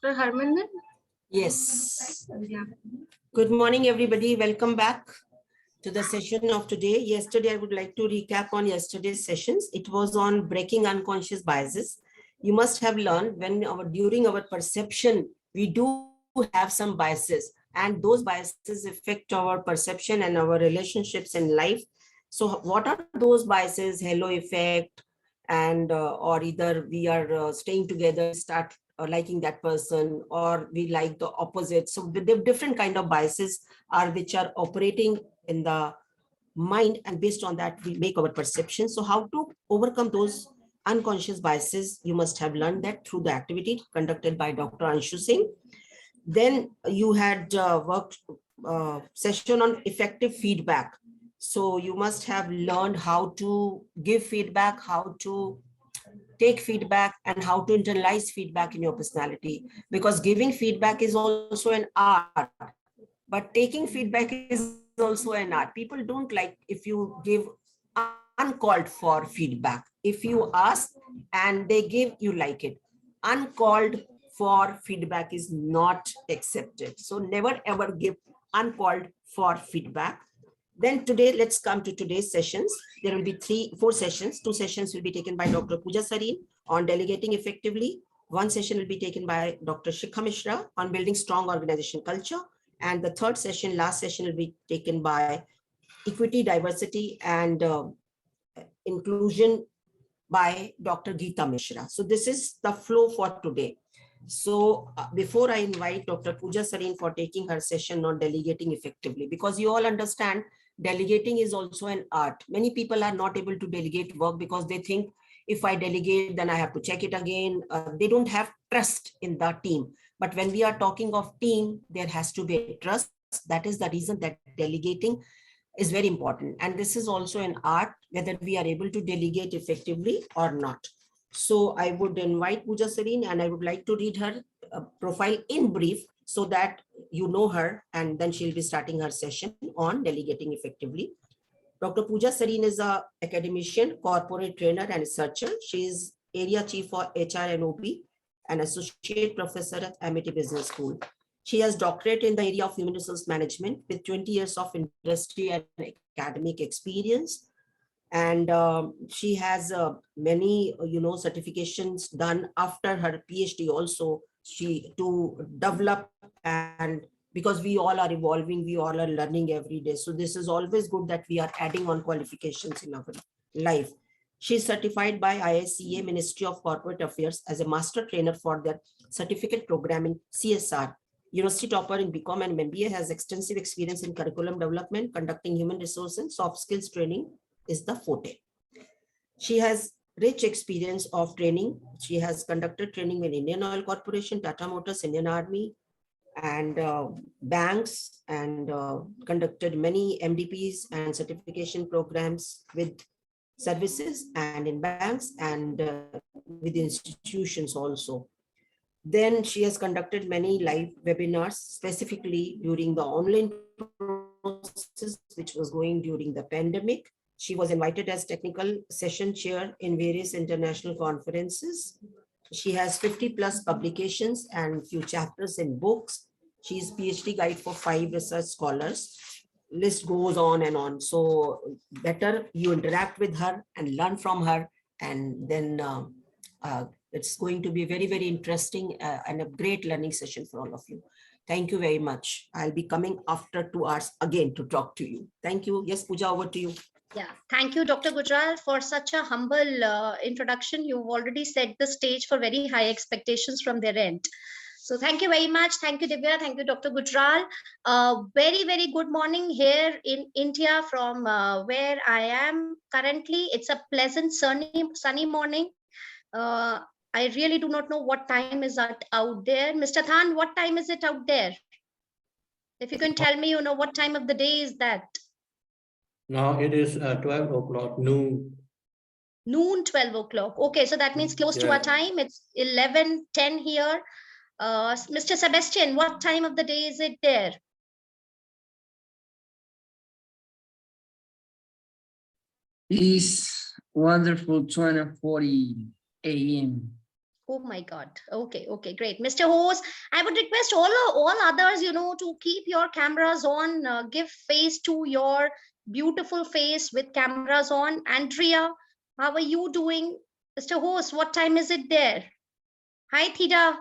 Dr. Harmandan? Yes. Yeah. Good morning, everybody. Welcome back to the session of today. Yesterday, I would like to recap on yesterday's sessions. It was on breaking unconscious biases. You must have learned during our perception, we do have some biases, and those biases affect our perception and our relationships in life. So what are those biases? Halo effect, and or either we are staying together, start liking that person, or we like the opposite. So the different kind of biases are which are operating in the mind, and based on that we make our perception. So how to overcome those unconscious biases, you must have learned that through the activity conducted by Dr. Anshu Singh. Then you had worked session on effective feedback. So you must have learned how to give feedback, how to take feedback, and how to internalize feedback in your personality, because giving feedback is also an art, but taking feedback is also an art. People don't like if you give uncalled for feedback. If you ask and they give, you like it. Uncalled for feedback is not accepted. So never ever give uncalled for feedback. Then today, let's come to today's sessions. There will be 4 sessions. 2 sessions will be taken by Dr. Pooja Sareen on delegating effectively. 1 session will be taken by Dr. Shikha Mishra on building strong organization culture. And the 3rd session, last session, will be taken by equity, diversity, and inclusion by Dr. Geeta Mishra. So this is the flow for today. So before I invite Dr. Pooja Sareen for taking her session on delegating effectively, because you all understand delegating is also an art. Many people are not able to delegate work because they think if I delegate, then I have to check it again. They don't have trust in the team. But when we are talking of team, there has to be trust. That is the reason that delegating is very important. And this is also an art, whether we are able to delegate effectively or not. So I would invite Pooja Sareen, and I would like to read her profile in brief so that you know her, and then she'll be starting her session on delegating effectively. Dr. Pooja Sareen is an academician, corporate trainer, and researcher. She is area chief for HR and OB, and associate professor at Amity Business School. She has doctorate in the area of human resource management with 20 years of industry and academic experience. And she has many, certifications done after her PhD also, she to develop, and because we all are evolving, we all are learning every day. So this is always good that we are adding on qualifications in our life. She is certified by ISCA Ministry of Corporate Affairs as a master trainer for their certificate program in CSR. University topper in BCom and MBA, has extensive experience in curriculum development, conducting human resource and soft skills training is the forte. She has rich experience of training. She has conducted training with Indian Oil Corporation, Tata Motors, Indian Army, and banks, and conducted many MDPs and certification programs with services and in banks and with institutions also. Then she has conducted many live webinars, specifically during the online process, which was going during the pandemic. She was invited as technical session chair in various international conferences. She has 50 plus publications and few chapters in books. She is PhD guide for 5 research scholars. List goes on and on. So better you interact with her and learn from her, and then it's going to be very, very interesting and a great learning session for all of you. Thank you very much. I'll be coming after 2 hours again to talk to you. Thank you. Yes, Pooja, over to you. Yeah, thank you, Dr. Gujral, for such a humble introduction. You've already set the stage for very high expectations from their end. So thank you very much. Thank you, Divya. Thank you, Dr. Gujral. Very, very good morning here in India from where I am currently. It's a pleasant, sunny morning. I really do not know what time is it out there. Mr. Than, what time is it out there? If you can tell me, what time of the day is that? Now it is 12 o'clock, noon. Noon, 12 o'clock. Okay, so that means close to our time. It's 11:10 here. Mr. Sebastian, what time of the day is it there? It's wonderful 20:40 a.m. Oh my God. Okay, okay, great. Mr. Host, I would request all others, to keep your cameras on, give face to your beautiful face with cameras on. Andrea, how are you doing? Mr. Host, what time is it there? Hi, Theda.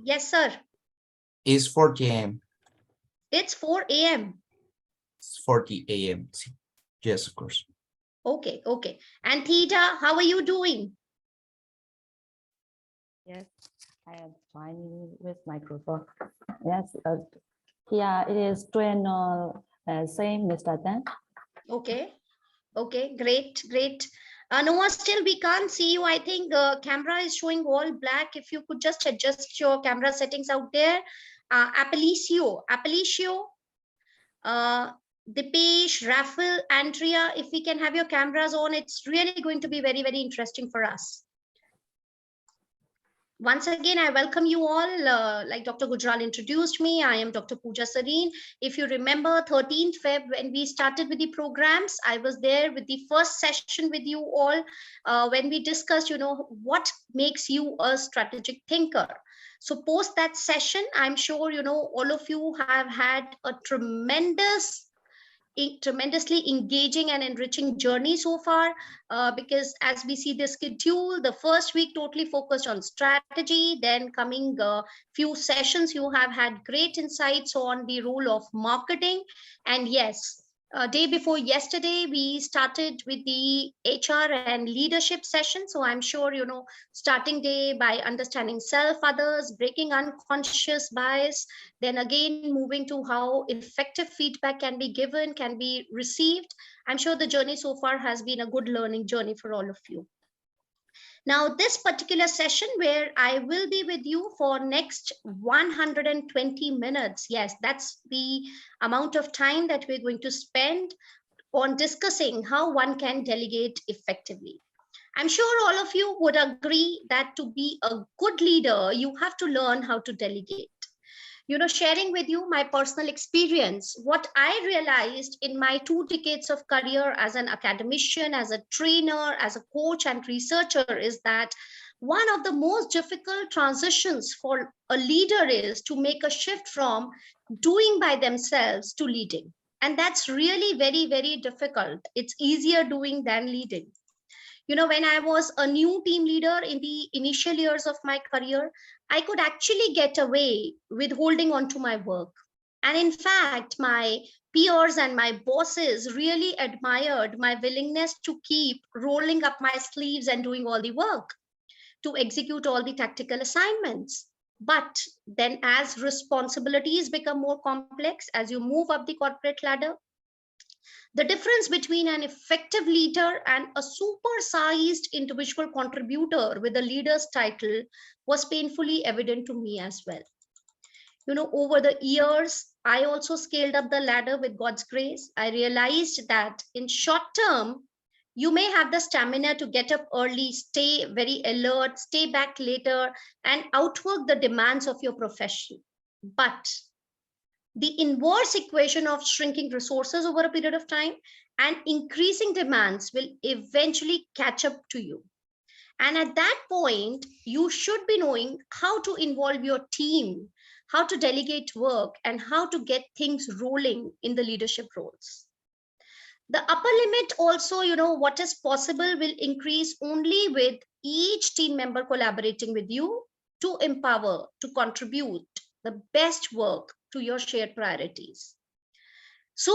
Yes, sir. It's 40 a.m. It's 4 a.m. It's 40 a.m. Yes, of course. Okay, okay. And Theda, how are you doing? Yes, I am fine with microphone. Yes, here it is doing same, Mr. Dan. Okay, okay, great, great. Noah, still we can't see you. I think camera is showing all black. If you could just adjust your camera settings out there. Apelicio, Dipesh, Rafael, Andrea, if we can have your cameras on, it's really going to be very, very interesting for us. Once again, I welcome you all. Like Dr. Gujral introduced me, I am Dr. Pooja Sareen. If you remember 13th Feb, when we started with the programs, I was there with the first session with you all when we discussed, what makes you a strategic thinker. So post that session, I'm sure, all of you have had a tremendously engaging and enriching journey so far, because as we see the schedule, the first week totally focused on strategy, then coming few sessions you have had great insights on the role of marketing, and yes, day before yesterday we started with the HR and leadership session. So I'm sure starting day by understanding self, others, breaking unconscious bias, then again moving to how effective feedback can be given, can be received. I'm sure the journey so far has been a good learning journey for all of you. Now, this particular session where I will be with you for next 120 minutes. Yes, that's the amount of time that we're going to spend on discussing how one can delegate effectively. I'm sure all of you would agree that to be a good leader, you have to learn how to delegate. Sharing with you my personal experience, what I realized in my 2 decades of career as an academician, as a trainer, as a coach and researcher is that one of the most difficult transitions for a leader is to make a shift from doing by themselves to leading. And that's really very, very difficult. It's easier doing than leading. When I was a new team leader in the initial years of my career, I could actually get away with holding on to my work. And in fact, my peers and my bosses really admired my willingness to keep rolling up my sleeves and doing all the work, to execute all the tactical assignments. But then, as responsibilities become more complex, as you move up the corporate ladder, the difference between an effective leader and a supersized individual contributor with a leader's title was painfully evident to me as well. Over the years, I also scaled up the ladder with God's grace. I realized that in short term, you may have the stamina to get up early, stay very alert, stay back later, and outwork the demands of your profession. But the inverse equation of shrinking resources over a period of time and increasing demands will eventually catch up to you. And at that point, you should be knowing how to involve your team, how to delegate work, and how to get things rolling in the leadership roles. The upper limit also, what is possible will increase only with each team member collaborating with you to empower, to contribute the best work to your shared priorities. So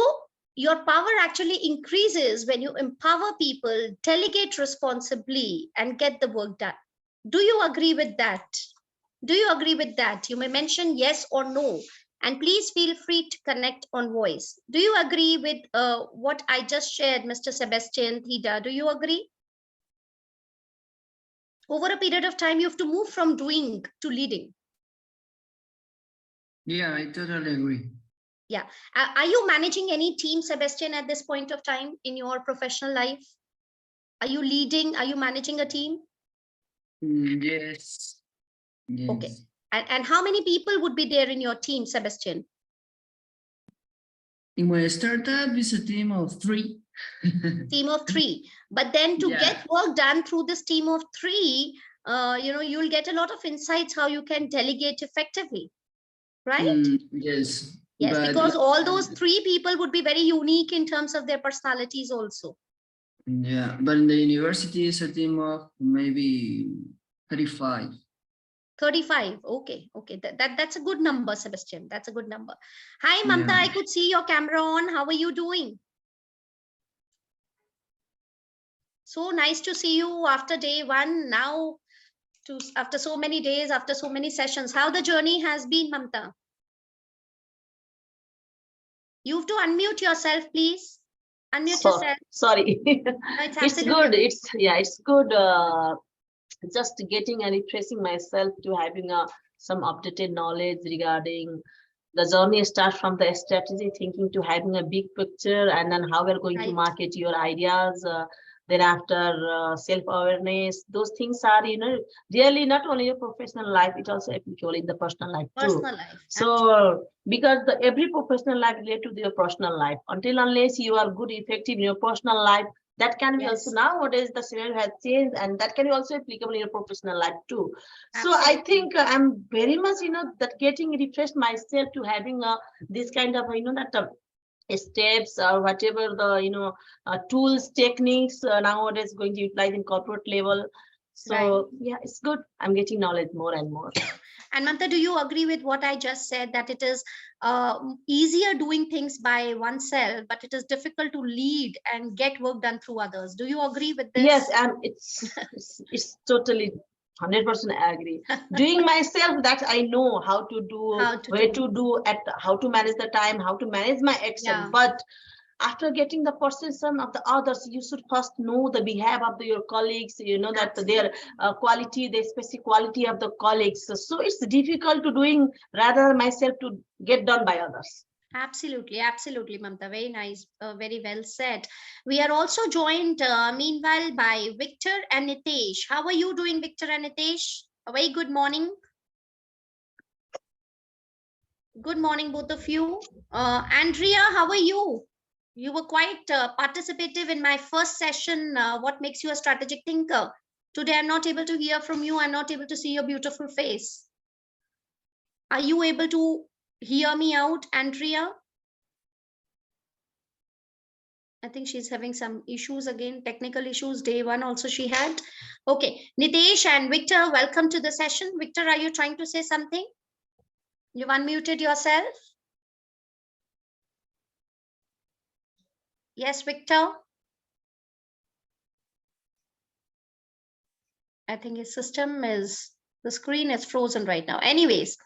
your power actually increases when you empower people, delegate responsibly, and get the work done. Do you agree with that? Do you agree with that? You may mention yes or no, and please feel free to connect on voice. Do you agree with what I just shared, Mr. Sebastian, Theda? Do you agree? Over a period of time, you have to move from doing to leading. Yeah, I totally agree. Yeah. Are you managing any team, Sebastian, at this point of time in your professional life? Are you leading? Are you managing a team? Yes. Yes. Okay. And how many people would be there in your team, Sebastian? In my startup, it's a team of 3. Team of 3. But then to Yeah. get work done through this team of 3, you'll get a lot of insights how you can delegate effectively, right? Yes. Yes, but because all those 3 people would be very unique in terms of their personalities also. Yeah, but in the university it's a team of maybe 35. 35. Okay. That's a good number, Sebastian. That's a good number. Hi, Mamta. Yeah. I could see your camera on. How are you doing? So nice to see you after day 1. Now, after so many days, after so many sessions. How the journey has been, Mamta? You have to unmute yourself, please. Unmute yourself. Sorry. No, it's It's absolutely good. It's good. Just getting and refreshing myself to having some updated knowledge regarding the journey. Start from the strategy thinking to having a big picture, and then how we're going to Right. market your ideas. Then after self-awareness, those things are, really not only your professional life, it also applicable in the personal life too. Personal life. So because every professional life related to your personal life, unless you are good, effective in your personal life, that can be also Yes. nowadays the scenario has changed, and that can be also applicable in your professional life too. So I Absolutely. think I'm very much, that getting refreshed myself to having this kind of, that steps or whatever the, tools, techniques nowadays going to utilize in corporate level. So Right. yeah, it's good. I'm getting knowledge more and more. And Mamta, do you agree with what I just said, that it is easier doing things by oneself, but it is difficult to lead and get work done through others? Do you agree with this? Yes, it's totally 100% agree. Doing myself, that I know how to do, How to where do. to do, how to manage the time, how to manage my action. Yeah. But after getting the perception of the others, you should first know the behavior of your colleagues, that their quality, the specific quality of the colleagues. So it's difficult to doing rather myself to get done by others. Absolutely, Mamta. Very nice, very well said. We are also joined meanwhile by Victor and Nitesh. How are you doing, Victor and Nitesh? A very good morning. Good morning, both of you. Andrea, how are you? You were quite participative in my first session. What makes you a strategic thinker? Today, I'm not able to hear from you. I'm not able to see your beautiful face. Are you able to hear me out, Andrea? I think she's having some issues again, technical issues. Day 1 also she had. Okay, Nitesh and Victor, welcome to the session. Victor, are you trying to say something? You've unmuted yourself. Yes, Victor. I think his system is, the screen is frozen right now. Anyways,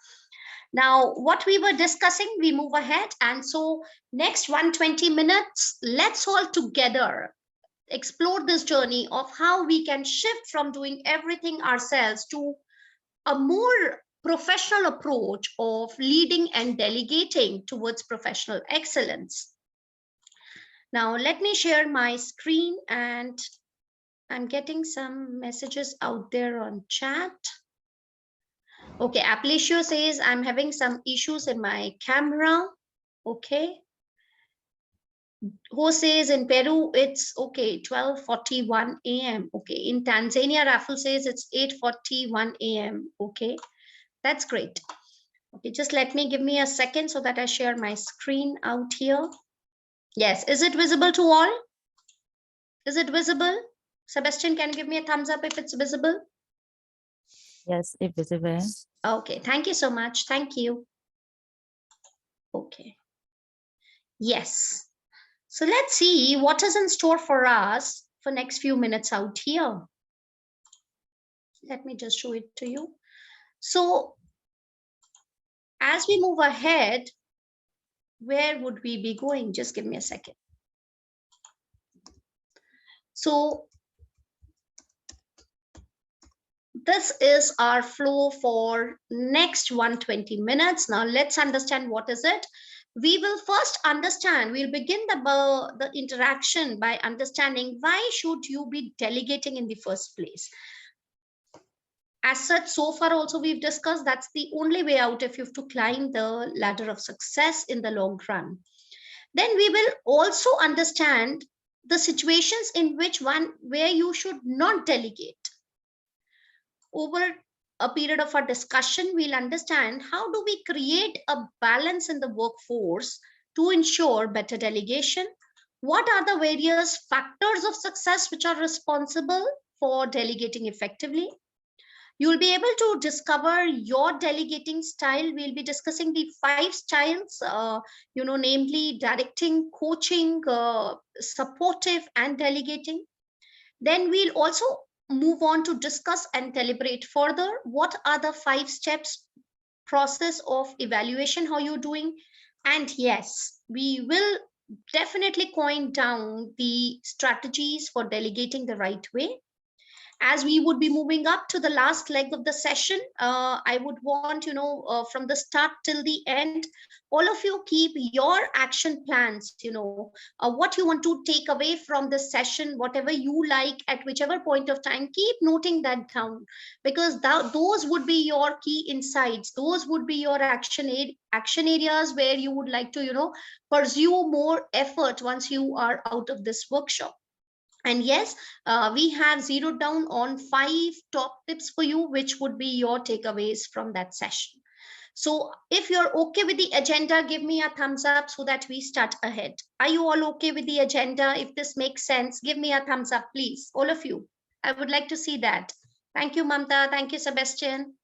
now what we were discussing, we move ahead. And so next 120 minutes, let's all together explore this journey of how we can shift from doing everything ourselves to a more professional approach of leading and delegating towards professional excellence. Now, let me share my screen, and I'm getting some messages out there on chat. Okay, Applicio says I'm having some issues in my camera. Okay. Who says in Peru it's okay, 12:41 a.m. Okay, in Tanzania, Raffle says it's 8:41 a.m. Okay, that's great. Okay, just give me a second so that I share my screen out here. Yes, is it visible to all? Is it visible? Sebastian, can you give me a thumbs up if it's visible? Yes, it's visible. Okay, thank you so much. Thank you. Okay. Yes. So let's see what is in store for us for next few minutes out here. Let me just show it to you. So as we move ahead, where would we be going? Just give me a second. So this is our flow for next 120 minutes. Now let's understand what is it. We will first understand, we'll begin the interaction by understanding why should you be delegating in the first place. As such, so far also we've discussed that's the only way out if you have to climb the ladder of success in the long run. Then we will also understand the situations in which where you should not delegate. Over a period of our discussion, we'll understand how do we create a balance in the workforce to ensure better delegation. What are the various factors of success which are responsible for delegating effectively? You'll be able to discover your delegating style. We'll be discussing the 5 styles, namely directing, coaching, supportive, and delegating. Then we'll also move on to discuss and deliberate further what are the 5 steps process of evaluation, how you're doing. And yes, we will definitely coin down the strategies for delegating the right way. As we would be moving up to the last leg of the session, I would want, from the start till the end, all of you keep your action plans, what you want to take away from this session, whatever you like at whichever point of time, keep noting that down, because those would be your key insights. Those would be your action areas where you would like to, pursue more effort once you are out of this workshop. And yes, we have zeroed down on 5 top tips for you, which would be your takeaways from that session. So if you're okay with the agenda, give me a thumbs up so that we start ahead. Are you all okay with the agenda? If this makes sense, give me a thumbs up, please. All of you. I would like to see that. Thank you, Mamta. Thank you, Sebastian.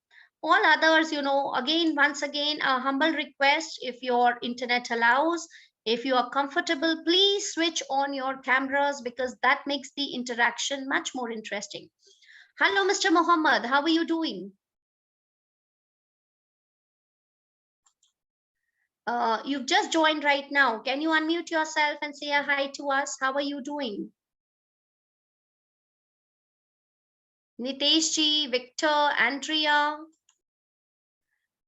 All others, once again, a humble request, if your internet allows, if you are comfortable, please switch on your cameras, because that makes the interaction much more interesting. Hello, Mr. Mohammed, how are you doing? You've just joined right now. Can you unmute yourself and say a hi to us? How are you doing? Nitesh ji, Victor, Andrea.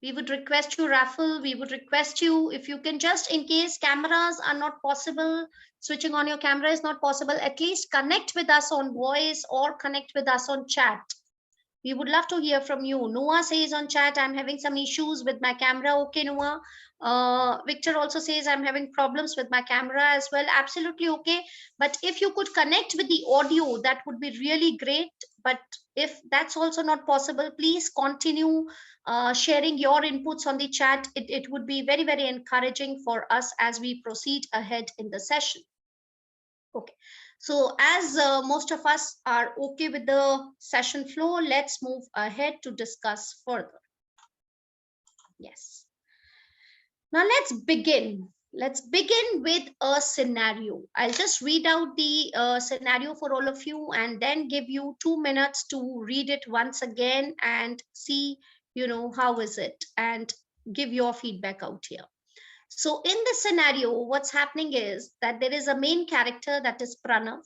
We would request you, Raffle, we would request you, if you can just, in case cameras are not possible, switching on your camera is not possible, at least connect with us on voice or connect with us on chat. We would love to hear from you. Noah says on chat, I'm having some issues with my camera. Okay, Noah. Victor also says, I'm having problems with my camera as well. Absolutely okay. But if you could connect with the audio, that would be really great. But if that's also not possible, please continue sharing your inputs on the chat. It would be very, very encouraging for us as we proceed ahead in the session. Okay. So as most of us are okay with the session flow, let's move ahead to discuss further. Yes. Now let's begin. Let's begin with a scenario. I'll just read out the scenario for all of you and then give you 2 minutes to read it once again and see, how is it, and give your feedback out here. So in this scenario, what's happening is that there is a main character, that is Pranav.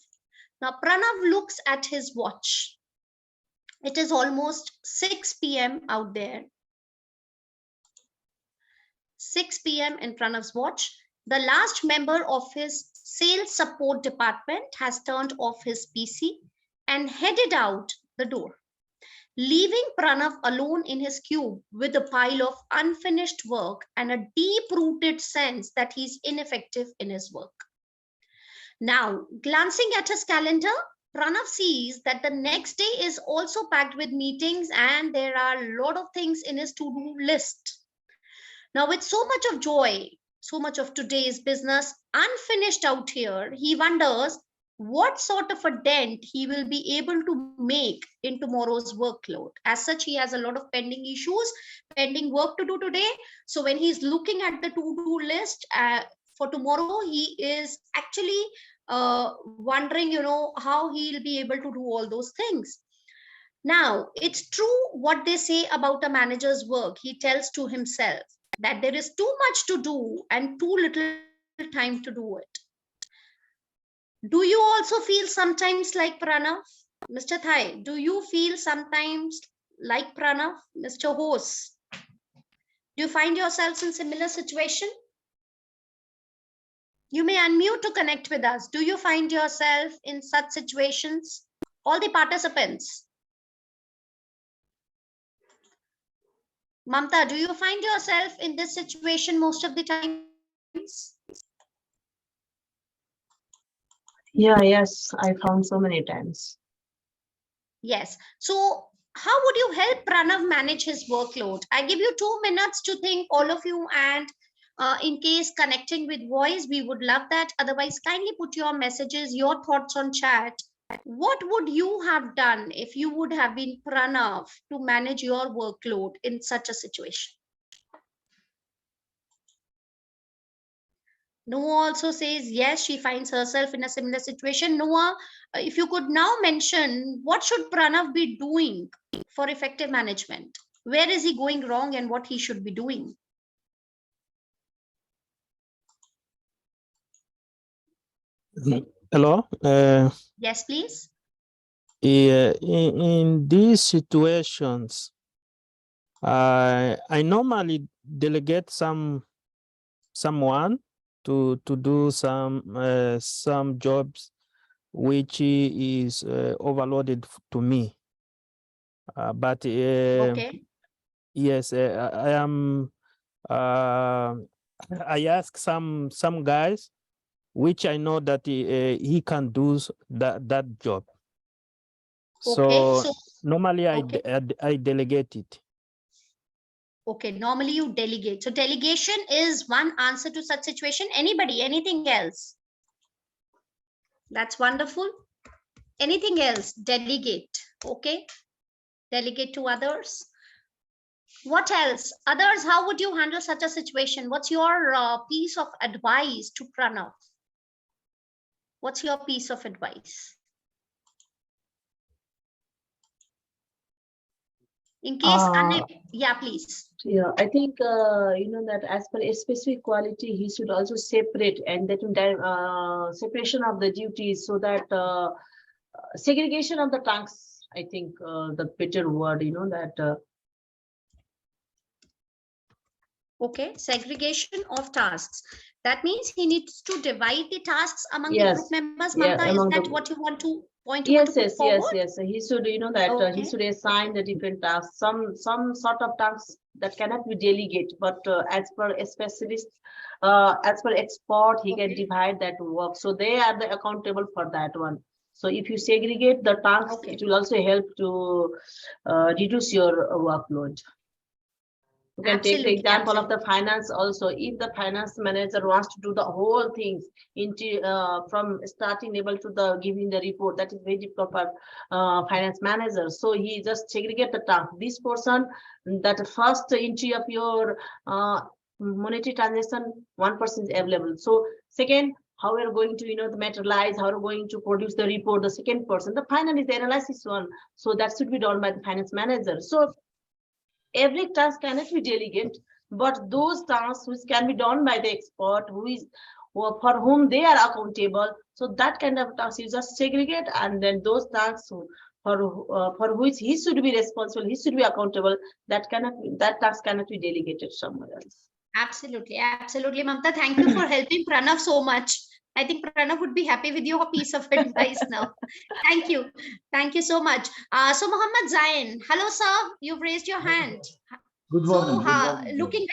Now Pranav looks at his watch. It is almost 6 p.m. out there. 6 p.m. in Pranav's watch. The last member of his sales support department has turned off his PC and headed out the door, leaving Pranav alone in his cube with a pile of unfinished work and a deep-rooted sense that he's ineffective in his work. Now, glancing at his calendar, Pranav sees that the next day is also packed with meetings and there are a lot of things in his to-do list. Now, with so much of joy, so much of today's business unfinished out here, he wonders what sort of a dent he will be able to make in tomorrow's workload. As such, he has a lot of pending issues, pending work to do today. So when he's looking at the to-do list for tomorrow, he is actually wondering, how he'll be able to do all those things. Now, it's true what they say about a manager's work. He tells to himself that there is too much to do and too little time to do it. Do you also feel sometimes like Pranav? Mr. Thai, do you feel sometimes like Pranav? Mr. Hose, do you find yourselves in similar situation? You may unmute to connect with us. Do you find yourself in such situations? All the participants. Mamta, do you find yourself in this situation most of the times? Yeah, yes, I found so many times. Yes. So how would you help Pranav manage his workload? I give you 2 minutes to think, all of you, and in case connecting with voice, we would love that. Otherwise, kindly put your messages, your thoughts on chat. What would you have done if you would have been Pranav to manage your workload in such a situation? Noah also says, yes, she finds herself in a similar situation. Noah, if you could now mention, what should Pranav be doing for effective management? Where is he going wrong and what he should be doing? Hello. Yes, please. In these situations, I normally delegate someone to do some jobs which is overloaded to me. But Okay. yes, I am. I ask some guys which I know that he can do that job. Okay. So So, normally okay. I delegate it. Okay. Normally you delegate. So delegation is one answer to such situation. Anybody, anything else? That's wonderful. Anything else? Delegate. Okay. Delegate to others. What else? Others, how would you handle such a situation? What's your piece of advice to Pranav? What's your piece of advice? In case, yeah, please. Yeah, I think that as per a specific quality, he should also separate, and that separation of the duties, so that segregation of the tasks. I think the better word, that. Okay, segregation of tasks. That means he needs to divide the tasks among the group Yes, members. yeah, Mamta, is among that the what you want to point to yes, put yes, yes, forward? yes. He should, that he Okay. should assign the different tasks. Some sort of tasks that cannot be delegate, but as per a specialist, as per expert, he can Okay. divide that work. So they are the accountable for that one. So if you segregate the tasks, Okay. it will also help to reduce your workload. You can take the Absolutely, example of absolutely. the finance also. If the finance manager wants to do the whole things into from starting able to the giving the report, that is very difficult for finance manager. So he just segregate the task. This person, that first entry of your monetary transaction, 1% is available. So second, how we are going to materialize, how we're going to produce the report, the second person, the finance is the analysis one. So that should be done by the finance manager. So every task cannot be delegated, but those tasks which can be done by the expert for whom they are accountable, so that kind of tasks you just segregate, and then those tasks for which he should be responsible, he should be accountable, that task cannot be delegated somewhere else. Absolutely, absolutely, Mamta. Thank you for helping Pranav so much. I think Pranav would be happy with your piece of advice now. Thank you. Thank you so much. So Muhammad Zain, hello, sir. You've raised your hand. Good So morning. Good morning. looking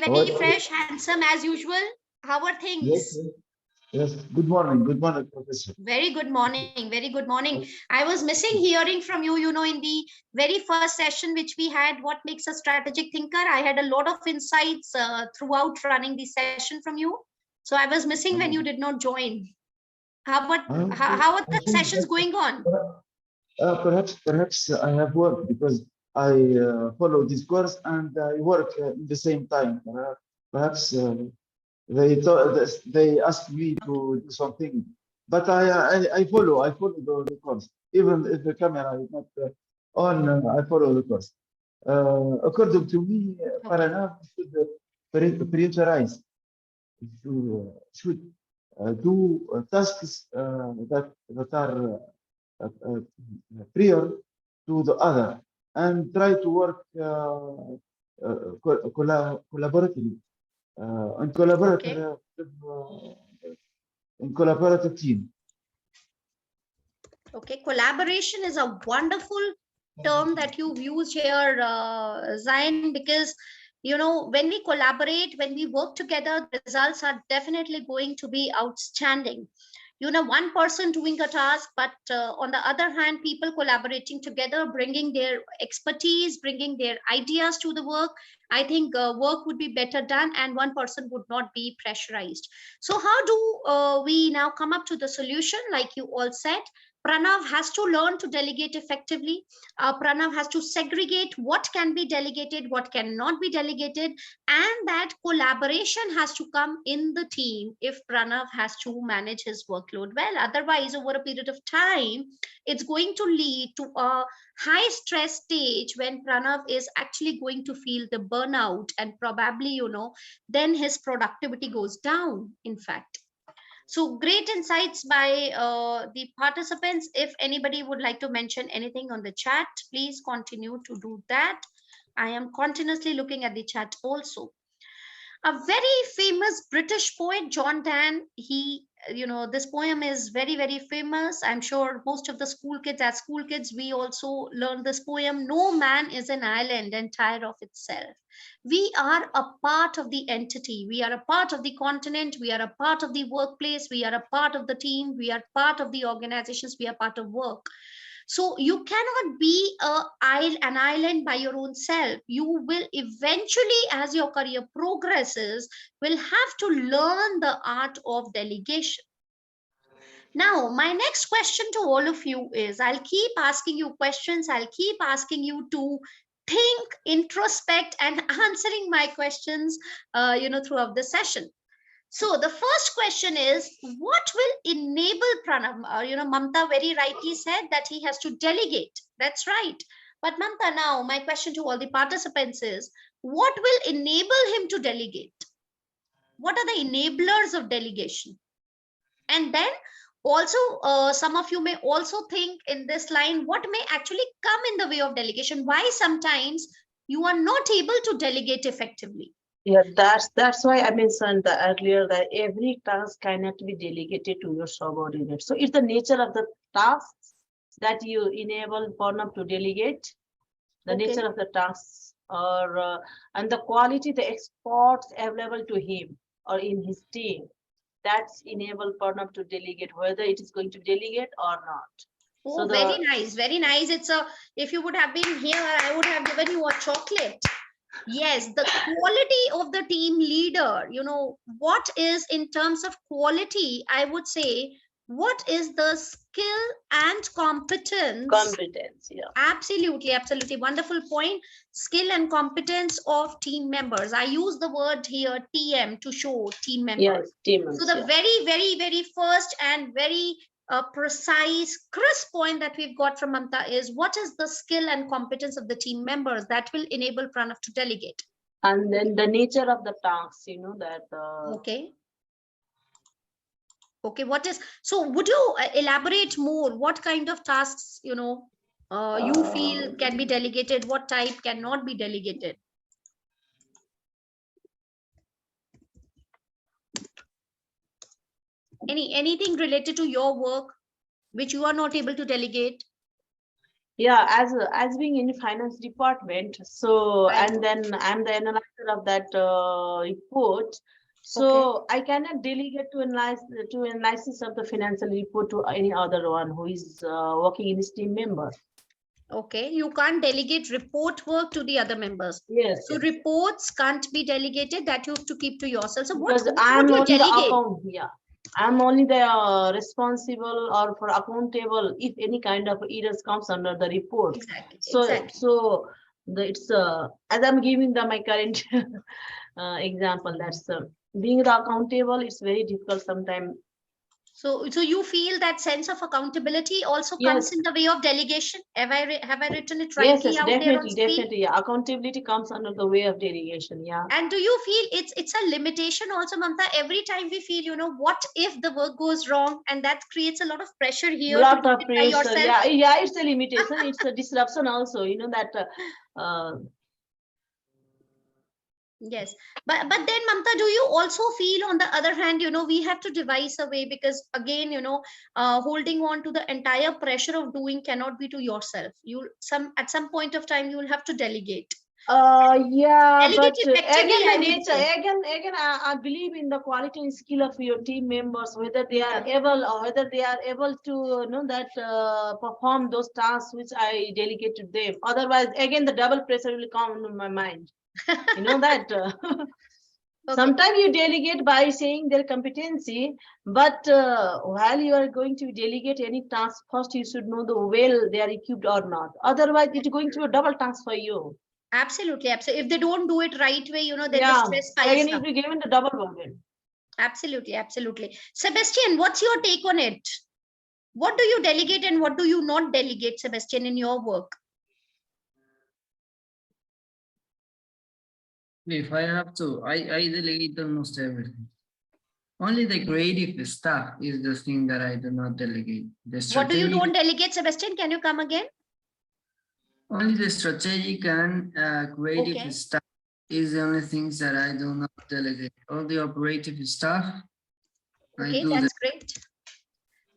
very fresh, handsome as usual. How are Yes, things? yes. Good morning. Good morning, Professor. Very good morning. Very good morning. I was missing hearing from you, in the very first session which we had, what makes a strategic thinker. I had a lot of insights throughout running the session from you. So I was missing when you did not join. How are the sessions going on? Perhaps I have worked because I follow this course and I work at the same time. Perhaps they asked me to do something, but I follow the course. Even if the camera is not on, I follow the course. According to me, Paraná should prioritize. Should do tasks that are prior to the other, and try to work collaboratively and in collaborative team. Okay, collaboration is a wonderful term that you've used here, Zain, because when we collaborate, when we work together, the results are definitely going to be outstanding. One person doing a task, but on the other hand, people collaborating together, bringing their expertise, bringing their ideas to the work. I think work would be better done and one person would not be pressurized. So how do we now come up to the solution? Like you all said, Pranav has to learn to delegate effectively. Pranav has to segregate what can be delegated, what cannot be delegated, and that collaboration has to come in the team if Pranav has to manage his workload well. Otherwise, over a period of time, it's going to lead to a high stress stage when Pranav is actually going to feel the burnout, and probably, then his productivity goes down, in fact. So great insights by the participants. If anybody would like to mention anything on the chat, please continue to do that. I am continuously looking at the chat also. A very famous British poet, John Donne, this poem is very, very famous. I'm sure most of the school kids, as school kids, we also learned this poem. No man is an island entire of itself. We are a part of the entity. We are a part of the continent. We are a part of the workplace. We are a part of the team. We are part of the organizations. We are part of work. So you cannot be an island by your own self. You will eventually, as your career progresses, will have to learn the art of delegation. Now, my next question to all of you is, I'll keep asking you questions. I'll keep asking you to think, introspect, and answering my questions, throughout the session. So the first question is, what will enable Pranav? Mamta very rightly said that he has to delegate. That's right. But Mamta, now my question to all the participants is, what will enable him to delegate? What are the enablers of delegation? And then also, some of you may also think in this line, what may actually come in the way of delegation? Why sometimes you are not able to delegate effectively? Yeah, that's why I mentioned earlier that every task cannot be delegated to your subordinate. So it's the nature of the tasks that you enable Pranav to delegate, the nature of the tasks, or and the quality, the experts available to him or in his team. That's enable Pranav to delegate, whether it is going to delegate or not. Oh, so very nice, very nice. If you would have been here, I would have given you a chocolate. Yes, the quality of the team leader, what is in terms of quality, I would say, what is the skill and competence? Competence, yeah. Absolutely, absolutely. Wonderful point. Skill and competence of team members. I use the word here, TM, to show team members. Yes, team members. So the very, very, very first and very precise, crisp point that we've got from Mamta is, what is the skill and competence of the team members that will enable Pranav to delegate? And then the nature of the tasks, that. Okay. Okay, so would you elaborate more? What kind of tasks, you feel can be delegated? What type cannot be delegated? Anything related to your work which you are not able to delegate? Yeah, as being in the finance department, so right. And then I'm the analyzer of that report. So I cannot delegate to analysis of the financial report to any other one who is working in his team member. Okay, you can't delegate report work to the other members. Yes. So reports can't be delegated, that you have to keep to yourself. So what I'm only the account, yeah. I'm only the responsible or for accountable if any kind of errors comes under the report. Exactly. So it's as I'm giving my current example, that's being the accountable. It's very difficult sometimes. So you feel that sense of accountability also comes in the way of delegation? Have I written it right? Yes, definitely. Yeah. Accountability comes under the way of delegation. Yeah. And do you feel it's a limitation also, Mamta? Every time we feel, what if the work goes wrong, and that creates a lot of pressure here. Lot of pressure. Yeah. It's a limitation. It's a disruption also. That. Yes, but then Mamta, do you also feel on the other hand, we have to devise a way, because again, holding on to the entire pressure of doing cannot be to yourself. At some point of time, you will have to delegate. Yeah, but Delegate effectively, again, I the would nature, say. again, I believe in the quality and skill of your team members, whether they are able or whether they are able to know that perform those tasks which I delegate to them. Otherwise, again, the double pressure will come into my mind. You know that. Okay. Sometimes you delegate by saying their competency, but while you are going to delegate any task, first you should know the well they are equipped or not. Otherwise, it's going to be a double task for you. Absolutely, absolutely. If they don't do it right way, then the Yeah, stress again, piles you'll up. be given the double burden. Absolutely, absolutely. Sebastian, what's your take on it? What do you delegate and what do you not delegate, Sebastian, in your work? If I have to, I delegate almost everything. Only the creative stuff is the thing that I do not delegate. The What do you strategic, don't delegate, Sebastian? Can you come again? only the strategic and creative Okay. stuff is the only things that I do not delegate. All the operative stuff, I Okay, do the that's great.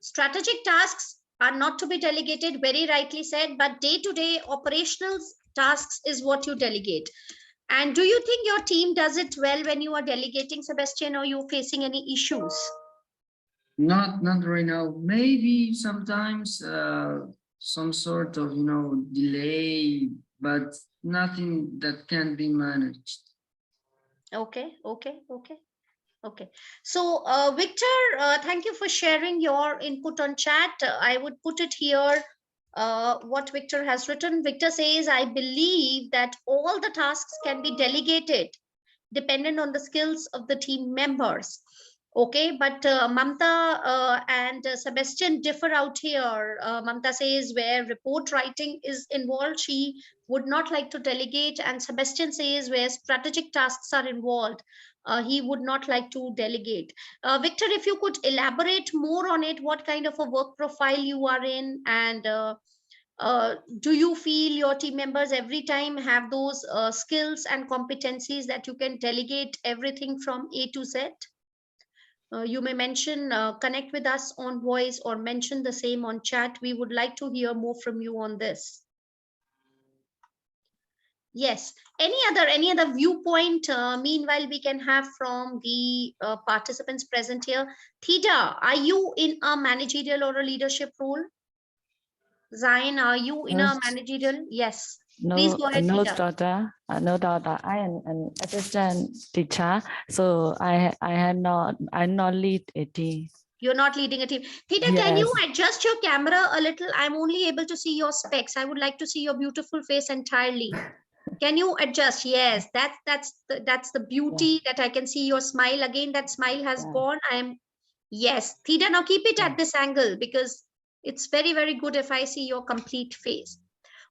Strategic tasks are not to be delegated, very rightly said, but day-to-day operational tasks is what you delegate. And do you think your team does it well when you are delegating, Sebastian, or you facing any issues? not right now. Maybe sometimes some sort of delay, but nothing that can be managed. Okay, okay, okay. Okay, so Victor, thank you for sharing your input on chat. I would put it here. What Victor has written. Victor says, I believe that all the tasks can be delegated dependent on the skills of the team members. Okay, but Mamta and Sebastian differ out here. Mamta says where report writing is involved, she would not like to delegate, and Sebastian says where strategic tasks are involved, he would not like to delegate. Victor, if you could elaborate more on it, what kind of a work profile you are in, and do you feel your team members every time have those skills and competencies that you can delegate everything from A to Z? You may mention, connect with us on voice or mention the same on chat. We would like to hear more from you on this. Yes. Any other viewpoint? Meanwhile, we can have from the participants present here. Theda, are you in a managerial or a leadership role? Zain, are you in a managerial? Yes. Please go ahead, No, Theda. daughter. No, daughter. I am an assistant teacher, so I'm not lead a team. You're not leading a team. Theda, can you adjust your camera a little? I'm only able to see your specs. I would like to see your beautiful face entirely. Can you adjust? Yes, that's the beauty that I can see your smile. Again, that smile has gone. Yes, Theda, now keep it at this angle because it's very, very good if I see your complete face.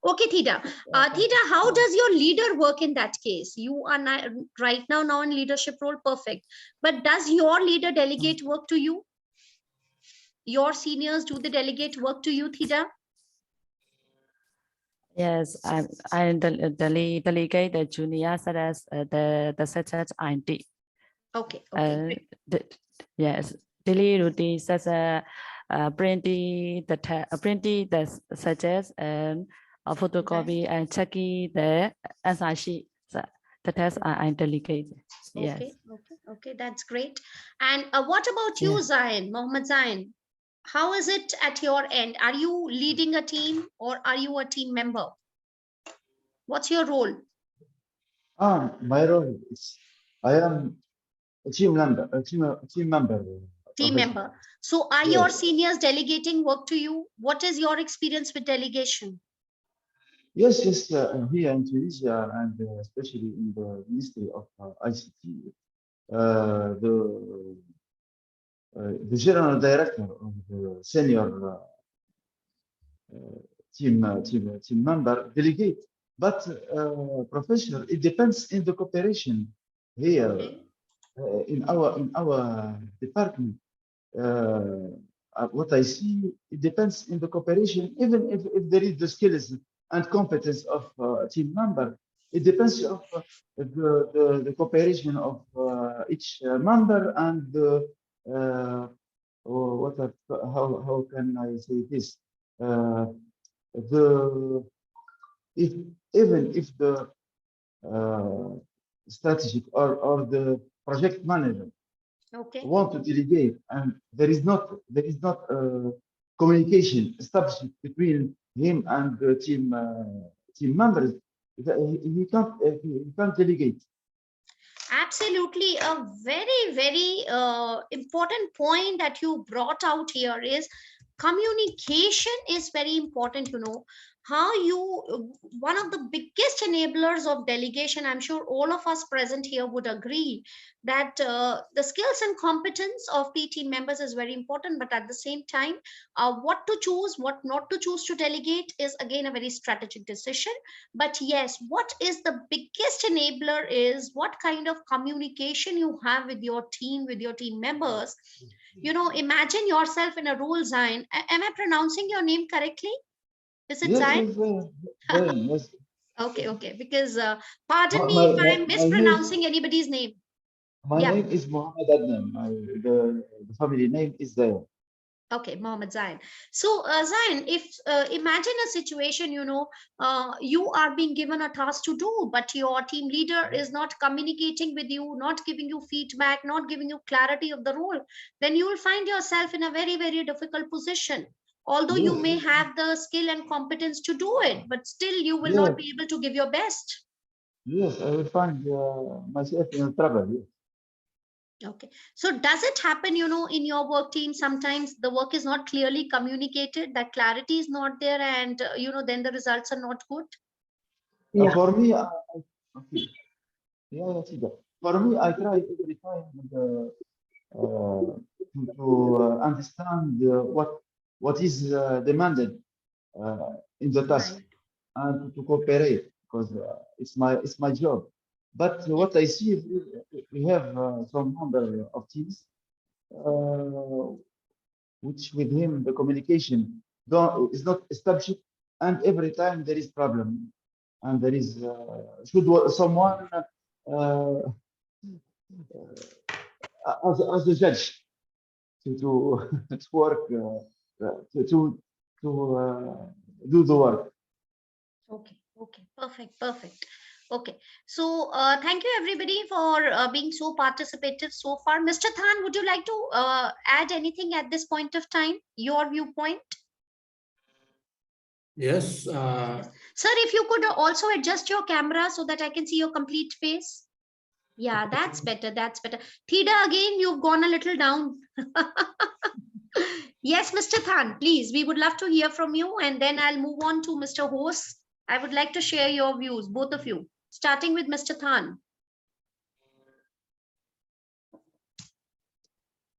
Okay, Theda. Theda, how does your leader work in that case? You are right now in leadership role, perfect. But does your leader delegate work to you? Your seniors, do they delegate work to you, Theda? Yes, I delegate the junior such as the such as IT. Okay. Okay. Yes, daily routine such as printing the such as a photocopy and checking the answer sheet. The test I delegate. Yes. Okay, that's great. And what about you, Zain, Mohammed Zain? How is it at your end? Are you leading a team or are you a team member? What's your role? My role is I am a team member. Team member. Team member. So are your seniors delegating work to you? What is your experience with delegation? Yes. Here in Tunisia and especially in the Ministry of ICT, the general director of the senior team member delegate. But professor, it depends in the cooperation here in our department. What I see, it depends in the cooperation, even if there is the skills and competence of team member. It depends of the cooperation of each member and how can I say this? Even if the strategic or the project manager Okay. want to delegate, and there is not communication established between him and the team members, he can't delegate. Absolutely, a very important point that you brought out here is communication is very important. How you, one of the biggest enablers of delegation, I'm sure all of us present here would agree that the skills and competence of the team members is very important, but at the same time, what to choose, what not to choose to delegate is again a very strategic decision. But yes, what is the biggest enabler is what kind of communication you have with your team members. Imagine yourself in a role, Zain. Am I pronouncing your name correctly? Is it Yes, Zain? yes. Okay. Because pardon me My if I'm name, mispronouncing anybody's name. my Yeah. name is Muhammad Adnan. The family name is Zayn. Okay, Mohammed Zain. So, Zain, if imagine a situation, you are being given a task to do, but your team leader is not communicating with you, not giving you feedback, not giving you clarity of the role, then you will find yourself in a very difficult position. Although you Yes, may have the skill and competence to do it, but still you will yes, not be able to give your best. yes. I will find myself in trouble. Yes. Okay. So does it happen, in your work team, sometimes the work is not clearly communicated, that clarity is not there, and, then the results are not good? Yeah. For me, okay. Yeah, see that. For me, I try every time to understand what is demanded in the task Right. and to cooperate, because it's my job. But what I see is we have some number of teams which with him the communication is not established, and every time there is problem, and there is someone as the judge to to work to do the work. Okay. Perfect. Okay. So thank you everybody for being so participative so far. Mr. Than, would you like to add anything at this point of time? Your viewpoint? Yes, Sir, if you could also adjust your camera so that I can see your complete face. Yeah, that's better. Thida, again, you've gone a little down. Yes, Mr. Than, please, we would love to hear from you, and then I'll move on to Mr. Hose. I would like to share your views, both of you, starting with Mr. Than.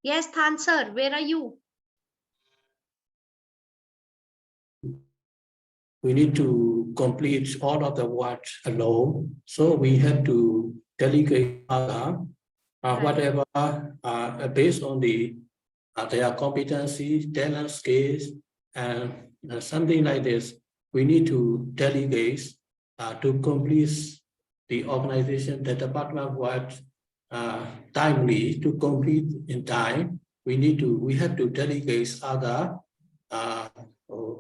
Yes, Than sir, where are you? we need to complete all of the work alone. So we have to delegate other, Right. whatever based on their competency, talent, skills, and something like this. We need to delegate to complete the organization, the department work timely to complete in time. We have to delegate other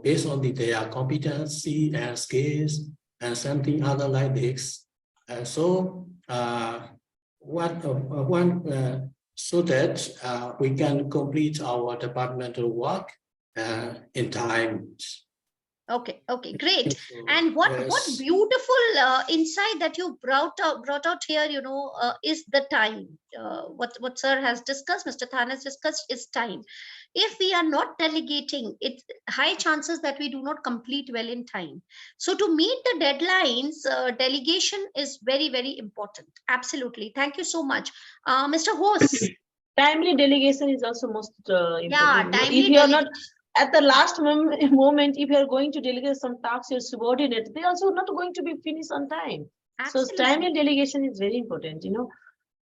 based on their competency and skills and something other like this. So so that we can complete our departmental work in time. Okay, great. And what beautiful insight that you brought out here, is the time. What sir has discussed, Mr. Than has discussed, is time. If we are not delegating, it's high chances that we do not complete well in time. So to meet the deadlines, delegation is very important. Absolutely. Thank you so much. Mr. Hose. Timely delegation is also most important. Yeah, timely if you are not delegation. at the last moment, if you are going to delegate some tasks to your subordinate, they also not going to be finished on time. Absolutely. So timely delegation is very important,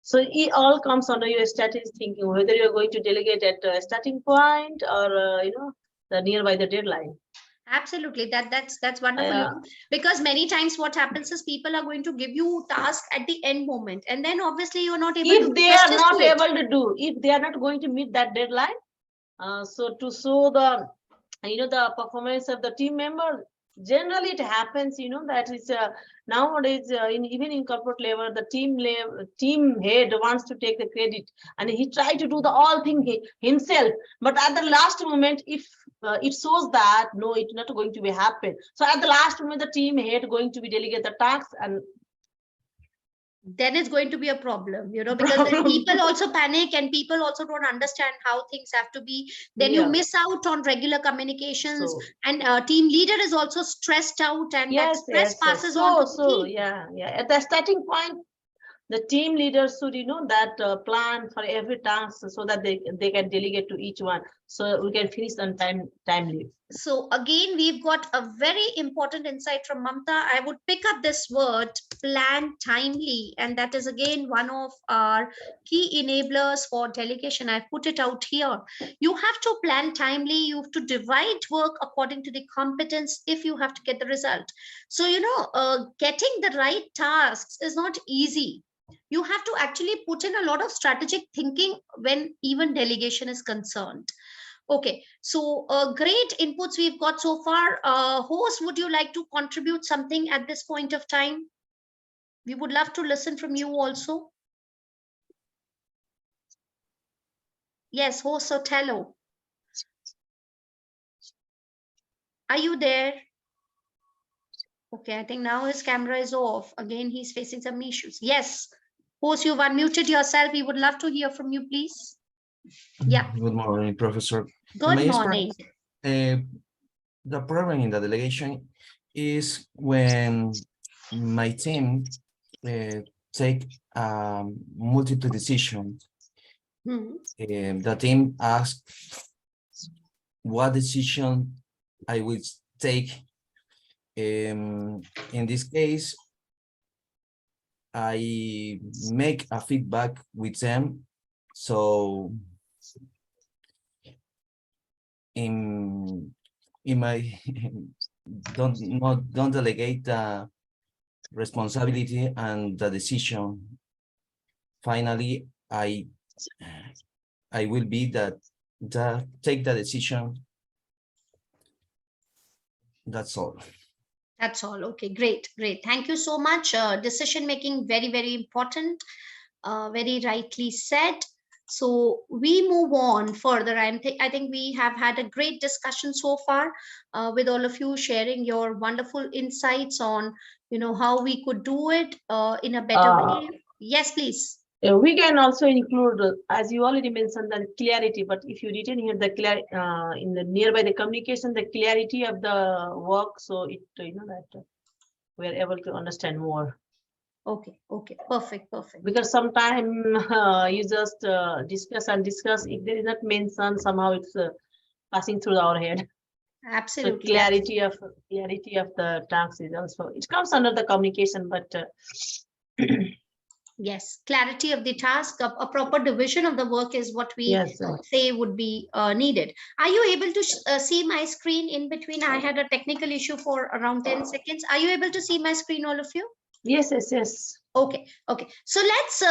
So it all comes under your strategic thinking, whether you're going to delegate at a starting point or the nearby the deadline. Absolutely, that's wonderful. Because many times what happens is people are going to give you tasks at the end moment, and then obviously you're not able to. If they are not able to do, if they are not going to meet that deadline, so to show the the performance of the team member, Generally it happens, that is nowadays even in corporate level, the team head wants to take the credit, and he try to do the all thing himself, but at the last moment, if it shows that no, it's not going to be happen, so at the last moment the team head going to be delegate the task, and then it's going to be a problem, because then people also panic and people also don't understand how things have to be. Then you Yeah. miss out on regular communications, So, and team leader is also stressed out, and that yes, stress yes, yes. passes So, on to the so team. yeah. At the starting point, the team leaders should, that plan for every task so that they can delegate to each one, so we can finish on timely. So again, we've got a very important insight from Mamta. I would pick up this word, plan timely, and that is again one of our key enablers for delegation. I put it out here. You have to plan timely. You have to divide work according to the competence if you have to get the result. So, getting the right tasks is not easy. You have to actually put in a lot of strategic thinking when even delegation is concerned. Okay, so great inputs we've got so far. Host, would you like to contribute something at this point of time? We would love to listen from you also. Yes, host Otello. Are you there? Okay, I think now his camera is off. Again, he's facing some issues. Yes, host, you've unmuted yourself. We would love to hear from you, please. Yeah. Good morning, Professor. Good morning. The problem in the delegation is when my team take multiple decisions. The team asks what decision I will take. In this case, I make a feedback with them. So in my don't delegate the responsibility and the decision. Finally, I will be take the decision. That's all. That's all. Okay, great. Thank you so much. Decision making, very, very important. Very rightly said. So we move on further. I think we have had a great discussion so far with all of you sharing your wonderful insights on, how we could do it in a better way. Yes, please. We can also include, as you already mentioned, the clarity. But if you didn't hear the in the nearby the communication, the clarity of the work, so it that we're able to understand more. Okay, perfect. Because sometimes you just discuss. If there is not mentioned, somehow it's passing through our head. Absolutely. So clarity of the task is also, it comes under the communication, but. Yes, clarity of the task, a proper division of the work is what we say would be needed. Are you able to see my screen in between? I had a technical issue for around 10 seconds. Are you able to see my screen, all of you? Yes. Okay. So let's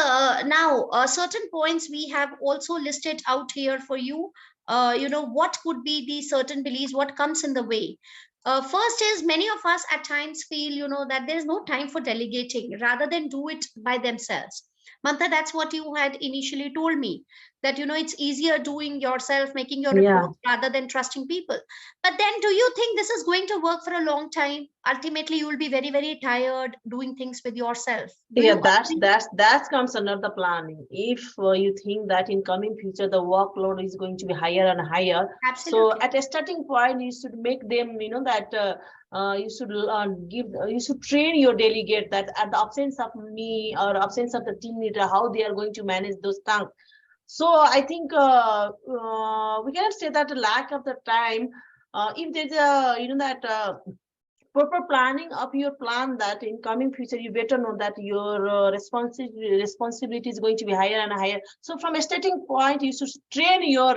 now certain points we have also listed out here for you. What could be the certain beliefs, what comes in the way. First is, many of us at times feel, that there is no time for delegating rather than do it by themselves. Mamta, that's what you had initially told me, that, it's easier doing yourself, making your report rather than trusting people. But then do you think this is going to work for a long time? Ultimately, you will be very, very tired doing things with yourself. That comes under the planning. If you think that in coming future, the workload is going to be higher and higher. Absolutely. So at a starting point, you should make them, that you should train your delegate that at the absence of me or absence of the team leader, how they are going to manage those tasks. So I think we cannot say that the lack of the time. If there's a proper planning of your plan, that in coming future you better know that your responsibility is going to be higher and higher. So from a starting point, you should train your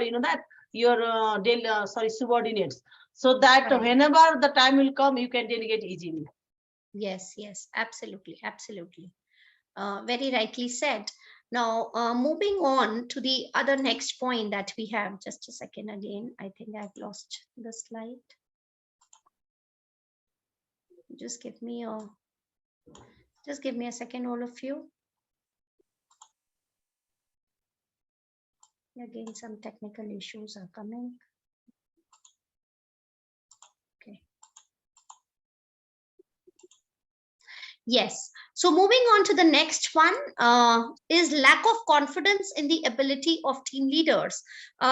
subordinates, so that whenever the time will come, you can delegate easily. Yes, absolutely. Very rightly said. Now, moving on to the other next point that we have. Just a second again. I think I've lost the slide. Just give me a second, all of you. Again, some technical issues are coming. Okay. Yes. So moving on to the next one is lack of confidence in the ability of team leaders.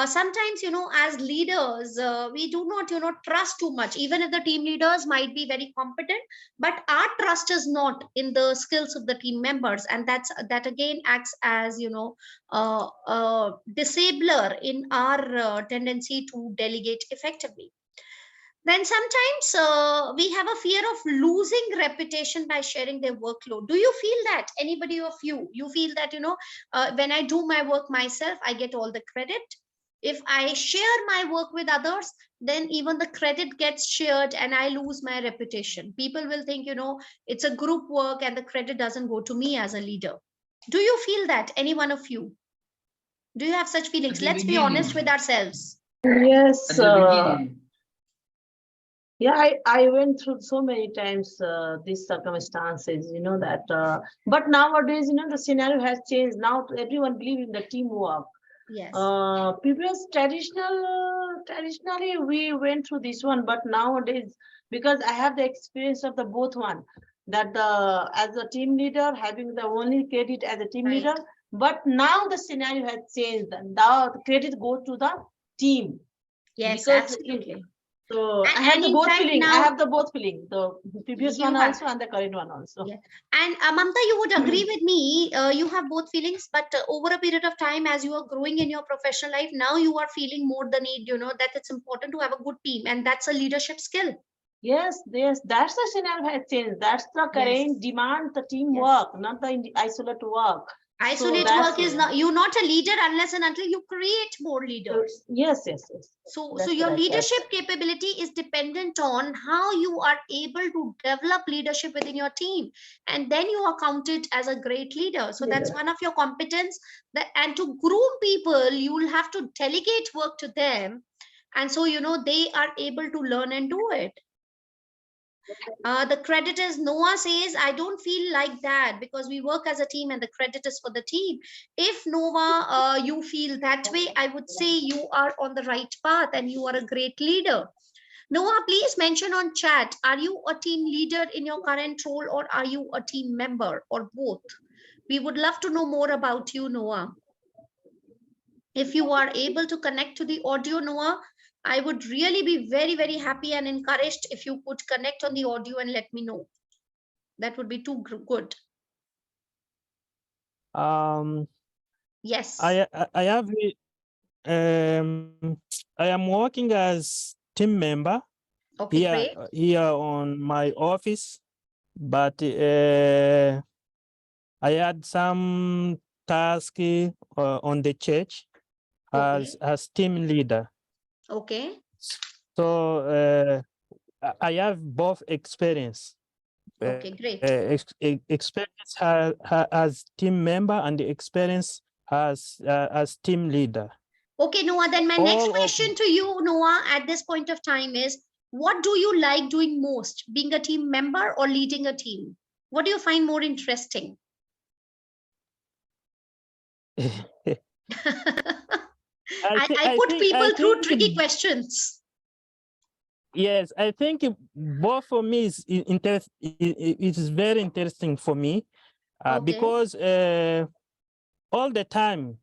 Sometimes, as leaders, we do not, trust too much, even if the team leaders might be very competent, but our trust is not in the skills of the team members. And that again acts as, disabler in our tendency to delegate effectively. Then sometimes we have a fear of losing reputation by sharing their workload. Do you feel that? Anybody of you feel that, when I do my work myself, I get all the credit. If I share my work with others, then even the credit gets shared and I lose my reputation. People will think, it's a group work and the credit doesn't go to me as a leader. Do you feel that? Any one of you? Do you have such feelings? At the Let's be honest with beginning. ourselves. Yes. At the beginning. Yeah, I went through so many times these circumstances, that, but nowadays, the scenario has changed. Now everyone believes in the teamwork. Yes. Traditionally we went through this one, but nowadays, because I have the experience of the both one, that as a team leader, having the only credit as a team Right. leader, but now the scenario has changed. Now the credit goes to the team. Yes, Because absolutely. So And- I have and the in both fact feeling. I now- have the both feeling. The previous You one have. also and the current one also. Yeah. And Mamta, you would agree with me, you have both feelings, but over a period of time, as you are growing in your professional life, now you are feeling more the need, that it's important to have a good team, and that's a leadership skill. Yes, that's the scenario has changed. That's the current demand, the teamwork, not the isolate work. Isolate that's work is it. not, you're not a leader unless and until you create more leaders. Yes. So That's your right, leadership capability is dependent on how you are able to develop leadership within your team, and then you are counted as a great leader. So that's one of your competence. And to groom people, you will have to delegate work to them, and so they are able to learn and do it. The credit is, Noah says, I don't feel like that because we work as a team and the credit is for the team. If Noah, you feel that way, I would say you are on the right path and you are a great leader. Noah, please mention on chat, are you a team leader in your current role or are you a team member or both? We would love to know more about you, Noah. If you are able to connect to the audio, Noah, I would really be very, very happy and encouraged if you could connect on the audio and let me know. That would be too good. Yes. I have I am working as team member Okay, great. here on my office, but I had some task on the church as team leader. Okay. So I have both experience. Okay, great. Experience as team member and the experience as team leader. Okay, Noah, then my next question to you, Noah, at this point of time is, what do you like doing most, being a team member or leading a team? What do you find more interesting? I put people through tricky questions. Yes, I think both for me is interest. It is very interesting for me because all the time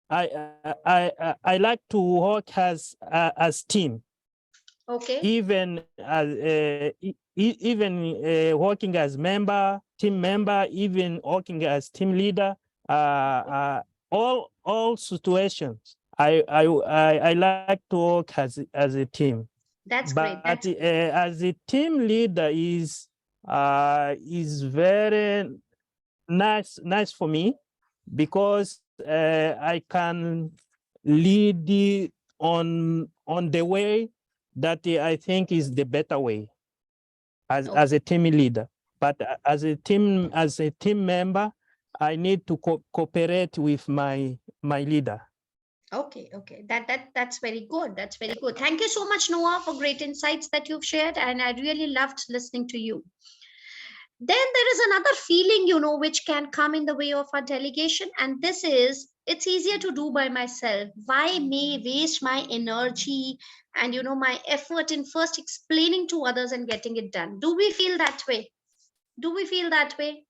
I like to work as team. Okay. Even as working as team member, even working as team leader. All situations. I like to work as a team. That's great. But as a team leader is very nice for me because I can lead on the way that I think is the better way as a team leader. But as a team member, I need to cooperate with my leader. Okay, okay. That's very good. That's very good. Thank you so much, Noah, for great insights that you've shared, and I really loved listening to you. Then there is another feeling, which can come in the way of our delegation, and this is it's easier to do by myself. Why may waste my energy and my effort in first explaining to others and getting it done? Do we feel that way? Do we feel that way?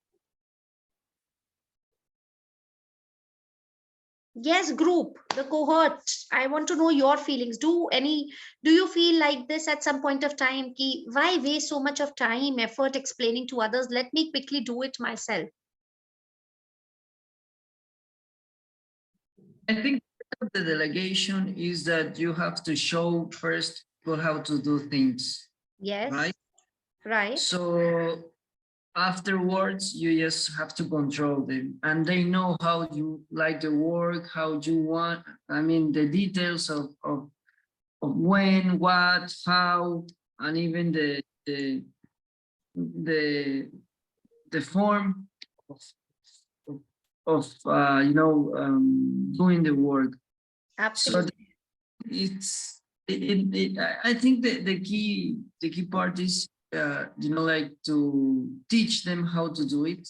Yes, group, the cohort. I want to know your feelings. Do you feel like this at some point of time? Ki, why waste so much of time, effort explaining to others? Let me quickly do it myself. I think the delegation is that you have to show first people how to do things, Yes. right? Right. So afterwards, you just have to control them, and they know how you like the work, how you want. I mean, the details of when, what, how, and even the form of doing the work. Absolutely. So I think the key part is like to teach them how to do it.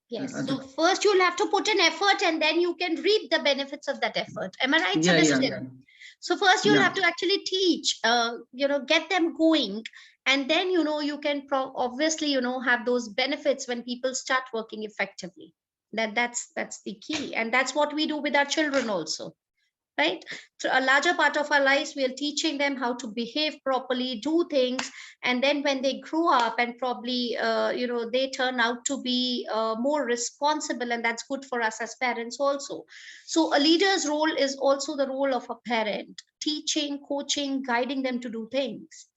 Yes. So first you'll have to put in effort, and then you can reap the benefits of that effort. Am I right, Yeah, Sebastian? So first you'll Yeah. have to actually teach, get them going, and then you can obviously have those benefits when people start working effectively. That's the key, and that's what we do with our children also. Right? So a larger part of our lives, we are teaching them how to behave properly, do things, and then when they grow up and probably, they turn out to be more responsible, and that's good for us as parents also. So a leader's role is also the role of a parent, teaching, coaching, guiding them to do things.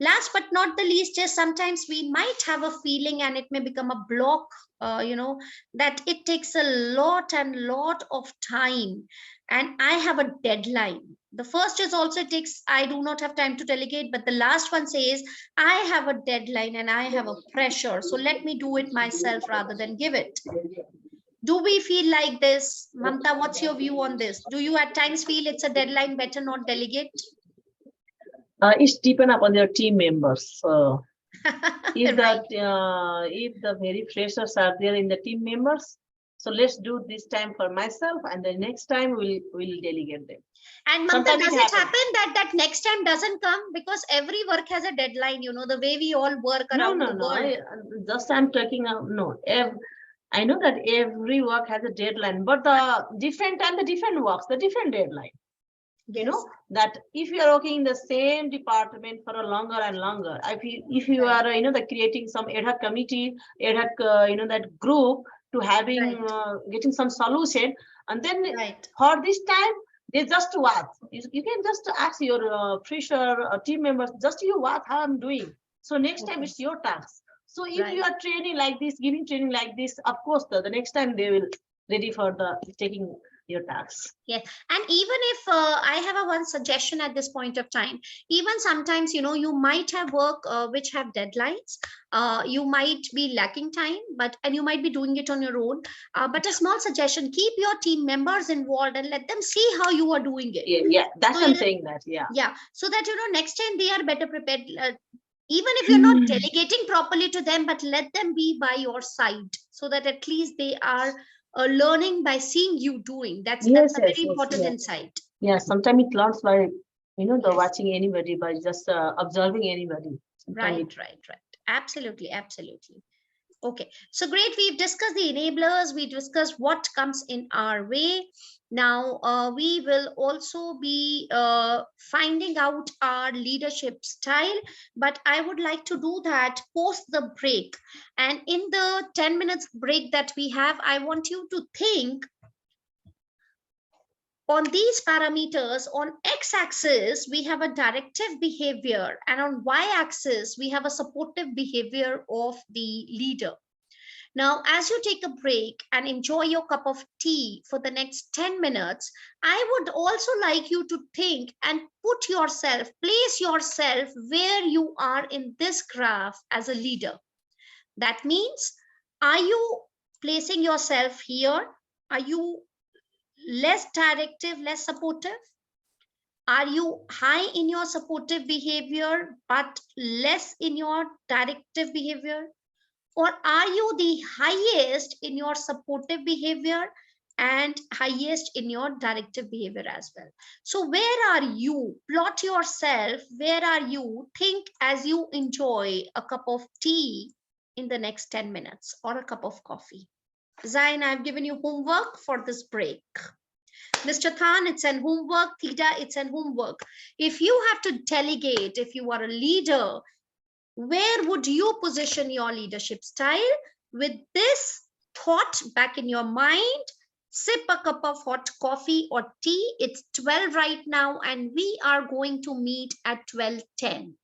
Last but not the least is sometimes we might have a feeling, and it may become a block, that it takes a lot and lot of time, and I have a deadline. The first is also it takes, I do not have time to delegate, but the last one says I have a deadline and I have a pressure, so let me do it myself rather than give it. Do we feel like this? Mamta, what's your view on this? Do you at times feel it's a deadline, better not delegate? It's depend upon their team members. If Right. if the very freshers are there in the team members, so let's do this time for myself, and the next time we'll delegate them. And Mamta, Sometimes does it it happen that next time doesn't come because every work has a deadline? The way we all work around the world. Just I'm talking no. I know that every work has a deadline, but the different time, the different works, the different deadline. Yes. That if you are working in the same department for a longer and longer, if you Right. are the creating some ad hoc committee, ad hoc that group to having Right. getting some solution, and then Right. for this time they just watch. You can just ask your fresher team members, just you watch how I'm doing. So next time Okay. it's your task. So if Right. you are training like this, giving training like this, of course the next time they will ready for the taking your tasks. Yeah, and even if I have a one suggestion at this point of time, even sometimes you might have work which have deadlines. You might be lacking time, and you might be doing it on your own. But a small suggestion: keep your team members involved and let them see how you are doing it. Yeah, that's So I'm saying that. yeah, so that next time they are better prepared. Even if you're not delegating properly to them, but let them be by your side so that at least they are learning by seeing you doing. That's a very important insight. Yeah, sometimes it learns by the Yes. watching anybody, by just observing anybody. Right. Absolutely. Okay, so great. We've discussed the enablers. We discussed what comes in our way. Now, we will also be finding out our leadership style, but I would like to do that post the break. And in the 10 minutes break that we have, I want you to think on these parameters. On x-axis we have a directive behavior, and on y-axis we have a supportive behavior of the leader. Now, as you take a break and enjoy your cup of tea for the next 10 minutes, I would also like you to think and place yourself where you are in this graph as a leader. That means, are you placing yourself here? Are you less directive, less supportive? Are you high in your supportive behavior, but less in your directive behavior? Or are you the highest in your supportive behavior and highest in your directive behavior as well? So where are you? Plot yourself. Where are you? Think as you enjoy a cup of tea in the next 10 minutes or a cup of coffee. Zain, I've given you homework for this break. Mr. Khan, it's an homework. Theta, it's an homework. If you have to delegate, if you are a leader, where would you position your leadership style? With this thought back in your mind, sip a cup of hot coffee or tea. It's 12 right now, and we are going to meet at 12:10.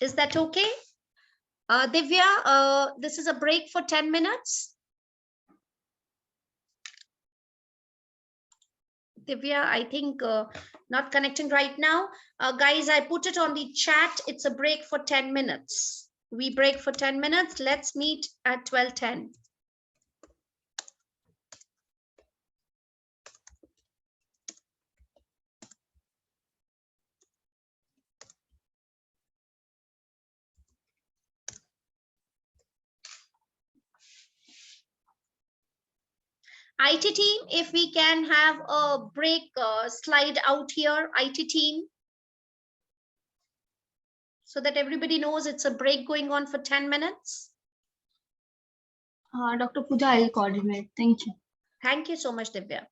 Is that okay? Divya, this is a break for 10 minutes. Divya, I think not connecting right now. Guys, I put it on the chat. It's a break for 10 minutes. We break for 10 minutes. Let's meet at 12:10. IT team, if we can have a break slide out here, IT team, so that everybody knows it's a break going on for 10 minutes. Dr. Pooja, I'll coordinate. Thank you. Thank you so much, Divya.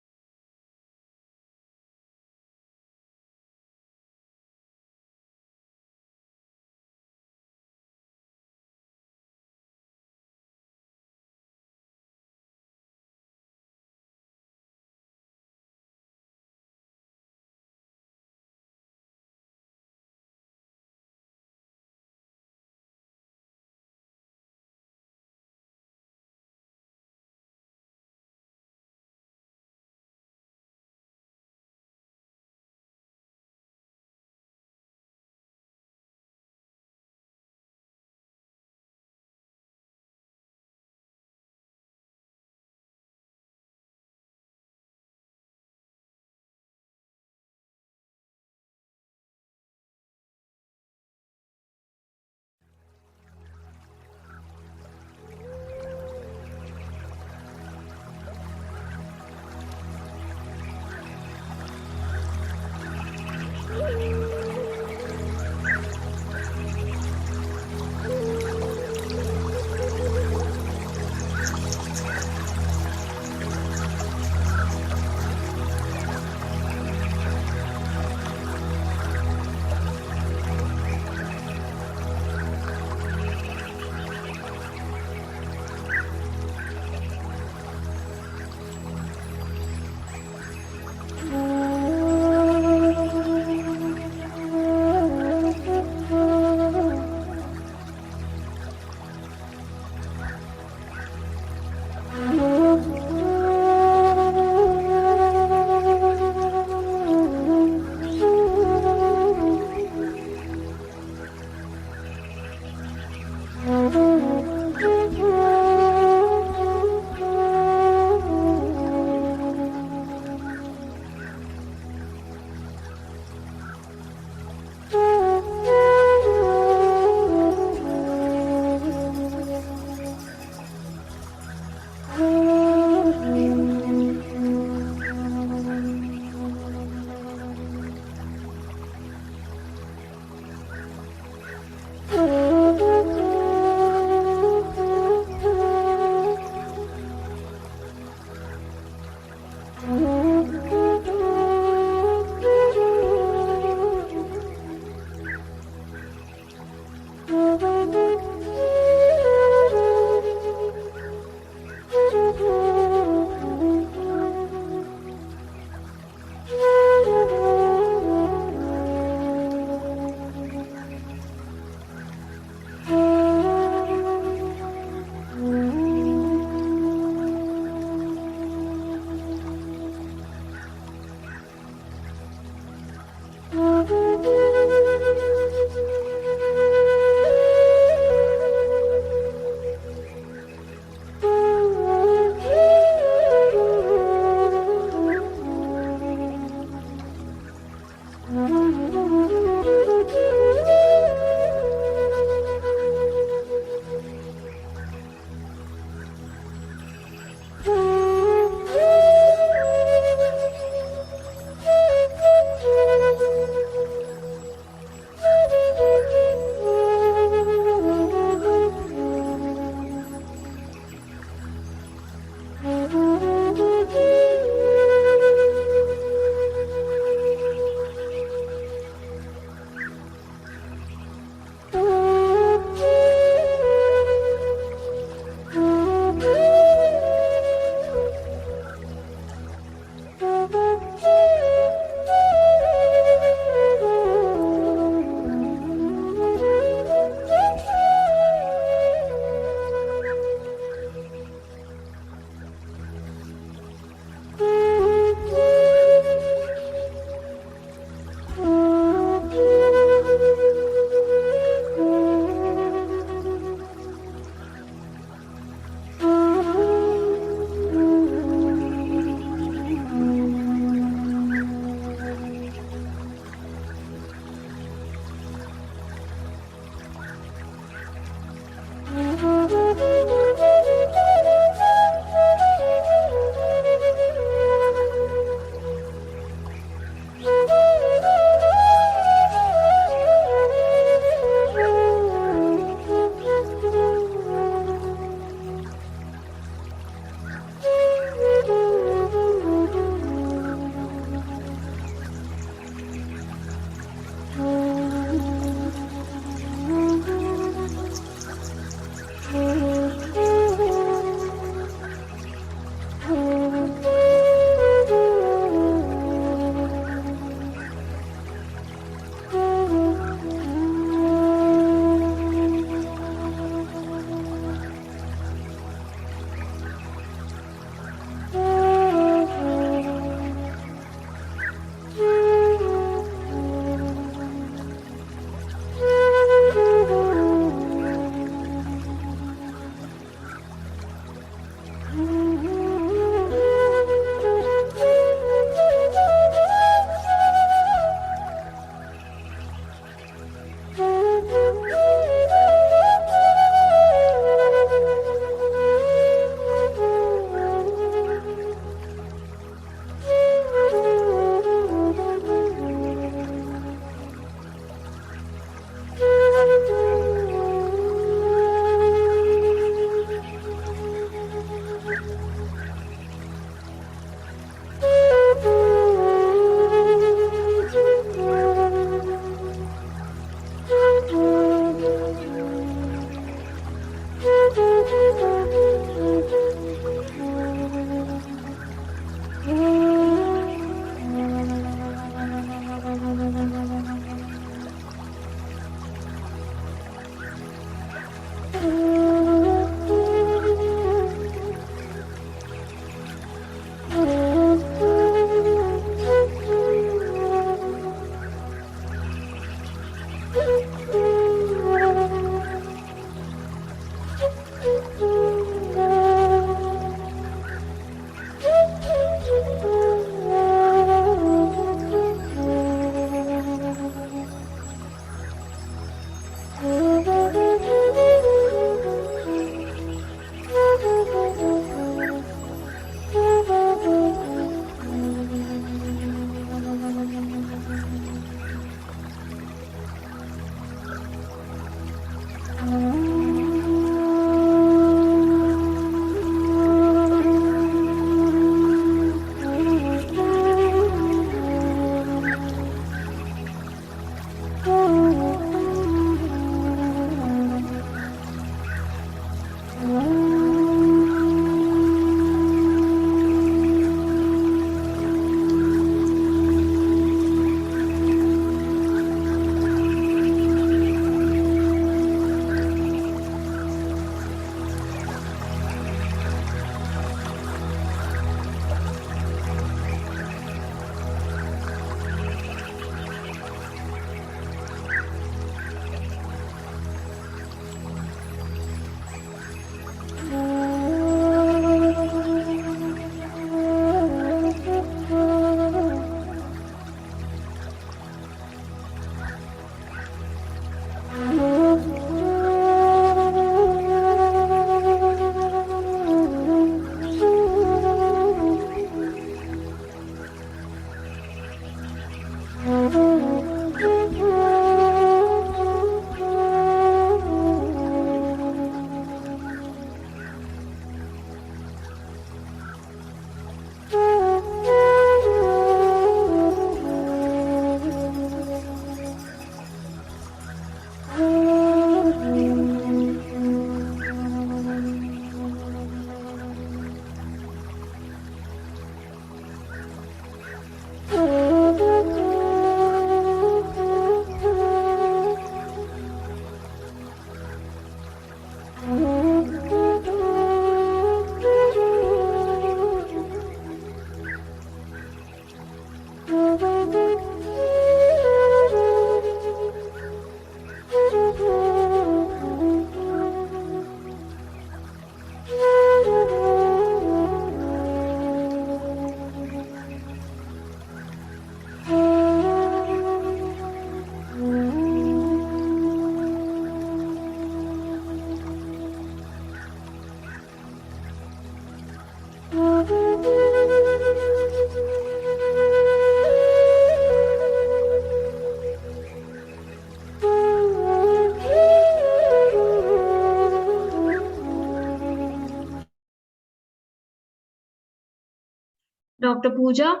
Dr. Pooja?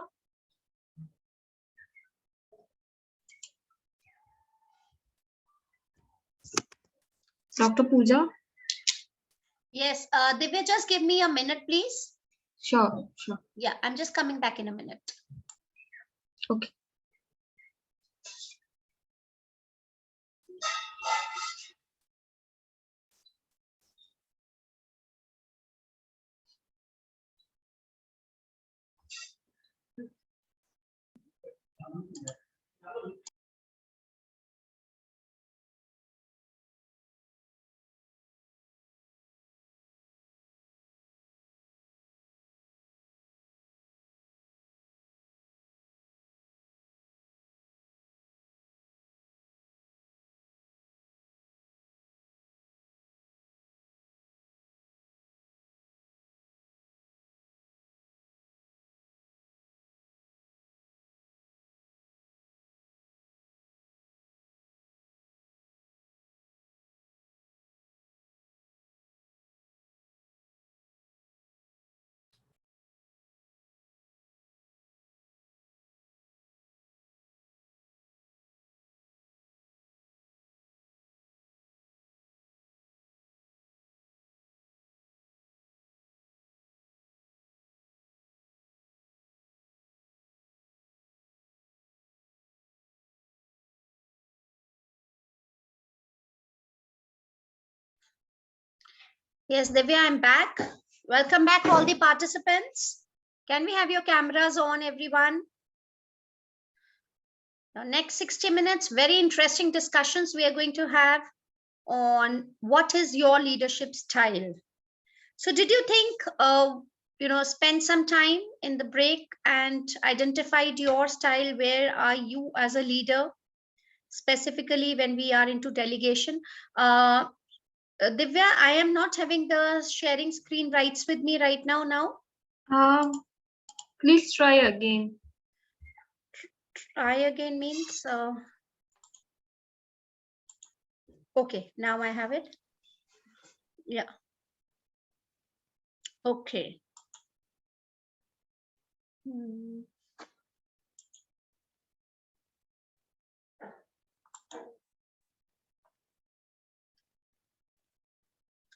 Dr. Pooja? Yes, Divya, just give me a minute, please. Sure, sure. Yeah, I'm just coming back in a minute. Okay. Yes, Divya, I'm back. Welcome back, all the participants. Can we have your cameras on, everyone? Now, next 60 minutes, very interesting discussions we are going to have on what is your leadership style. So did you think, spend some time in the break and identified your style? Where are you as a leader? Specifically when we are into delegation. Divya, I am not having the sharing screen rights with me right now. Please try again. Try again means, okay, now I have it. Yeah. Okay.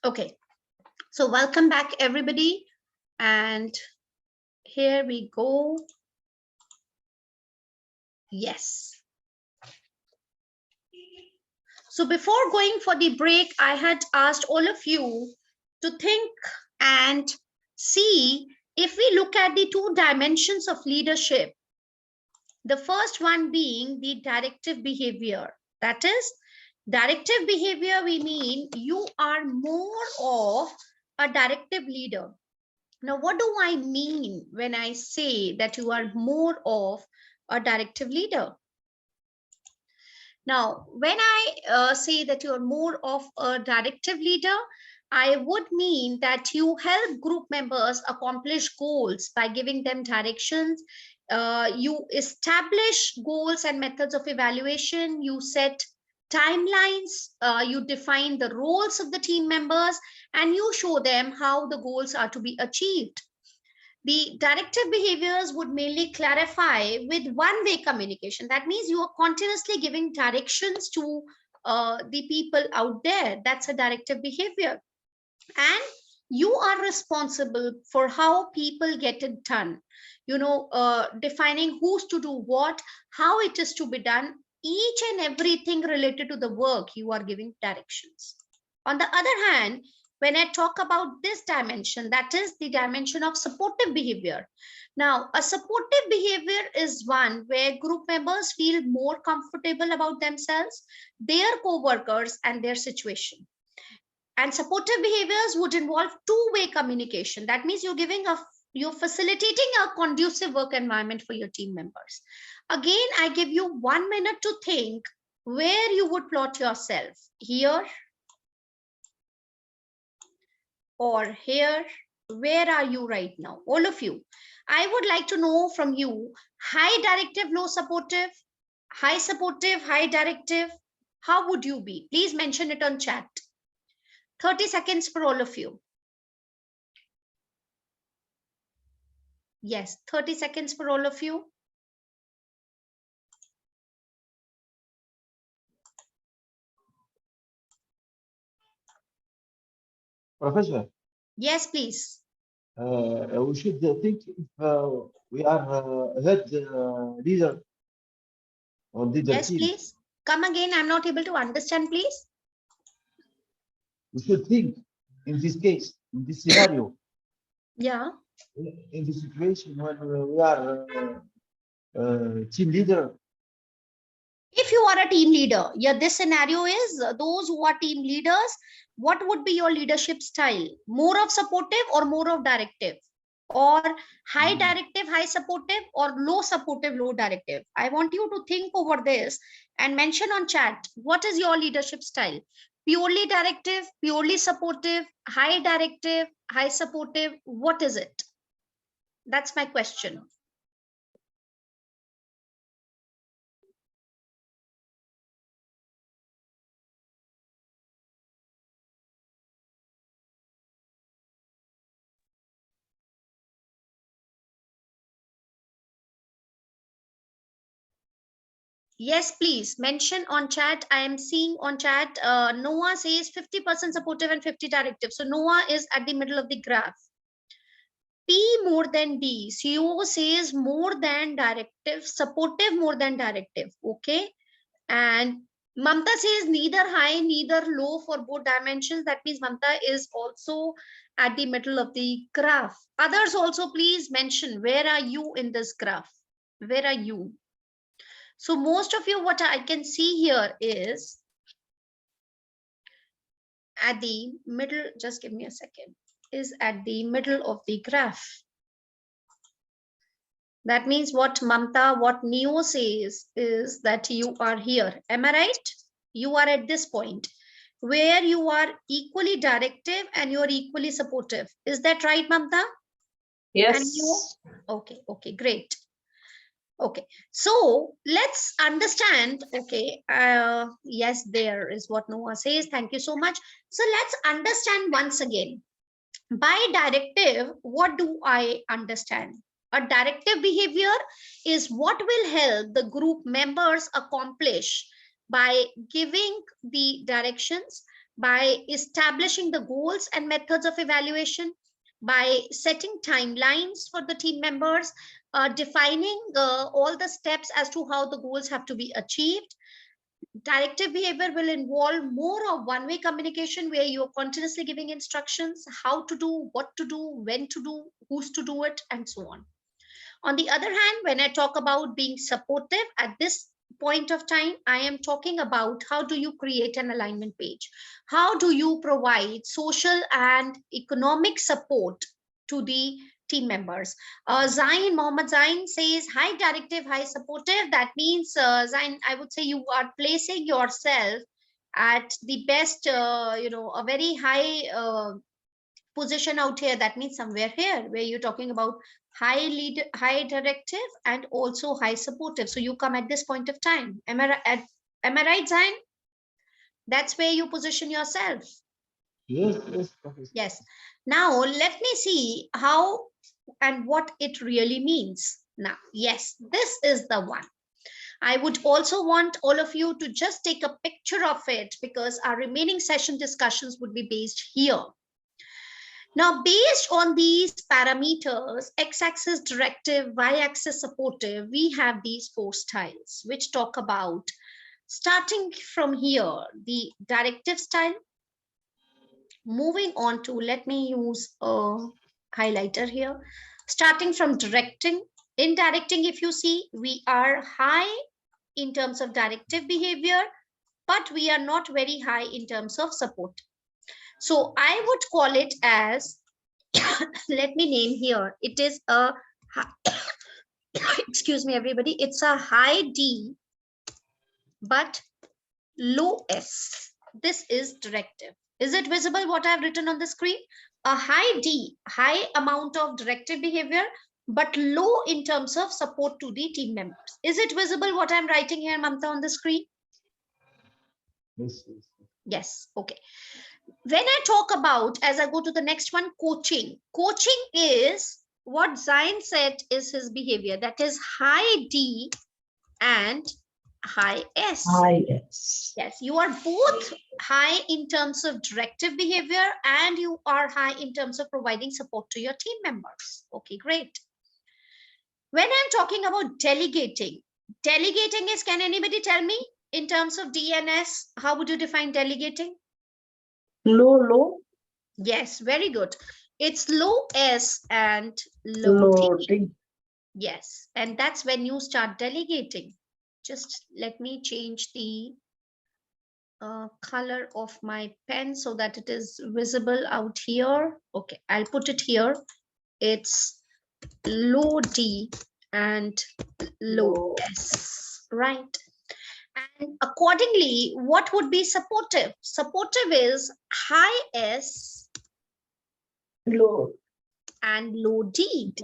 Okay, so welcome back, everybody. And here we go. Yes. So before going for the break, I had asked all of you to think and see if we look at the two dimensions of leadership. The first one being the directive behavior. That is, directive behavior, we mean you are more of a directive leader. Now, what do I mean when I say that you are more of a directive leader? Now, when I say that you're more of a directive leader, I would mean that you help group members accomplish goals by giving them directions. You establish goals and methods of evaluation. You set timelines. You define the roles of the team members, and you show them how the goals are to be achieved. The directive behaviors would mainly clarify with one-way communication. That means you are continuously giving directions to the people out there. That's a directive behavior. And you are responsible for how people get it done. Defining who's to do what, how it is to be done, each and everything related to the work, you are giving directions. On the other hand, when I talk about this dimension, that is the dimension of supportive behavior. Now, a supportive behavior is one where group members feel more comfortable about themselves, their co-workers, and their situation. And supportive behaviors would involve two-way communication. That means you're facilitating a conducive work environment for your team members. Again, I give you 1 minute to think where you would plot yourself, here or here. Where are you right now? All of you. I would like to know from you, high directive, low supportive, high directive. How would you be? Please mention it on chat. 30 seconds for all of you. Yes, 30 seconds for all of you. Professor, Yes, please. we should think if we are head leader or leader Yes, team. please. Come again. I'm not able to understand, please. We should think in this case, in this scenario, Yeah. in this situation when we are team leader. If you are a team leader, yeah, this scenario is those who are team leaders, what would be your leadership style? More of supportive or more of directive? Or high directive, high supportive, or low supportive, low directive? I want you to think over this and mention on chat, what is your leadership style? Purely directive, purely supportive, high directive, high supportive, what is it? That's my question. Yes, please mention on chat. I am seeing on chat, Noah says 50% supportive and 50 directive. So Noah is at the middle of the graph. P more than D. CEO says more than directive, supportive more than directive. Okay. And Mamta says neither high, neither low for both dimensions. That means Mamta is also at the middle of the graph. Others also please mention, where are you in this graph? Where are you? So most of you, what I can see here is at the middle, just give me a second, is at the middle of the graph. That means what Mamta, what Neo says is that you are here. Am I right? You are at this point where you are equally directive and you are equally supportive. Is that right, Mamta? Yes. And Neo? Okay, okay, great. Okay, so let's understand. Okay, yes, there is what Noah says. Thank you so much. So let's understand once again. By directive, what do I understand? A directive behavior is what will help the group members accomplish by giving the directions, by establishing the goals and methods of evaluation, by setting timelines for the team members, defining all the steps as to how the goals have to be achieved. Directive behavior will involve more of one-way communication where you're continuously giving instructions, how to do, what to do, when to do, who's to do it, and so on. On the other hand, when I talk about being supportive at this point of time, I am talking about how do you create an alignment page? How do you provide social and economic support to the team members? Mohammed Zain says, high directive, high supportive. That means, Zain, I would say you are placing yourself at the best, a very high position out here. That means somewhere here where you're talking about high directive and also high supportive. So you come at this point of time. Am I right, Zain? That's where you position yourself. Yes, yes, Professor. Yes. Now let me see how and what it really means. Now, yes, this is the one. I would also want all of you to just take a picture of it because our remaining session discussions would be based here. Now, based on these parameters, x-axis directive, y-axis supportive, we have these 4 styles which talk about, starting from here, the directive style, moving on to, let me use a highlighter here. Starting from directing. In directing, if you see, we are high in terms of directive behavior, but we are not very high in terms of support. So I would call it as, let me name here, it is a, excuse me, everybody, it's a high D, but low S. This is directive. Is it visible what I've written on the screen? A high D, high amount of directive behavior, but low in terms of support to the team members. Is it visible what I'm writing here, Mamta, on the screen? Yes, yes. Yes, okay. When I talk about, as I go to the next one, coaching. Coaching is what Zain said is his behavior. That is high D and high S. Yes. Yes, you are both high in terms of directive behavior and you are high in terms of providing support to your team members. Okay, great. When I'm talking about delegating, delegating is, can anybody tell me in terms of DNS, how would you define delegating? Low Yes, very good. It's low S and low D. Yes, and that's when you start delegating. Just let me change the color of my pen so that it is visible out here. Okay, I'll put it here. It's low D and low S, right? And accordingly, what would be supportive? Supportive is high S low and low D.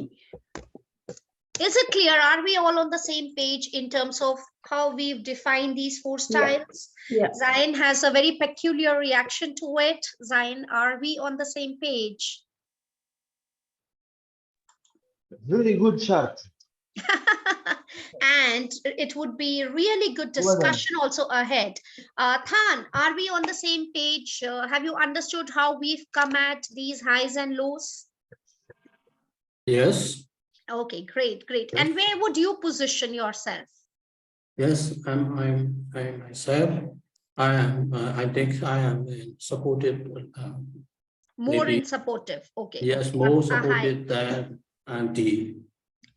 Is it clear? Are we all on the same page in terms of how we've defined these four styles? Yeah. Zain has a very peculiar reaction to it. Zain, are we on the same page? Very good chart. And it would be really good discussion also ahead. Than, are we on the same page? Have you understood how we've come at these highs and lows? Yes, Okay, great, great. Yes. And where would you position yourself? yes, I myself, I think I am supported. More Maybe. in supportive. Okay. Yes, okay. more A high. supported than D.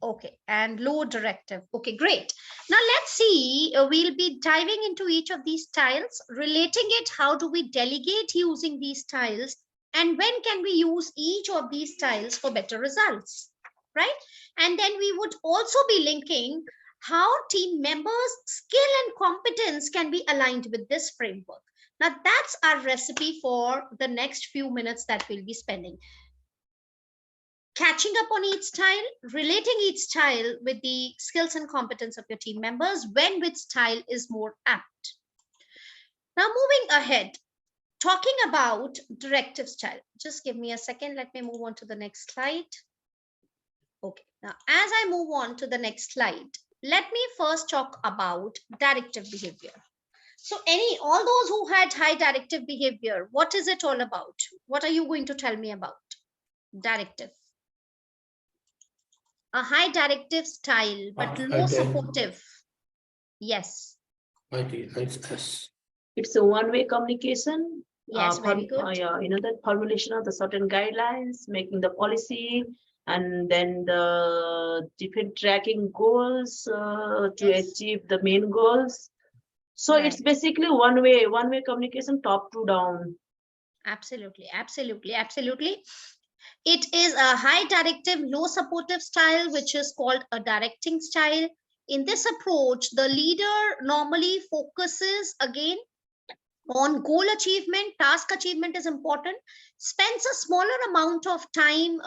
Okay, and low directive. Okay, great. Now let's see, we'll be diving into each of these styles, relating it, how do we delegate using these styles, and when can we use each of these styles for better results, right? And then we would also be linking how team members' skill and competence can be aligned with this framework. Now that's our recipe for the next few minutes that we'll be spending. Catching up on each style, relating each style with the skills and competence of your team members, when which style is more apt. Now moving ahead, talking about directive style. Just give me a second. Let me move on to the next slide. Okay, now as I move on to the next slide, let me first talk about directive behavior. So all those who had high directive behavior, what is it all about? What are you going to tell me about directive? A high directive style, but low supportive. Yes. ITS. It's a one-way communication. Yes, very good. The formulation of the certain guidelines, making the policy, and then the different tracking goals to achieve the main goals. So Right. it's basically one-way communication, top to down. Absolutely, absolutely, absolutely. It is a high directive, low supportive style, which is called a directing style. In this approach, the leader normally focuses again on goal achievement. Task achievement is important, spends a smaller amount of time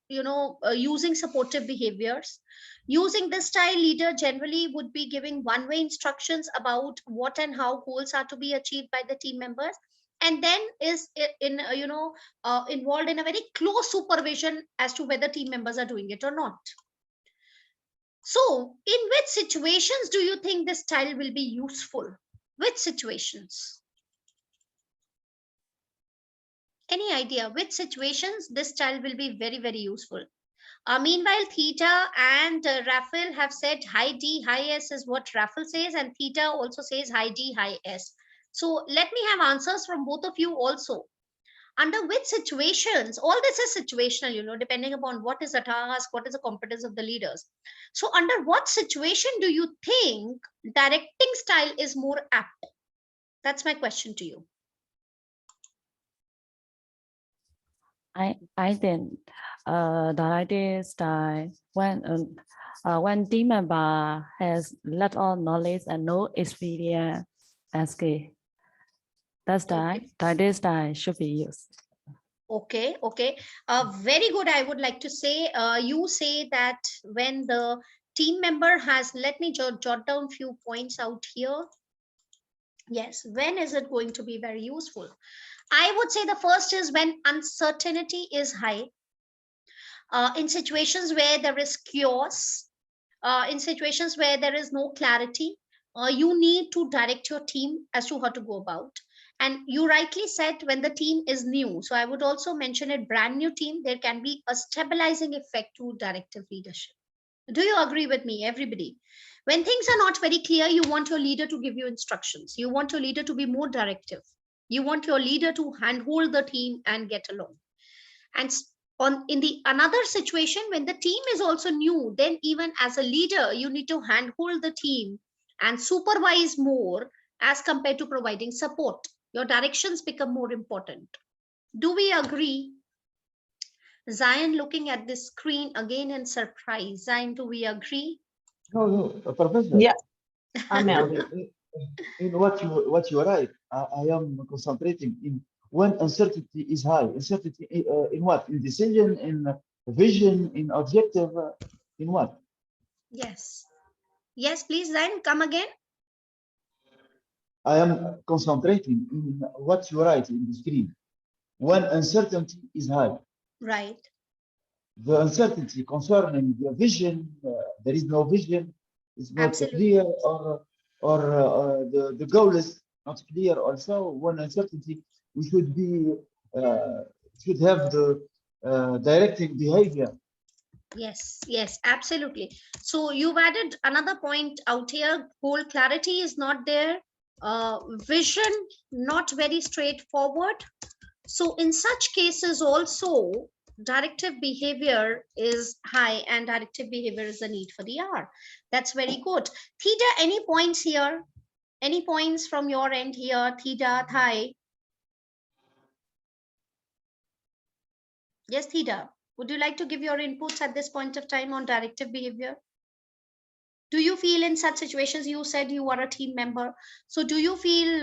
using supportive behaviors. Using this style, leader generally would be giving one-way instructions about what and how goals are to be achieved by the team members, and then is involved in a very close supervision as to whether team members are doing it or not. So in which situations do you think this style will be useful? Which situations? Any idea which situations this style will be very, very useful? Meanwhile, Theta and Rafael have said high D, high S is what Rafael says, and Theta also says high D, high S. So let me have answers from both of you also. Under which situations, all this is situational, you know, depending upon what is the task, what is the competence of the leaders. So under what situation do you think directing style is more apt? That's my question to you. I think directing style when team member has lot of knowledge and no experience and skill. That's time directing style should be used. Okay, okay. Very good. I would like to say, you say that when the team member has, let me jot down few points out here. Yes, when is it going to be very useful? I would say the first is when uncertainty is high. In situations where there is chaos, in situations where there is no clarity, you need to direct your team as to how to go about. And you rightly said when the team is new. So I would also mention a brand new team, there can be a stabilizing effect to directive leadership. Do you agree with me, everybody? When things are not very clear, you want your leader to give you instructions. You want your leader to be more directive. You want your leader to handhold the team and get along. And on in the another situation, when the team is also new, then even as a leader, you need to handhold the team and supervise more as compared to providing support. Your directions become more important. Do we agree? Zion looking at the screen again in surprise. Zion, do we agree? No, no, Professor. Yeah, Amel. In what you write, I am concentrating in when uncertainty is high. Uncertainty in what? In decision, in vision, in objective, in what? Yes. Yes, please, Zion, come again. I am concentrating in what you write in the screen. When uncertainty is high. Right. The uncertainty concerning the vision, there is no vision, it's not Absolutely. clear, or the goal is not clear. Also, when uncertainty, we should be should have the directing behavior. Yes, yes, absolutely. So you've added another point out here. Whole clarity is not there. Vision not very straightforward. So in such cases also, directive behavior is high and directive behavior is a need for the hour. That's very good. Theta, any points here? Any points from your end here? Theta, Thai? Yes, Theta. Would you like to give your inputs at this point of time on directive behavior? Do you feel in such situations, you said you are a team member, so do you feel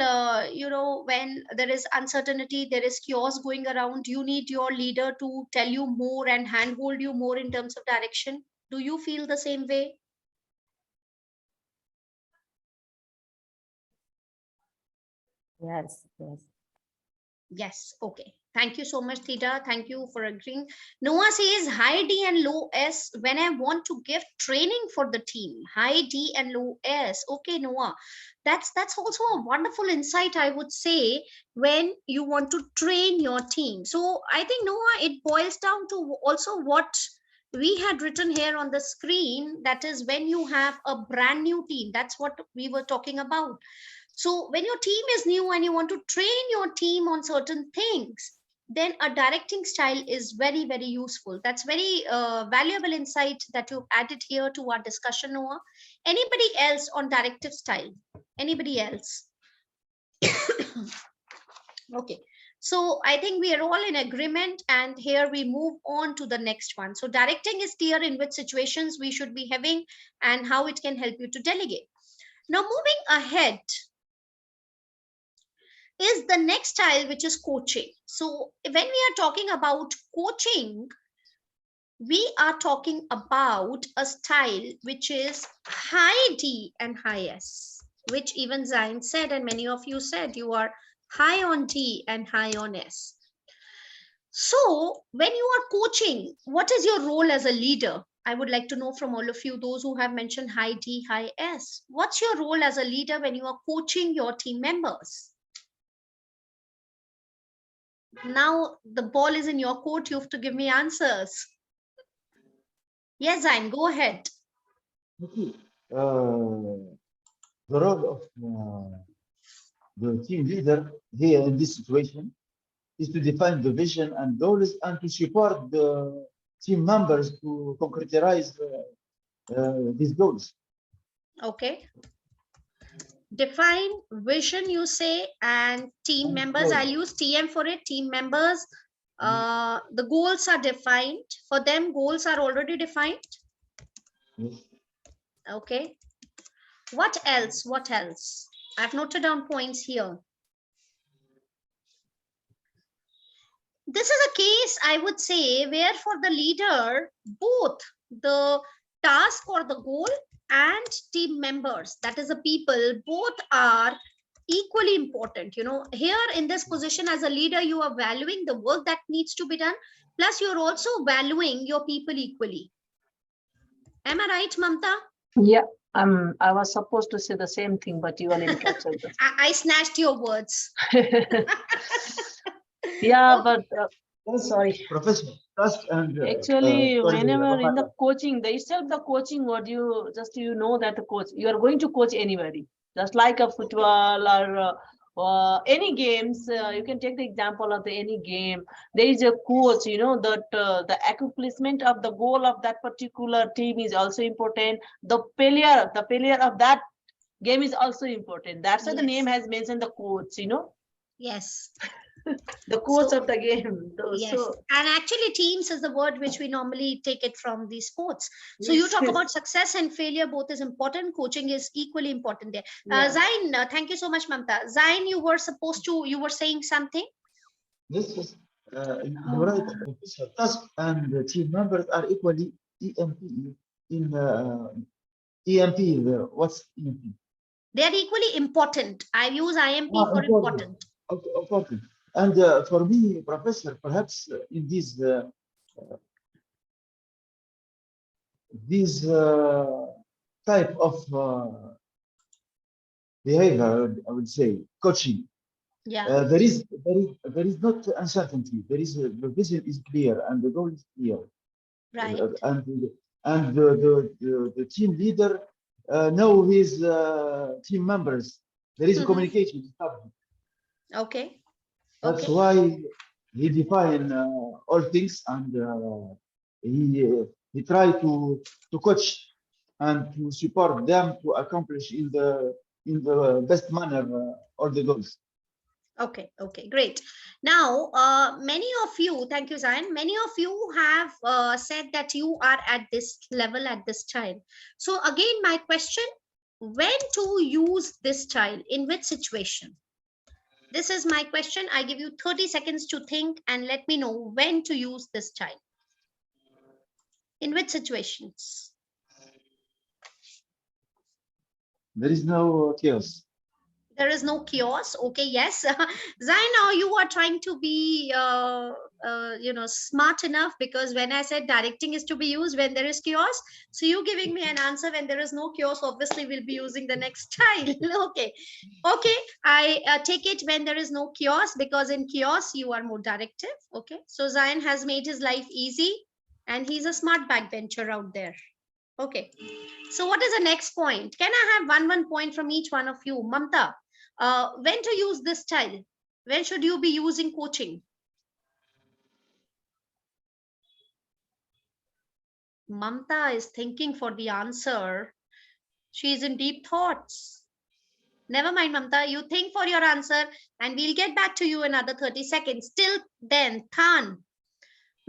when there is uncertainty, there is chaos going around, you need your leader to tell you more and handhold you more in terms of direction? Do you feel the same way? Yes, yes. Yes, okay. Thank you so much, Theta. Thank you for agreeing. Noah says high D and low S when I want to give training for the team. High D and low S. Okay, Noah. That's also a wonderful insight, I would say, when you want to train your team. So I think, Noah, it boils down to also what we had written here on the screen. That is when you have a brand new team. That's what we were talking about. So when your team is new and you want to train your team on certain things, then a directing style is very, very useful. That's very valuable insight that you've added here to our discussion, Noah. Anybody else on directive style? Anybody else? Okay. So I think we are all in agreement, and here we move on to the next one. So directing is clear in which situations we should be having and how it can help you to delegate. Now moving ahead, is the next style, which is coaching. So when we are talking about coaching, we are talking about a style which is high D and high S, which even Zion said, and many of you said you are high on D and high on S. So when you are coaching, what is your role as a leader? I would like to know from all of you, those who have mentioned high D, high S. What's your role as a leader when you are coaching your team members? Now the ball is in your court. You have to give me answers. Yes, Zain, go ahead. Okay. The role of the team leader here in this situation is to define the vision and goals and to support the team members to concretize these goals. Okay. Define vision, you say, and team members. I'll use TM for it. Team members. The goals are defined. For them, goals are already defined. Yes. Okay. What else? What else? I've noted down points here. This is a case, I would say, where for the leader, both the task or the goal and team members, that is the people, both are equally important. You know, here in this position as a leader, you are valuing the work that needs to be done, plus you're also valuing your people equally. Am I right, Mamta? Yeah, I was supposed to say the same thing, but you already captured it. I snatched your words. Yeah, but sorry. Professor, task and Actually, sorry, whenever in the Ramana. coaching, the itself the coaching, what you just know that the coach, you are going to coach anybody, just like a football or any games. You can take the example of any game. There is a coach, you know, that the accomplishment of the goal of that particular team is also important. The failure of that game is also important. That's why the name has mentioned the coach, you know. Yes. The coach So- of the game. Yes, So, and actually teams is the word which we normally take it from the sports. So you yes, talk yes. about success and failure, both is important. Coaching is equally important there. Yeah. Zain, thank you so much, Mamta. Zain, you were saying something? Yes, yes. You're right, Professor. Task and the team members are equally EMP in EMP. What's EMP? They are equally important. I use IMP for important. Okay, important. And for me, Professor, perhaps in these type of behavior, I would say, coaching. Yeah. There is not uncertainty. The vision is clear and the goal is clear. Right. And the team leader know his team members. There is a communication established. Okay. That's Okay. why he define all things, and he try to coach and to support them to accomplish in the best manner all the goals. Okay, okay, great. Now, many of you, thank you, Zain. Many of you have said that you are at this level at this time. So again, my question, when to use this child, in which situation? This is my question. I give you 30 seconds to think and let me know when to use this child. In which situations? There is no chaos. There is no chaos. Okay, yes. Zain, now you are trying to be, smart enough, because when I said directing is to be used when there is chaos, so you giving me an answer when there is no chaos, obviously we'll be using the next child. Okay. Okay, I take it when there is no chaos, because in chaos you are more directive. Okay, so Zain has made his life easy and he's a smart backbencher out there. Okay, so what is the next point? Can I have one point from each one of you? Mamta, when to use this style? When should you be using coaching? Mamta is thinking for the answer. She is in deep thoughts. Never mind, Mamta. You think for your answer and we'll get back to you in another 30 seconds. Till then, Than.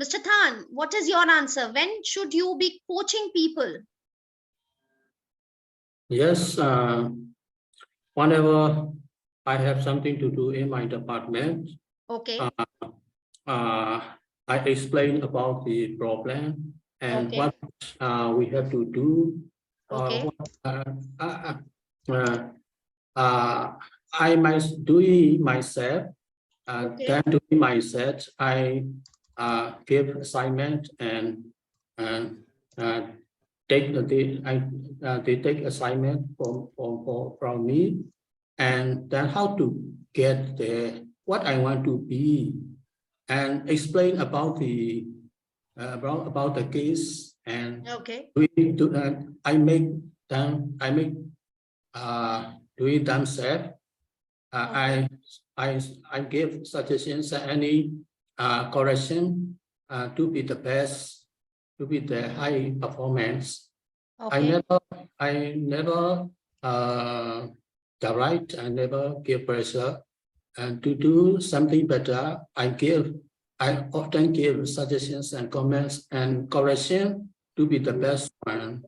Mr. Than, what is your answer? When should you be coaching people? Yes, whenever I have something to do in my department, Okay. I explain about the problem and Okay. what we have to do. Okay. I might do it myself. Okay. Then doing myself, I give assignment and they take assignment from me, and then how to get there, what I want to be, and explain about the case, and Okay. I make do it themselves. I give suggestions and any correction to be the best, to be the high performance. Okay. I never direct, I never give pressure. And to do something better, I often give suggestions and comments and correction to be the best one.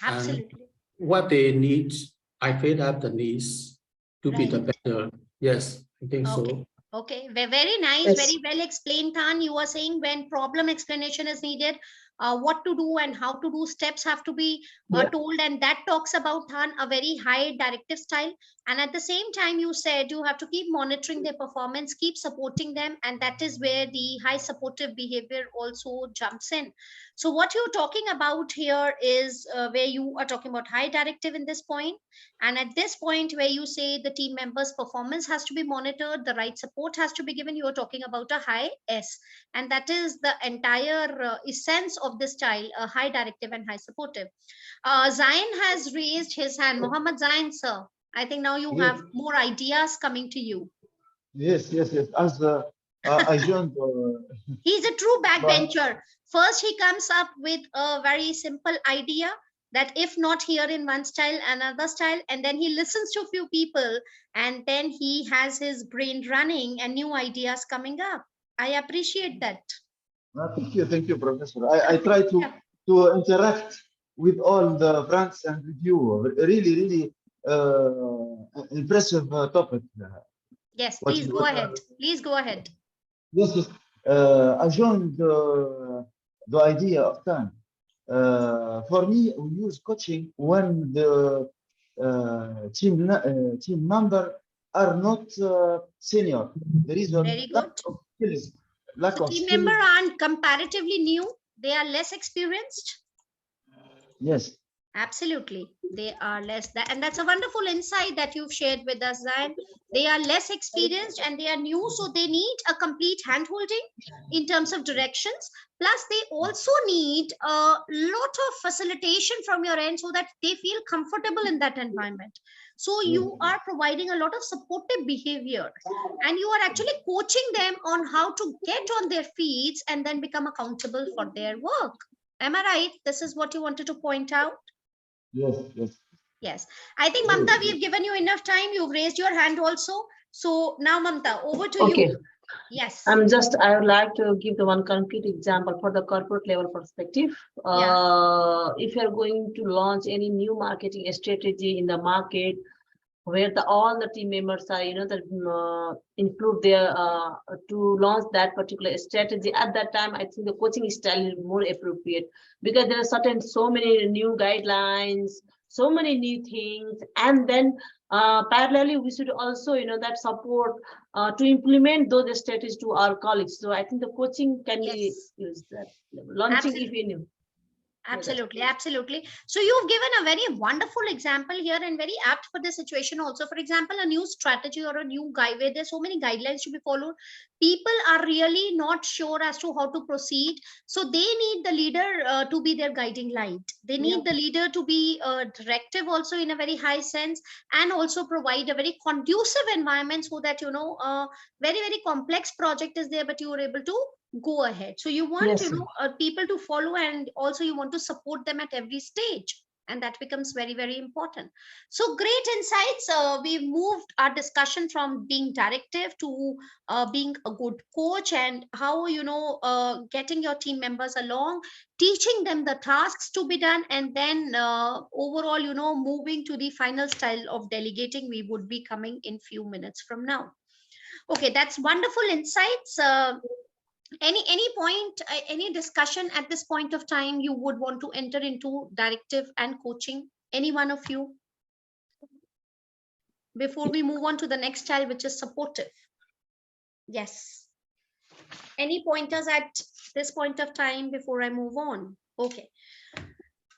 Absolutely. And what they need, I fill up the needs to be the better. Yes, I think so. Okay, very nice, Yes. very well explained, Tan. You are saying when problem explanation is needed, what to do and how to do, steps have to be told, and that talks about, Tan, a very high directive style. And at the same time, you said you have to keep monitoring their performance, keep supporting them, and that is where the high supportive behavior also jumps in. So what you're talking about here is where you are talking about high directive in this point. And at this point where you say the team members' performance has to be monitored, the right support has to be given, you are talking about a high S. And that is the entire essence of this style, a high directive and high supportive. Zain has raised his hand. Mohammed Zain, sir. I think now you have more ideas coming to you. Yes. As I joined. He's a true But- backbencher. First, he comes up with a very simple idea that if not here in one style, another style, and then he listens to a few people, and then he has his brain running and new ideas coming up. I appreciate that. Thank you, Professor. I try to interact with all the brands and with you. Really impressive topic. Yes, What please you- go ahead. Please go ahead. Yes. I joined the idea of time. For me, we use coaching when the team member are not senior. There is a Very lack good. of skills. Lack So of team skills. member aren't comparatively new. They are less experienced. Yes. Absolutely. They are less that, and that's a wonderful insight that you've shared with us, Zain. They are less experienced and they are new, so they need a complete handholding in terms of directions. Plus, they also need a lot of facilitation from your end so that they feel comfortable in that environment. So you are providing a lot of supportive behavior, and you are actually coaching them on how to get on their feet and then become accountable for their work. Am I right? This is what you wanted to point out? Yes. Yes, I think Mamta, we've given you enough time. You've raised your hand also. So now, Mamta, over to Okay. you. Yes. I would like to give the one concrete example for the corporate level perspective. If you're going to launch any new marketing strategy in the market, where all the team members are, include their to launch that particular strategy. At that time, I think the coaching style is more appropriate because there are so many new guidelines, so many new things, and then parallelly we should also, that support to implement those strategies to our colleagues. So I think the coaching can be used. Launching if you knew. Absolutely. So you've given a very wonderful example here and very apt for the situation also. For example, a new strategy or a new guide where there's so many guidelines to be followed. People are really not sure as to how to proceed. So they need the leader to be their guiding light. They need the leader to be directive also in a very high sense, and also provide a very conducive environment so that, very, very complex project is there, but you are able to go ahead. So you want people to follow, and also you want to support them at every stage, and that becomes very, very important. So great insights. We've moved our discussion from being directive to being a good coach, and how getting your team members along, teaching them the tasks to be done, and then overall moving to the final style of delegating. We would be coming in few minutes from now. Okay, that's wonderful insights. Any point, any discussion at this point of time you would want to enter into directive and coaching? Any one of you? Before we move on to the next style, which is supportive. Yes. Any pointers at this point of time before I move on? Okay.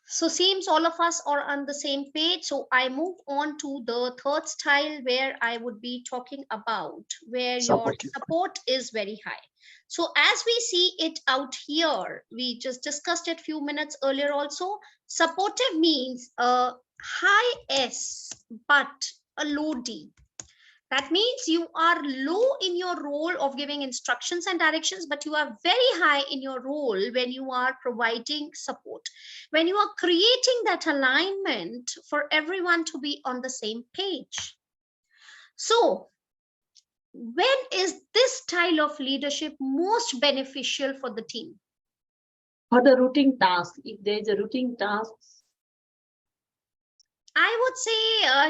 So seems all of us are on the same page. So I move on to the third style, where I would be talking about where your support is very high. So as we see it out here, we just discussed it a few minutes earlier also. Supportive means a high S, but a low D. That means you are low in your role of giving instructions and directions, but you are very high in your role when you are providing support, when you are creating that alignment for everyone to be on the same page. So, when is this style of leadership most beneficial for the team? For the routine task, if there is a routine task, I would say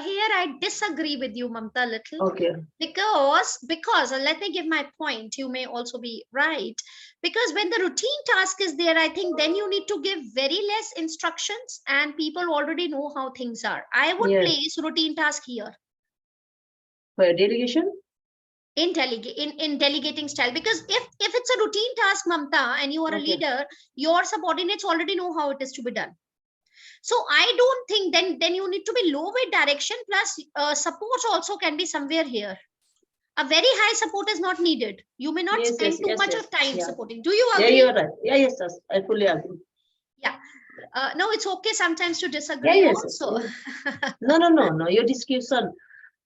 here I disagree with you, Mamta, a little. okay. Because let me give my point. You may also be right. Because when the routine task is there, I think then you need to give very less instructions and people already know how things are. I would Yes. place routine task here For delegation, in delegating style, because if it's a routine task, Mamta, and you are a Okay. leader, your subordinates already know how it is to be done. So I don't think then you need to be low with direction, plus support also can be somewhere here. A very high support is not needed. You may not Yes, spend yes, too yes, much yes, of time yeah. supporting. Do you Yeah, agree? you're right. Yeah, yes, yes, I fully agree. No, it's okay sometimes to Yeah, disagree yes, yes, also. yes. No, your discussion.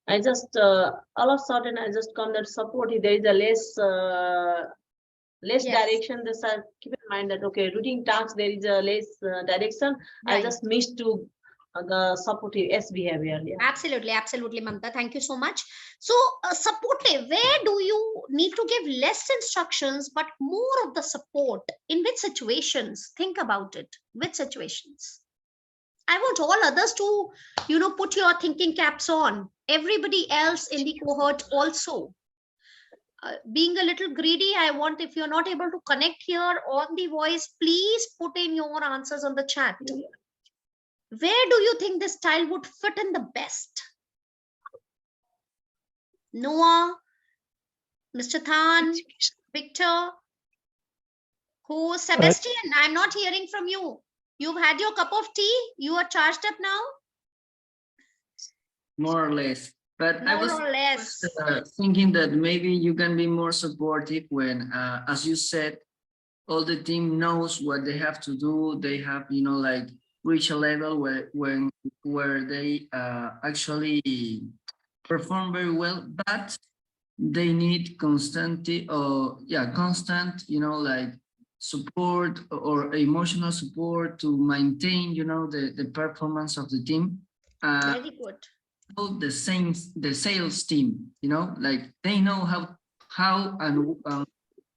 I just all of a sudden I just come that support. If there is a less Yes. direction, this I keep in mind that okay, routine tasks there is a less direction. I Right. just missed to the supportive S behavior. Yeah. Absolutely, Mamta. Thank you so much. So, supportive, where do you need to give less instructions but more of the support? In which situations? Think about it. Which situations? I want all others to, put your thinking caps on. Everybody else in the cohort also. Being a little greedy, I want, if you're not able to connect here on the voice, please put in your answers on the chat. Where do you think this style would fit in the best? Noah, Mr. Than, Victor, who? Sebastian, I'm not hearing from you. You've had your cup of tea? You are charged up now? More or less. But I More was or less. thinking that maybe you can be more supportive when, as you said, all the team knows what they have to do. They have, like reach a level where they actually perform very well, but they need constant, like support or emotional support to maintain, the performance of the team. Very good. The sales team, like they know how and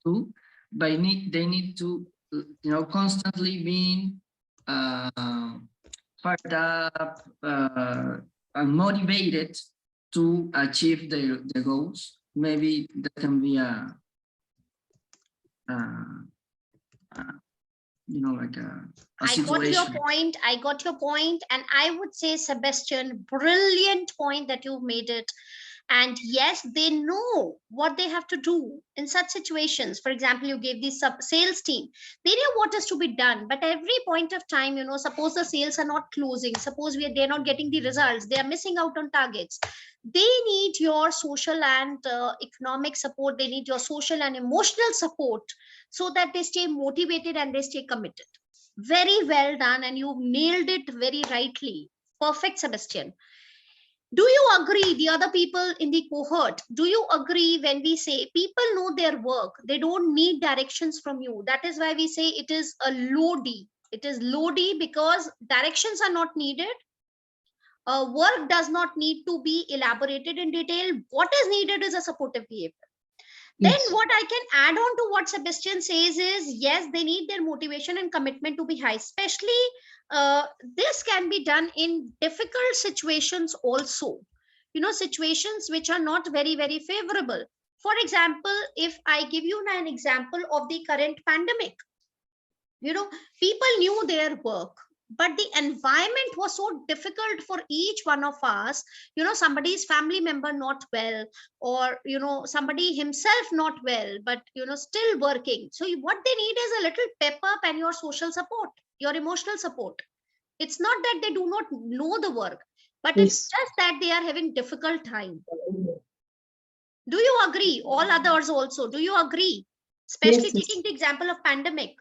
do, but they need to, constantly being fired up and motivated to achieve their goals. Maybe that can be like a I got your situation. point. I got your point. And I would say, Sebastian, brilliant point that you've made it. And yes, they know what they have to do in such situations. For example, you gave the sales team. They know what is to be done. But every point of time, suppose the sales are not closing. Suppose they're not getting the results. They are missing out on targets. They need your social and economic support. They need your social and emotional support so that they stay motivated and they stay committed. Very well done. And you nailed it very rightly. Perfect, Sebastian. Do you agree, the other people in the cohort, do you agree when we say people know their work, they don't need directions from you? That is why we say it is a low D. It is low D because directions are not needed. Work does not need to be elaborated in detail. What is needed is a supportive behavior. Then what I can add on to what Sebastian says is, yes, they need their motivation and commitment to be high. Especially this can be done in difficult situations also. Situations which are not very, very favorable. For example, if I give you an example of the current pandemic, people knew their work, but the environment was so difficult for each one of us. Somebody's family member not well, or somebody himself not well, but still working. So what they need is a little pep up and your social support, your emotional support. It's not that they do not know the work, but it's just that they are having difficult time. Do you agree? All others also, do you agree? Especially taking the example of pandemic.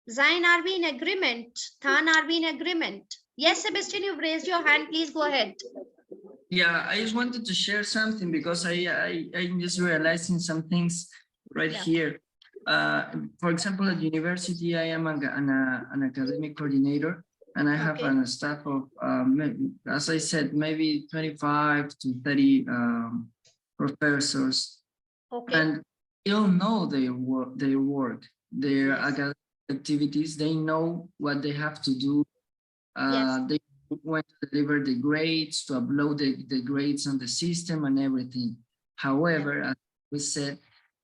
Zain, are we in agreement? Than, are we in agreement? Yes, Sebastian, you've raised your hand. Please go ahead. Yeah, I just wanted to share something because I'm just realizing some things right Yeah. here. For example, at university, I am an academic coordinator, and I have Okay. a staff of, as I said, maybe 25 to 30 professors, Okay. and they all know their work, their Yes. academic activities. They know what they have to do. Yes. They want to deliver the grades, to upload the grades on the system and everything. However, as we said,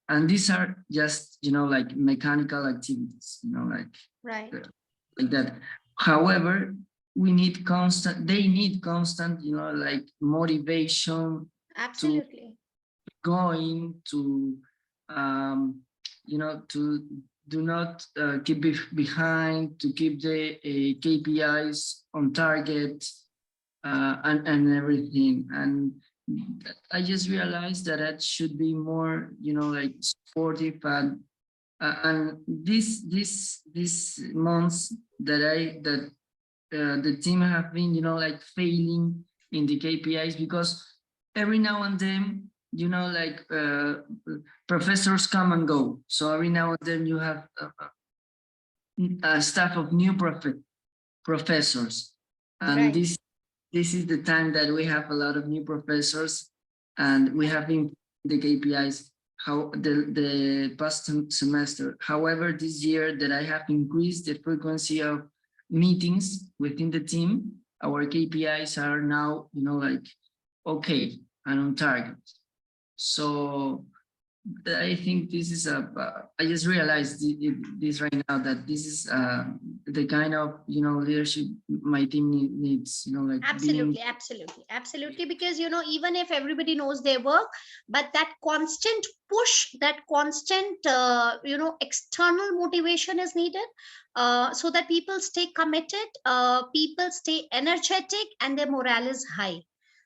and these are just, like mechanical activities, Right. like that. However, they need constant, like motivation, Absolutely. going to, to do not keep behind, to keep the KPIs on target, and everything. And I just realized that it should be more, like supportive, and these months that the team have been, like failing in the KPIs, because every now and then, like professors come and go. So every now and then you have a staff of new professors, and Right. this is the time that we have a lot of new professors, and we have been the KPIs how the past semester. However, this year that I have increased the frequency of meetings within the team, our KPIs are now, like okay and on target. So I think this is I just realized this right now, that this is the kind of, leadership my team needs, like Absolutely, absolutely. Because, even if everybody knows their work, but that constant push, that constant, external motivation is needed, so that people stay committed, people stay energetic, and their morale is high.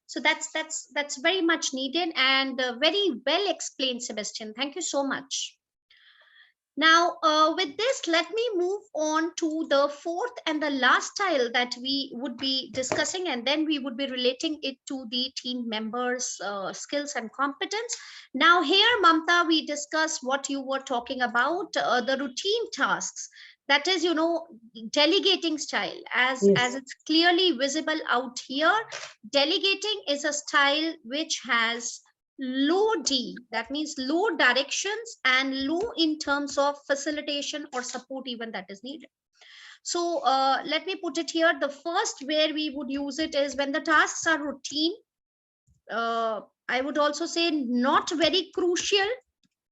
So that's very much needed, and very well explained, Sebastian. Thank you so much. Now, with this, let me move on to the fourth and the last style that we would be discussing, and then we would be relating it to the team members' skills and competence. Now, here, Mamta, we discuss what you were talking about, the routine tasks. That is, delegating style, as it's clearly visible out here. Delegating is a style which has low D, that means low directions and low in terms of facilitation or support even that is needed. So let me put it here. The first where we would use it is when the tasks are routine. I would also say not very crucial,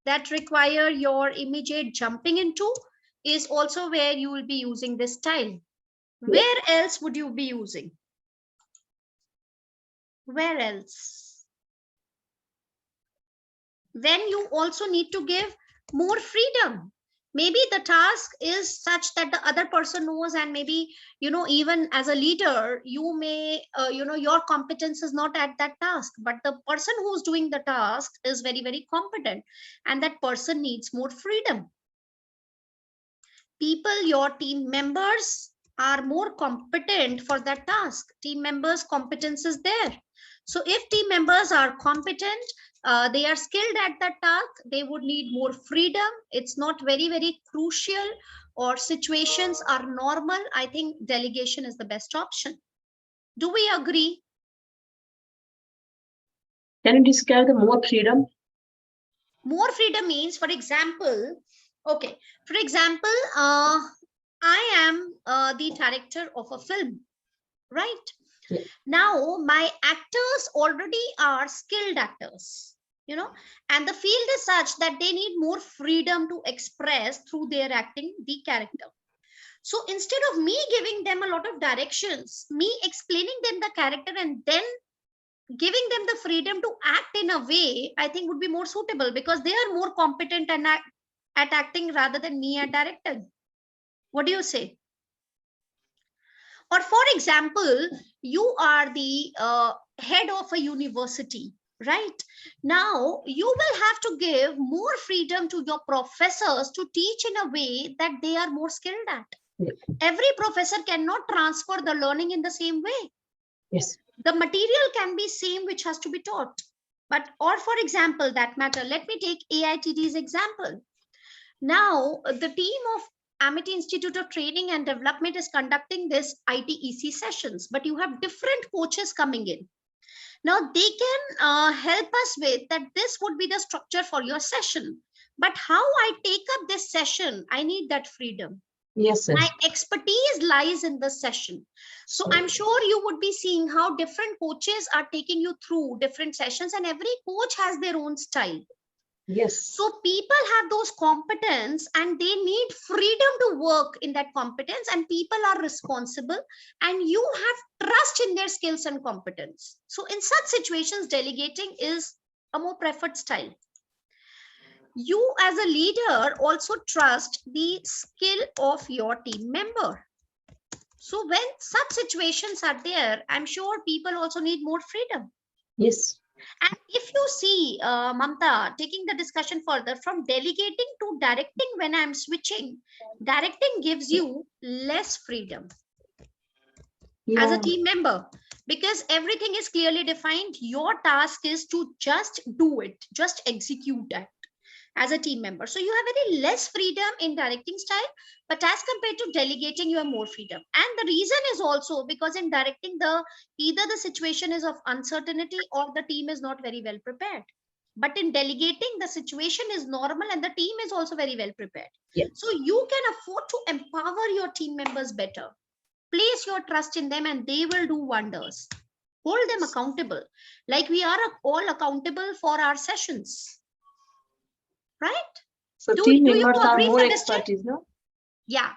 that require your immediate jumping into, is also where you will be using this style. Where else would you be using? Where else? When you also need to give more freedom. Maybe the task is such that the other person knows, and maybe, even as a leader, you may, your competence is not at that task, but the person who's doing the task is very, very competent, and that person needs more freedom. People, your team members, are more competent for that task. Team members' competence is there. So if team members are competent, they are skilled at that task, they would need more freedom. It's not very, very crucial, or situations are normal. I think delegation is the best option. Do we agree? Can you describe the more freedom? More freedom means, for example, okay, for example, I am the director of a film, right? Yeah. Now, my actors already are skilled actors, and the field is such that they need more freedom to express through their acting the character. So instead of me giving them a lot of directions, me explaining them the character and then giving them the freedom to act in a way, I think would be more suitable, because they are more competent and at acting rather than me at directing. What do you say? Or for example, you are the head of a university, right? Now you will have to give more freedom to your professors to teach in a way that they are more skilled at. Yeah. Every professor cannot transfer the learning in the same way. Yes. The material can be same which has to be taught. But, or for example, that matter, let me take AITD's example. Now, the team of Amity Institute of Training and Development is conducting this ITEC sessions, but you have different coaches coming in. Now, they can help us with that. This would be the structure for your session. But how I take up this session, I need that freedom. Yes, My yes. expertise lies in the session. So I'm sure you would be seeing how different coaches are taking you through different sessions, and every coach has their own style. Yes. So people have those competence and they need freedom to work in that competence, and people are responsible and you have trust in their skills and competence. So in such situations, delegating is a more preferred style. You as a leader also trust the skill of your team member. So when such situations are there, I'm sure people also need more freedom. Yes. And if you see, Mamta, taking the discussion further from delegating to directing, when I'm switching, directing gives you less freedom as a team member, because everything is clearly defined. Your task is to just do it, just execute that as a team member. So you have very less freedom in directing style, but as compared to delegating, you have more freedom. And the reason is also because in directing, either the situation is of uncertainty or the team is not very well prepared. But in delegating, the situation is normal and the team is also very well prepared. Yes. So you can afford to empower your team members better. Place your trust in them and they will do wonders. Hold them accountable. Like we are all accountable for our sessions. Right? So Do team you members are agree, more Sebastian? expertise, no? Yeah.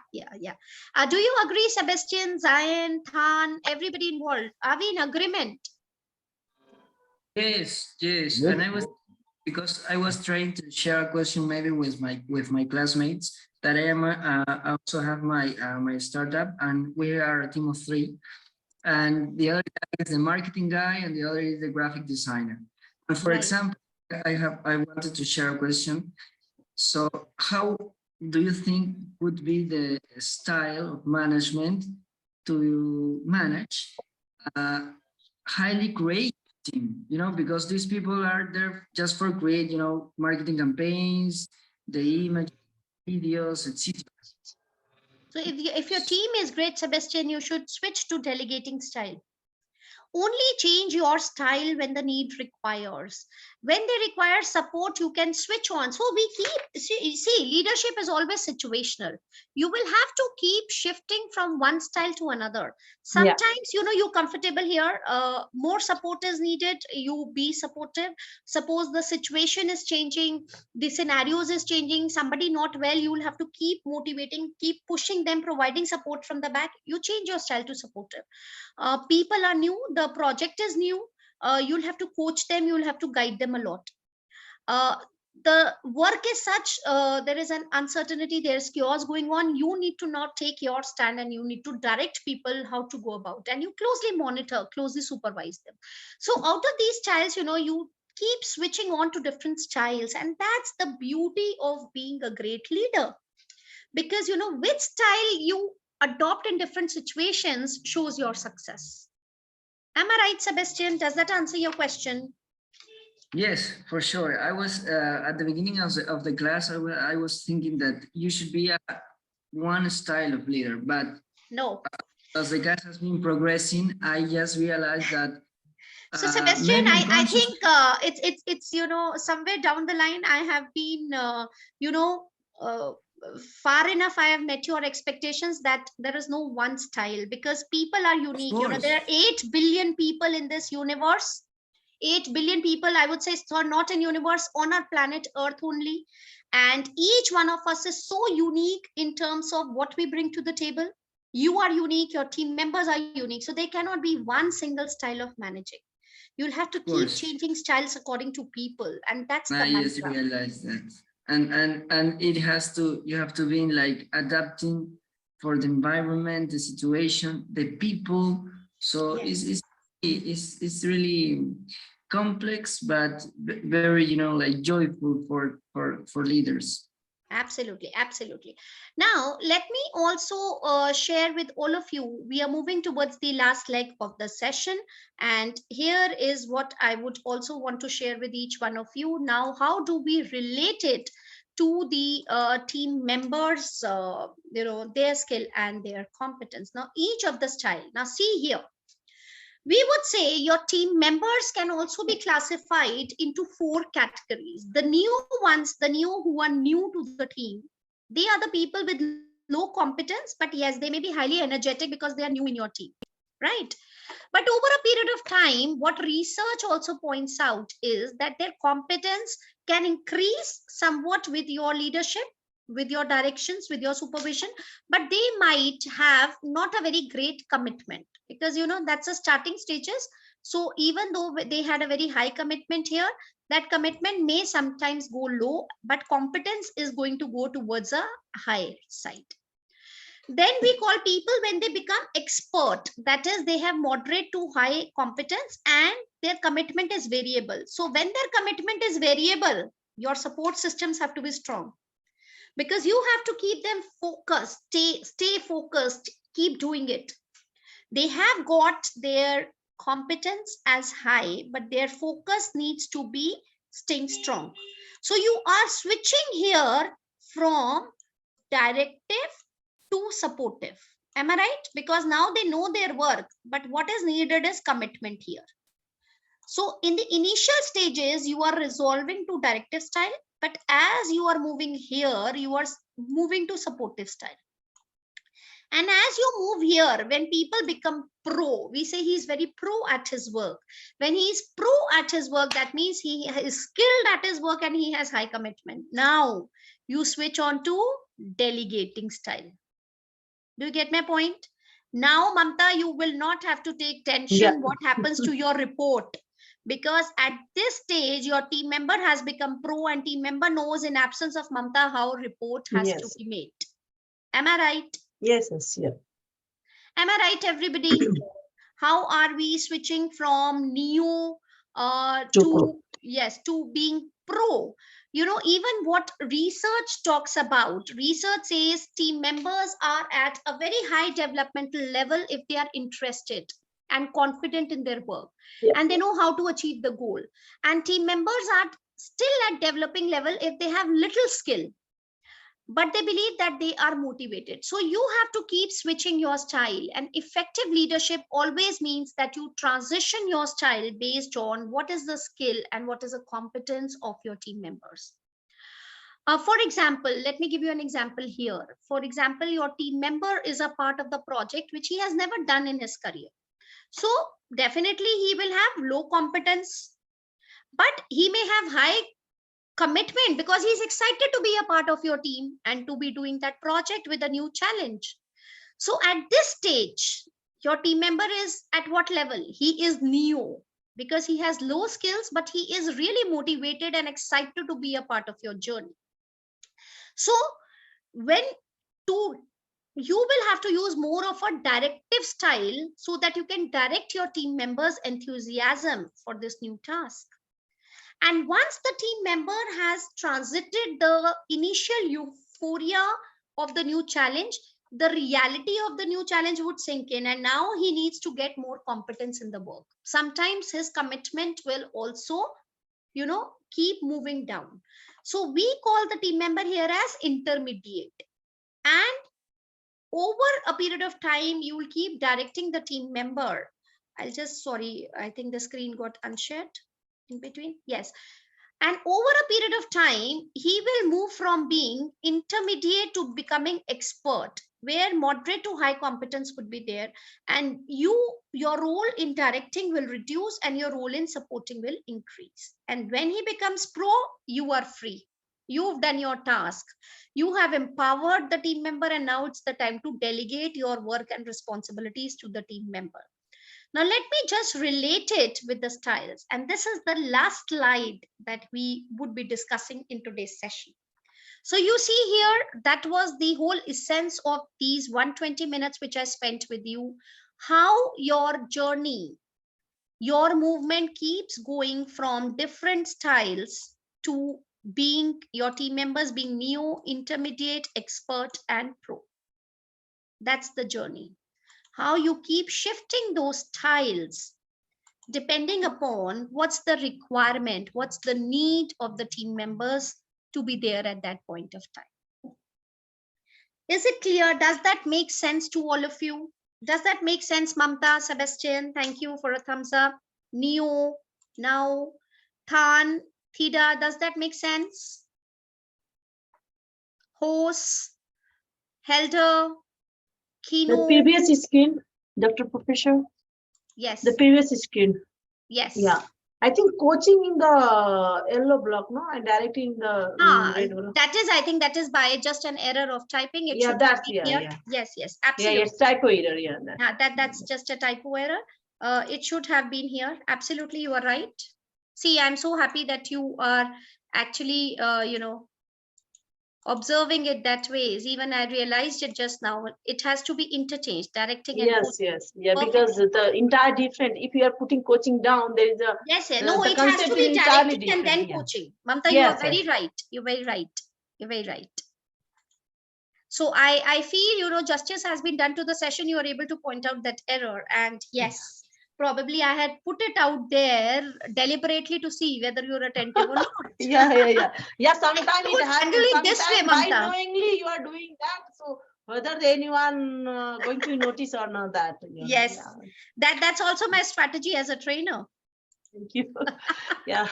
Do you agree, Sebastian, Zayan, Than, everybody involved? Are we in agreement? Yes, yes. Yes. And I was, because I was trying to share a question maybe with my classmates, that I am I also have my startup, and we are a team of 3. And the other guy is the marketing guy and the other is the graphic designer. And for Right. example, I wanted to share a question. So how do you think would be the style of management to manage a highly creative team? You know, because these people are there just for create, you know, marketing campaigns, the image, videos, etc. So if your team is great, Sebastian, you should switch to delegating style. Only change your style when the need requires. When they require support, you can switch on. So we keep, see, leadership is always situational. You will have to keep shifting from one style to another. Sometimes, you know, you're comfortable here, more support is needed, you be supportive. Suppose the situation is changing, the scenarios is changing, somebody not well, you will have to keep motivating, keep pushing them, providing support from the back. You change your style to supportive. People are new, the project is new, you'll have to coach them, you'll have to guide them a lot. The work is such, there is an uncertainty, there's chaos going on, you need to not take your stand and you need to direct people how to go about, and you closely monitor, closely supervise them. So out of these styles, you know, you keep switching on to different styles, and that's the beauty of being a great leader, because you know which style you adopt in different situations shows your success. Am I right, Sebastian? Does that answer your question? Yes, for sure. I was at the beginning of the class, I was thinking that you should be one style of leader, but No. As the class has been progressing, I just realized that So Sebastian, maybe I think it's you know, somewhere down the line I have been you know, far enough I have met your expectations that there is no one style, because people are unique. You know, there are 8 billion people in this universe. 8 billion people, I would say, so not in universe, on our planet Earth only. And each one of us is so unique in terms of what we bring to the table. You are unique, your team members are unique. So there cannot be one single style of managing. You'll have to keep changing styles according to people. And that's the I just mantra. realized that. And it has to, you have to be like adapting for the environment, the situation, the people. So Yes. it's really complex, but very, you know, like joyful for leaders. Absolutely, absolutely. Now, let me also share with all of you. We are moving towards the last leg of the session, and here is what I would also want to share with each one of you. Now, how do we relate it to the team members, their skill and their competence? Now, each of the style. Now, see here. We would say your team members can also be classified into 4 categories. The new ones, the new who are new to the team, they are the people with low competence, but yes, they may be highly energetic because they are new in your team, right? But over a period of time, what research also points out is that their competence can increase somewhat with your leadership, with your directions, with your supervision, but they might have not a very great commitment, because that's the starting stages. So even though they had a very high commitment here, that commitment may sometimes go low, but competence is going to go towards a higher side. Then we call people when they become expert, that is, they have moderate to high competence and their commitment is variable. So when their commitment is variable, your support systems have to be strong, because you have to keep them focused, stay focused, keep doing it. They have got their competence as high, but their focus needs to be staying strong. So you are switching here from directive to supportive. Am I right? Because now they know their work, but what is needed is commitment here. So in the initial stages, you are resolving to directive style, but as you are moving here, you are moving to supportive style. And as you move here, when people become pro, we say he's very pro at his work. When he's pro at his work, that means he is skilled at his work and he has high commitment. Now you switch on to delegating style. Do you get my point? Now, Mamta, you will not have to take tension what happens to your report, because at this stage, your team member has become pro and team member knows in absence of Mamta how report has to be made. Am I right? Yes, yeah. Am I right, everybody? How are we switching from new to being pro? Even what research talks about, research says team members are at a very high developmental level if they are interested and confident in their work, and they know how to achieve the goal. And team members are still at developing level if they have little skill, but they believe that they are motivated. So you have to keep switching your style, and effective leadership always means that you transition your style based on what is the skill and what is the competence of your team members. For example, let me give you an example here. For example, your team member is a part of the project which he has never done in his career. So definitely he will have low competence, but he may have high commitment because he's excited to be a part of your team and to be doing that project with a new challenge. So at this stage, your team member is at what level? He is new because he has low skills, but he is really motivated and excited to be a part of your journey. So you will have to use more of a directive style so that you can direct your team members' enthusiasm for this new task. And once the team member has transited the initial euphoria of the new challenge, the reality of the new challenge would sink in, and now he needs to get more competence in the work. Sometimes his commitment will also, keep moving down. So we call the team member here as intermediate. And over a period of time, you will keep directing the team member. I think the screen got unshared in between. Yes. And over a period of time, he will move from being intermediate to becoming expert, where moderate to high competence would be there. And your role in directing will reduce and your role in supporting will increase. And when he becomes pro, you are free. You've done your task. You have empowered the team member, and now it's the time to delegate your work and responsibilities to the team member. Now, let me just relate it with the styles. And this is the last slide that we would be discussing in today's session. So you see here, that was the whole essence of these 120 minutes which I spent with you. How your journey, your movement keeps going from different styles to being your team members being neo, intermediate, expert, and pro. That's the journey. How you keep shifting those tiles depending upon what's the requirement, what's the need of the team members to be there at that point of time. Is it clear? Does that make sense to all of you? Does that make sense, Mamta, Sebastian? Thank you for a thumbs up. Neo, now, Than, Thida, does that make sense? Hos, Helder, The Kino, previous screen, Dr. Professor, yes, the previous screen. yes. Yeah. I think coaching in the yellow block, no, and directing the red block. That is, I think that is by just an error of typing. It Yeah, should that's be yeah, here. yeah. Yes, yes, Yeah, absolutely. it's typo error. Yeah, that. That's just a typo error. It should have been here. Absolutely, you are right. See, I'm so happy that you are actually, observing it that way. Even I realized it just now. It has to be interchanged, directing and Yes, coaching. yes, yeah. Perfect. Because the entire different. If you are putting coaching down, there is a Yes, yes. the- No, the it has concept to be is entirely directing and then different, yeah. coaching. Mamta, you are Yes, very yes. right. You're very right. You're very right. So I feel, justice has been done to the session. You are able to point out that error. And yes, probably I had put it out there deliberately to see whether you're attentive or not. Yeah. Sometimes I it would happens. handle it this way, Sometimes by Mamta. knowingly you are doing that. So whether anyone going to notice or not that. Yes, Yeah. that's also my strategy as a trainer. Thank you. Yeah.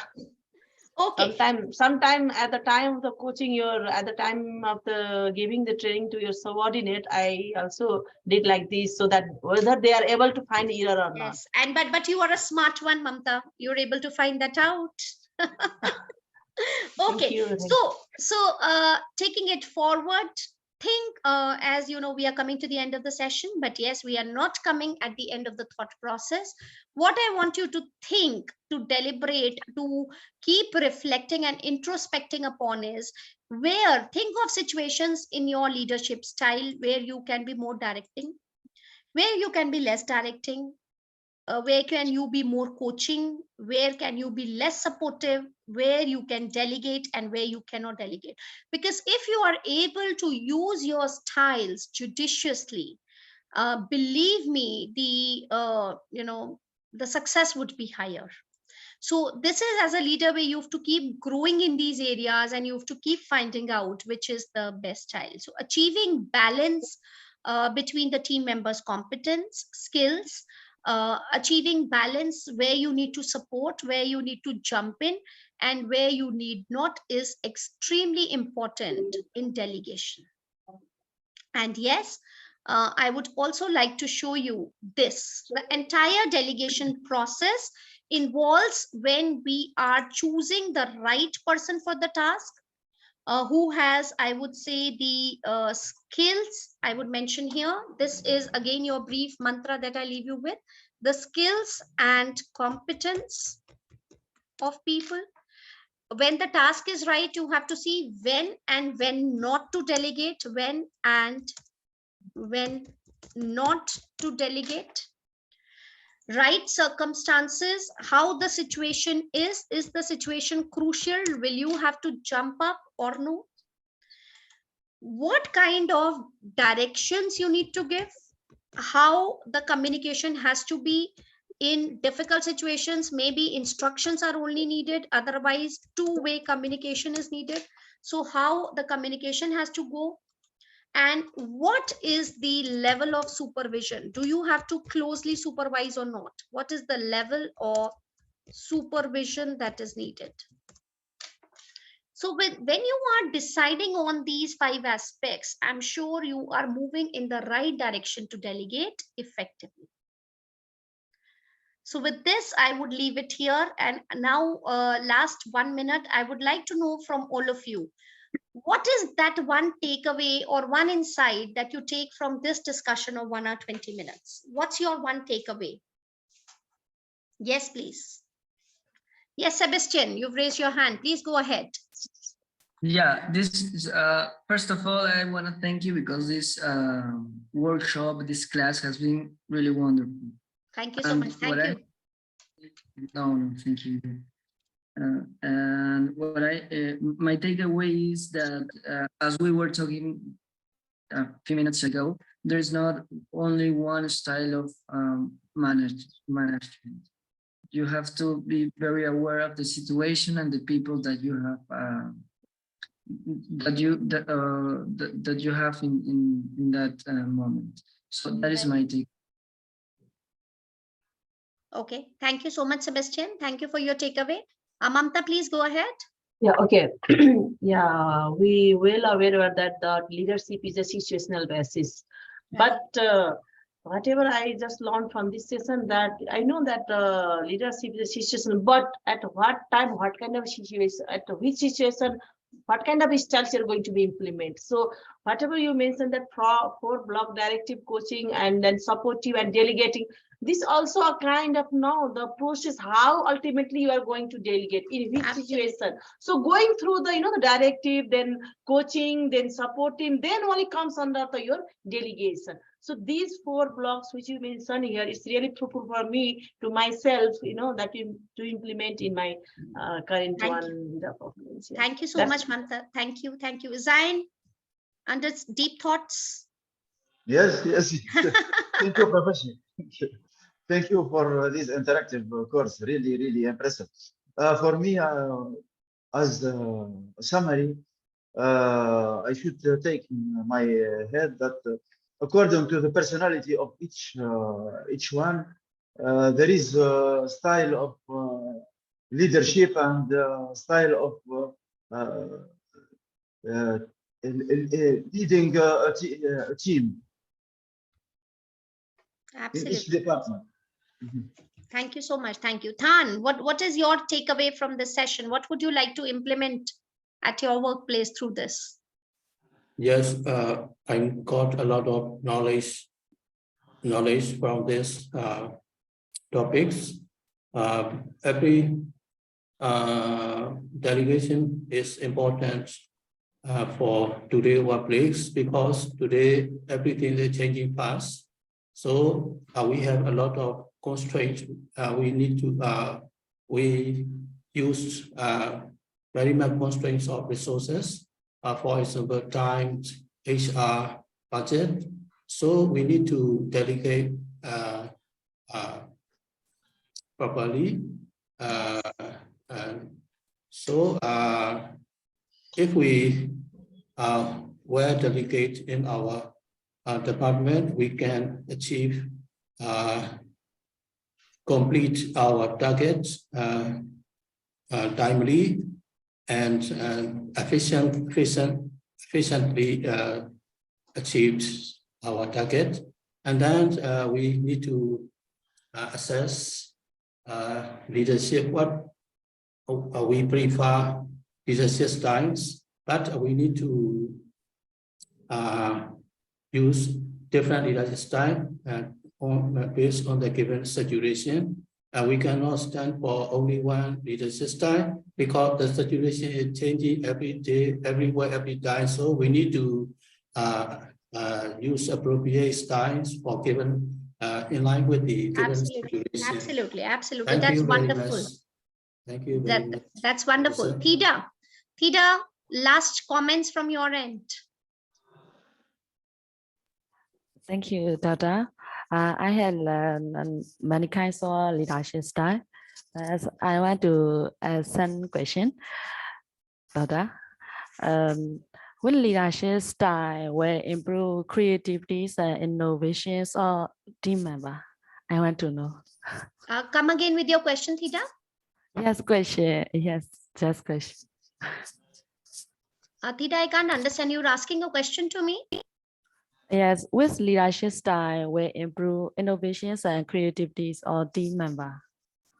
Okay. Sometime at the time of the coaching, at the time of the giving the training to your subordinate, I also did like this so that whether they are able to find error or not. Yes, and but you are a smart one, Mamta. You're able to find that out. Okay, you. so taking it forward, think as you know, we are coming to the end of the session, but yes, we are not coming at the end of the thought process. What I want you to think, to deliberate, to keep reflecting and introspecting upon is think of situations in your leadership style where you can be more directing, where you can be less directing, where can you be more coaching, where can you be less supportive, where you can delegate and where you cannot delegate. Because if you are able to use your styles judiciously, believe me, the success would be higher. So this is, as a leader, where you have to keep growing in these areas and you have to keep finding out which is the best style. So achieving balance between the team members' competence, skills, achieving balance where you need to support, where you need to jump in, and where you need not is extremely important in delegation. And yes, I would also like to show you this. The entire delegation process involves when we are choosing the right person for the task, who has, I would say, the skills. I would mention here, this is again your brief mantra that I leave you with, the skills and competence of people. When the task is right, you have to see when and when not to delegate, when and when not to delegate. Right circumstances, how the situation is the situation crucial, will you have to jump up or no? What kind of directions you need to give, how the communication has to be. In difficult situations, maybe instructions are only needed, otherwise two-way communication is needed. So how the communication has to go, and what is the level of supervision? Do you have to closely supervise or not? What is the level of supervision that is needed? So when you are deciding on these 5 aspects, I'm sure you are moving in the right direction to delegate effectively. So with this, I would leave it here. And now, last 1 minute, I would like to know from all of you, what is that one takeaway or one insight that you take from this discussion of 1 hour 20 minutes? What's your one takeaway? Yes, please. Yes, Sebastian, you've raised your hand. Please go ahead. Yeah, this is, first of all, I want to thank you because this workshop, this class has been really wonderful. Thank you so much. Thank you. No, thank you. And what my takeaway is that as we were talking a few minutes ago, there's not only one style of management. You have to be very aware of the situation and the people that you have that you have in that moment. So that is my take. Okay, thank you so much, Sebastian. Thank you for your takeaway. Mamta, please go ahead. Yeah, okay. Yeah, we well aware that the leadership is a situational basis. But whatever I just learned from this session, that I know that leadership is a situation, but at what time, what kind of situation, at which situation, what kind of styles you're going to be implemented. So whatever you mentioned, that four block directive coaching and then supportive and delegating, this also a kind of the process how ultimately you are going to delegate in which situation. So going through the the directive, then coaching, then supporting, then only comes under your delegation. So these four blocks which you mentioned here is really fruitful for me to myself, that to implement in my current one. Yeah. Thank you so much, Mamta. Thank you. Thank you. Zain, under deep thoughts. Yes. Thank you, Professor. Thank you for this interactive course. Really impressive. For me, as a summary, I should take in my head that according to the personality of each one, there is a style of leadership and style of leading a team in each Absolutely. department. Thank you so much. Thank you. Tan, what is your takeaway from this session? What would you like to implement at your workplace through this? Yes, I got a lot of knowledge from this topics. Every delegation is important for today's workplace because today everything is changing fast. So we have a lot of constraints. We need to we use very much constraints of resources. For example, time, HR, budget. So we need to delegate properly. So if we were delegate in our department, we can achieve complete our targets timely and efficiently achieved our target. And then we need to assess leadership, what we prefer leadership styles, but we need to use different leadership style based on the given situation. We cannot stand for only one leadership style because the situation is changing every day, everywhere, every time. So we need to use appropriate styles for given in line with the given situation. Absolutely. Thank That's you very wonderful. much. Thank you very much. That's wonderful. Theda, last comments from your end. Thank you, Dada. I have learned many kinds of leadership style. As I want to ask some question, Dada. What leadership style will improve creativity and innovations or team member? I want to know. Come again with your question, Theda. Yes, question. Yes, just question. Theda, I can't understand. You're asking a question to me? Yes, which leadership style will improve innovations and creativities or team member?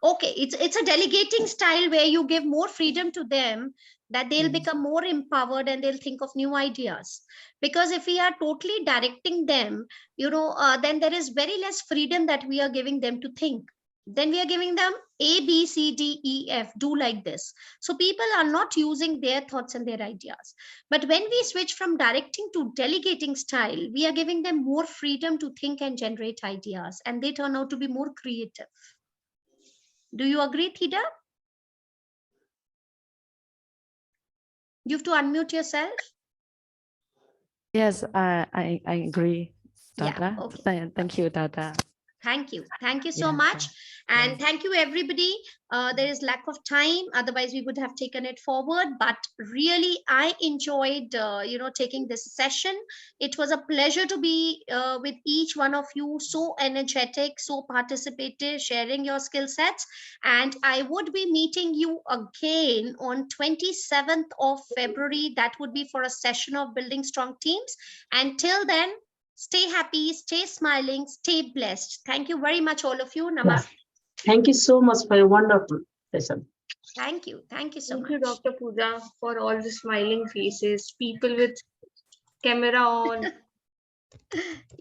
Okay, it's a delegating style where you give more freedom to them, that they'll become more empowered and they'll think of new ideas. Because if we are totally directing them, then there is very less freedom that we are giving them to think. Then we are giving them A, B, C, D, E, F, do like this. So people are not using their thoughts and their ideas. But when we switch from directing to delegating style, we are giving them more freedom to think and generate ideas, and they turn out to be more creative. Do you agree, Theda? You have to unmute yourself. Yes, I agree, Yeah, Dada. okay. Thank you, Dada. Thank you. Thank you so Yeah, much. yeah. And thank you, everybody. There is lack of time. Otherwise, we would have taken it forward. But really, I enjoyed, taking this session. It was a pleasure to be with each one of you. So energetic, so participative, sharing your skill sets. And I would be meeting you again on 27th of February. That would be for a session of building strong teams. Until then, stay happy, stay smiling, stay blessed. Thank you very much, all of you. Namaste. Thank you so much for a wonderful session. Thank you. Thank you so Thank you, much. Dr. Pooja, for all the smiling faces, people with camera on.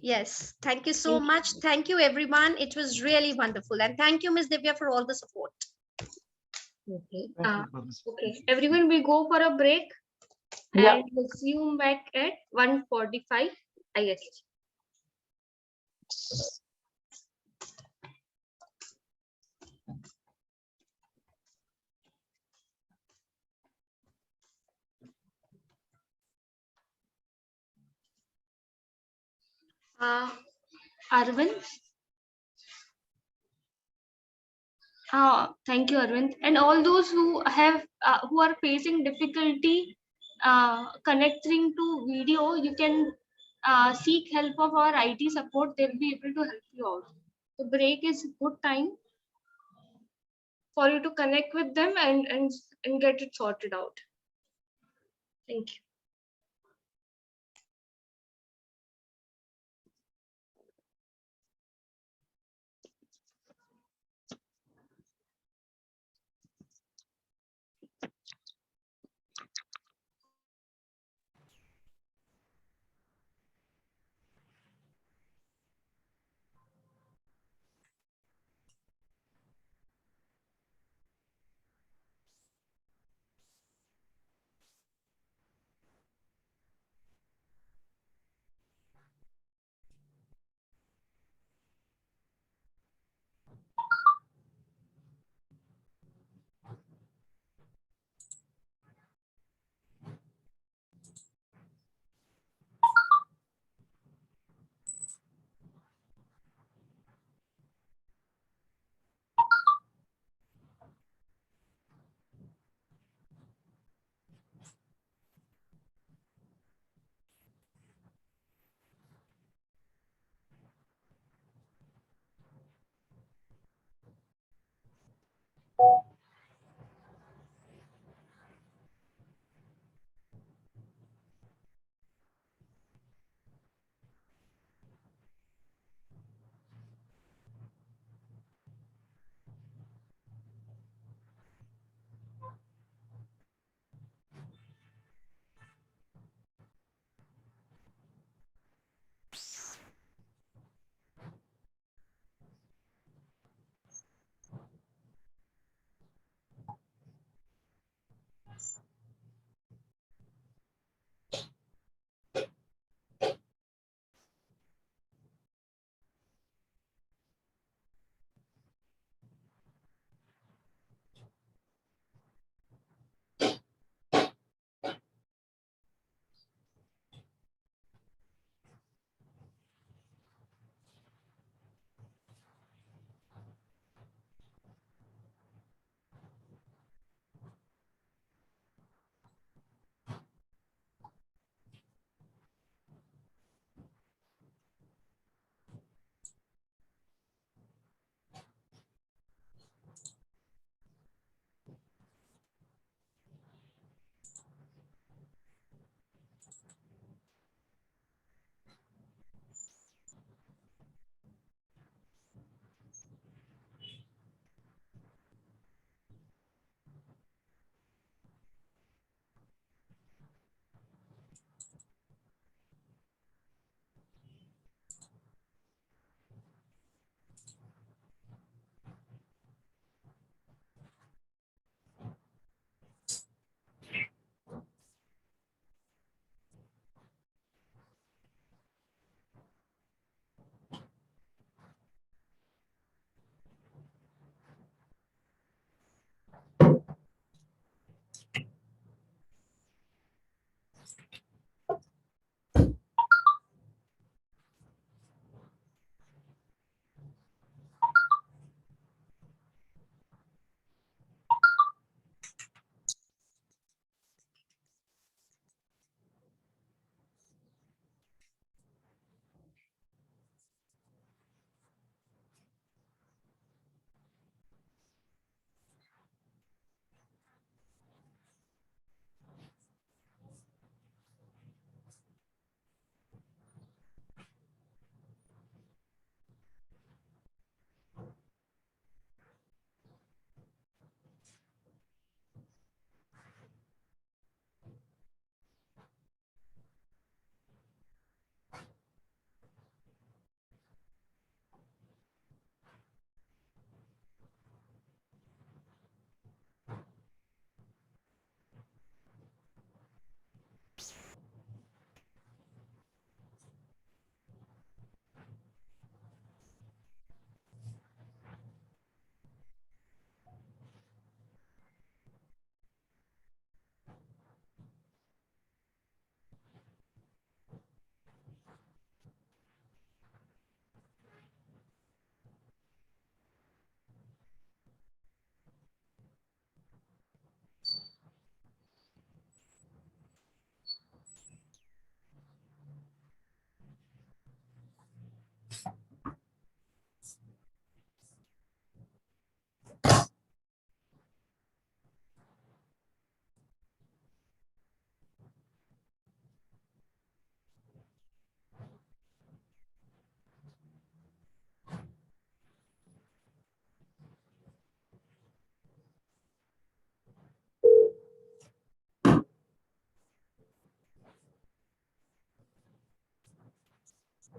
Yes. Thank you so Thank you. much. Thank you, everyone. It was really wonderful. And thank you, Ms. Divya, for all the support. Okay. Thank you for this. Okay. Everyone will go for a break Yeah. and resume back at 1:45 IST. Arvind. Thank you, Arvind. And all those who are facing difficulty connecting to video, you can seek help of our IT support. They'll be able to help you out. The break is good time for you to connect with them and get it sorted out. Thank you.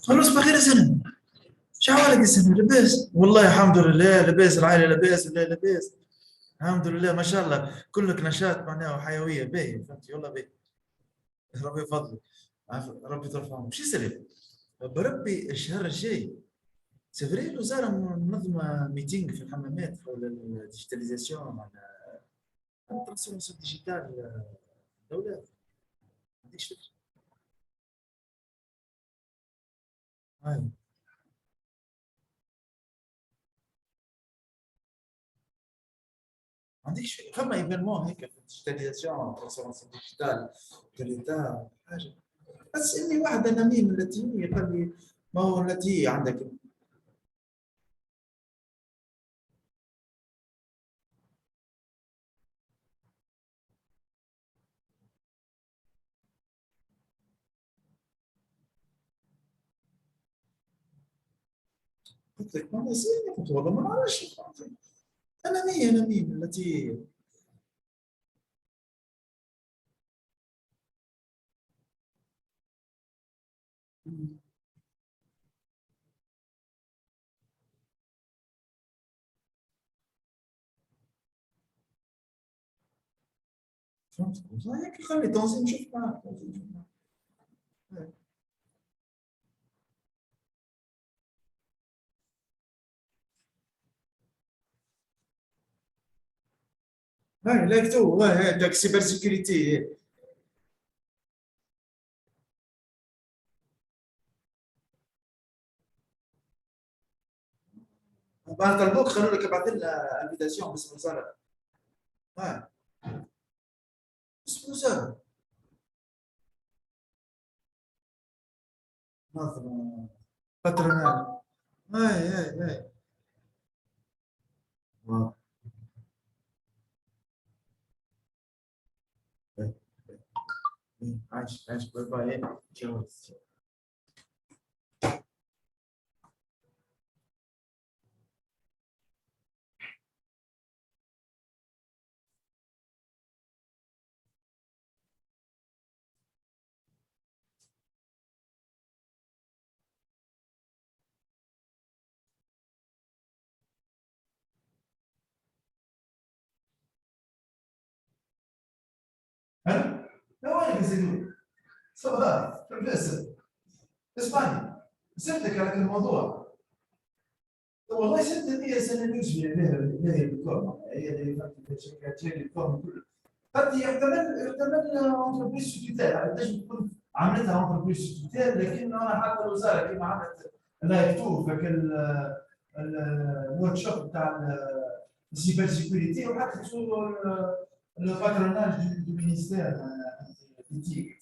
خلص بخير سنة. شو عوالك السنة لباس؟ والله الحمد لله لباس، العائلة لباس، لا لباس. الحمد لله ما شاء الله كلك نشاط معناها وحيوية باهي فهمتي والله باهي. ربي يفضلك. ربي ترفعهم. شو يصير؟ بربي الشهر الجاي سيفري الوزارة منظمة ميتينغ في الحمامات حول الديجيتاليزاسيون على الترانسفورماسيون ديجيتال الدولة. ما عنديش فكرة. هاي. ما عنديش فكرة. فما ايفينمون هيك في الديجيتاليزاسيون الترانسفورماسيون ديجيتال تاع حاجة. بس اني واحدة نميم التي قال لي ما هو التي عندك. قلت لك ما يصير قلت والله ما نعرفش. انا مين التي فهمت. هيك خلي تنظيم نشوف معك. هاي لايك تو هاي داك سيبر سيكوريتي. بعد البوك خلوا لك ابعث لنا انفيتاسيون باسم الوزاره. هاي باسم الوزاره ناظر باترونال. هاي واو. عايش باي باي. تشاوز. ها؟ لا وين يزيدون؟ صباح بس اسمعني سبتك على الموضوع. والله سبت 100 سنه نجي لها الكون هي اللي فاتت شركات الكون كله. قد يحتمل انتربريز سوسيتير تنجم تكون عملتها انتربريز سوسيتير لكن انا حتى الوزاره كيما عملت لايف تو فك الورك شوب بتاع السيبر سيكوريتي وحتى الباتروناج دو مينيستير بيتيك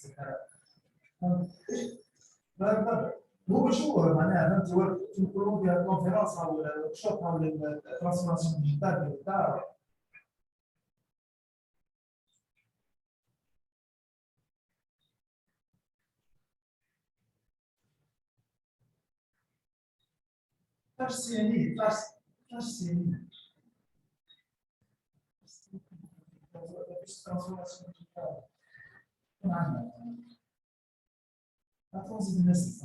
هو شو معناها فهمتي تكونوا فيها كونفرنس او ورك شوب حول الترانسفورماسيون ديجيتال بتاع. طاش سياني طاش سياني ترانسفورماسيون ديجيتال. كون عندنا تنظيم الناس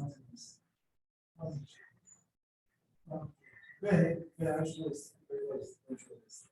باهي عايش كويس كويس.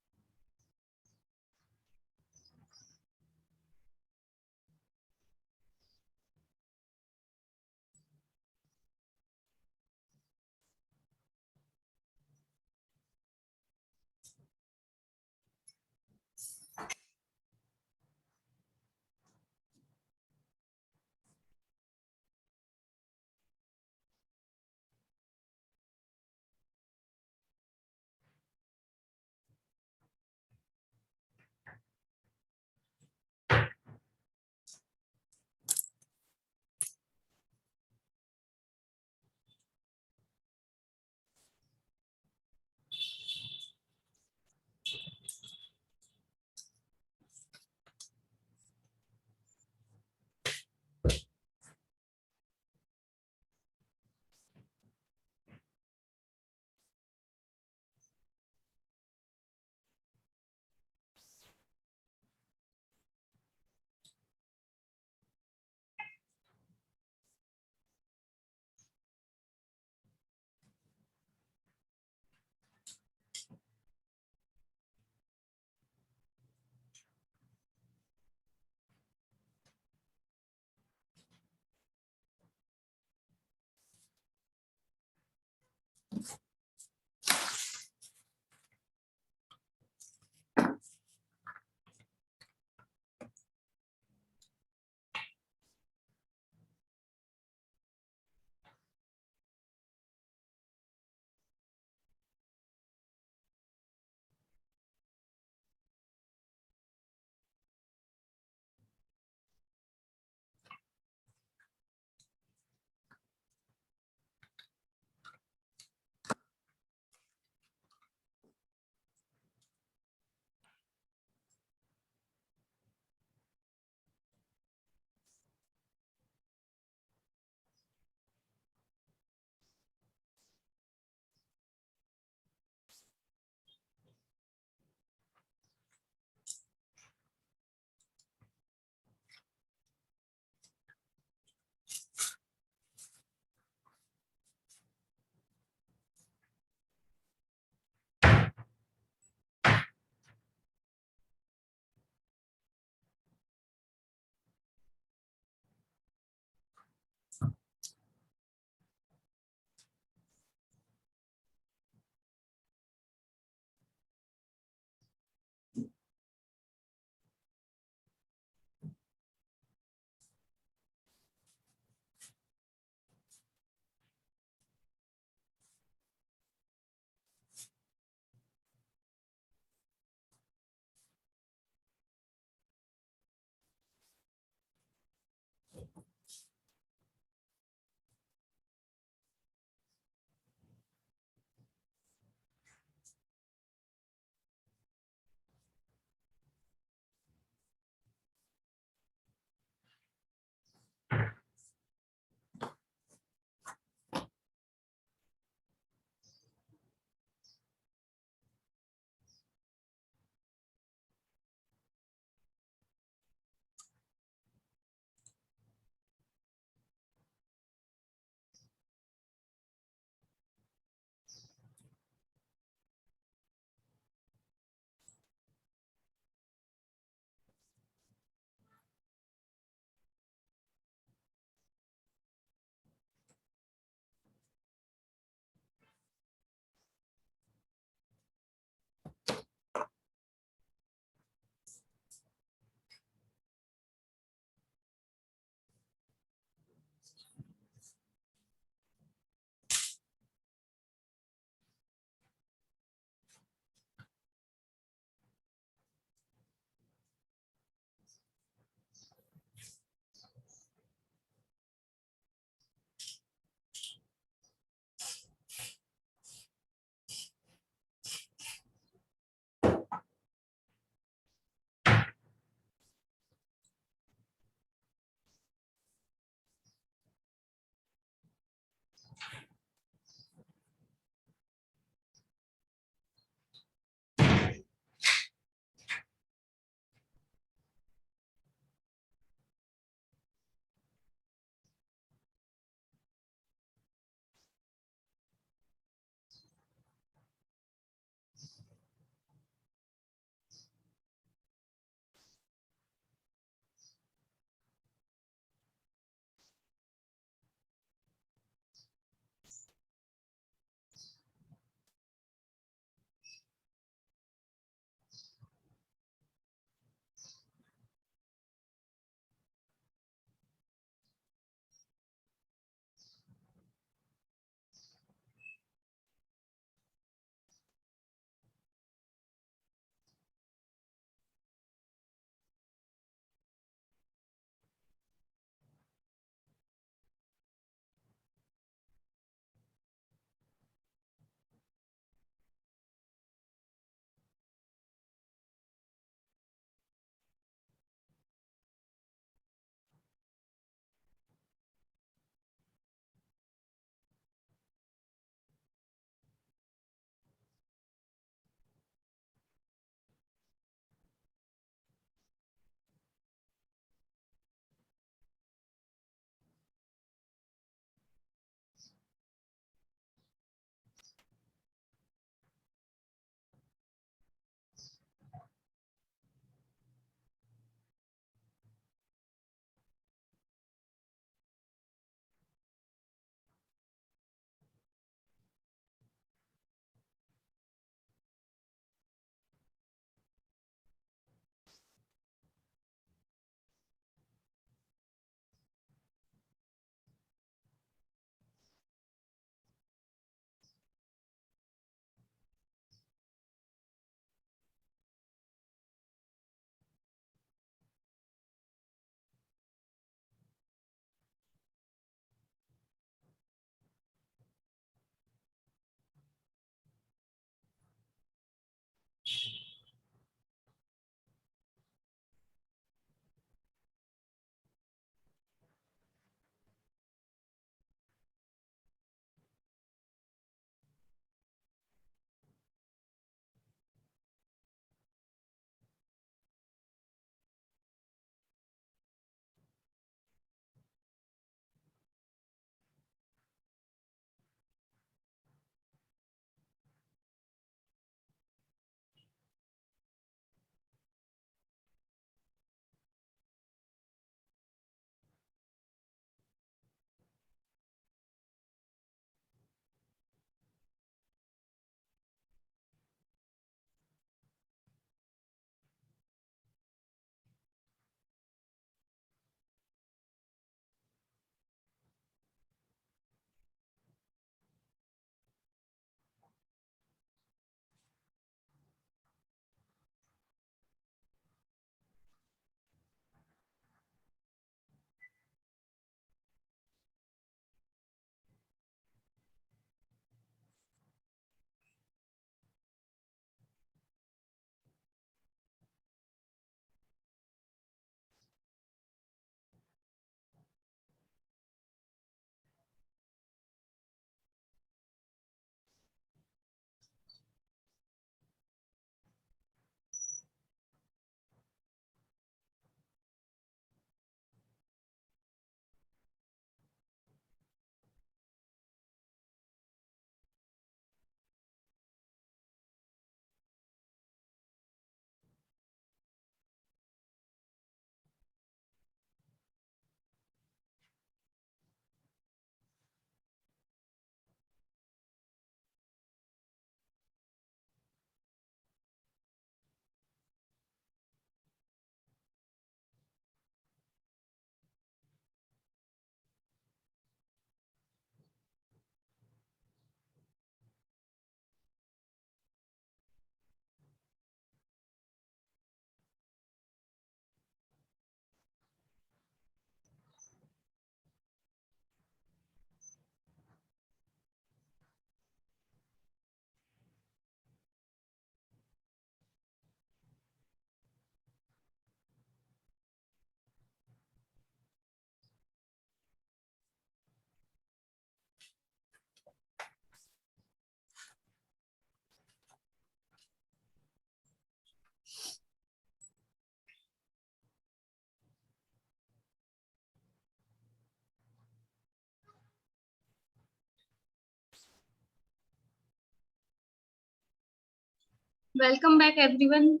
Welcome back, everyone.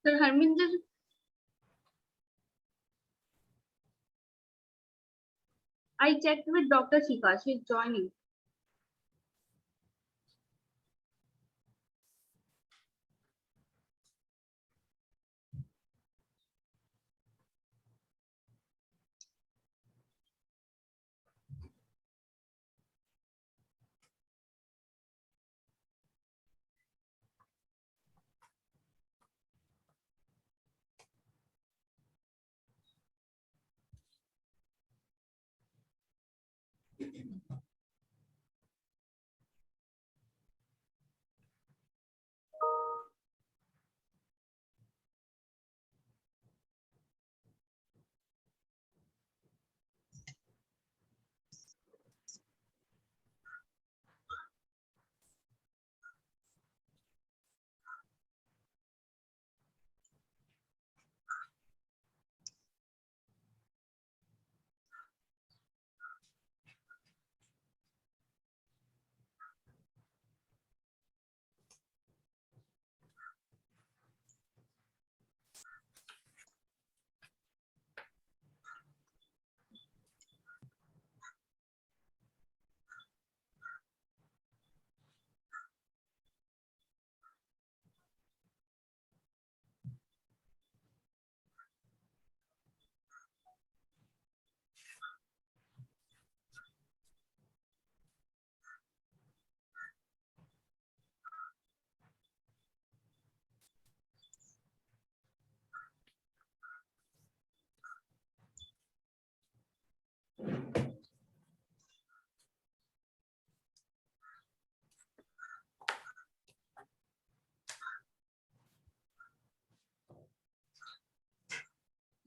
Sir Harminder, I checked with Dr. Shika. She's joining.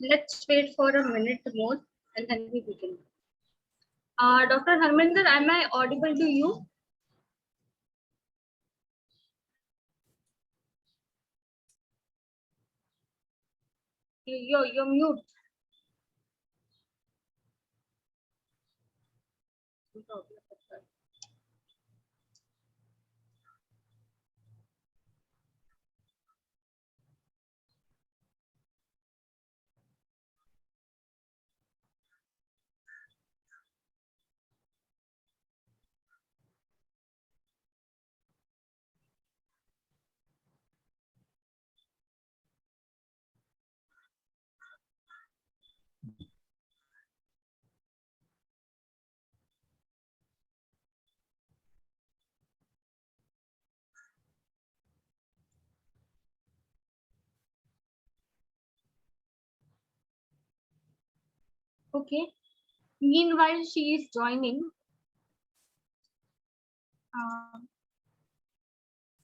Let's wait for a minute more and then we begin. Dr. Harminder, am I audible to you? You're mute. Okay. Meanwhile, she is joining.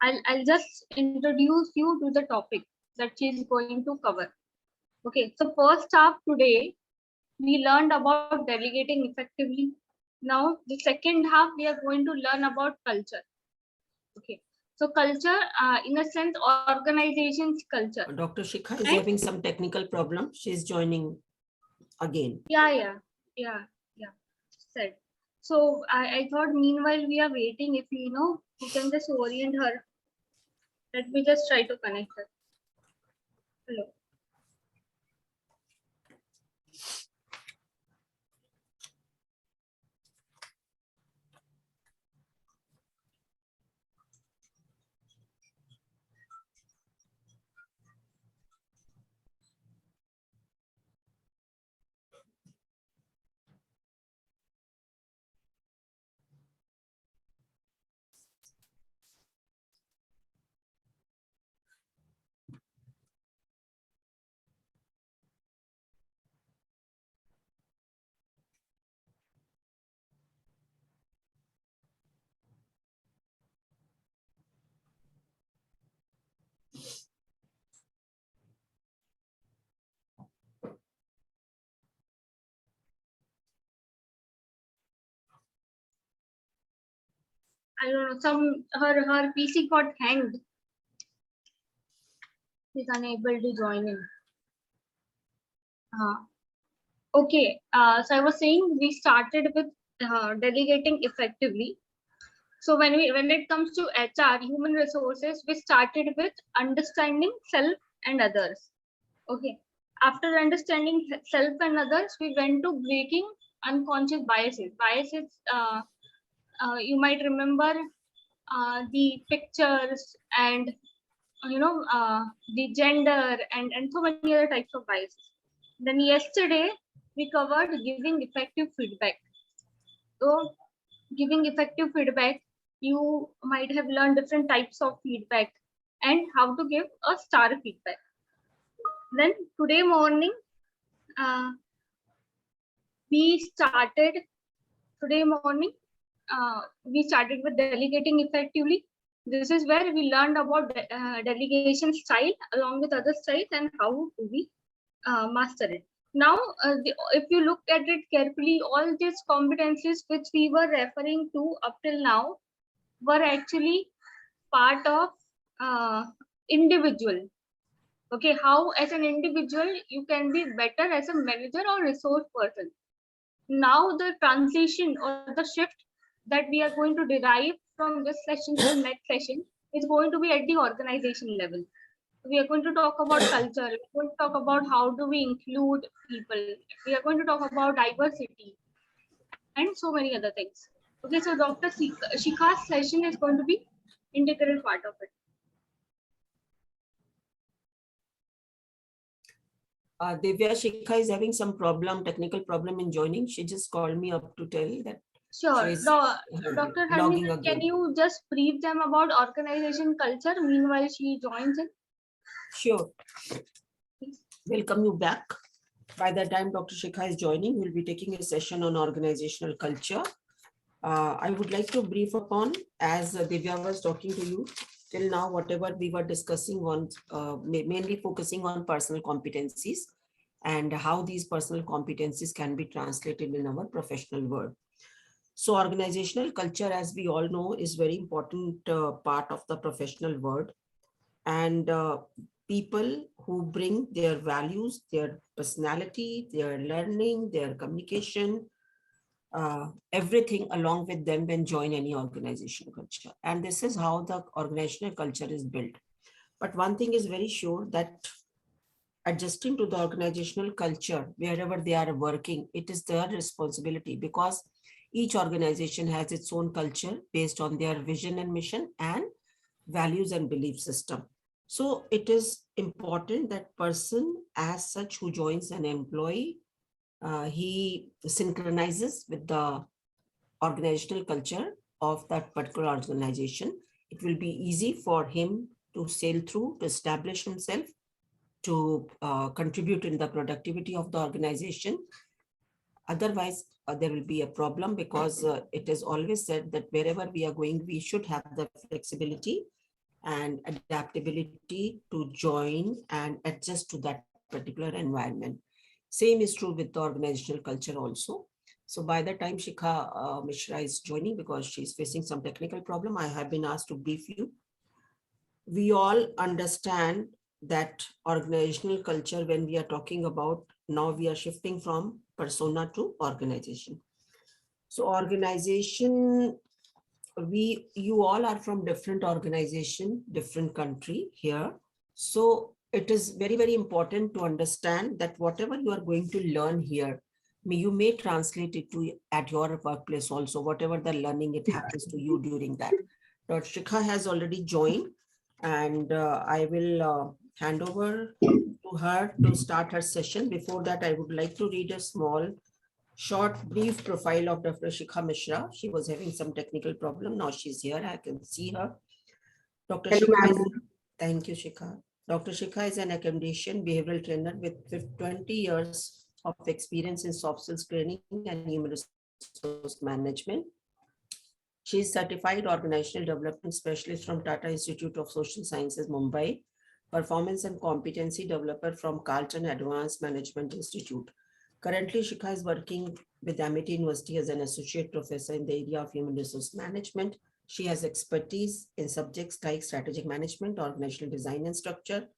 I'll just introduce you to the topic that she is going to cover. Okay. So first half today, we learned about delegating effectively. Now the second half, we are going to learn about culture. Okay. So culture, in a sense, organization's culture. Dr. Shikha is Right? having some technical problem. She's joining again. Yeah. Said. So I thought meanwhile we are waiting, if we can just orient her. Let me just try to connect her. Hello. I don't know, her PC got hanged. She's unable to join in. Okay, so I was saying we started with delegating effectively. So when it comes to HR, human resources, we started with understanding self and others. Okay. After understanding self and others, we went to breaking unconscious biases. Biases, you might remember the pictures and the gender and so many other types of biases. Then yesterday we covered giving effective feedback. So giving effective feedback, you might have learned different types of feedback and how to give a star feedback. Then today morning, we started with delegating effectively. This is where we learned about delegation style along with other styles and how do we master it. Now, if you look at it carefully, all these competencies which we were referring to up till now were actually part of individual. Okay, how as an individual you can be better as a manager or resource person. Now the transition or the shift that we are going to derive from this session to the next session is going to be at the organization level. We are going to talk about culture. We're going to talk about how do we include people. We are going to talk about diversity and so many other things. Okay, so Dr. Shikha's session is going to be integral part of it. Divya, Shikha is having some technical problem in joining. She just called me up to tell that. Sure. Dr. Harmeet, can you just brief them about organization culture meanwhile she joins in? Sure. Welcome you back. By the time Dr. Shikha is joining, we'll be taking a session on organizational culture. I would like to brief upon, as Divya was talking to you, till now, whatever we were discussing on, mainly focusing on personal competencies and how these personal competencies can be translated in our professional world. So organizational culture, as we all know, is very important part of the professional world. And people who bring their values, their personality, their learning, their communication, everything along with them when join any organizational culture. And this is how the organizational culture is built. But one thing is very sure, that adjusting to the organizational culture wherever they are working, it is their responsibility, because each organization has its own culture based on their vision and mission and values and belief system. So it is important that person as such who joins an employee, he synchronizes with the organizational culture of that particular organization. It will be easy for him to sail through, to establish himself, to contribute in the productivity of the organization. Otherwise, there will be a problem, because it is always said that wherever we are going, we should have the flexibility and adaptability to join and adjust to that particular environment. Same is true with the organizational culture also. So by the time Shikha Mishra is joining, because she's facing some technical problem, I have been asked to brief you. We all understand that organizational culture, when we are talking about, now we are shifting from persona to organization. So organization, you all are from different organization, different country here. So it is very, very important to understand that whatever you are going to learn here, you may translate it to at your workplace also, whatever the learning it happens to you during that. Dr. Shikha has already joined, and I will hand over to her to start her session. Before that, I would like to read a small, short, brief profile of Dr. Shikha Mishra. She was having some technical problem. Now she's here. I can see her. Dr. Shikha is, thank you, Shikha. Dr. Shikha is an academician, behavioral trainer with 20 years of experience in soft skills training and human resource management. She is certified organizational development specialist from Tata Institute of Social Sciences, Mumbai, performance and competency developer from Carlton Advanced Management Institute. Currently, Shikha is working with Amity University as an associate professor in the area of human resource management. She has expertise in subjects like strategic management, organizational design and structure,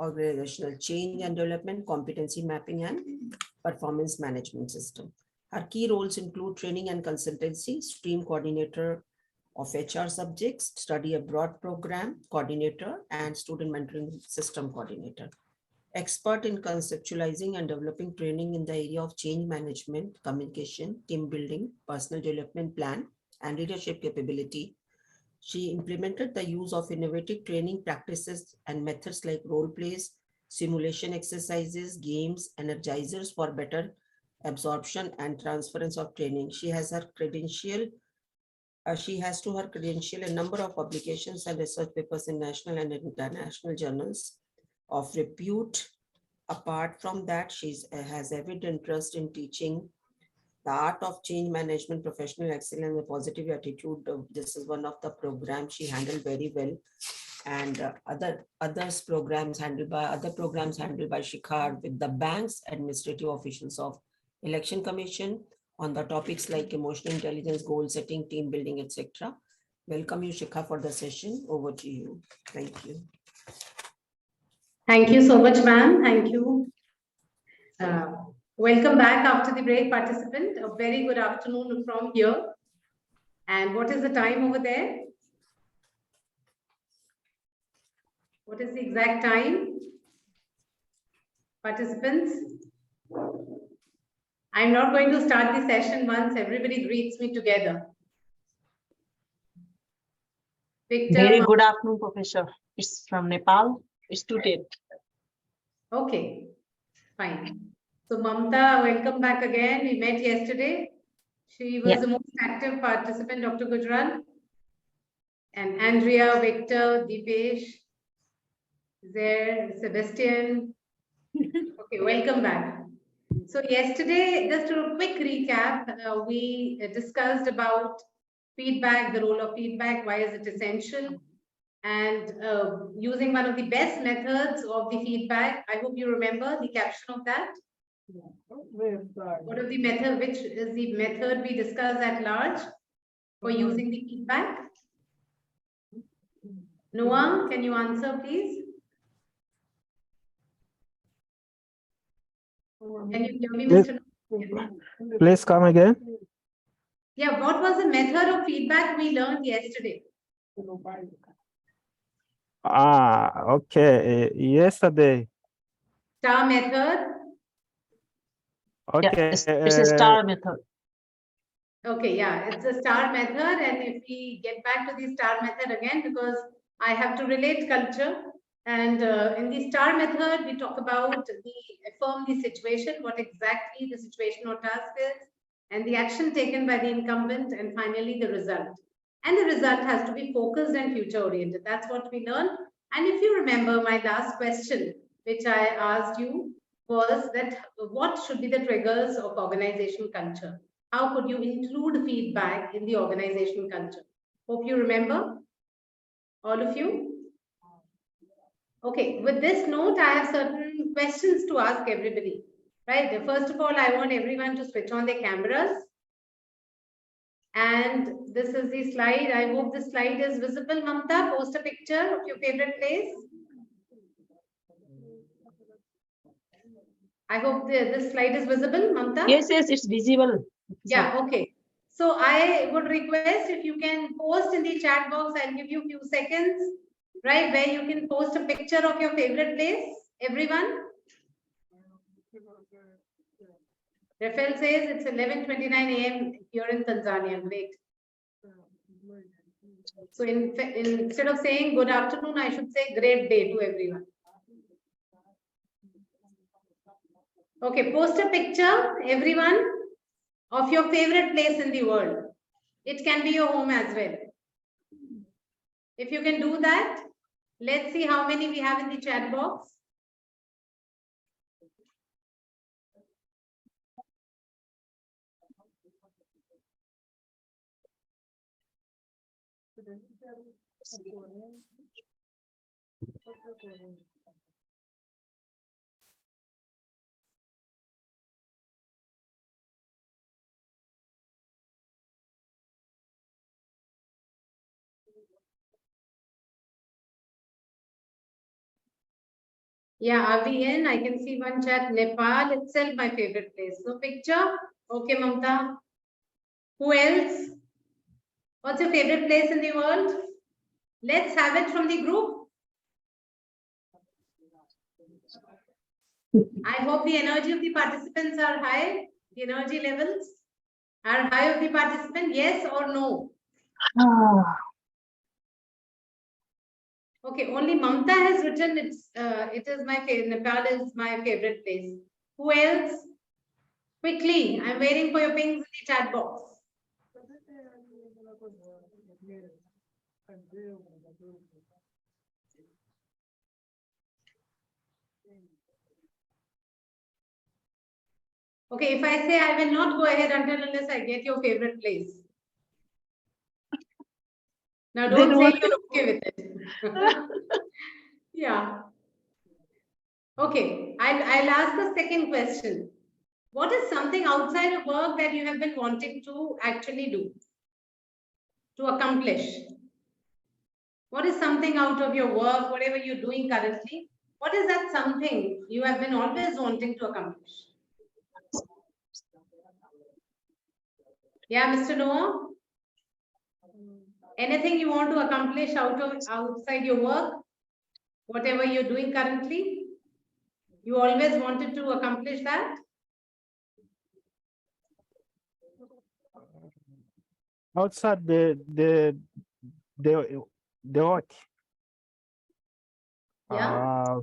organizational change and development, competency mapping, and performance management system. Her key roles include training and consultancy, stream coordinator of HR subjects, study abroad program coordinator, and student mentoring system coordinator. Expert in conceptualizing and developing training in the area of change management, communication, team building, personal development plan, and leadership capability. She implemented the use of innovative training practices and methods like role plays, simulation exercises, games, energizers for better absorption and transference of training. She has her credential. She has to her credential a number of publications and research papers in national and international journals of repute. Apart from that, she has avid interest in teaching the art of change management, professional excellence, and positive attitude. This is one of the programs she handled very well. And other programs handled by Shikhar with the bank's administrative officials of Election Commission on the topics like emotional intelligence, goal setting, team building, etc. Welcome you, Shikha, for the session. Over to you. Thank you. Thank you so much, ma'am. Thank you. Welcome back after the break, participant. A very good afternoon from here. And what is the time over there? What is the exact time? Participants? I'm not going to start the session once everybody greets me together. Victor. Very good afternoon, Professor. It's from Nepal. It's 2:10. Okay, fine. So Mamta, welcome back again. We met yesterday. She was the most active participant, Dr. Gujral. And Andrea, Victor, Deepesh, there, Sebastian. Okay, welcome back. So yesterday, just a quick recap, we discussed about feedback, the role of feedback, why is it essential? And using one of the best methods of the feedback, I hope you remember the caption of that. What is the method, which is the method we discussed at large for using the feedback? Noah, can you answer, please? Can you hear me, Mr. Noah? Please come again. Yeah, what was the method of feedback we learned yesterday? Okay. Yesterday. Star method. Okay. Yeah, it's a star method. Okay, yeah, it's a star method. And if we get back to the star method again, because I have to relate culture. And in the star method, we talk about affirm the situation, what exactly the situation or task is, and the action taken by the incumbent, and finally the result. And the result has to be focused and future oriented. That's what we learn. And if you remember my last question, which I asked you, was that what should be the triggers of organization culture? How could you include feedback in the organization culture? Hope you remember, all of you. Okay, with this note, I have certain questions to ask everybody, right? First of all, I want everyone to switch on their cameras. And this is the slide. I hope the slide is visible. Mamta, post a picture of your favorite place. I hope this slide is visible, Mamta. Yes, it's visible. Yeah, okay. So I would request if you can post in the chat box, I'll give you a few seconds, right, where you can post a picture of your favorite place, everyone. Rafael says it's 11:29 a.m. here in Tanzania. Great. So instead of saying good afternoon, I should say great day to everyone. Okay, post a picture, everyone, of your favorite place in the world. It can be your home as well. If you can do that, let's see how many we have in the chat box. Yeah, are we in? I can see one chat. Nepal itself, my favorite place. So picture. Okay, Mamta. Who else? What's your favorite place in the world? Let's have it from the group. I hope the energy of the participants are high. The energy levels are high of the participant. Yes or no? Okay, only Mamta has written it is my favorite. Nepal is my favorite place. Who else? Quickly, I'm waiting for your pings in the chat box. Okay, if I say I will not go ahead until unless I get your favorite place. Now don't say you're okay with it. Yeah. Okay, I'll ask the second question. What is something outside of work that you have been wanting to actually do, to accomplish? What is something out of your work, whatever you're doing currently? What is that something you have been always wanting to accomplish? Yeah, Mr. Noah? Anything you want to accomplish outside your work, whatever you're doing currently? You always wanted to accomplish that? Outside the work. Yeah.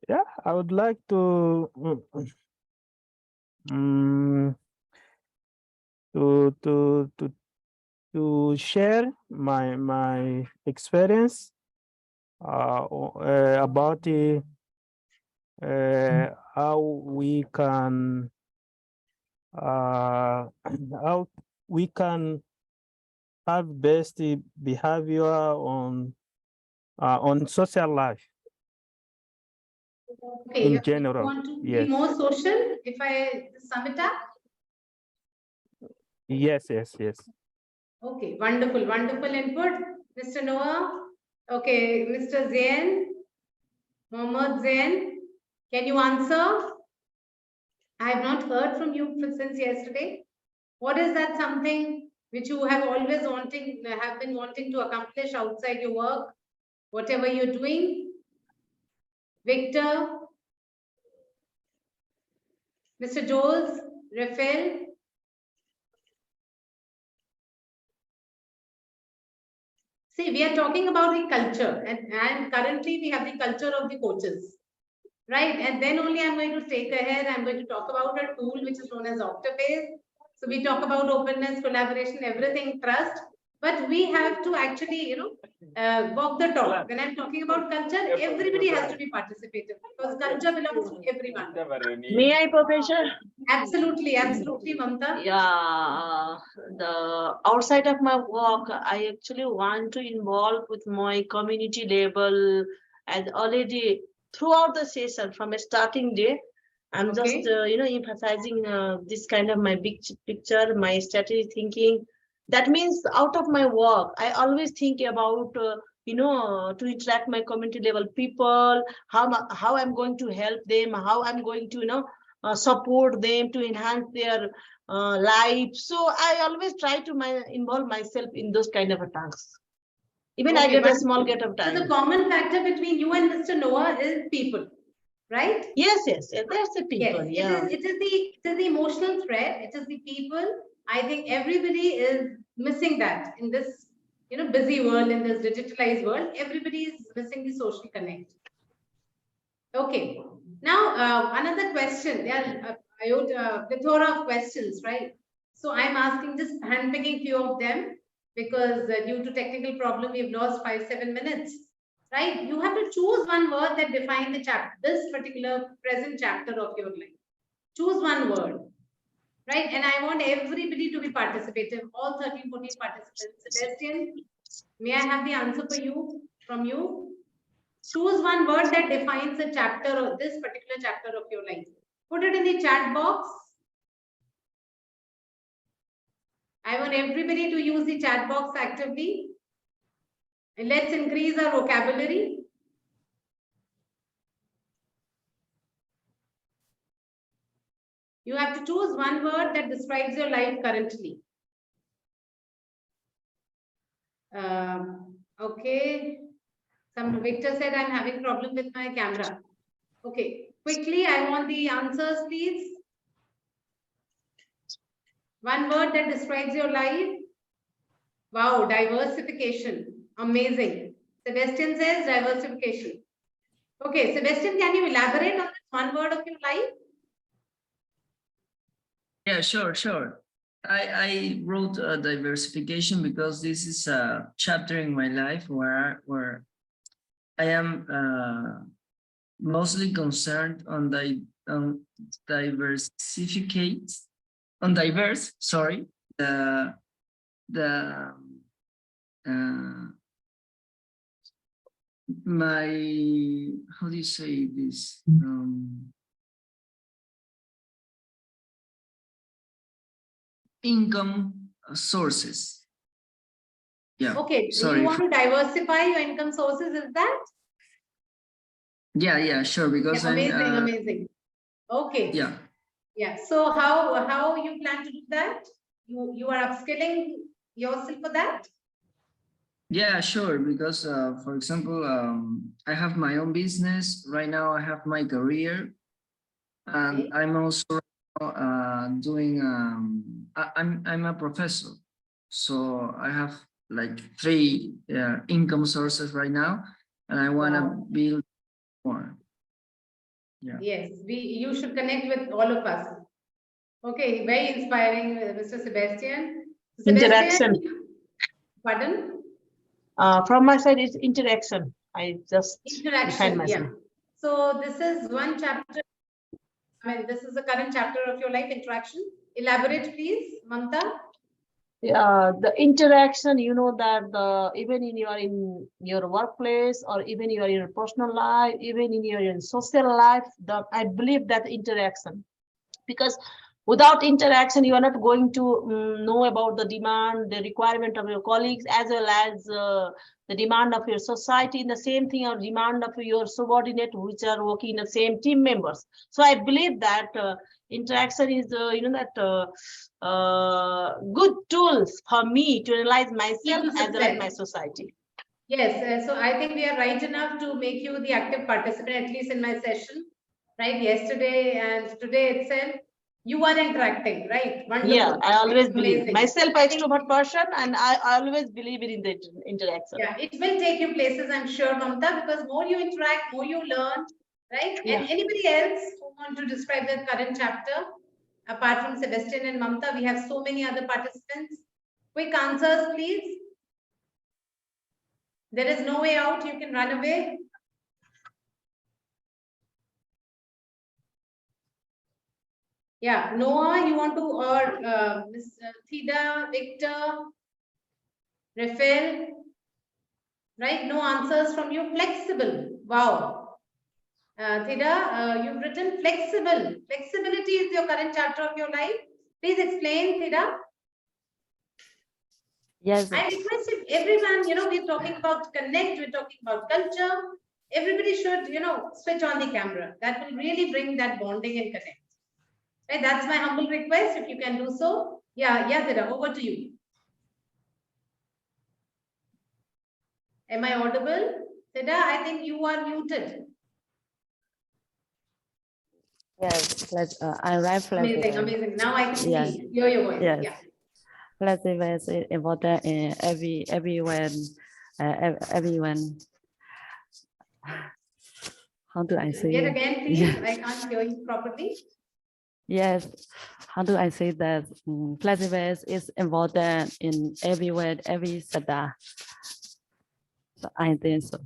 Yeah, I would like to to share my experience about how we can how we can have best behavior on social life Okay, in you general. want to be Yes. more social, if I sum it up? Yes. Okay, wonderful, wonderful input, Mr. Noah. Okay, Mr. Zain, Mohammad Zain, can you answer? I have not heard from you since yesterday. What is that something which you have always been wanting to accomplish outside your work, whatever you're doing? Victor, Mr. Jones, Rafael. See, we are talking about the culture, and currently we have the culture of the coaches, right? And then only I'm going to take ahead. I'm going to talk about a tool which is known as Octopus. So we talk about openness, collaboration, everything, trust. But we have to actually, walk the talk. When I'm talking about culture, everybody has to be participative because culture belongs to everyone. May I, Professor? Absolutely, absolutely, Mamta. Yeah, the outside of my work, I actually want to involve with my community level and already throughout the session from a starting day. I'm just, emphasizing this kind of my big picture, my strategy thinking. That means out of my work, I always think about, to interact my community level people, how I'm going to help them, how I'm going to, support them to enhance their life. So I always try to involve myself in those kind of tasks. Even I get a small get of time. So the common factor between you and Mr. Noah is people, right? Yes, that's the people. Yes, it is the emotional thread. It is the people. I think everybody is missing that in this, busy world, in this digitalized world. Everybody is missing the social connect. Okay. Now, another question. There are a plethora of questions, right? So I'm asking, just handpicking few of them because due to technical problem, we've lost 5-7 minutes, right? You have to choose one word that defines the chapter, this particular present chapter of your life. Choose one word, right? And I want everybody to be participative, all 13, 14 participants. Sebastian, may I have the answer from you? Choose one word that defines a chapter or this particular chapter of your life. Put it in the chat box. I want everybody to use the chat box actively. And let's increase our vocabulary. You have to choose one word that describes your life currently. Okay. Some Victor said I'm having problem with my camera. Okay, quickly, I want the answers, please. One word that describes your life. Wow, diversification. Amazing. Sebastian says diversification. Okay, Sebastian, can you elaborate on this one word of your life? Yeah, sure. I wrote diversification because this is a chapter in my life where I am mostly concerned on diverse, my, how do you say this? Income sources. Yeah. Okay, Sorry. you want to diversify your income sources, is that? Yeah, sure. Because Yeah, amazing. Okay. Yeah. So how you plan to do that? You are upskilling yourself for that? Yeah, sure. Because for example, I have my own business right now. I have my career, and Okay. I'm also doing. I'm a professor, so I have like 3 income sources right now, and I want to Wow. build more. Yeah. Yes, you should connect with all of us. Okay, very inspiring, Mr. Sebastian. Interaction. Pardon? From my side, it's interaction. I just define Interaction, myself. yeah. So this is one chapter. I mean, this is the current chapter of your life, interaction. Elaborate, please, Mamta. The interaction, you know, that even in your workplace, or even in your personal life, even in your social life, I believe that interaction, because without interaction, you are not going to know about the demand, the requirement of your colleagues, as well as the demand of your society, and the same thing, or demand of your subordinate, which are working in the same team members. So I believe that interaction is, good tools for me to analyze myself as well as my society. Yes, so I think we are right enough to make you the active participant, at least in my session, right? Yesterday and today itself, you are interacting, right? Wonderful. Yeah, I always believe Amazing. myself an extrovert person, and I always believe in the interaction. Yeah, it will take you places, I'm sure, Mamta, because more you interact, more you learn, right? Yeah. And anybody else who want to describe the current chapter, apart from Sebastian and Mamta, we have so many other participants. Quick answers, please. There is no way out, you can run away. Yeah, Noah, you want to, or Ms. Thida, Victor, Rafael, right? No answers from you. Flexible. Wow. Thida, you've written flexible. Flexibility is your current chapter of your life. Please explain, Thida. Yes. I request if everyone, we're talking about connect, we're talking about culture. Everybody should, switch on the camera. That will really bring that bonding and connect. Right? That's my humble request. If you can do so. Yeah, Thida, over to you. Am I audible? Thida, I think you are muted. Yes, I write flexible. Amazing. Now I can Yes. hear your voice. Yes. Yeah. Flexible is important in everyone. How do I say? Get again, please. Yeah. I can't hear you properly. Yes. How do I say that? Flexible is important in everywhere, every sector. So I think so.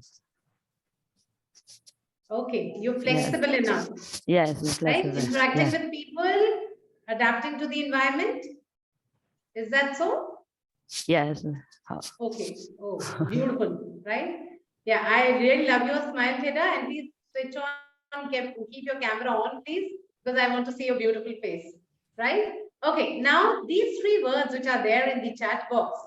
Okay, you're flexible enough. Yes, right? flexible. Interacting with people, adapting to the environment. Is that so? Yes. Okay. Oh, beautiful, right? Yeah, I really love your smile, Thida, and please switch on, keep your camera on, please, because I want to see your beautiful face, right? Okay, now these 3 words which are there in the chat box,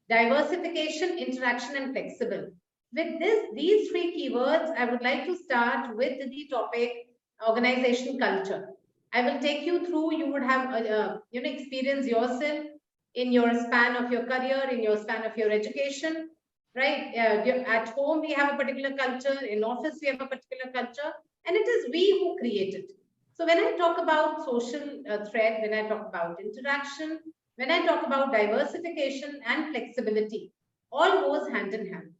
diversification, interaction, and flexible. With these 3 keywords, I would like to start with the topic organization culture. I will take you through, you would have, experience yourself in your span of your career, in your span of your education, right? At home, we have a particular culture, in office, we have a particular culture, and it is we who create it. So when I talk about social thread, when I talk about interaction, when I talk about diversification and flexibility, all goes hand in hand,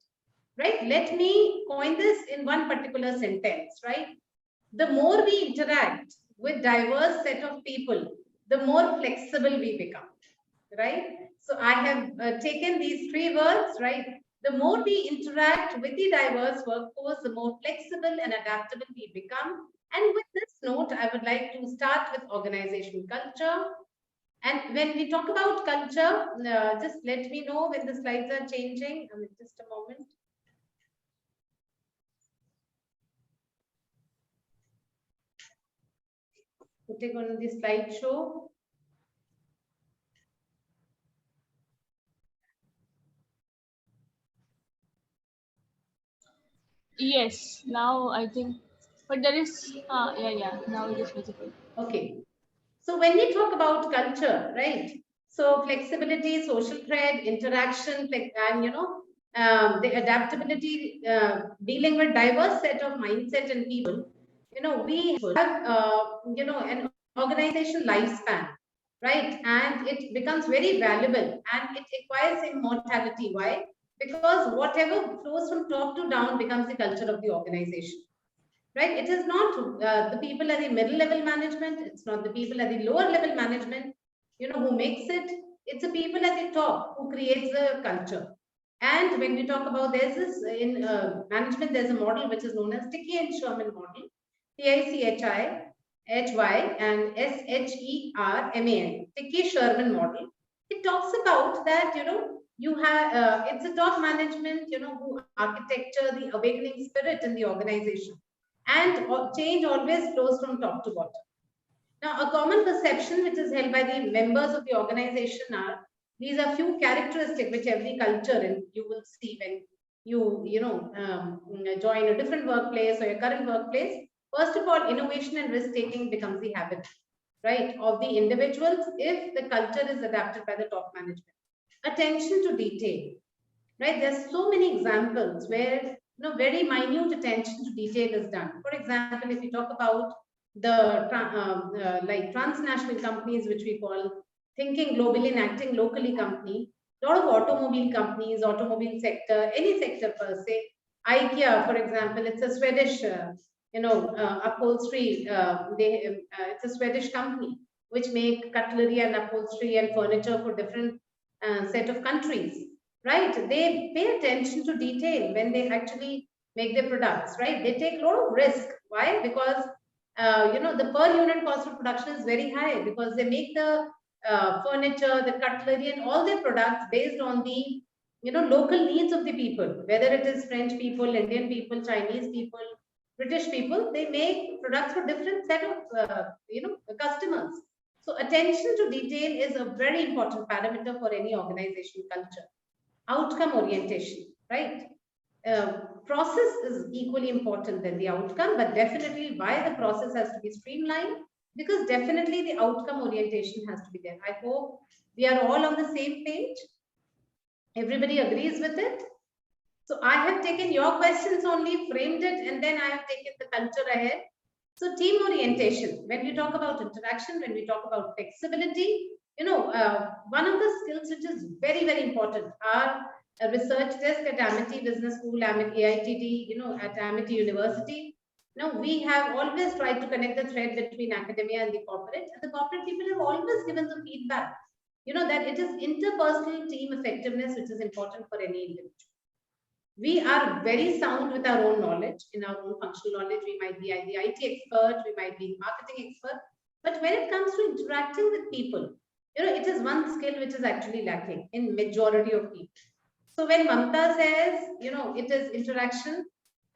right? Let me coin this in one particular sentence, right? The more we interact with diverse set of people, the more flexible we become, right? So I have taken these 3 words, right? The more we interact with the diverse workforce, the more flexible and adaptable we become. And with this note, I would like to start with organization culture. And when we talk about culture, just let me know when the slides are changing. Just a moment. Putting on the slideshow. Yes, now I think, but there is, yeah, now it is visible. Okay. So when we talk about culture, right? So flexibility, social thread, interaction, and the adaptability, dealing with diverse set of mindset and people. We have an organization lifespan, right? And it becomes very valuable and it requires immortality. Why? Because whatever flows from top to down becomes the culture of the organization. Right? It is not the people at the middle level management. It's not the people at the lower level management, who makes it. It's the people at the top who creates the culture. And when we talk about, there's this in management, there's a model which is known as Tichy and Sherman model, TICHI, HY and SHERMAN, Tichy Sherman model. It talks about that, you have, it's a top management, who architecture the awakening spirit in the organization. And change always flows from top to bottom. Now, a common perception which is held by the members of the organization are, these are few characteristics which every culture, and you will see when you join a different workplace or your current workplace. First of all, innovation and risk taking becomes the habit, right, of the individuals if the culture is adapted by the top management. Attention to detail, right? There's so many examples where very minute attention to detail is done. For example, if you talk about the like transnational companies, which we call thinking globally and acting locally company, a lot of automobile companies, automobile sector, any sector per se. IKEA, for example, it's a Swedish, upholstery. It's a Swedish company which make cutlery and upholstery and furniture for different set of countries. Right, they pay attention to detail when they actually make their products, right? They take a lot of risk. Why? Because the per unit cost of production is very high, because they make the furniture, the cutlery, and all their products based on the local needs of the people. Whether it is French people, Indian people, Chinese people, British people, they make products for different set of customers. So attention to detail is a very important parameter for any organization culture. Outcome orientation, right? Process is equally important than the outcome, but definitely why the process has to be streamlined, because definitely the outcome orientation has to be there. I hope we are all on the same page. Everybody agrees with it. So I have taken your questions only, framed it, and then I have taken the culture ahead. So team orientation, when we talk about interaction, when we talk about flexibility, one of the skills which is very, very important are a research desk at Amity Business School, AITD, at Amity University. We have always tried to connect the thread between academia and the corporate. And the corporate people have always given the feedback, that it is interpersonal team effectiveness which is important for any individual. We are very sound with our own knowledge, in our own functional knowledge. We might be the IT expert, we might be marketing expert, but when it comes to interacting with people, it is one skill which is actually lacking in majority of people. So when Mamta says, it is interaction,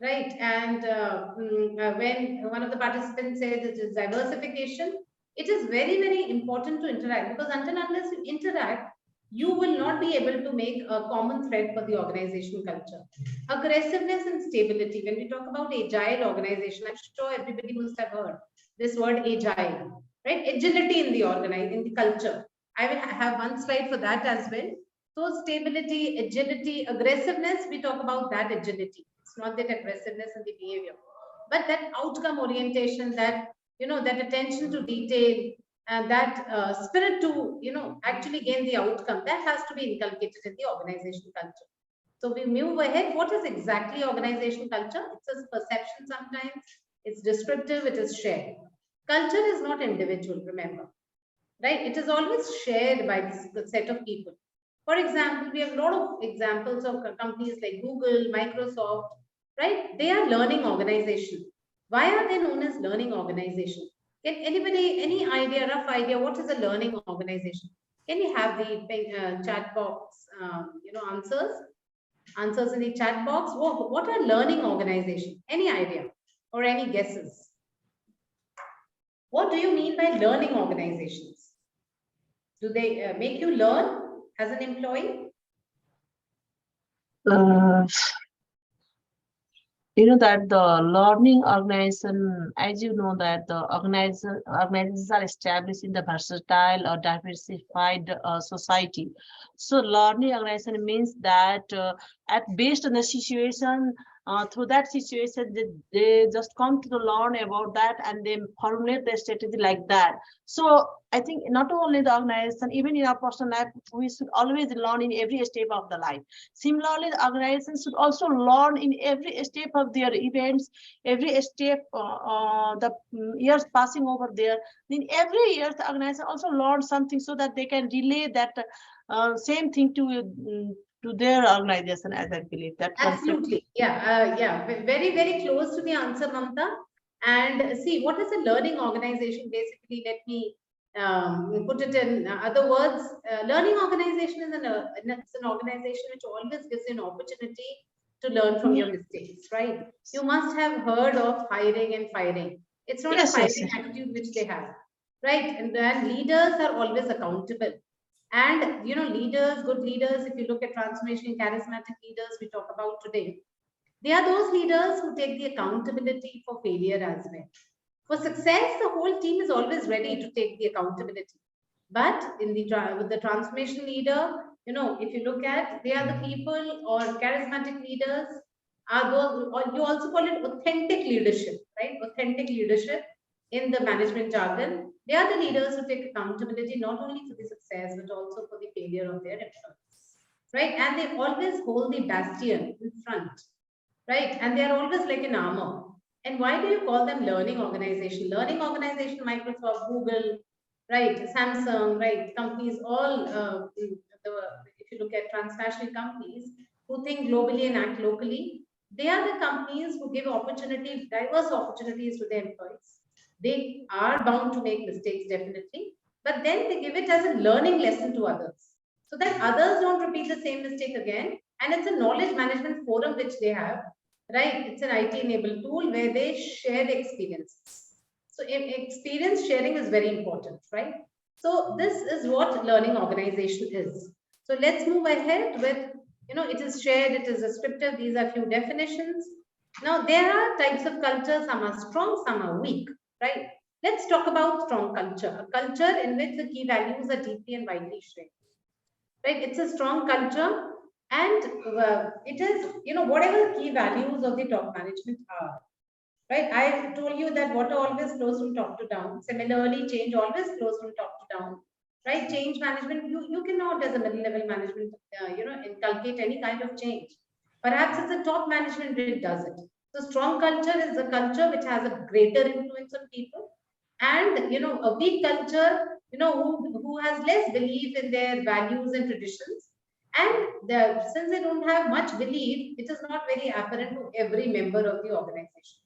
right? And when one of the participants says it is diversification, it is very, very important to interact, because until unless you interact, you will not be able to make a common thread for the organization culture. Aggressiveness and stability. When we talk about agile organization, I'm sure everybody must have heard this word agile. right? Agility in the culture. I will have one slide for that as well. So stability, agility, aggressiveness, we talk about that agility. It's not that aggressiveness in the behavior, but that outcome orientation, that, that attention to detail, and that spirit to, actually gain the outcome, that has to be inculcated in the organization culture. So we move ahead. What is exactly organization culture? It's a perception sometimes, it's descriptive, it is shared. Culture is not individual, remember, right? It is always shared by this set of people. For example, we have a lot of examples of companies like Google, Microsoft, right? They are learning organizations. Why are they known as learning organizations? Can anybody, any idea, rough idea, what is a learning organization? Can you have the chat box, answers in the chat box? What are learning organizations? Any idea or any guesses? What do you mean by learning organizations? Do they make you learn as an employee? You know that the learning organization, as you know, that the organizations are established in the versatile or diversified society. So learning organization means that based on the situation, through that situation, they just come to learn about that and they formulate their strategy like that. So I think not only the organization, even in our personal life, we should always learn in every step of the life. Similarly, the organizations should also learn in every step of their events, every step, the years passing over there. In every year, the organization also learn something so that they can relay that same thing to their organization, as I believe. That absolutely, yeah, very, very close to the answer, Mamta. And see, what is a learning organization? Basically, let me put it in other words. Learning organization is an organization which always gives you an opportunity to learn from your mistakes, right? You must have heard of hiring and firing. It's not a firing attitude which they have, right? And then leaders are always accountable. And leaders, good leaders, if you look at transformation, charismatic leaders we talk about today, they are those leaders who take the accountability for failure as well. For success, the whole team is always ready to take the accountability. But with the transformation leader, if you look at, they are the people, or charismatic leaders are those, or you also call it authentic leadership, right? Authentic leadership in the management jargon. They are the leaders who take accountability not only for the success, but also for the failure of their employees, right? And they always hold the bastion in front, right? And they are always like an armor. And why do you call them learning organization? Learning organization, Microsoft, Google, right? Samsung, right? Companies, all, if you look at transnational companies who think globally and act locally, they are the companies who give opportunities, diverse opportunities to their employees. They are bound to make mistakes, definitely, but then they give it as a learning lesson to others so that others don't repeat the same mistake again. And it's a knowledge management forum which they have, right? It's an IT enabled tool where they share the experiences. So experience sharing is very important, right? So this is what learning organization is. So let's move ahead with, it is shared, it is descriptive. These are few definitions. Now there are types of culture. Some are strong, some are weak, right? Let's talk about strong culture, a culture in which the key values are deeply and widely shared, right? It's a strong culture, and it is, whatever key values of the top management are, right? I told you that water always flows from top to down. Similarly, change always flows from top to down, right? Change management, you cannot, as a middle level management, inculcate any kind of change. Perhaps it's the top management that does it. So strong culture is a culture which has a greater influence on people, and a weak culture, who has less belief in their values and traditions, and since they don't have much belief, it is not very apparent to every member of the organization,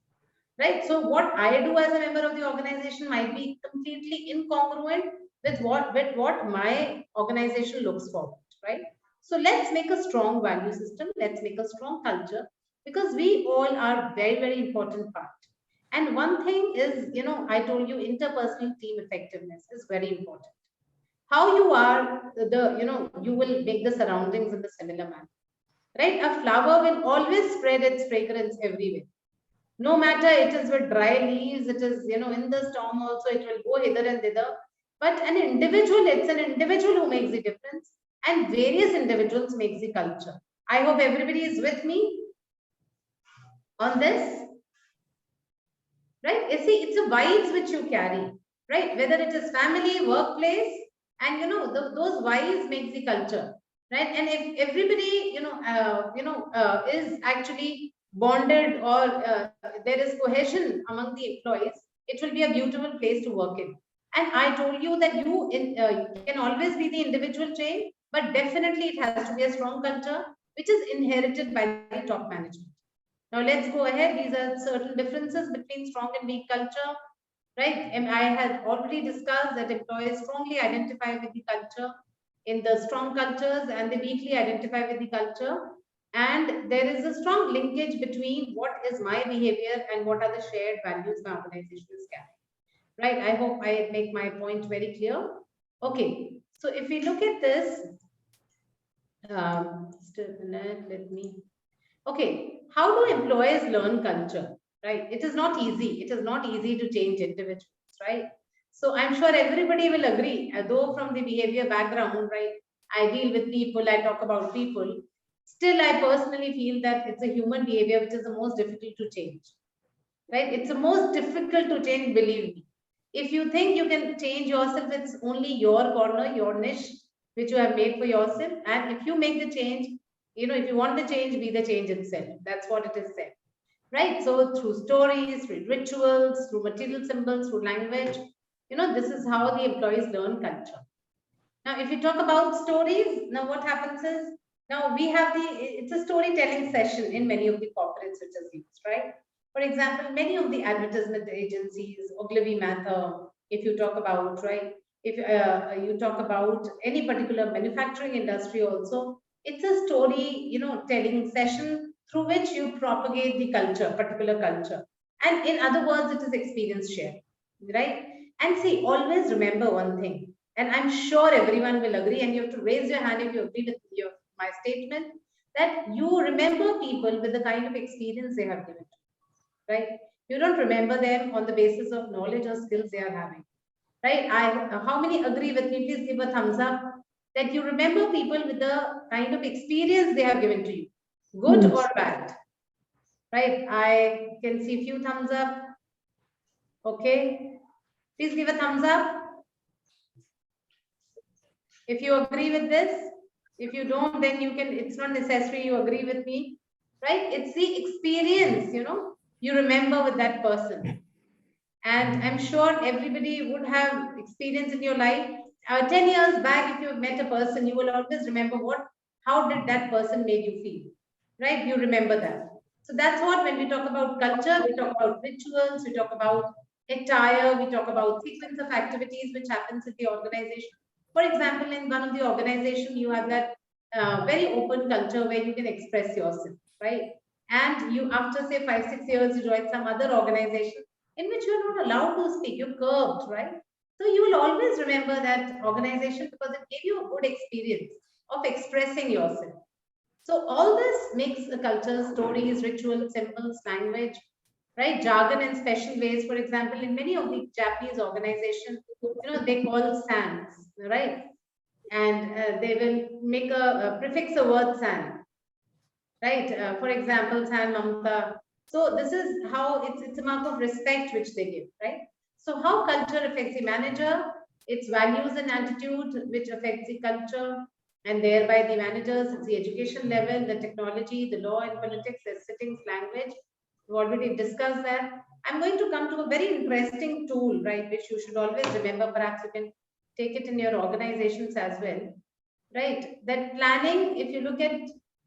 right? So what I do as a member of the organization might be completely incongruent with what my organization looks for, right? So let's make a strong value system, let's make a strong culture, because we all are very, very important part. And one thing is, I told you, interpersonal team effectiveness is very important. How you are, you will make the surroundings in the similar manner, right? A flower will always spread its fragrance everywhere, No matter it is with dry leaves, it is, you know, in the storm also, it will go hither and thither. But an individual, it's an individual who makes the difference, and various individuals makes the culture. I hope everybody is with me on this, right? You see, it's a vibes which you carry, right? Whether it is family, workplace, and you know, those vibes makes the culture, right? And if everybody, is actually bonded, or there is cohesion among the employees, it will be a beautiful place to work in. And I told you that you can always be the individual change, but definitely it has to be a strong culture, which is inherited by the top management. Now let's go ahead. These are certain differences between strong and weak culture, right? And I had already discussed that employees strongly identify with the culture in the strong cultures, and they weakly identify with the culture. And there is a strong linkage between what is my behavior and what are the shared values my organization is carrying, right? I hope I make my point very clear. Okay, so if we look at this, just a minute, let me. Okay, how do employees learn culture, right? It is not easy. It is not easy to change individuals, right? So I'm sure everybody will agree, though from the behavior background, right? I deal with people, I talk about people. Still, I personally feel that it's a human behavior which is the most difficult to change, right? It's the most difficult to change, believe me. If you think you can change yourself, it's only your corner, your niche, which you have made for yourself. And if you make the change, you know, if you want the change, be the change itself. That's what it is said, right? So through stories, through rituals, through material symbols, through language, you know, this is how the employees learn culture. Now, if you talk about stories, now what happens is, now we have it's a storytelling session in many of the corporates which is used, right? For example, many of the advertisement agencies, Ogilvy Mather, if you talk about, right? If you talk about any particular manufacturing industry also, it's a story, you know, telling session through which you propagate the culture, particular culture. And in other words, it is experience share, right? And see, always remember one thing, and I'm sure everyone will agree, and you have to raise your hand if you agree with my statement, that you remember people with the kind of experience they have given, right? You don't remember them on the basis of knowledge or skills they are having, right? How many agree with me? Please give a thumbs up that you remember people with the kind of experience they have given to you, good or bad, right? I can see few thumbs up. Okay, please give a thumbs up if you agree with this. If you don't, then you can, it's not necessary you agree with me, right? It's the experience, you know, you remember with that person. And I'm sure everybody would have experience in your life. 10 years back, if you met a person, you will always remember how did that person make you feel, right? You remember that. So that's what, when we talk about culture, we talk about rituals, we talk about attire, we talk about sequence of activities which happens in the organization. For example, in one of the organization, you have that very open culture where you can express yourself, right? And you, after say 5-6 years, you join some other organization in which you are not allowed to speak, you're curbed, right? So you will always remember that organization because it gave you a good experience of expressing yourself. So all this makes the culture, stories, rituals, symbols, language, right? Jargon and special ways. For example, in many of the Japanese organizations, you know, they call sans, right? And they will make a prefix a word san, right? For example, san mamta. So this is how it's a mark of respect which they give, right? So how culture affects the manager, its values and attitude which affects the culture, and thereby the managers, it's the education level, the technology, the law and politics, the settings, language. We've already discussed that. I'm going to come to a very interesting tool, right, which you should always remember. Perhaps you can take it in your organizations as well, right? That planning, if you look at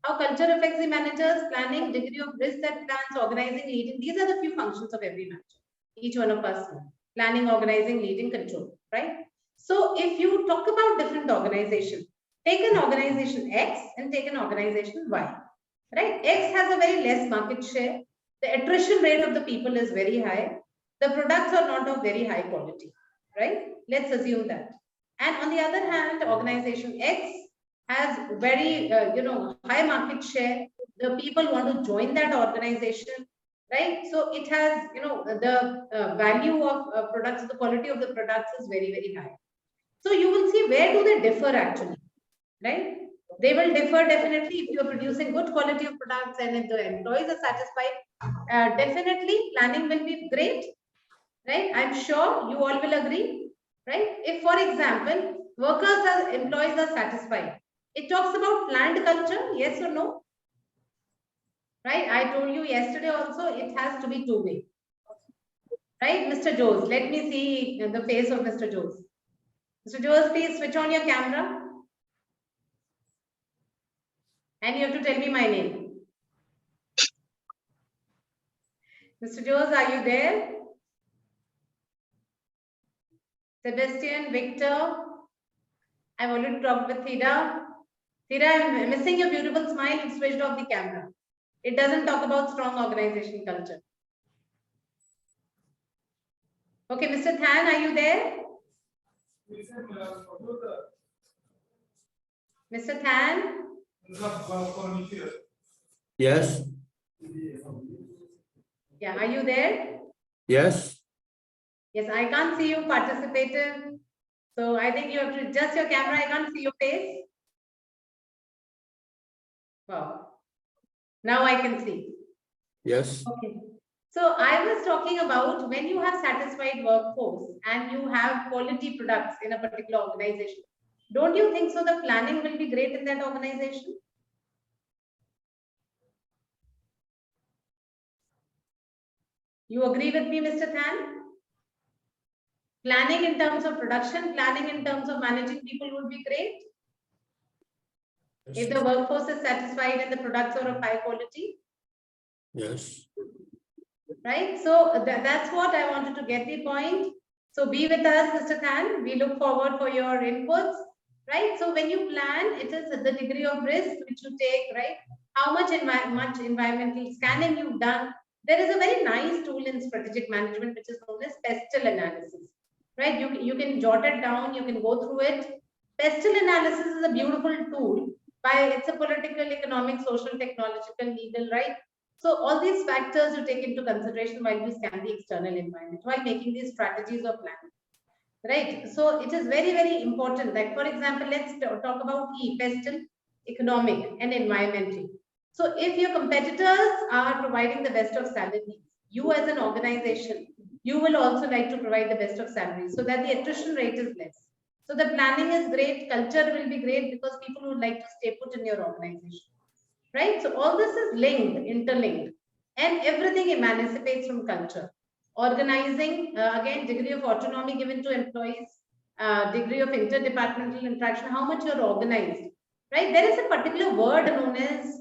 how culture affects the managers, planning, degree of risk that plans, organizing, leading, these are the few functions of every manager, each one of us: planning, organizing, leading, control, right? So if you talk about different organizations, take an organization X and take an organization Y, right? X has a very less market share. The attrition rate of the people is very high. The products are not of very high quality, right? Let's assume that. And on the other hand, organization X has very, high market share. The people want to join that organization. right? So it has, the value of products, the quality of the products is very, very high. So you will see where do they differ actually, right? They will differ definitely if you are producing good quality of products and if the employees are satisfied. Definitely planning will be great, right? I'm sure you all will agree, right? If, for example, workers or employees are satisfied, it talks about planned culture, yes or no? Right? I told you yesterday also, it has to be two-way. Right, Mr. Jose, let me see the face of Mr. Jose. Mr. Jose, please switch on your camera. And you have to tell me my name. Mr. Jose, are you there? Sebastian, Victor. I've already talked with Theda. Theda, I'm missing your beautiful smile. You've switched off the camera. It doesn't talk about strong organization culture. Okay, Mr. Than, are you there? Mr. Than? Yes, Yeah, are you there? yes, Yes, I can't see you participative. So I think you have to adjust your camera. I can't see your face. Wow. Now I can see. yes, Okay. So I was talking about when you have satisfied workforce and you have quality products in a particular organization. Don't you think so the planning will be great in that organization? You agree with me, Mr. Than? Planning in terms of production, planning in terms of managing people would be great. If the workforce is satisfied and the products are of high quality. yes. Right? So that's what I wanted to get the point. So be with us, Mr. Than. We look forward for your inputs. Right? So when you plan, it is the degree of risk which you take, right? How much environmental scanning you've done. There is a very nice tool in strategic management which is known as pestle analysis. Right? You can jot it down, you can go through it. Pestle analysis is a beautiful tool. It's a political, economic, social, technological, legal, right? So all these factors you take into consideration while you scan the external environment, while making these strategies or plans. Right. So it is very, very important. Like, for example, let's talk about pestle, economic and environmental. So if your competitors are providing the best of salaries, you as an organization, you will also like to provide the best of salaries so that the attrition rate is less. So the planning is great, culture will be great because people would like to stay put in your organization. Right? So all this is linked, interlinked, and everything emancipates from culture. Organizing, again, degree of autonomy given to employees, degree of interdepartmental interaction, how much you're organized, right? There is a particular word known as,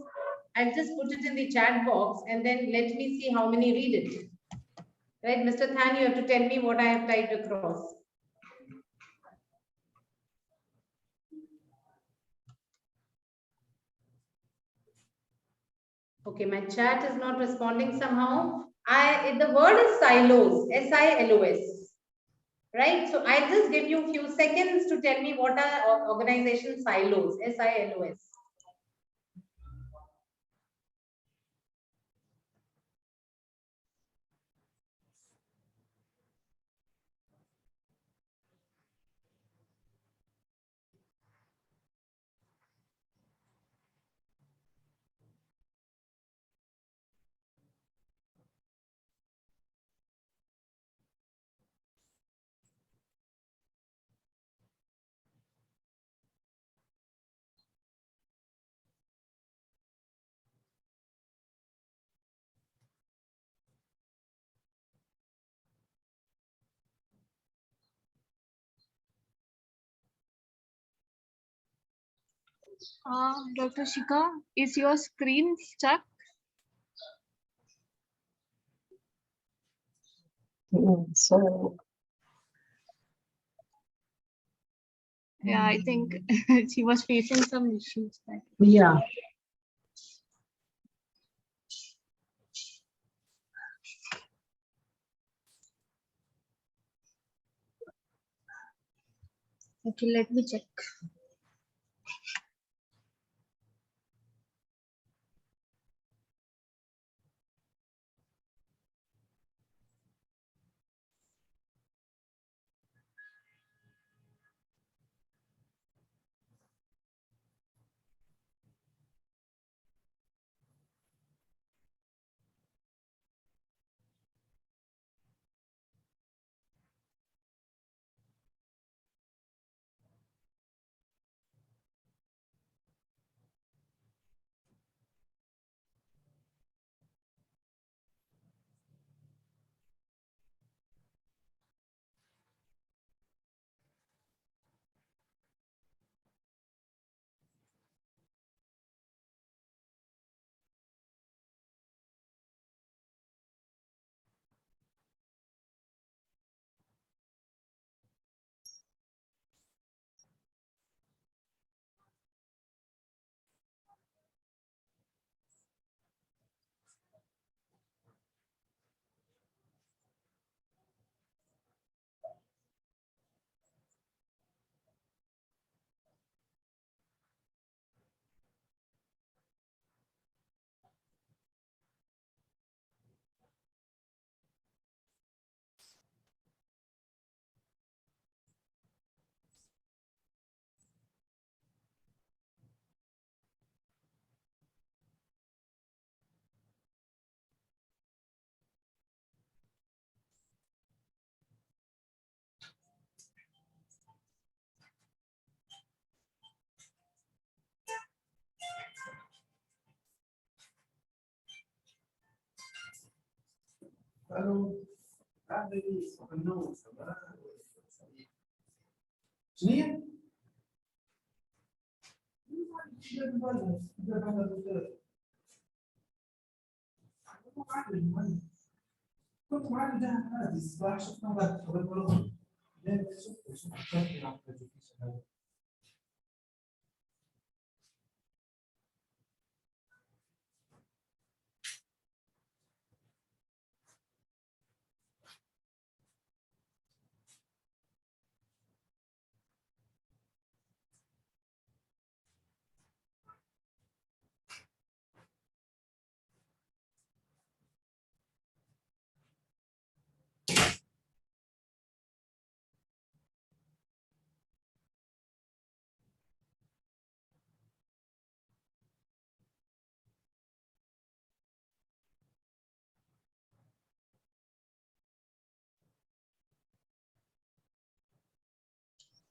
I've just put it in the chat box and then let me see how many read it. Right, Mr. Than, you have to tell me what I have typed across. Okay, my chat is not responding somehow. The word is silos, S-I-L-O-S. Right? So I'll just give you a few seconds to tell me what are organization silos, S-I-L-O-S. Dr. Shika, is your screen stuck? So Yeah, I think she was facing some issues. yeah. Okay, let me check.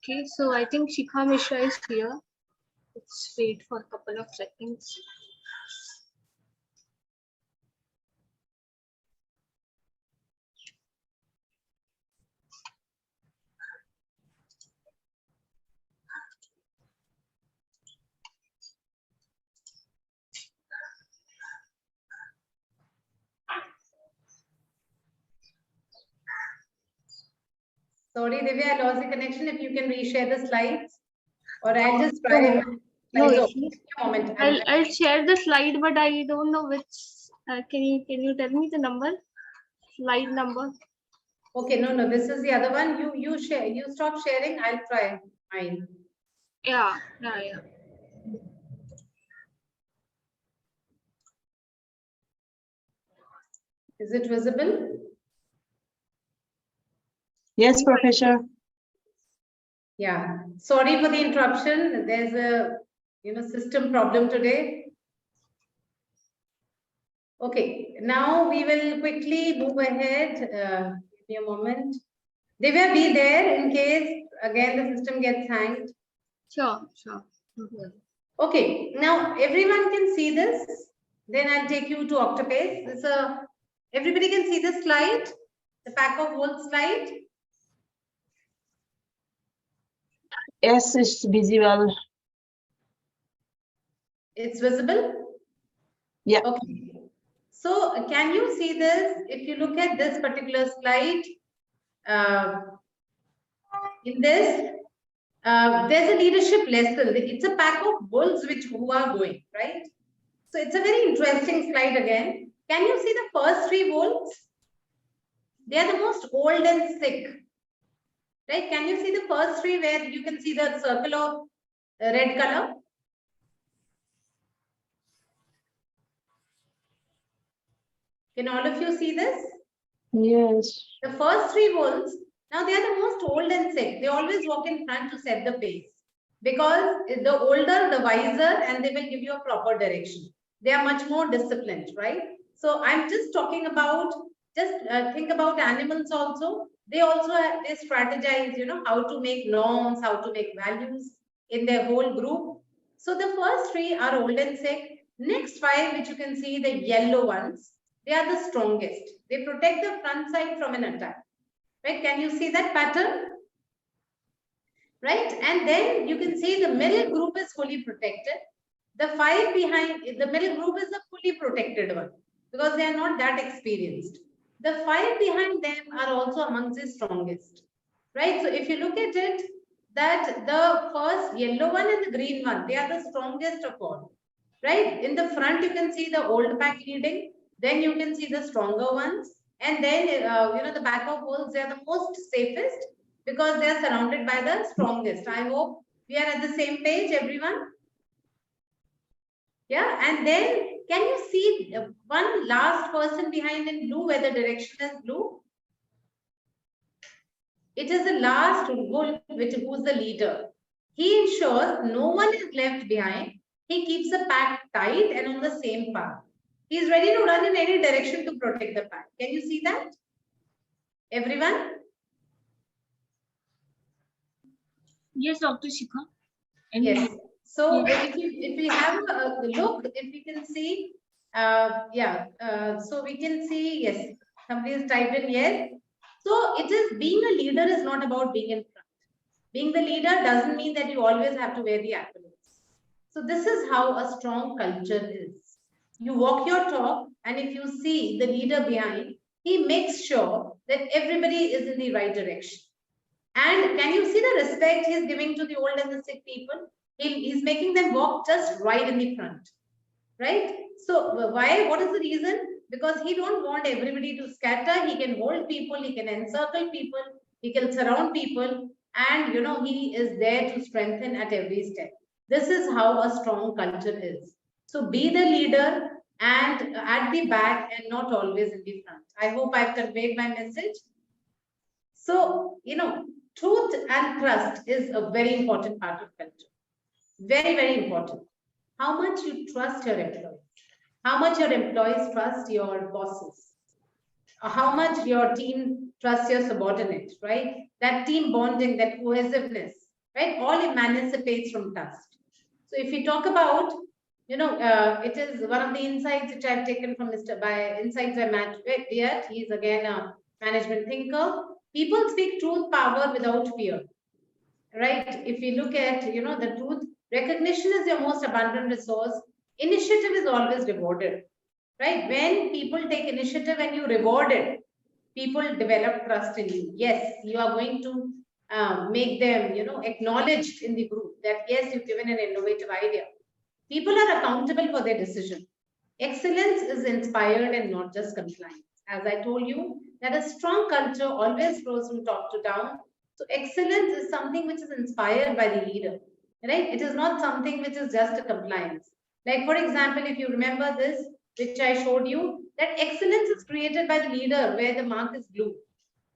Okay, so I think Shikha Mishra is here. Let's wait for a couple of seconds. Sorry, Divya, I lost the connection. If you can reshare the slides, or I'll just try. No Slides. issues. Give me a moment. I'll share the slide, but I don't know which. Can you tell me the number? Slide number. Okay, no, this is the other one. You share. You stop sharing. I'll try mine. Yeah. Is it visible? Yes, Professor. Yeah. Sorry for the interruption. There's a system problem today. Okay. Now we will quickly move ahead. Give me a moment. They will be there in case again the system gets hanged. Sure. Okay, now everyone can see this. Then I'll take you to Octopus. This everybody can see the slide, the pack of holes slide. Yes, it's visible. It's visible? Yeah. Okay. So can you see this? If you look at this particular slide, in this, there's a leadership lesson. It's a pack of wolves who are going, right? So it's a very interesting slide again. Can you see the first three wolves? They are the most old and sick, right? Can you see the first three where you can see the circle of red color? Can all of you see this? Yes. The first three wolves, now they are the most old and sick. They always walk in front to set the pace because the older, the wiser, and they will give you a proper direction. They are much more disciplined, right? So I'm just talking about, think about animals also. They also they strategize, how to make norms, how to make values in their whole group. So the first three are old and sick. Next five, which you can see, the yellow ones, they are the strongest. They protect the front side from an attack. Right? Can you see that pattern? Right? And then you can see the middle group is fully protected. The five behind, the middle group is the fully protected one because they are not that experienced. The five behind them are also amongst the strongest. Right? So if you look at it, that the first yellow one and the green one, they are the strongest of all. Right? In the front, you can see the old pack leading. Then you can see the stronger ones. And then, the back of holes, they are the most safest because they are surrounded by the strongest. I hope we are at the same page, everyone. Yeah, and then can you see one last person behind in blue where the direction is blue? It is the last wolf who's the leader. He ensures no one is left behind. He keeps the pack tight and on the same path. He is ready to run in any direction to protect the pack. Can you see that? Everyone? Yes, Dr. Shikha. Yes. So Yeah. if we have a look, if we can see, so we can see, yes. Somebody has typed in yes. So it is, being a leader is not about being in front. Being the leader doesn't mean that you always have to wear the accolades. So this is how a strong culture is. You walk your talk, and if you see the leader behind, he makes sure that everybody is in the right direction. And can you see the respect he's giving to the old and the sick people? He's making them walk just right in the front, right? So why? What is the reason? Because he don't want everybody to scatter. He can hold people, he can encircle people, he can surround people, and he is there to strengthen at every step. This is how a strong culture is. So be the leader and at the back and not always in the front. I hope I've conveyed my message. So, truth and trust is a very important part of culture. Very, very important. How much you trust your employees, how much your employees trust your bosses, how much your team trusts your subordinates, right? That team bonding, that cohesiveness, right? All emancipates from trust. So if we talk about, it is one of the insights which I've taken from insights by Matt Beard. He's again a management thinker. People speak truth, power without fear, right? If you look at, the truth, recognition is your most abundant resource. Initiative is always rewarded, right? When people take initiative and you reward it, people develop trust in you. Yes, you are going to make them, acknowledged in the group that yes, you've given an innovative idea. People are accountable for their decision. Excellence is inspired and not just compliance. As I told you, that a strong culture always flows from top to down. So excellence is something which is inspired by the leader, right? It is not something which is just a compliance. Like, for example, if you remember this, which I showed you, that excellence is created by the leader where the mark is blue,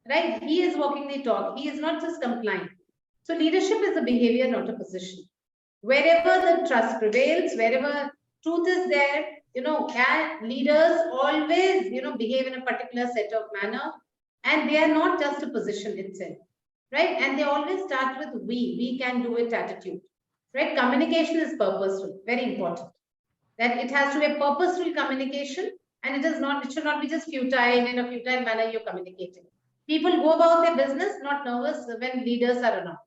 right? He is walking the talk. He is not just complying. So leadership is a behavior, not a position. Wherever the trust prevails, wherever truth is there, leaders always, behave in a particular set of manner, and they are not just a position itself, right? And they always start with we can do it attitude, right? Communication is purposeful, very important. That it has to be a purposeful communication, and it should not be just futile. In a futile manner, you're communicating. People go about their business, not nervous when leaders are around.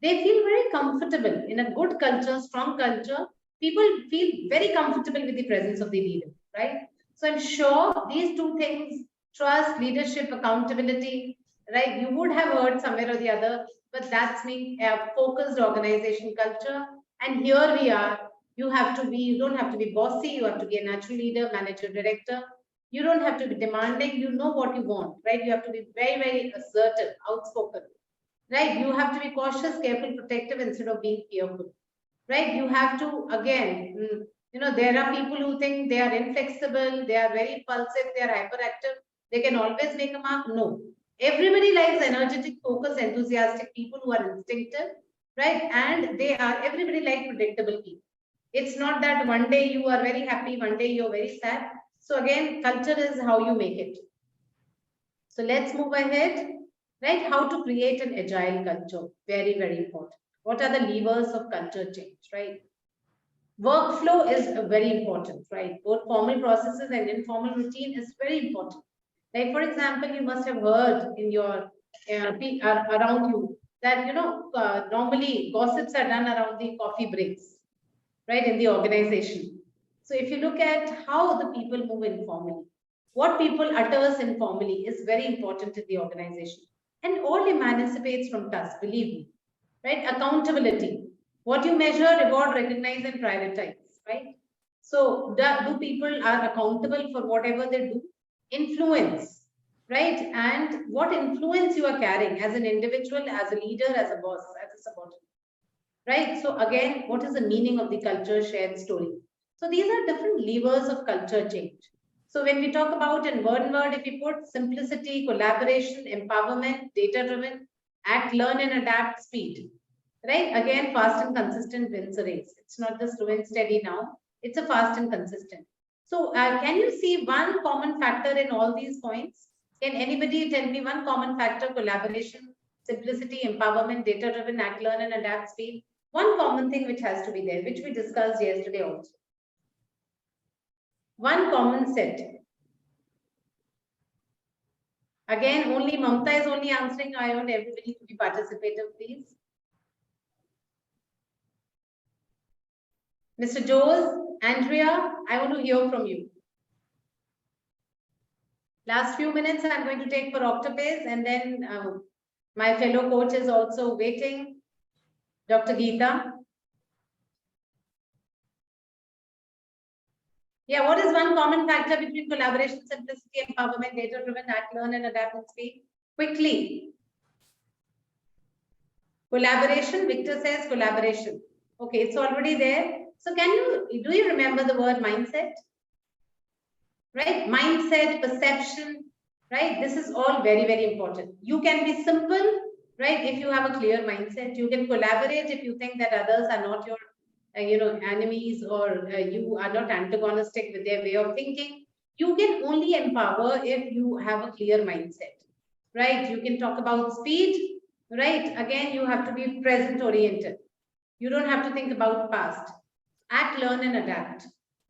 They feel very comfortable in a good culture, strong culture. People feel very comfortable with the presence of the leader, right? So I'm sure these two things, trust, leadership, accountability, right? You would have heard somewhere or the other, but that's me, a focused organization culture. And here we are. You don't have to be bossy. You have to be a natural leader, manager, director. You don't have to be demanding. You know what you want, right? You have to be very, very assertive, outspoken, right? You have to be cautious, careful, protective instead of being fearful, right? You have to, again, there are people who think they are inflexible, they are very impulsive, they are hyperactive, they can always make a mark. No. Everybody likes energetic, focused, enthusiastic people who are instinctive, right? And everybody likes predictable people. It's not that one day you are very happy, one day you're very sad. So again, culture is how you make it. So let's move ahead, right? How to create an agile culture, very, very important. What are the levers of culture change, right? Workflow is very important, right? Both formal processes and informal routine is very important. Like, for example, you must have heard in your around you that, normally gossips are done around the coffee breaks, right, in the organization. So if you look at how the people move informally, what people utters informally is very important in the organization. And all emancipates from trust, believe me, right? Accountability. What you measure, reward, recognize, and prioritize, right? So do people are accountable for whatever they do? Influence, right? And what influence you are carrying as an individual, as a leader, as a boss, as a subordinate. Right? So again, what is the meaning of the culture shared story? So these are different levers of culture change. So when we talk about in one word, if you put simplicity, collaboration, empowerment, data-driven, act, learn, and adapt, speed. Right? Again, fast and consistent wins a race. It's not just slow and steady now. It's a fast and consistent. So can you see one common factor in all these points? Can anybody tell me one common factor? Collaboration, simplicity, empowerment, data-driven, act, learn, and adapt, speed. One common thing which has to be there, which we discussed yesterday also. One common set. Again, only Mamta is only answering. I want everybody to be participative, please. Mr. Jose, Andrea, I want to hear from you. Last few minutes I'm going to take for Octopus, and then my fellow coach is also waiting, Dr. Geeta. Yeah, what is one common factor between collaboration, simplicity, empowerment, data-driven, act, learn, and adapt and speed? Quickly. Collaboration, Victor says collaboration. Okay, it's already there. So do you remember the word mindset? Right? Mindset, perception, right? This is all very, very important. You can be simple, right? If you have a clear mindset, you can collaborate if you think that others are not your enemies, or you are not antagonistic with their way of thinking. You can only empower if you have a clear mindset, right? You can talk about speed, right? Again, you have to be present oriented. You don't have to think about past. Act, learn, and adapt.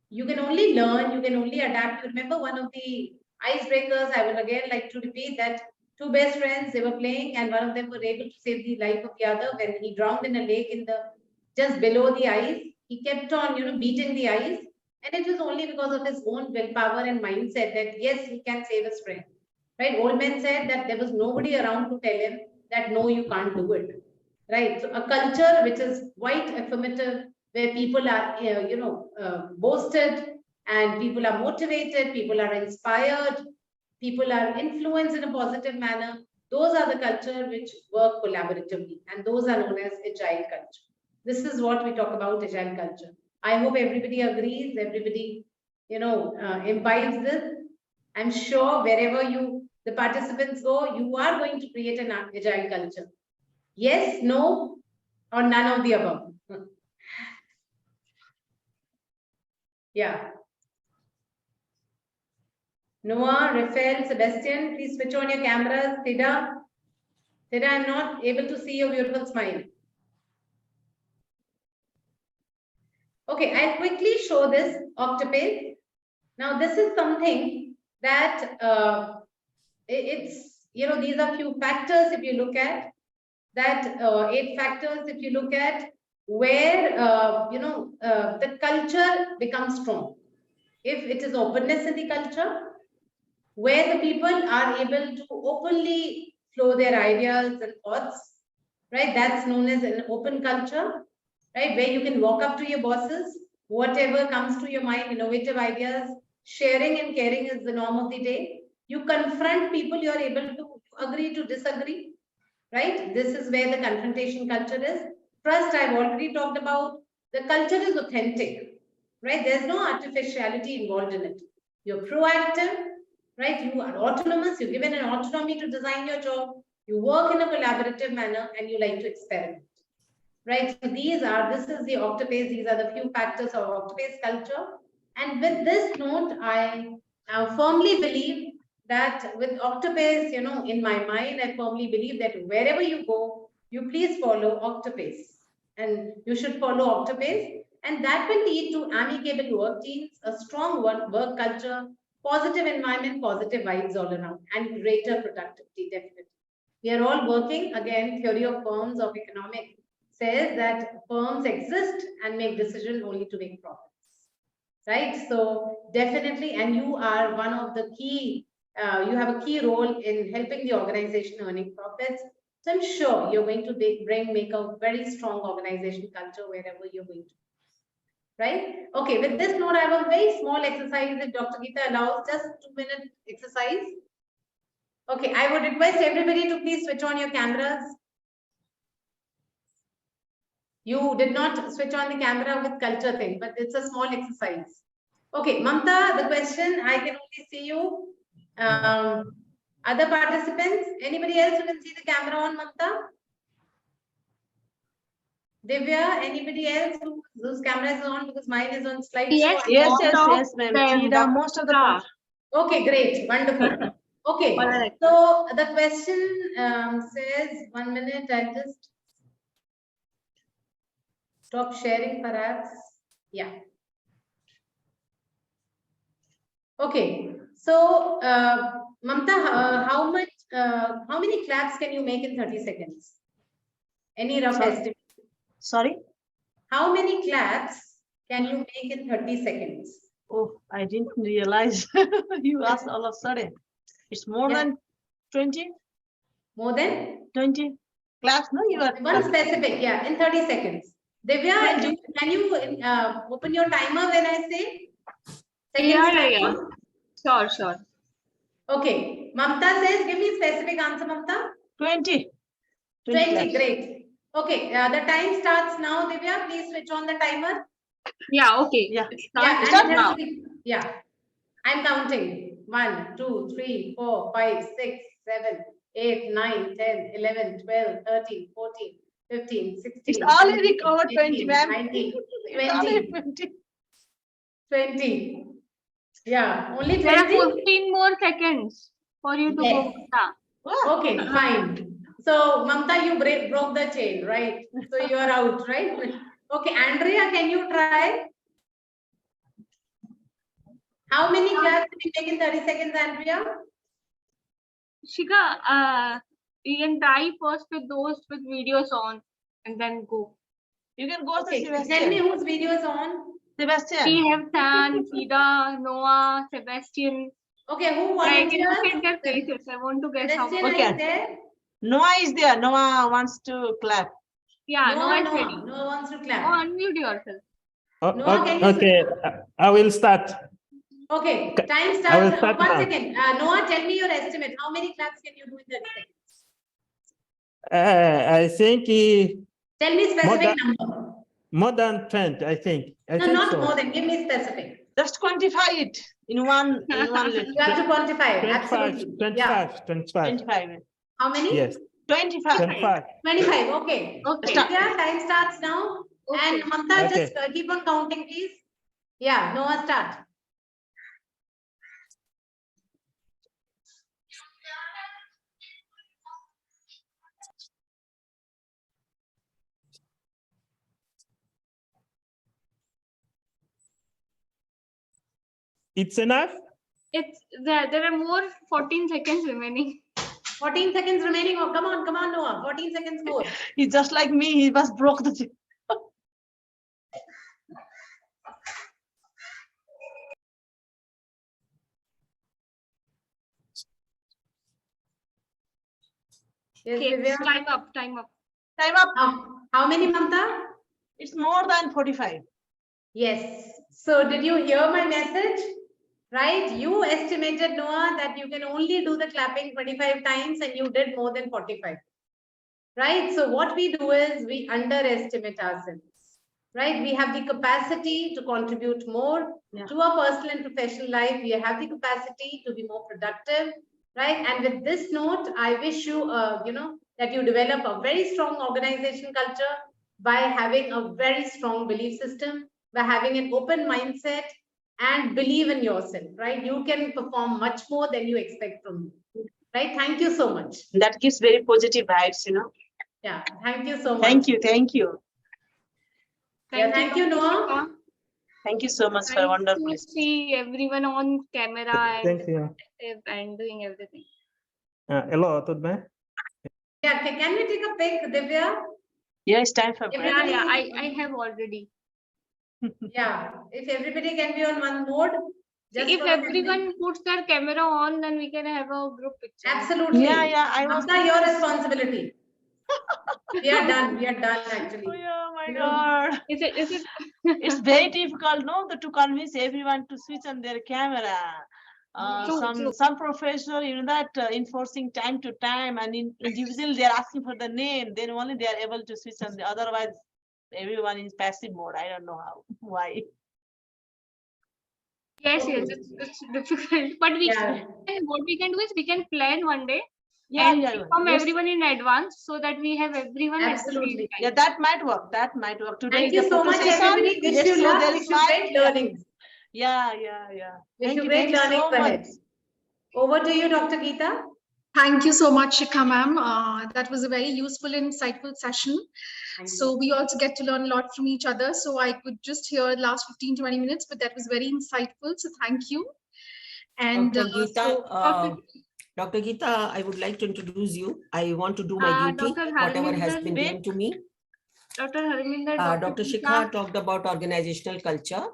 You can only learn, you can only adapt. You remember one of the icebreakers, I would again like to repeat that two best friends, they were playing, and one of them were able to save the life of the other when he drowned in a lake in the just below the ice. He kept on, beating the ice. And it was only because of his own willpower and mindset that, yes, he can save his friend. Right? Old man said that there was nobody around to tell him that, no, you can't do it. Right? So a culture which is quite affirmative, where people are, boasted, and people are motivated, people are inspired, people are influenced in a positive manner. Those are the culture which work collaboratively, and those are known as agile culture. This is what we talk about, agile culture. I hope everybody agrees, everybody, imbibes this. I'm sure wherever the participants go, you are going to create an agile culture. Yes, no, or none of the above. Yeah. Noah, Rafael, Sebastian, please switch on your cameras. Teda, I'm not able to see your beautiful smile. Okay, I'll quickly show this Octopus. Now, this is something that these are few factors if you look at that, 8 factors if you look at where, the culture becomes strong. If it is openness in the culture, where the people are able to openly flow their ideas and thoughts, right? That's known as an open culture, right? Where you can walk up to your bosses, whatever comes to your mind, innovative ideas, sharing and caring is the norm of the day. You confront people, you're able to agree to disagree, right? This is where the confrontation culture is. Trust, I've already talked about. The culture is authentic, right? There's no artificiality involved in it. You're proactive, right? You are autonomous. You're given an autonomy to design your job. You work in a collaborative manner, and you like to experiment, right? So this is the Octopus. These are the few factors of Octopus culture. And with this note, I firmly believe that with Octopus, in my mind, I firmly believe that wherever you go, you please follow Octopus, and you should follow Octopus, and that will lead to amicable work teams, a strong work culture, positive environment, positive vibes all around, and greater productivity, definitely. We are all working, again, theory of firms of economics says that firms exist and make decisions only to make profits, right? So definitely, and you are one of the key, you have a key role in helping the organization earning profits. So I'm sure you're going to make a very strong organization culture wherever you're going to. Right? Okay, with this note, I have a very small exercise if Dr. Geeta allows, just 2-minute exercise. Okay, I would request everybody to please switch on your cameras. You did not switch on the camera with culture thing, but it's a small exercise. Okay, Mamta, the question, I can only see you. Other participants, anybody else who can see the camera on, Mamta? Divya, anybody else whose camera is on, because mine is on slide show? Yes, ma'am. Most of the Okay, great, wonderful. Okay, so the question says, 1 minute, I'll just stop sharing perhaps. Yeah. Okay, so Mamta, how many claps can you make in 30 seconds? Any rough Sorry? estimate? Sorry? How many claps can you make in 30 seconds? Oh, I didn't realize you asked all of a sudden. It's more Yeah. than 20, More than 20 class, no? You are one specific, yeah, in 30 seconds. Divya, 20. can you open your timer when I say? Seconds Yeah. start. Sure, sure. Okay, Mamta says, give me specific answer, Mamta. 20. 20, class. great. Okay, the time starts now, Divya. Please switch on the timer. Yeah, okay. Yeah. Yeah, Start and now. just yeah. I'm counting. 1, 2, 3, 4, 5, 6, 7, 8, 9, 10, 11, 12, 13, 14, 15, 16. It's already 17, covered 20, 18, ma'am. 19, It's already 20, 20. 20. Yeah, only There are 20. 15 more seconds for you to Yes. go. Yeah. Wow. Okay, fine. So, Mamta, you broke the chain, right? So you are out, right? Okay, Andrea, can you try? How many claps can you take in 30 seconds, Andrea? Shika, you can try first with those with videos on and then go. You can go Okay, to tell me Sebastian. whose video is on. Sebastian. We have Tan, Sida, Noah, Sebastian. Okay, who I can look volunteers? at their faces. I want to guess how. Sebastian, Okay. is there? Noah is there. Noah wants to clap. Yeah, Noah is ready. Noah wants to Oh, clap. unmute yourself. Noah, can you Okay, I will start. Okay, time I will starts. start One now. second. Noah, tell me your estimate. How many claps can you do in 30 seconds? I think Tell me specific than- number. more than 20, I think. I No, think not so. more than. Give me specific. Just quantify it in one letter. You have to quantify it. 25, Absolutely. 25, 25. 25. How many? Yes, 25. 25. 25. Okay. Okay. Start. Yeah, time starts now. Okay. And Mamta, Okay. just keep on counting, please. Yeah, Noah, start. It's enough? It's there are more 14 seconds remaining. 14 seconds remaining. Oh, come on, Noah. 14 seconds more. He's just like me. He just broke the. Yes, Okay, Divya. time up, time up. Time up. How many, Mamta? It's more than 45. Yes. So did you hear my message? Right? You estimated, Noah, that you can only do the clapping 25 times and you did more than 45. Right? So what we do is we underestimate ourselves. Right? We have the capacity to contribute more to our personal and professional life. We have the capacity to be more productive. Right? And with this note, I wish you, that you develop a very strong organization culture by having a very strong belief system, by having an open mindset and believe in yourself, right? You can perform much more than you expect from you, right? Thank you so much. That gives very positive vibes, Yeah, thank you so much. Thank you. Thank you. Thank you, Noah. Thank you so much for Nice wonderful. to see everyone on camera Thank you. and doing everything. Hello, tudo bem? Yeah, can we take a pic, Divya? Yeah, it's time for break. Yeah, I have already. Yeah, if everybody can be on one mode. Just If for a second. everyone puts their camera on, then we can have a group picture. Absolutely. Yeah, I was. Mamta, your responsibility. We are done actually. Oh my God. Is it? It's very difficult, no, to convince everyone to switch on their camera. True. Some professional, that enforcing time to time, and individually they're asking for the name, then only they are able to switch on. Otherwise, everyone is passive mode. I don't know why. Yes, it's difficult. But what we can do is we can plan one day and inform everyone in advance so that we have everyone at the same Absolutely. time. Yeah, that might work. That might work. Today Thank is you the so photo much, session. everybody. Wish Let's you go luck. there Wish you slide. great learnings. Yeah. Wish you Thank great you learnings so ahead. much. Over to you, Dr. Geeta. Thank you so much, Shikha ma'am. That was a very useful and insightful session. So we also get to learn a lot from each other. So I could just hear the last 15-20 minutes, but that was very insightful. So thank you. And Dr. Geeta, Dr. Geeta, I would like to introduce you. I want to do my duty, Dr. whatever has Harminder, been given to me. Dr. Harminder, Dr. Shikha talked about organizational culture.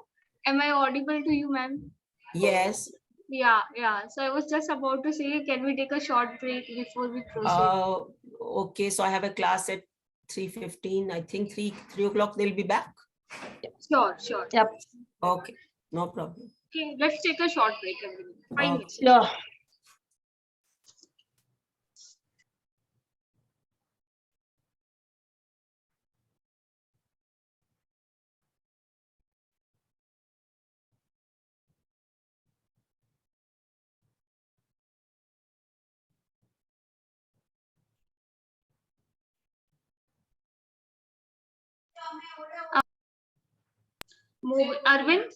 am I audible to you, ma'am? Yes. Yeah. So I was just about to say, can we take a short break before we proceed? Okay, so I have a class at 3:15. I think 3 o'clock they'll be back. Sure. Yep. Okay, no problem. Okay, let's take a short break, everyone. 5 minutes. Yeah. Arvind?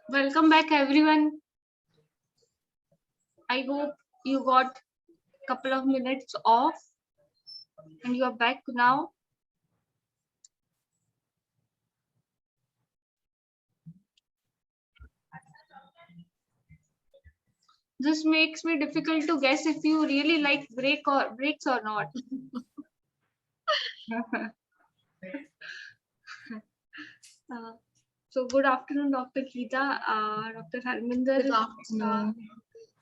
Welcome back, everyone. I hope you got a couple of minutes off and you are back now. This makes me difficult to guess if you really like breaks or not. So good afternoon, Dr. Geeta, Dr. Harminder. Good afternoon.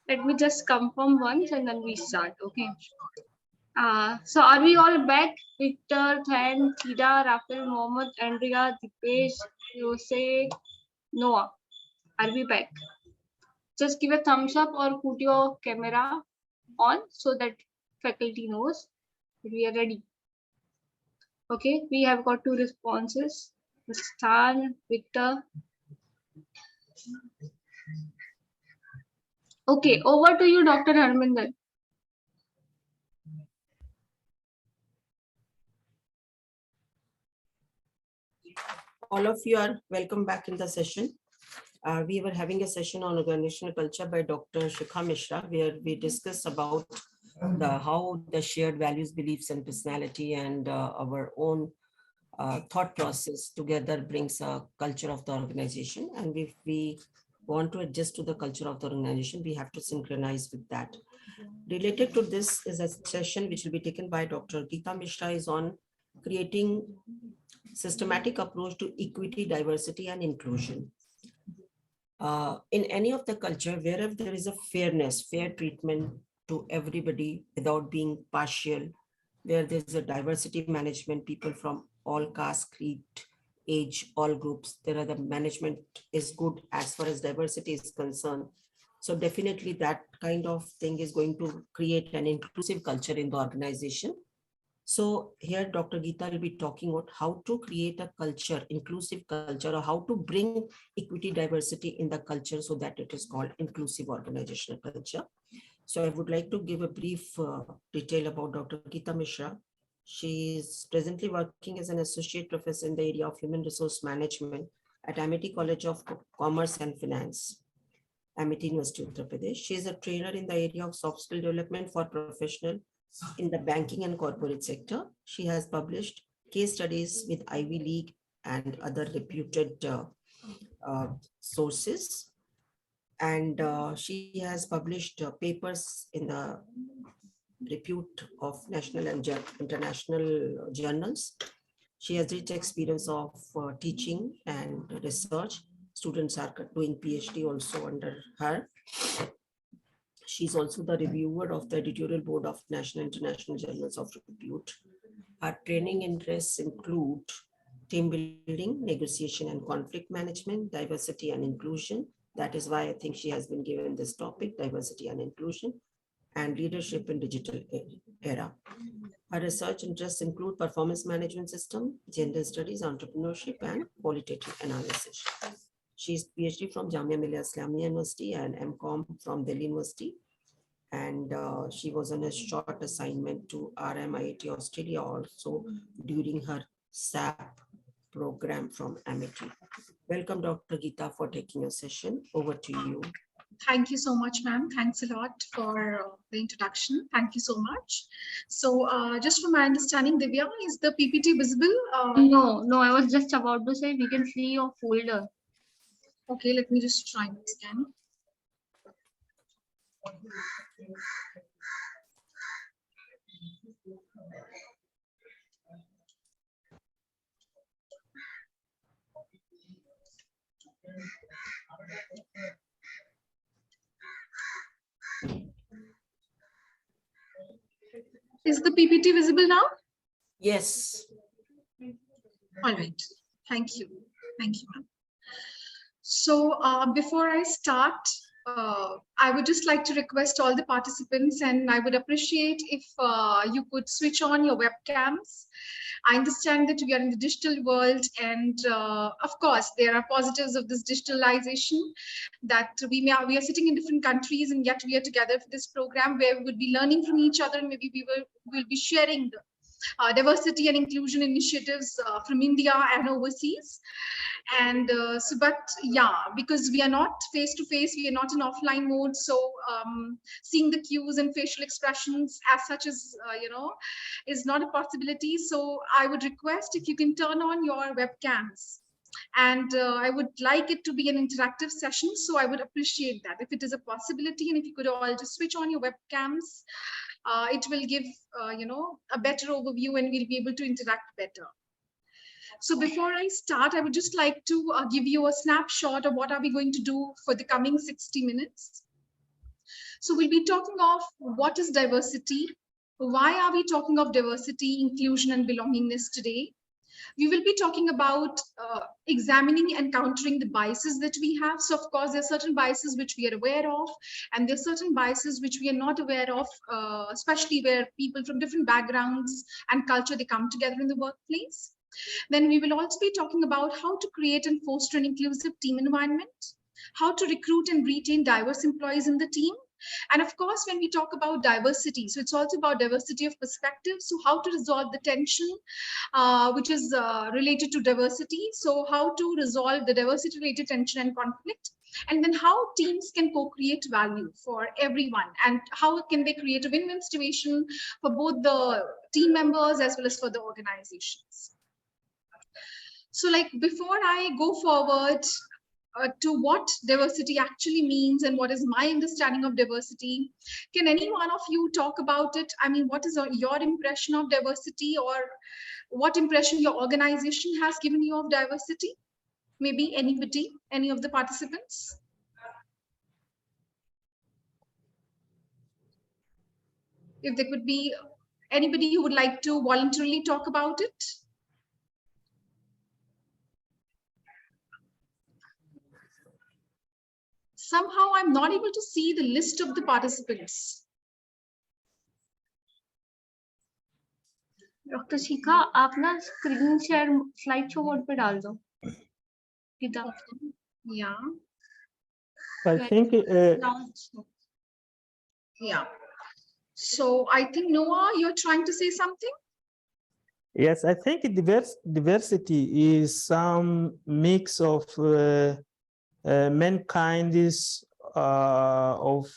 Let me just confirm once and then we start. Okay. So are we all back? Victor, Than, Tida, Rafael, Mohammed, Andrea, Dipesh, Jose, Noah. Are we back? Just give a thumbs up or put your camera on so that faculty knows that we are ready. Okay, we have got 2 responses. Stan, Victor. Okay, over to you, Dr. Harminder. All of you are welcome back in the session. We were having a session on organizational culture by Dr. Shikha Mishra, where we discussed about how the shared values, beliefs, and personality and our own thought process together brings a culture of the organization. And if we want to adjust to the culture of the organization, we have to synchronize with that. Related to this is a session which will be taken by Dr. Geeta Mishra is on creating systematic approach to equity, diversity, and inclusion. In any of the culture, wherever there is a fairness, fair treatment to everybody without being partial, where there's a diversity management, people from all caste, creed, age, all groups, there are the management is good as far as diversity is concerned. So definitely that kind of thing is going to create an inclusive culture in the organization. So here Dr. Geeta will be talking about how to create a culture, inclusive culture, or how to bring equity, diversity in the culture so that it is called inclusive organizational culture. So I would like to give a brief detail about Dr. Geeta Mishra. She is presently working as an associate professor in the area of human resource management at Amity College of Commerce and Finance, Amity University, Uttar Pradesh. She is a trainer in the area of soft skill development for professionals in the banking and corporate sector. She has published case studies with Ivy League and other reputed sources. And she has published papers in the repute of national and international journals. She has rich experience of teaching and research. Students are doing PhD also under her. She's also the reviewer of the editorial board of national and international journals of repute. Her training interests include team building, negotiation and conflict management, diversity and inclusion. That is why I think she has been given this topic, diversity and inclusion, and leadership in digital era. Her research interests include performance management system, gender studies, entrepreneurship, and qualitative analysis. She is PhD from Jamia Millia Islamia University and MCOM from Delhi University. And she was on a short assignment to RMIT Australia also during her SAP program from Amity. Welcome, Dr. Geeta, for taking a session. Over to you. Thank you so much, ma'am. Thanks a lot for the introduction. Thank you so much. So just from my understanding, Divya, is the PPT visible? No, I was just about to say we can see your folder. Okay, let me just try this again. Is the PPT visible now? Yes. All right. Thank you. Thank you, ma'am. So before I start, I would just like to request all the participants, and I would appreciate if you could switch on your webcams. I understand that we are in the digital world, and of course, there are positives of this digitalization, that we are sitting in different countries, and yet we are together for this program where we would be learning from each other, and maybe we will be sharing diversity and inclusion initiatives from India and overseas. And but yeah, because we are not face to face, we are not in offline mode, so seeing the cues and facial expressions as such is is not a possibility. So I would request if you can turn on your webcams, and I would like it to be an interactive session, so I would appreciate that if it is a possibility, and if you could all just switch on your webcams, it will give a better overview and we'll be able to interact better. So before I start, I would just like to give you a snapshot of what are we going to do for the coming 60 minutes. So we'll be talking of what is diversity, why are we talking of diversity, inclusion and belongingness today. We will be talking about examining and countering the biases that we have. So of course, there are certain biases which we are aware of, and there are certain biases which we are not aware of, especially where people from different backgrounds and culture, they come together in the workplace. Then we will also be talking about how to create and foster an inclusive team environment, how to recruit and retain diverse employees in the team. And of course, when we talk about diversity, so it's also about diversity of perspectives. So how to resolve the tension, which is related to diversity. So how to resolve the diversity related tension and conflict. And then how teams can co-create value for everyone, and how can they create a win-win situation for both the team members as well as for the organizations. So like before I go forward to what diversity actually means and what is my understanding of diversity, can any one of you talk about it? I mean, what is your impression of diversity, or what impression your organization has given you of diversity? Maybe anybody, any of the participants? If there could be anybody who would like to voluntarily talk about it. Somehow I'm not able to see the list of the participants. Dr. Shikha, आप ना screen share slide show mode पे डाल दो. Yeah. I think yeah. So I think Noah, you're trying to say something? yes, I think diversity is some mix of mankind is of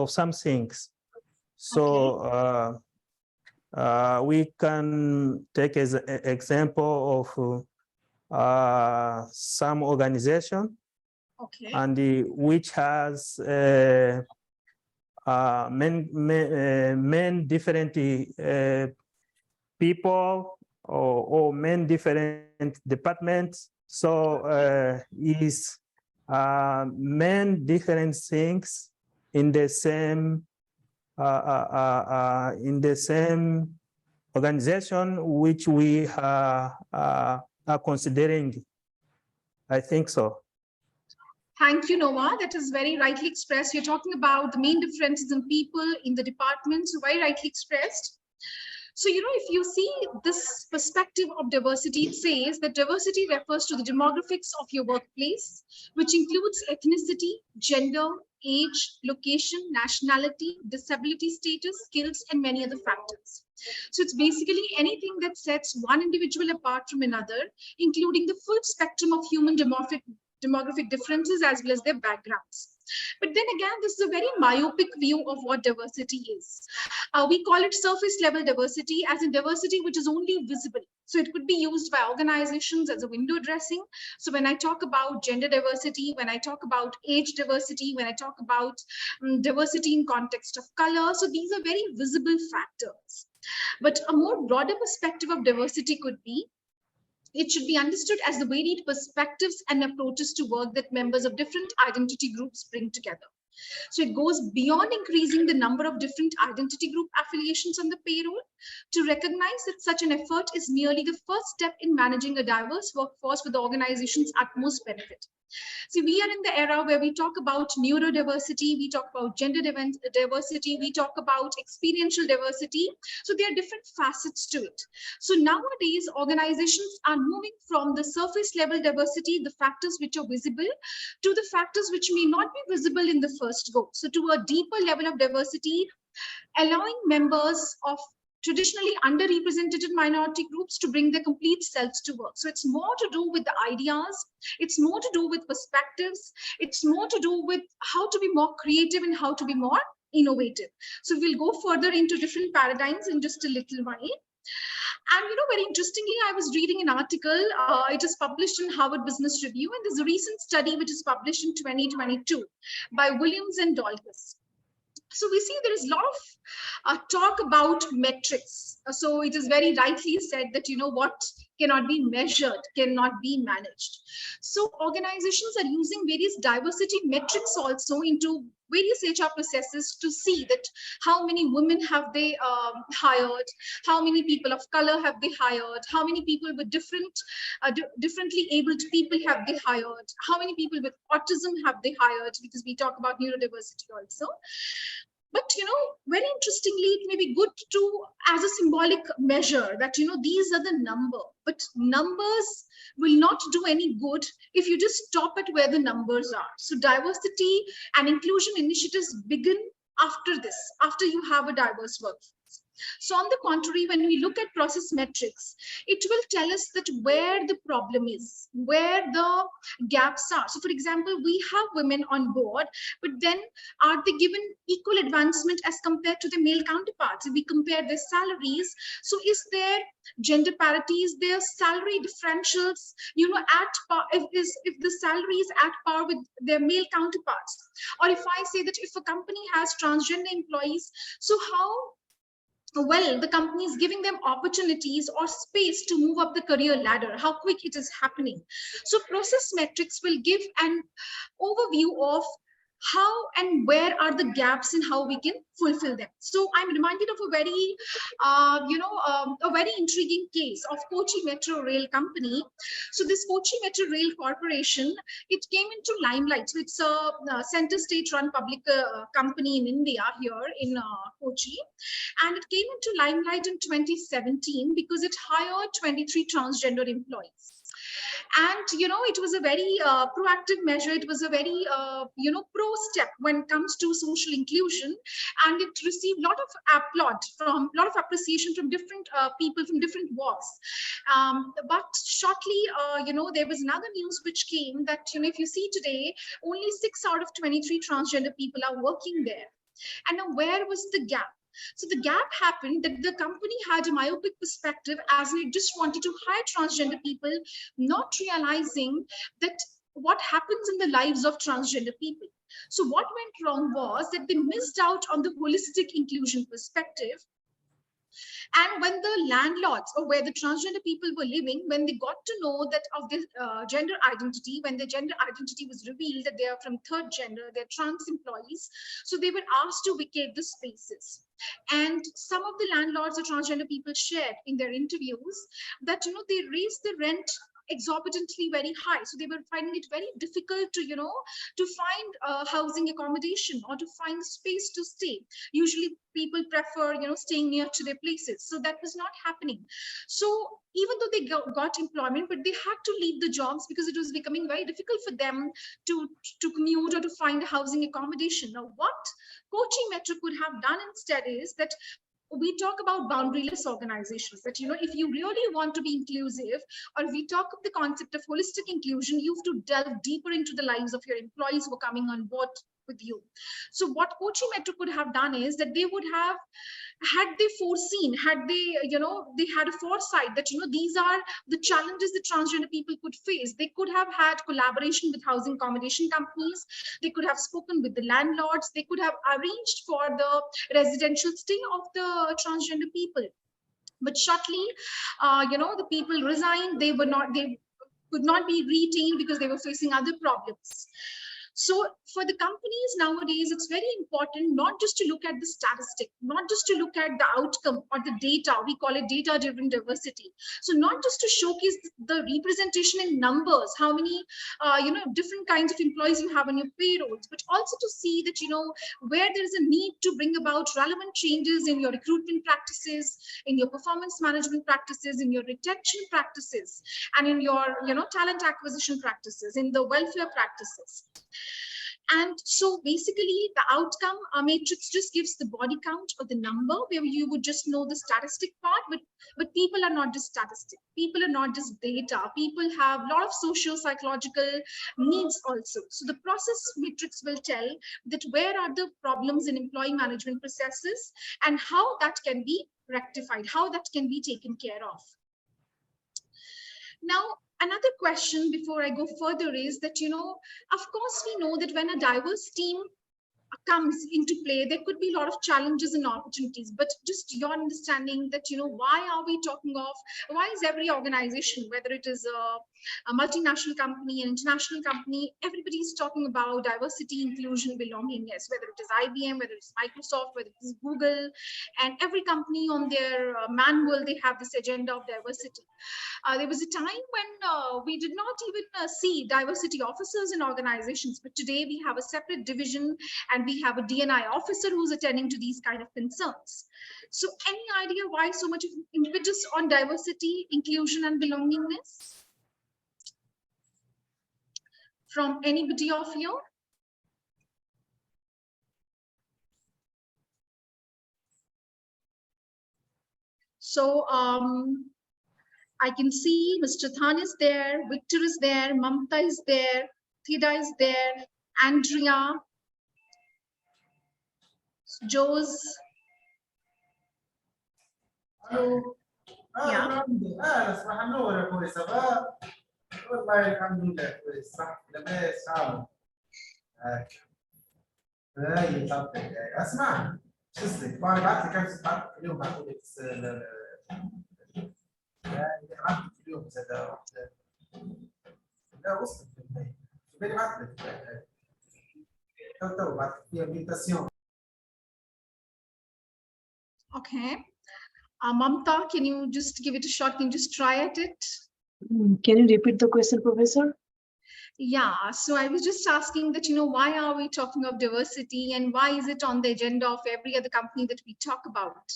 some things. So we can take as an example of some organization, okay, and which has many different people or many different departments. So is many different things in the same organization which we are considering. I think so. Thank you, Noah. That is very rightly expressed. You're talking about the main differences in people in the departments, very rightly expressed. So, if you see this perspective of diversity, it says that diversity refers to the demographics of your workplace, which includes ethnicity, gender, age, location, nationality, disability status, skills, and many other factors. So it's basically anything that sets one individual apart from another, including the full spectrum of human demographic differences as well as their backgrounds. But then again, this is a very myopic view of what diversity is. We call it surface level diversity, as in diversity which is only visible. So it could be used by organizations as a window dressing. So when I talk about gender diversity, when I talk about age diversity, when I talk about diversity in context of color, so these are very visible factors. But a more broader perspective of diversity could be, it should be understood as the varied perspectives and approaches to work that members of different identity groups bring together. So it goes beyond increasing the number of different identity group affiliations on the payroll to recognize that such an effort is merely the first step in managing a diverse workforce for the organization's utmost benefit. See, we are in the era where we talk about neurodiversity, we talk about gender diversity, we talk about experiential diversity. So there are different facets to it. So nowadays, organizations are moving from the surface level diversity, the factors which are visible, to the factors which may not be visible in the first go. So to a deeper level of diversity, allowing members of traditionally underrepresented minority groups to bring their complete selves to work. So it's more to do with the ideas, it's more to do with perspectives, it's more to do with how to be more creative and how to be more innovative. So we'll go further into different paradigms in just a little while. And very interestingly, I was reading an article, it is published in Harvard Business Review, and there's a recent study which is published in 2022 by Williams and Dolkus. So we see there is a lot of talk about metrics. So it is very rightly said that, what cannot be measured cannot be managed. So organizations are using various diversity metrics also into various HR processes to see that how many women have they hired, how many people of color have they hired, how many people with differently abled people have they hired, how many people with autism have they hired, because we talk about neurodiversity also. But, very interestingly, it may be good to, as a symbolic measure that, these are the number, but numbers will not do any good if you just stop at where the numbers are. So diversity and inclusion initiatives begin after this, after you have a diverse workforce. So on the contrary, when we look at process metrics, it will tell us that where the problem is, where the gaps are. So for example, we have women on board, but then are they given equal advancement as compared to the male counterparts? If we compare their salaries, so is there gender parity, is there salary differentials, at par, if the salary is at par with their male counterparts? Or if I say that if a company has transgender employees, so how well the company is giving them opportunities or space to move up the career ladder, how quick it is happening. So process metrics will give an overview of how and where are the gaps and how we can fulfill them. So I'm reminded of a very, a very intriguing case of Kochi Metro Rail Company. So this Kochi Metro Rail Corporation, it came into limelight. So it's a center state-run public company in India here in Kochi, and it came into limelight in 2017 because it hired 23 transgender employees. And, it was a very proactive measure. It was a very, pro step when it comes to social inclusion. And it received a lot of appreciation from different people from different walks. But shortly, there was another news which came that, if you see today, only 6 out of 23 transgender people are working there. And now where was the gap? So the gap happened that the company had a myopic perspective, as it just wanted to hire transgender people, not realizing that what happens in the lives of transgender people. So what went wrong was that they missed out on the holistic inclusion perspective. And when the landlords, or where the transgender people were living, when they got to know that of the gender identity, when the gender identity was revealed that they are from third gender, they're trans employees, so they were asked to vacate the spaces. And some of the landlords or transgender people shared in their interviews that, they raised the rent exorbitantly very high. So they were finding it very difficult to, to find housing accommodation or to find space to stay. Usually people prefer, staying near to their places. So that was not happening. So even though they got employment, but they had to leave the jobs because it was becoming very difficult for them to commute or to find a housing accommodation. Now, what Kochi Metro could have done instead is that we talk about boundaryless organizations, that, if you really want to be inclusive, or if we talk of the concept of holistic inclusion, you have to delve deeper into the lives of your employees who are coming on board with you. So what Kochi Metro could have done is that they would have, had they foreseen, had they, they had a foresight that, these are the challenges that transgender people could face. They could have had collaboration with housing accommodation companies. They could have spoken with the landlords. They could have arranged for the residential stay of the transgender people. But shortly, the people resigned. They could not be retained because they were facing other problems. So for the companies nowadays, it's very important not just to look at the statistic, not just to look at the outcome or the data. We call it data-driven diversity. So not just to showcase the representation in numbers, how many, different kinds of employees you have on your payrolls, but also to see that, where there is a need to bring about relevant changes in your recruitment practices, in your performance management practices, in your retention practices, and in your, talent acquisition practices, in the welfare practices. And so basically the outcome matrix just gives the body count or the number where you would just know the statistic part, but people are not just statistic. People are not just data. People have a lot of socio-psychological needs also. So the process matrix will tell that where are the problems in employee management processes and how that can be rectified, how that can be taken care of. Now, another question before I go further is that, you know, of course, we know that when a diverse team comes into play, there could be a lot of challenges and opportunities, but just your understanding that, you know, why are we talking of, why is every organization, whether it is a multinational company, an international company, everybody is talking about diversity, inclusion, belongingness, whether it is IBM, whether it's Microsoft, whether it is Google, and every company on their manual, they have this agenda of diversity. There was a time when we did not even see diversity officers in organizations, but today we have a separate division and we have a D&I officer who's attending to these kind of concerns. So any idea why so much impetus on diversity, inclusion, and belongingness? From anybody of you? So I can see Mr. Than is there, Victor is there, Mamta is there, Thida is there, Andrea, Joe's. So, yeah. والله الحمد لله كويس صح لاباس صعب هاي طب اسمع شو اسمك بعت لي كم ساعه اليوم بعثوا لك بعثت اليوم زاد واحده لا وصلت في البيت بالي بعث لك تو بعث لي انفيتاسيون. Okay. Mamta, can you just give it a shot? Can you just try at it? Can you repeat the question, Professor? Yeah, so I was just asking that, you know, why are we talking of diversity and why is it on the agenda of every other company that we talk about?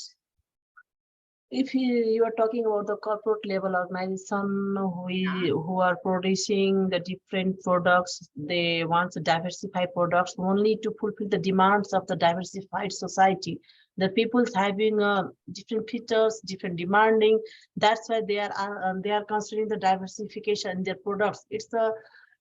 If you are talking about the corporate level organization who are producing the different products, they want to diversify products only to fulfill the demands of the diversified society. The people having different features, different demanding. That's why they are considering the diversification in their products.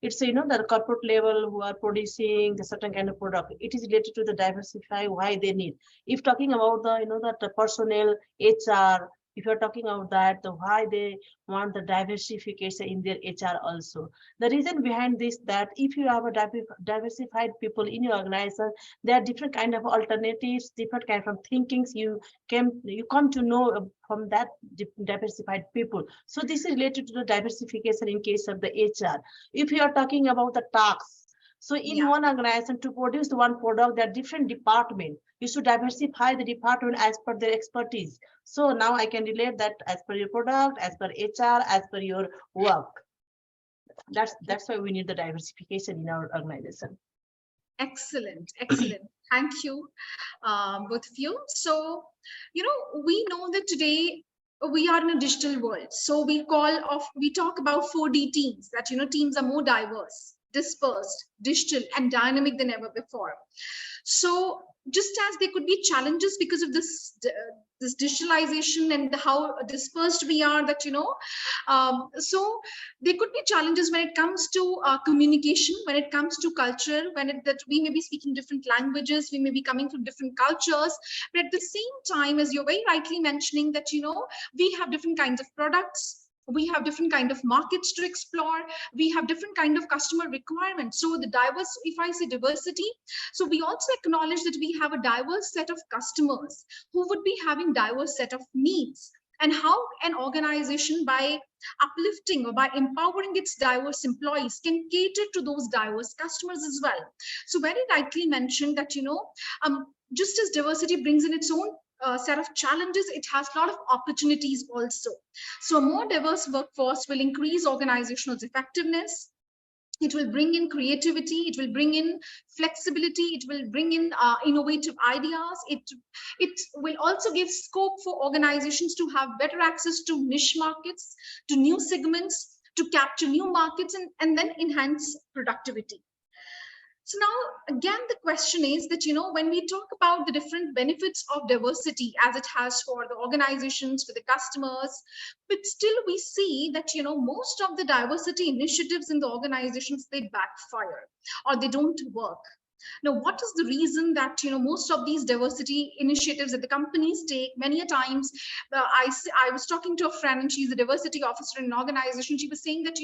It's you know, the corporate level who are producing the certain kind of product. It is related to the diversify why they need. If talking about the, you know, that the personnel, HR, if you're talking about that, the why they want the diversification in their HR also. The reason behind this, that if you have a diversified people in your organization, there are different kind of alternatives, different kind of thinkings you come to know from that diversified people. So this is related to the diversification in case of the HR. If you are talking about the tax, so in one organization to produce one product, there are different departments. You should diversify the department as per their expertise. So now I can relate that as per your product, as per HR, as per your work. That's why we need the diversification in our organization. Excellent, excellent. Thank you, both of you. So, you know, we know that today we are in a digital world. So we talk about 4D teams, that, you know, teams are more diverse, dispersed, digital, and dynamic than ever before. So just as there could be challenges because of this digitalization and how dispersed we are, that, you know, so there could be challenges when it comes to communication, when it comes to culture, that we may be speaking different languages, we may be coming from different cultures, but at the same time, as you're very rightly mentioning, that, you know, we have different kinds of products, we have different kind of markets to explore, we have different kind of customer requirements. So the diverse, if I say diversity, so we also acknowledge that we have a diverse set of customers who would be having diverse set of needs, and how an organization, by uplifting or by empowering its diverse employees, can cater to those diverse customers as well. So very rightly mentioned that, you know, just as diversity brings in its own set of challenges, it has a lot of opportunities also. So a more diverse workforce will increase organizational effectiveness. It will bring in creativity, it will bring in flexibility, it will bring in innovative ideas. It will also give scope for organizations to have better access to niche markets, to new segments, to capture new markets, and then enhance productivity. So now, again, the question is that, when we talk about the different benefits of diversity as it has for the organizations, for the customers, but still we see that, most of the diversity initiatives in the organizations, they backfire or they don't work. Now, what is the reason that, most of these diversity initiatives that the companies take, many a times, I was talking to a friend and she's a diversity officer in an organization. She was saying that,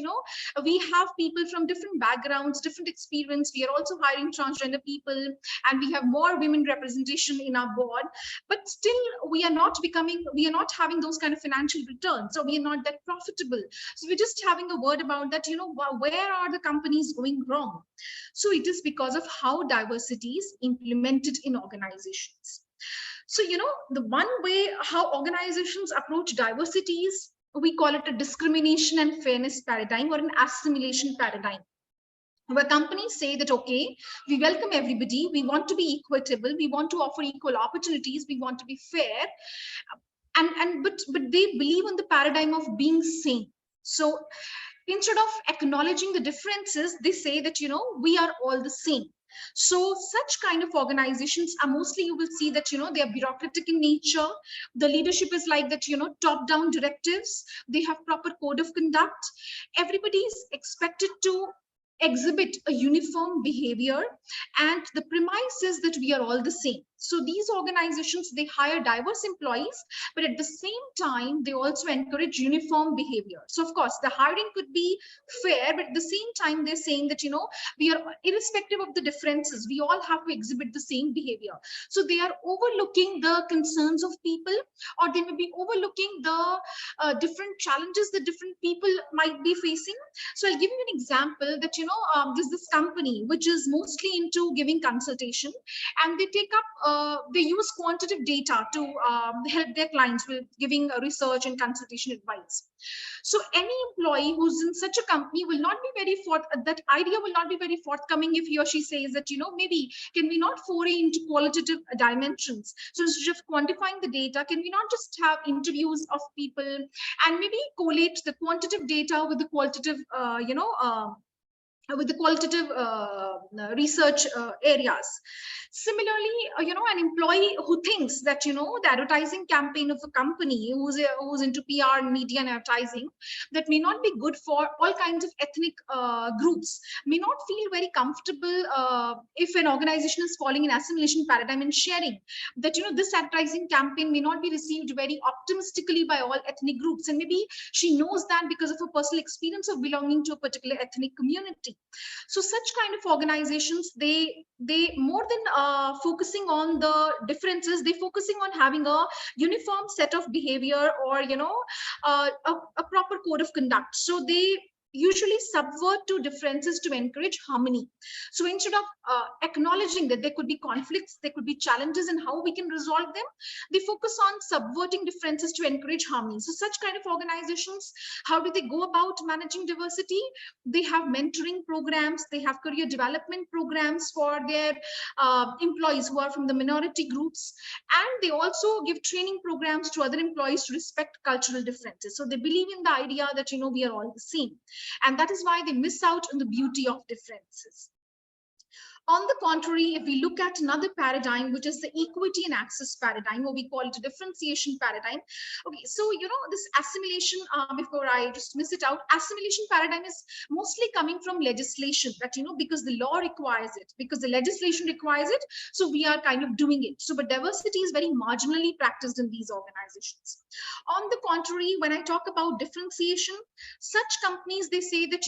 we have people from different backgrounds, different experience. We are also hiring transgender people and we have more women representation in our board, but still we are not having those kind of financial returns. So we are not that profitable. So we're just having a word about that, where are the companies going wrong? So it is because of how diversity is implemented in organizations. So, the one way how organizations approach diversity is, we call it a discrimination and fairness paradigm or an assimilation paradigm, where companies say that, okay, we welcome everybody, we want to be equitable, we want to offer equal opportunities, we want to be fair, but they believe in the paradigm of being same. So instead of acknowledging the differences, they say that, we are all the same. So such kind of organizations are mostly, you will see that, they are bureaucratic in nature. The leadership is like that, top-down directives. They have proper code of conduct. Everybody is expected to exhibit a uniform behavior, and the premise is that we are all the same. So these organizations, they hire diverse employees, but at the same time, they also encourage uniform behavior. So of course, the hiring could be fair, but at the same time, they're saying that, we are irrespective of the differences, we all have to exhibit the same behavior. So they are overlooking the concerns of people, or they may be overlooking the different challenges that different people might be facing. So I'll give you an example that, there's this company which is mostly into giving consultation, and they take up they use quantitative data to help their clients with giving research and consultation advice. So any employee who's in such a company will not be very that idea will not be very forthcoming if he or she says that, maybe can we not foray into qualitative dimensions? So instead of quantifying the data, can we not just have interviews of people and maybe collate the quantitative data with the qualitative, research areas. Similarly, an employee who thinks that, the advertising campaign of a company who's into PR and media and advertising, that may not be good for all kinds of ethnic groups, may not feel very comfortable if an organization is following an assimilation paradigm and sharing that, this advertising campaign may not be received very optimistically by all ethnic groups. And maybe she knows that because of her personal experience of belonging to a particular ethnic community. So such kind of organizations, they more than focusing on the differences, they focusing on having a uniform set of behavior or, a proper code of conduct. So they usually subvert to differences to encourage harmony. So instead of acknowledging that there could be conflicts, there could be challenges and how we can resolve them, they focus on subverting differences to encourage harmony. So such kind of organizations, how do they go about managing diversity? They have mentoring programs, they have career development programs for their employees who are from the minority groups, and they also give training programs to other employees to respect cultural differences. So they believe in the idea that, we are all the same. And that is why they miss out on the beauty of differences. On the contrary, if we look at another paradigm, which is the equity and access paradigm, or we call it a differentiation paradigm. Okay, so, this assimilation, before I just miss it out, assimilation paradigm is mostly coming from legislation that, because the law requires it, because the legislation requires it, so we are kind of doing it. So, but diversity is very marginally practiced in these organizations. On the contrary, when I talk about differentiation, such companies, they say that,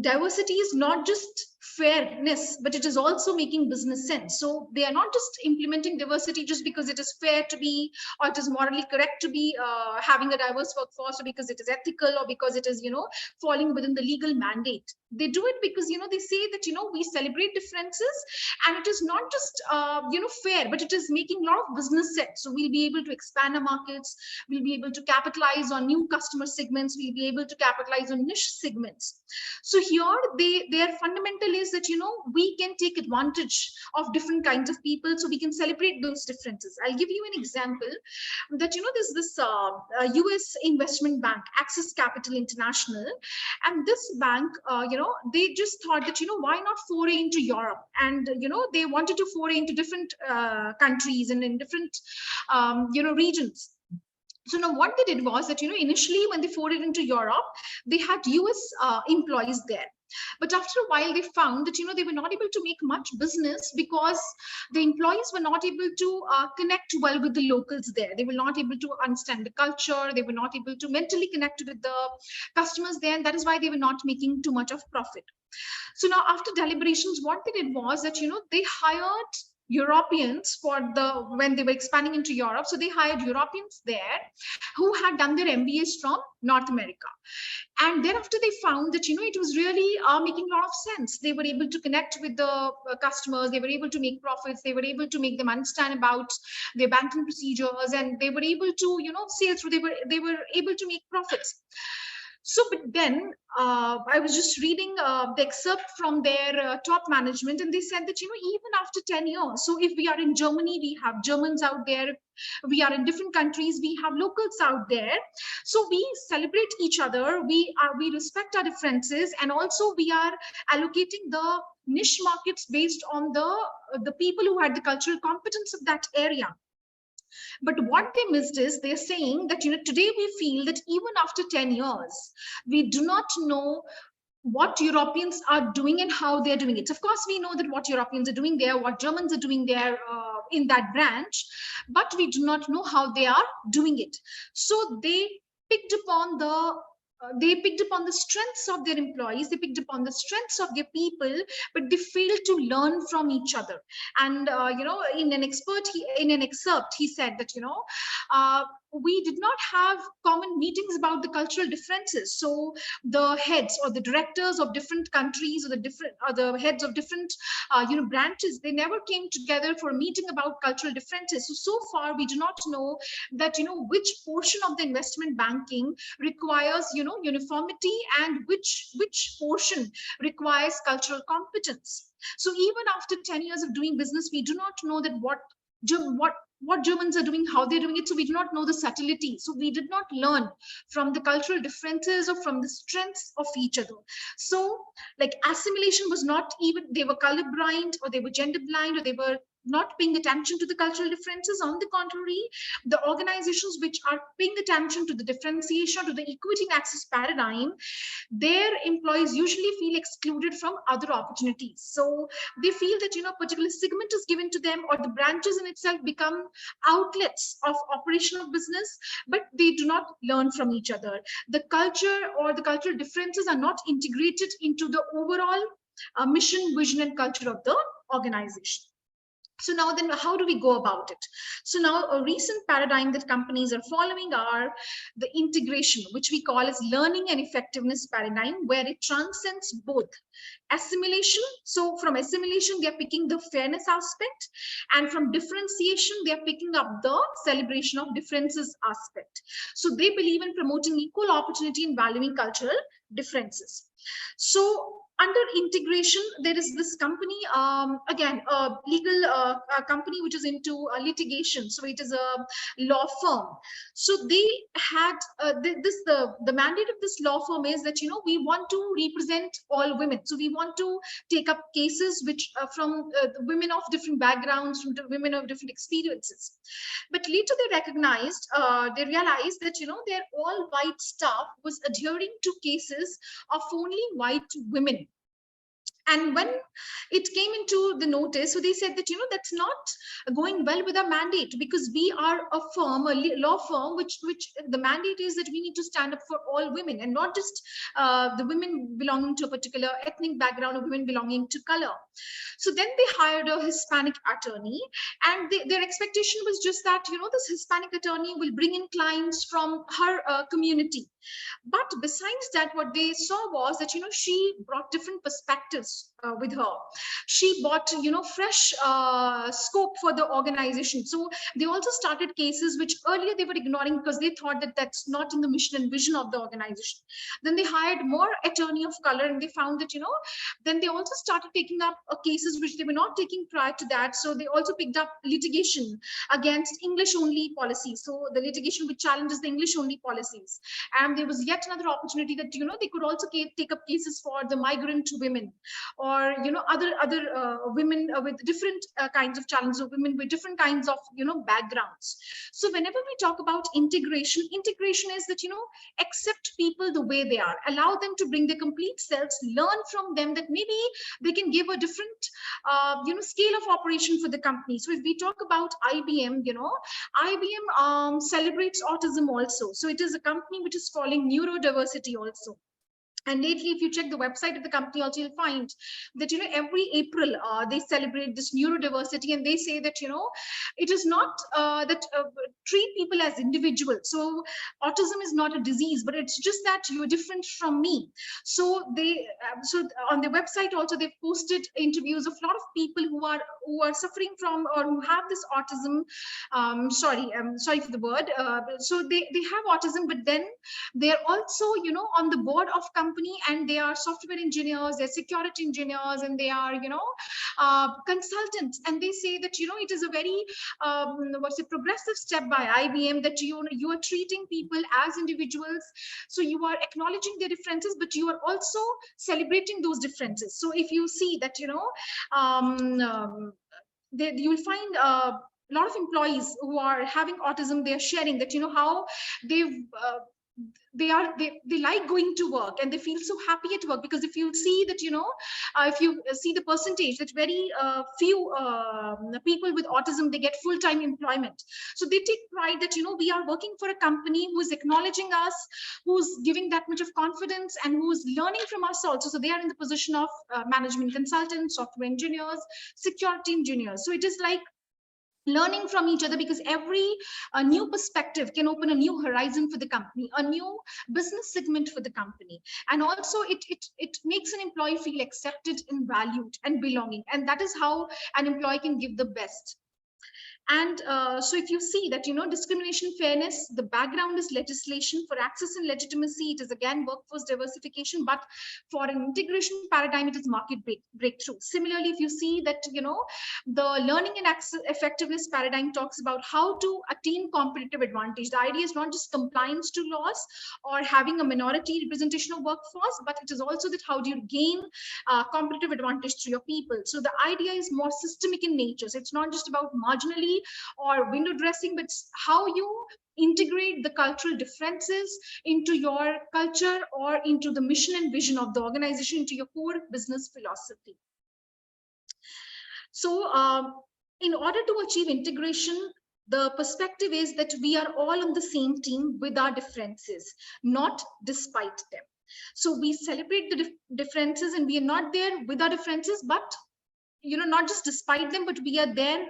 diversity is not just fairness, but it is also making business sense. So they are not just implementing diversity just because it is fair to be, or it is morally correct to be having a diverse workforce, or because it is ethical, or because it is, falling within the legal mandate. They do it because, they say that, we celebrate differences, and it is not just, fair, but it is making a lot of business sense. So we'll be able to expand our markets, we'll be able to capitalize on new customer segments, we'll be able to capitalize on niche segments. So here, their fundamental is that, we can take advantage of different kinds of people, so we can celebrate those differences. I'll give you an example that, there's this US investment bank, Access Capital International, and this bank, they just thought that, why not foray into Europe? And, they wanted to foray into different countries and in different, regions. So now what they did was that, initially when they forayed into Europe, they had US employees there. But after a while, they found that, they were not able to make much business because the employees were not able to connect well with the locals there. They were not able to understand the culture. They were not able to mentally connect with the customers there. And that is why they were not making too much of profit. So now after deliberations, what they did was that, they hired Europeans when they were expanding into Europe. So they hired Europeans there who had done their MBAs from North America. And thereafter they found that, it was really making a lot of sense. They were able to connect with the customers. They were able to make profits. They were able to make them understand about their banking procedures, and they were able to, sail through. They were able to make profits. So, but then I was just reading the excerpt from their top management, and they said that, even after 10 years, so if we are in Germany, we have Germans out there, we are in different countries, we have locals out there. So we celebrate each other, we respect our differences, and also we are allocating the niche markets based on the people who had the cultural competence of that area. But what they missed is they're saying that, today we feel that even after 10 years, we do not know what Europeans are doing and how they're doing it. Of course, we know that what Europeans are doing there, what Germans are doing there in that branch, but we do not know how they are doing it. So they picked upon the strengths of their employees, they picked upon the strengths of their people, but they failed to learn from each other. And in an excerpt, he said that we did not have common meetings about the cultural differences. So the heads or the directors of different countries, or the heads of different branches, they never came together for a meeting about cultural differences. So far we do not know that which portion of the investment banking requires uniformity, and which portion requires cultural competence. So even after 10 years of doing business, we do not know that what Germans are doing, how they're doing it. So we do not know the subtlety. So we did not learn from the cultural differences or from the strengths of each other. So like assimilation was not even, they were colorblind, or they were gender blind, or they were not paying attention to the cultural differences. On the contrary, the organizations which are paying attention to the differentiation, to the equity and access paradigm, their employees usually feel excluded from other opportunities. So they feel that particular segment is given to them, or the branches in itself become outlets of operational business, but they do not learn from each other. The culture or the cultural differences are not integrated into the overall mission, vision, and culture of the organization. So now then, how do we go about it? So now a recent paradigm that companies are following are the integration, which we call as learning and effectiveness paradigm, where it transcends both assimilation. So from assimilation, they're picking the fairness aspect, and from differentiation, they're picking up the celebration of differences aspect. So they believe in promoting equal opportunity and valuing cultural differences. So under integration, there is this company, again, a legal company which is into litigation. So it is a law firm. So they had the mandate of this law firm is that, we want to represent all women. So we want to take up cases which from women of different backgrounds, from women of different experiences. But later they realized that, their all white staff was adhering to cases of only white women. And when it came into the notice, so they said that, that's not going well with our mandate, because we are a firm, a law firm, which the mandate is that we need to stand up for all women, and not just the women belonging to a particular ethnic background, or women belonging to color. So then they hired a Hispanic attorney, and their expectation was just that, this Hispanic attorney will bring in clients from her community. But besides that, what they saw was that, she brought different perspectives with her. She bought, fresh scope for the organization. So they also started cases which earlier they were ignoring because they thought that that's not in the mission and vision of the organization. Then they hired more attorney of color, and they found that, then they also started taking up cases which they were not taking prior to that. So they also picked up litigation against English only policies. So the litigation which challenges the English only policies. And there was yet another opportunity that, they could also take up cases for the migrant women, or, other women with different kinds of challenges, of women with different kinds of, backgrounds. So whenever we talk about integration is that, accept people the way they are, allow them to bring their complete selves, learn from them that maybe they can give a different, scale of operation for the company. So if we talk about IBM, IBM celebrates autism also. So it is a company which is following neurodiversity also. And lately, if you check the website of the company also, you'll find that, every April, they celebrate this neurodiversity, and they say that, it is not that treat people as individuals. So autism is not a disease, but it's just that you're different from me. So they, so on their website also, they've posted interviews of a lot of people who are suffering from, or who have this autism. Sorry for the word. So they have autism, but then they're also, on the board of company, and they are software engineers, they're security engineers, and they are, consultants. And they say that, it is a very, progressive step by IBM that, you are treating people as individuals. So you are acknowledging their differences, but you are also celebrating those differences. So if you see that, you will find a lot of employees who are having autism, they're sharing that, how they've they like going to work, and they feel so happy at work, because if you see that, if you see the percentage, that very few people with autism, they get full-time employment. So they take pride that, we are working for a company who is acknowledging us, who's giving that much of confidence, and who's learning from us also. So they are in the position of management consultants, software engineers, security engineers. So it is like learning from each other, because every new perspective can open a new horizon for the company, a new business segment for the company. And also it makes an employee feel accepted and valued and belonging. And that is how an employee can give the best. And so if you see that, discrimination, fairness, the background is legislation. For access and legitimacy, it is again workforce diversification, but for an integration paradigm, it is market breakthrough. Similarly, if you see that, the learning and access effectiveness paradigm talks about how to attain competitive advantage. The idea is not just compliance to laws or having a minority representation of workforce, but it is also that how do you gain competitive advantage through your people. So the idea is more systemic in nature. So it's not just about marginally or window dressing, but how you integrate the cultural differences into your culture, or into the mission and vision of the organization, into your core business philosophy. So in order to achieve integration, the perspective is that we are all on the same team with our differences, not despite them. So we celebrate the differences, and we are not there with our differences, but not just despite them, but we are there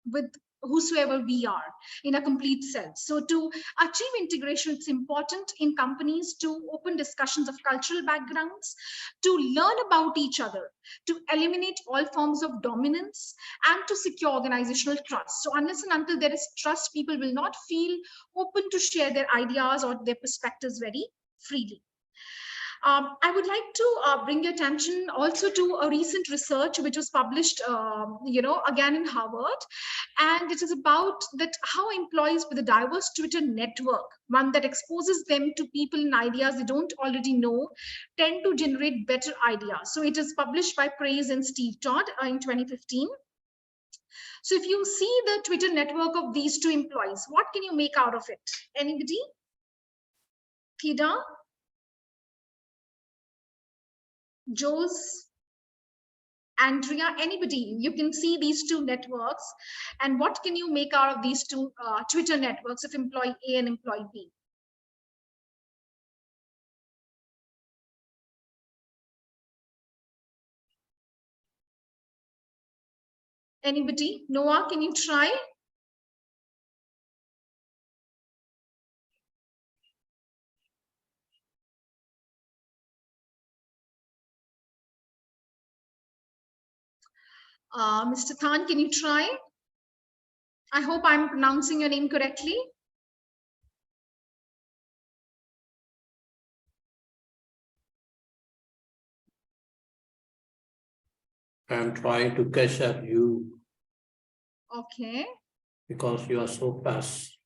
with whosoever we are in a complete sense. So to achieve integration, it's important in companies to open discussions of cultural backgrounds, to learn about each other, to eliminate all forms of dominance, and to secure organizational trust. So unless and until there is trust, people will not feel open to share their ideas or their perspectives very freely. I would like to bring your attention also to a recent research which was published, again in Harvard, and it is about that how employees with a diverse Twitter network, one that exposes them to people and ideas they don't already know, tend to generate better ideas. So it is published by Praise and Steve Todd in 2015. So if you see the Twitter network of these two employees, what can you make out of it? Anybody? Kida? Jose, Andrea, anybody? You can see these two networks, and what can you make out of these two Twitter networks of employee A and employee B? Anybody? Noah, can you try? Mr. Than, can you try? I hope I'm pronouncing your name correctly. I'm trying to catch up you Okay. because you are so fast.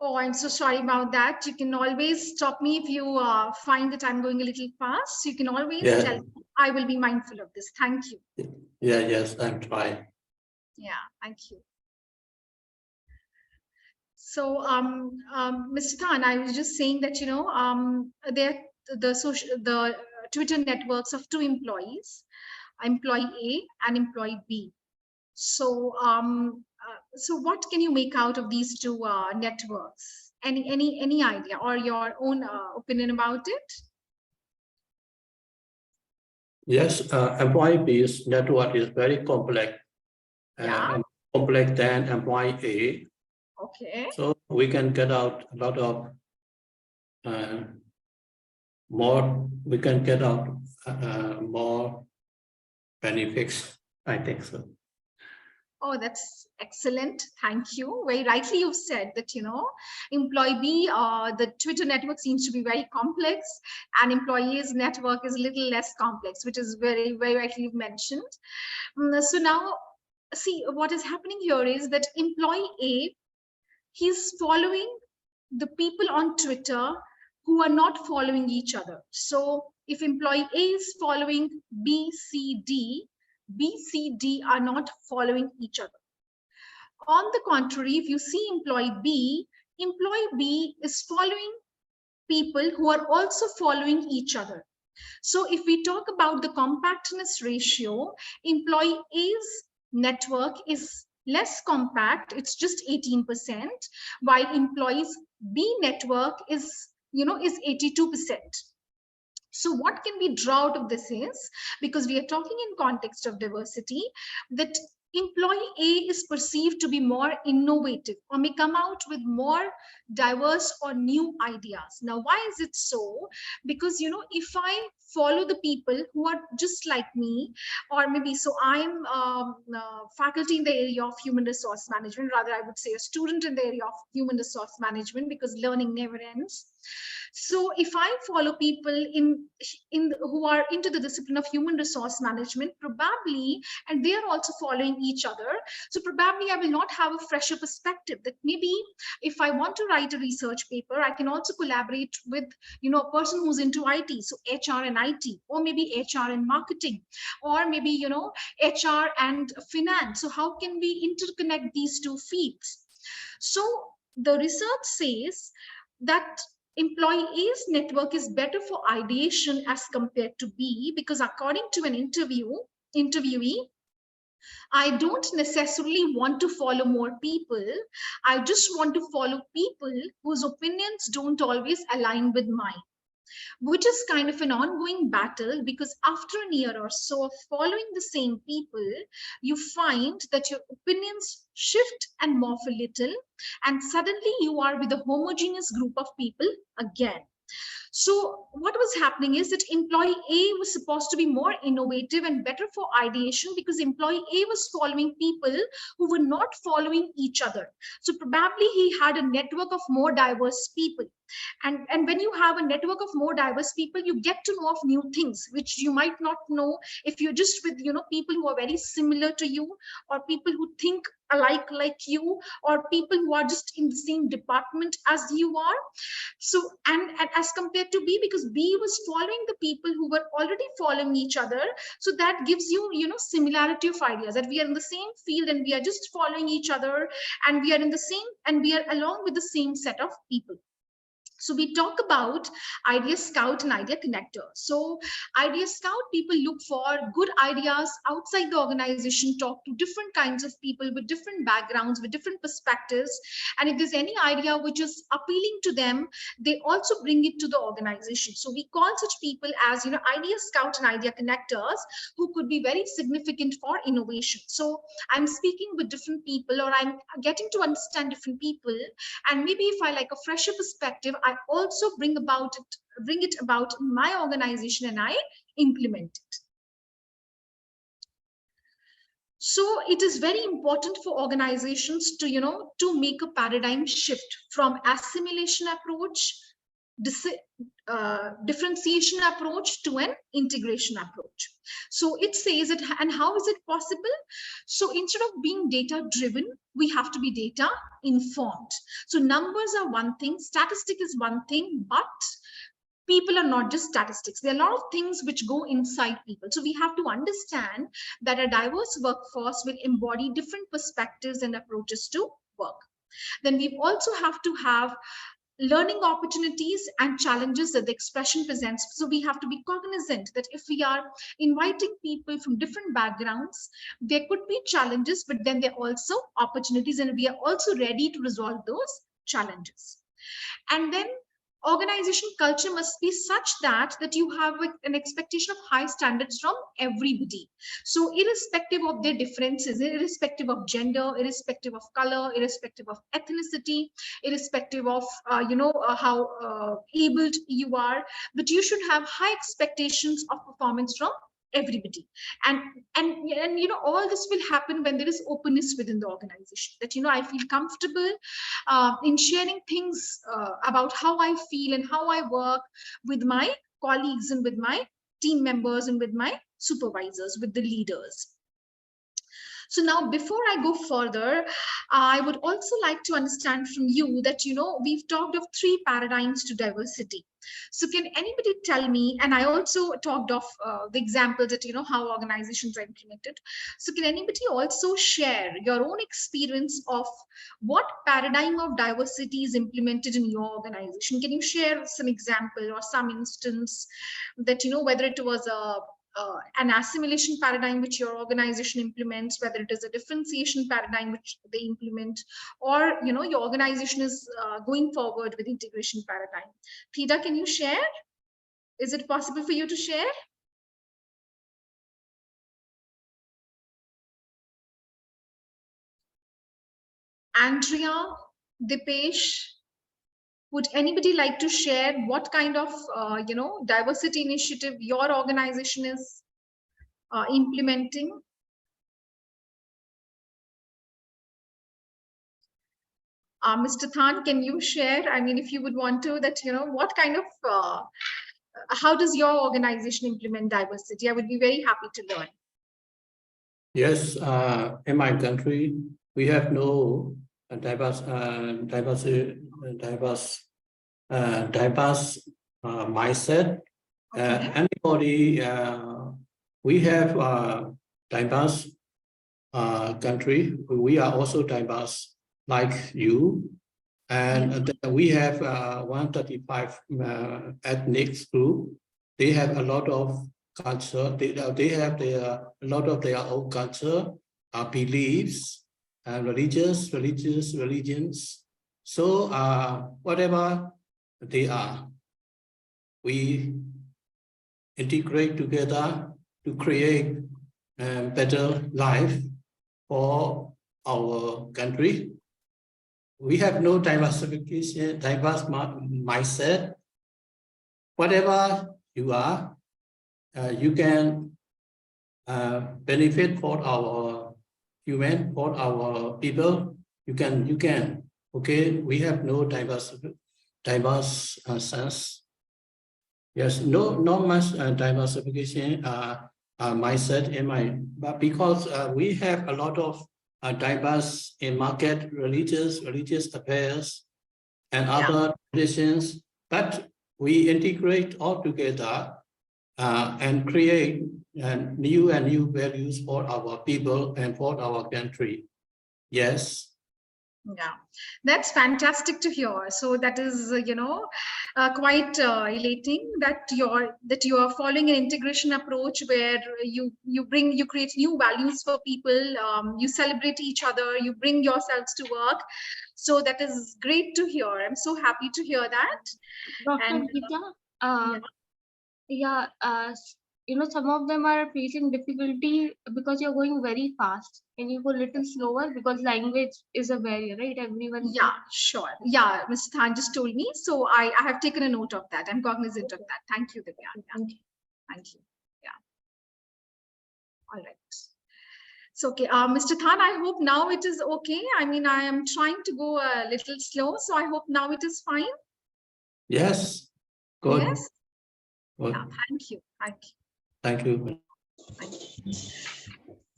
Oh, I'm so sorry about that. You can always stop me if you find that I'm going a little fast. You can always tell me. I will be mindful of this. Thank you. Yeah, yes, I'm trying. Yeah, thank you. So, Mr. Than, I was just saying that, you know, the Twitter networks of two employees, employee A and employee B. So, so what can you make out of these two networks? Any idea or your own opinion about it? Yes, employee B's network is very complex. Yeah. Complex than employee A. Okay. So we can get out a lot of more. We can get out more benefits. I think so. Oh, that's excellent. Thank you. Very rightly you've said that, you know, employee B, the Twitter network seems to be very complex, and employees network is a little less complex, which is very, very rightly you've mentioned. So now, see, what is happening here is that employee A, he's following the people on Twitter who are not following each other. So if employee A is following B, C, D are not following each other. On the contrary, if you see employee B is following people who are also following each other. So if we talk about the compactness ratio, employee A's network is less compact, it's just 18%, while employees B network is, you know, is 82%. So what can we draw out of this is, because we are talking in context of diversity, that employee A is perceived to be more innovative or may come out with more diverse or new ideas. Now, why is it so? Because, you know, if I follow the people who are just like me, or maybe, so I'm faculty in the area of human resource management, rather I would say a student in the area of human resource management, because learning never ends. So if I follow people who are into the discipline of human resource management, probably, and they are also following each other, so probably I will not have a fresher perspective. That maybe if I want to write a research paper, I can also collaborate with, you know, a person who's into IT, so HR and IT, or maybe HR and marketing, or maybe, you know, HR and finance. So how can we interconnect these two fields? So the research says that employee A's network is better for ideation as compared to B, because according to an interviewee, I don't necessarily want to follow more people. I just want to follow people whose opinions don't always align with mine, which is kind of an ongoing battle, because after a year or so of following the same people, you find that your opinions shift and morph a little, and suddenly you are with a homogeneous group of people again. So what was happening is that employee A was supposed to be more innovative and better for ideation, because employee A was following people who were not following each other. So probably he had a network of more diverse people. And when you have a network of more diverse people, you get to know of new things, which you might not know if you're just with, you know, people who are very similar to you, or people who think alike like you, or people who are just in the same department as you are. So, and as compared to B, because B was following the people who were already following each other. So that gives you, you know, similarity of ideas, that we are in the same field and we are just following each other, and we are in the same, and we are along with the same set of people. So we talk about Idea Scout and Idea Connector. So Idea Scout, people look for good ideas outside the organization, talk to different kinds of people with different backgrounds, with different perspectives. And if there's any idea which is appealing to them, they also bring it to the organization. So we call such people as, you know, Idea Scout and Idea Connectors, who could be very significant for innovation. So I'm speaking with different people, or I'm getting to understand different people. And maybe if I like a fresher perspective, I also bring it about in my organization, and I implement it. So it is very important for organizations to, to make a paradigm shift from assimilation approach, differentiation approach to an integration approach. So it says it, and how is it possible? So instead of being data driven, we have to be data informed. So numbers are one thing, statistic is one thing, but people are not just statistics. There are a lot of things which go inside people. So we have to understand that a diverse workforce will embody different perspectives and approaches to work. Then we also have to have learning opportunities and challenges that the expression presents. So we have to be cognizant that if we are inviting people from different backgrounds, there could be challenges, but then there are also opportunities, and we are also ready to resolve those challenges. And then organization culture must be such that you have an expectation of high standards from everybody. So irrespective of their differences, irrespective of gender, irrespective of color, irrespective of ethnicity, irrespective of how abled you are, but you should have high expectations of performance from everybody. And all this will happen when there is openness within the organization, that I feel comfortable in sharing things about how I feel and how I work with my colleagues and with my team members and with my supervisors, with the leaders. So now, before I go further, I would also like to understand from you that, we've talked of 3 paradigms to diversity. So can anybody tell me, and I also talked of the example that, how organizations are implemented. So can anybody also share your own experience of what paradigm of diversity is implemented in your organization? Can you share some example or some instance that, whether it was an assimilation paradigm which your organization implements, whether it is a differentiation paradigm which they implement, or your organization is going forward with integration paradigm. Theda, can you share? Is it possible for you to share? Andrea, Dipesh, would anybody like to share what kind of diversity initiative your organization is implementing? Mr. Than, can you share? I mean, if you would want to, that what kind of how does your organization implement diversity? I would be very happy to learn. Yes, in my country, we have no diverse mindset. Okay. Anybody, we have a diverse country. We are also diverse like you. And we have 135 ethnic group. They have a lot of culture. They have a lot of their own culture, beliefs, religions. So whatever they are, we integrate together to create a better life for our country. We have no diverse mindset. Whatever you are, you can benefit for our human, for our people. You can. Okay, we have no diverse sense. Yes, not much diversification mindset in mind, but because we have a lot of diverse in market, religious affairs, and other traditions, but we integrate all together and create new values for our people and for our country. Yes. Yeah, that's fantastic to hear. So that is, quite elating that you are following an integration approach where you create new values for people. You celebrate each other. You bring yourselves to work. So that is great to hear. I'm so happy to hear that. Dr. Gita, some of them are facing difficulty because you're going very fast. Can you go a little slower, because language is a barrier, right? Everyone. Yeah, sure. Yeah, Mr. Than just told me. So I have taken a note of that. I'm cognizant of that. Thank you, Divya. Thank you. Yeah. All right. It's okay. Mr. Than, I hope now it is okay. I mean, I am trying to go a little slow, so I hope now it is fine. Yes. Good. Yes. Good. Yeah, thank you. Thank you.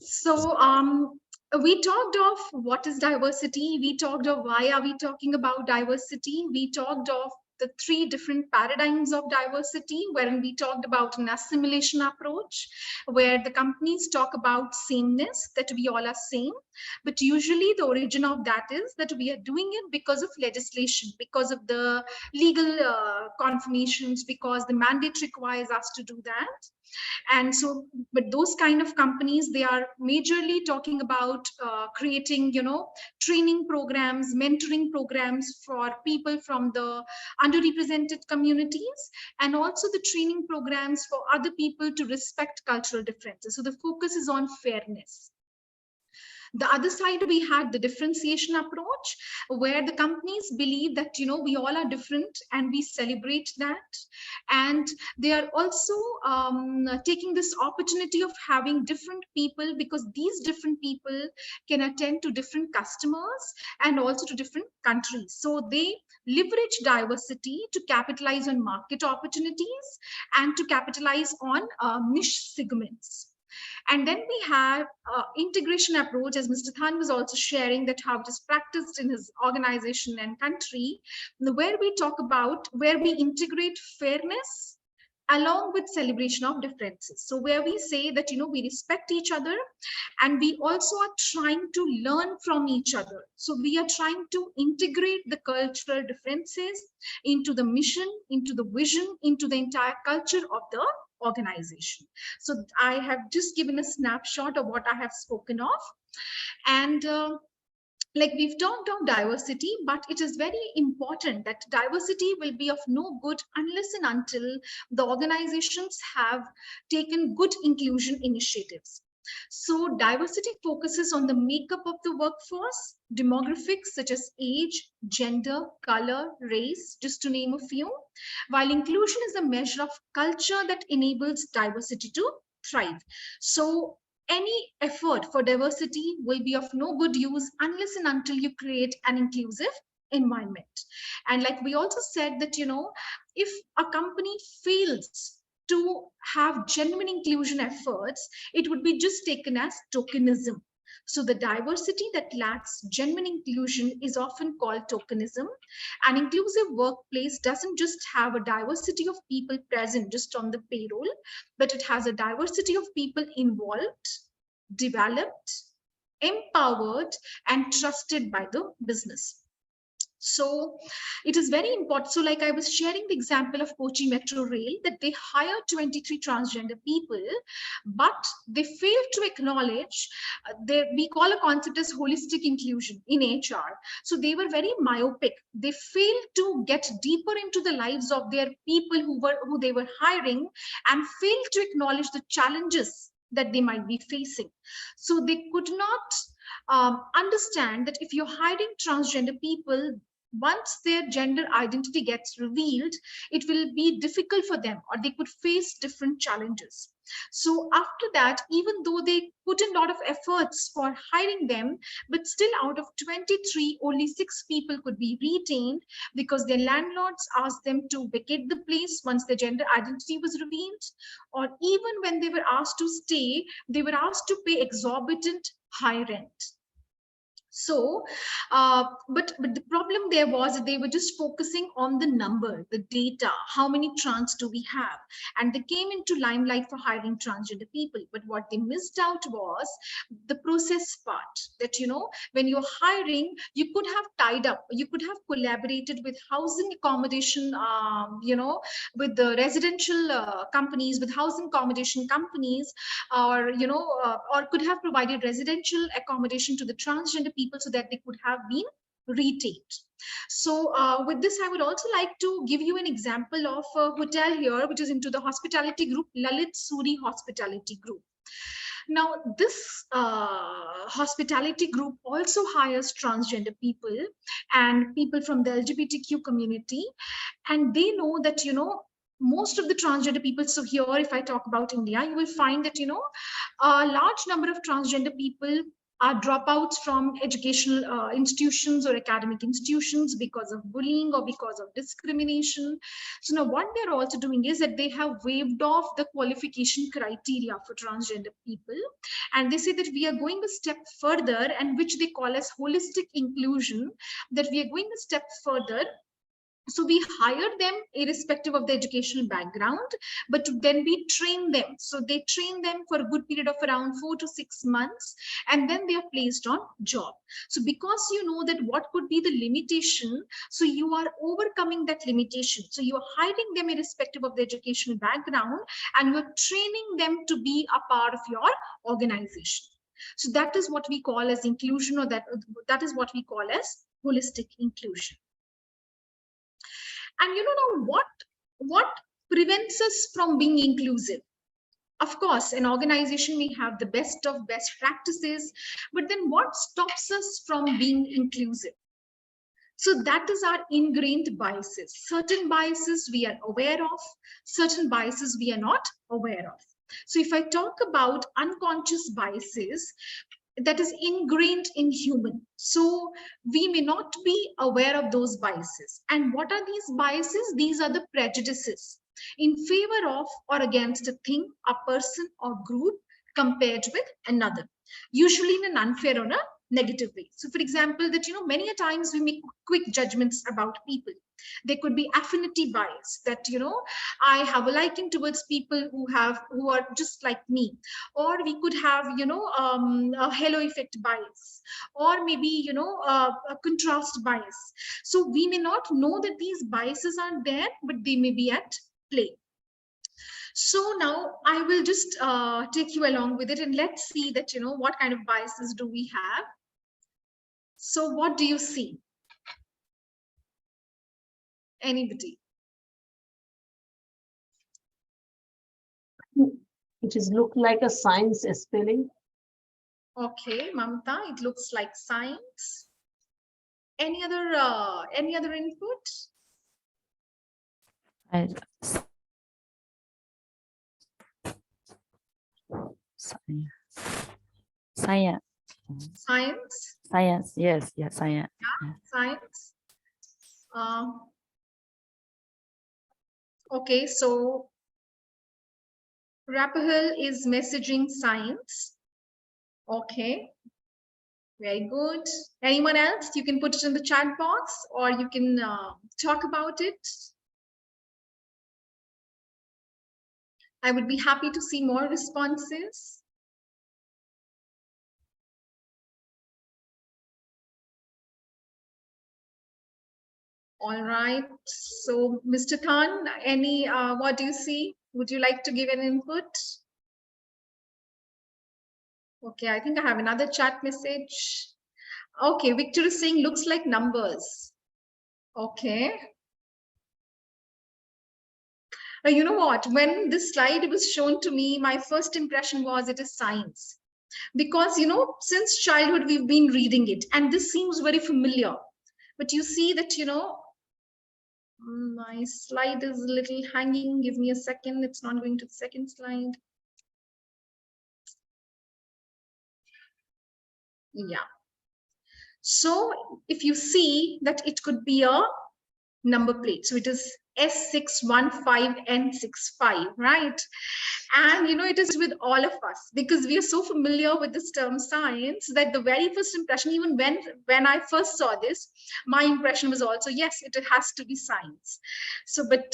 So we talked of what is diversity. We talked of why are we talking about diversity. We talked of the 3 different paradigms of diversity, wherein we talked about an assimilation approach, where the companies talk about sameness, that we all are same. But usually the origin of that is that we are doing it because of legislation, because of the legal confirmations, because the mandate requires us to do that. And so, but those kind of companies, they are majorly talking about creating, training programs, mentoring programs for people from the underrepresented communities, and also the training programs for other people to respect cultural differences. So the focus is on fairness. The other side, we had the differentiation approach, where the companies believe that, we all are different and we celebrate that. And they are also taking this opportunity of having different people, because these different people can attend to different customers and also to different countries. So they leverage diversity to capitalize on market opportunities and to capitalize on niche segments. And then we have integration approach, as Mr. Than was also sharing that how it is practiced in his organization and country, where we talk about where we integrate fairness along with celebration of differences. So where we say that, we respect each other and we also are trying to learn from each other. So we are trying to integrate the cultural differences into the mission, into the vision, into the entire culture of the organization. So I have just given a snapshot of what I have spoken of. And like we've talked of diversity, but it is very important that diversity will be of no good unless and until the organizations have taken good inclusion initiatives. So diversity focuses on the makeup of the workforce, demographics such as age, gender, color, race, just to name a few, while inclusion is a measure of culture that enables diversity to thrive. So any effort for diversity will be of no good use unless and until you create an inclusive environment. And like we also said that, if a company fails to have genuine inclusion efforts, it would be just taken as tokenism. So the diversity that lacks genuine inclusion is often called tokenism. An inclusive workplace doesn't just have a diversity of people present just on the payroll, but it has a diversity of people involved, developed, empowered, and trusted by the business. So it is very important. So like I was sharing the example of Kochi Metro Rail, that they hired 23 transgender people, but they failed to acknowledge, we call a concept as holistic inclusion in HR. So they were very myopic. They failed to get deeper into the lives of their people who they were hiring, and failed to acknowledge the challenges that they might be facing. So they could not understand that if you're hiring transgender people, once their gender identity gets revealed, it will be difficult for them, or they could face different challenges. So after that, even though they put in a lot of efforts for hiring them, but still out of 23, only 6 people could be retained, because their landlords asked them to vacate the place once their gender identity was revealed, or even when they were asked to stay, they were asked to pay exorbitant high rent. So, but the problem there was that they were just focusing on the number, the data, how many trans do we have? And they came into limelight for hiring transgender people. But what they missed out was the process part, that, when you're hiring, you could have tied up, you could have collaborated with housing accommodation, with the residential companies, with housing accommodation companies, or, or could have provided residential accommodation to the transgender people so that they could have been retained. So with this, I would also like to give you an example of a hotel here, which is into the hospitality group, Lalit Suri Hospitality Group. Now, this hospitality group also hires transgender people and people from the LGBTQ community. And they know that, most of the transgender people, so here, if I talk about India, you will find that, a large number of transgender people are dropouts from educational institutions or academic institutions because of bullying or because of discrimination. So now what they're also doing is that they have waived off the qualification criteria for transgender people. And they say that we are going a step further, and which they call as holistic inclusion, that we are going a step further. So we hire them irrespective of the educational background, but then we train them. So they train them for a good period of around 4 to 6 months, and then they are placed on job. So because you know that what could be the limitation, so you are overcoming that limitation. So you are hiring them irrespective of the educational background, and you're training them to be a part of your organization. So that is what we call as inclusion, or that is what we call as holistic inclusion. And you know now what prevents us from being inclusive? Of course, in organization, we have the best of best practices, but then what stops us from being inclusive? So that is our ingrained biases. Certain biases we are aware of, certain biases we are not aware of. So if I talk about unconscious biases, that is ingrained in human. So we may not be aware of those biases. And what are these biases? These are the prejudices in favor of or against a thing, a person or group compared with another, usually in an unfair or a negative way. So for example, that, you know, many a times we make quick judgments about people. There could be affinity bias, that, you know, I have a liking towards people who are just like me. Or we could have, you know, a halo effect bias, or maybe, you know, a contrast bias. So we may not know that these biases are there, but they may be at play. So now I will just take you along with it, and let's see that, you know, what kind of biases do we have. So what do you see? Anybody? It is look like a science spelling. Okay, Mamta, it looks like science. Any other input? Science. Science. Science. Yes. Yes. Science. Yeah, science. Okay, so Rapahel is messaging science. Okay, very good. Anyone else? You can put it in the chat box, or you can talk about it. I would be happy to see more responses. All right. So, Mr. Khan, what do you see? Would you like to give an input? Okay, I think I have another chat message. Okay, Victor is saying looks like numbers. Okay. You know what? When this slide was shown to me, my first impression was it is science. Because, you know, since childhood, we've been reading it, and this seems very familiar. But you see that, you know, my slide is a little hanging. Give me a second. It's not going to the second slide. Yeah. So if you see that it could be a number plate. So it is S615N65, right? And you know, it is with all of us, because we are so familiar with this term science that the very first impression, even when I first saw this, my impression was also, yes, it has to be science. So, but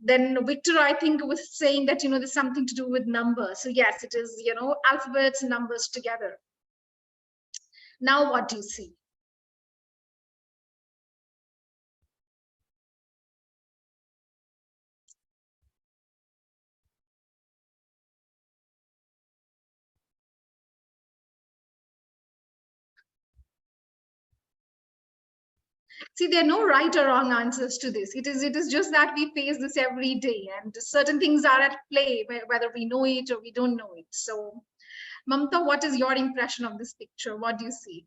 then Victor, I think, was saying that, you know, there's something to do with numbers. So yes, it is, you know, alphabets and numbers together. Now, what do you see? See, there are no right or wrong answers to this. It is just that we face this every day, and certain things are at play, whether we know it or we don't know it. So, Mamta, what is your impression of this picture? What do you see?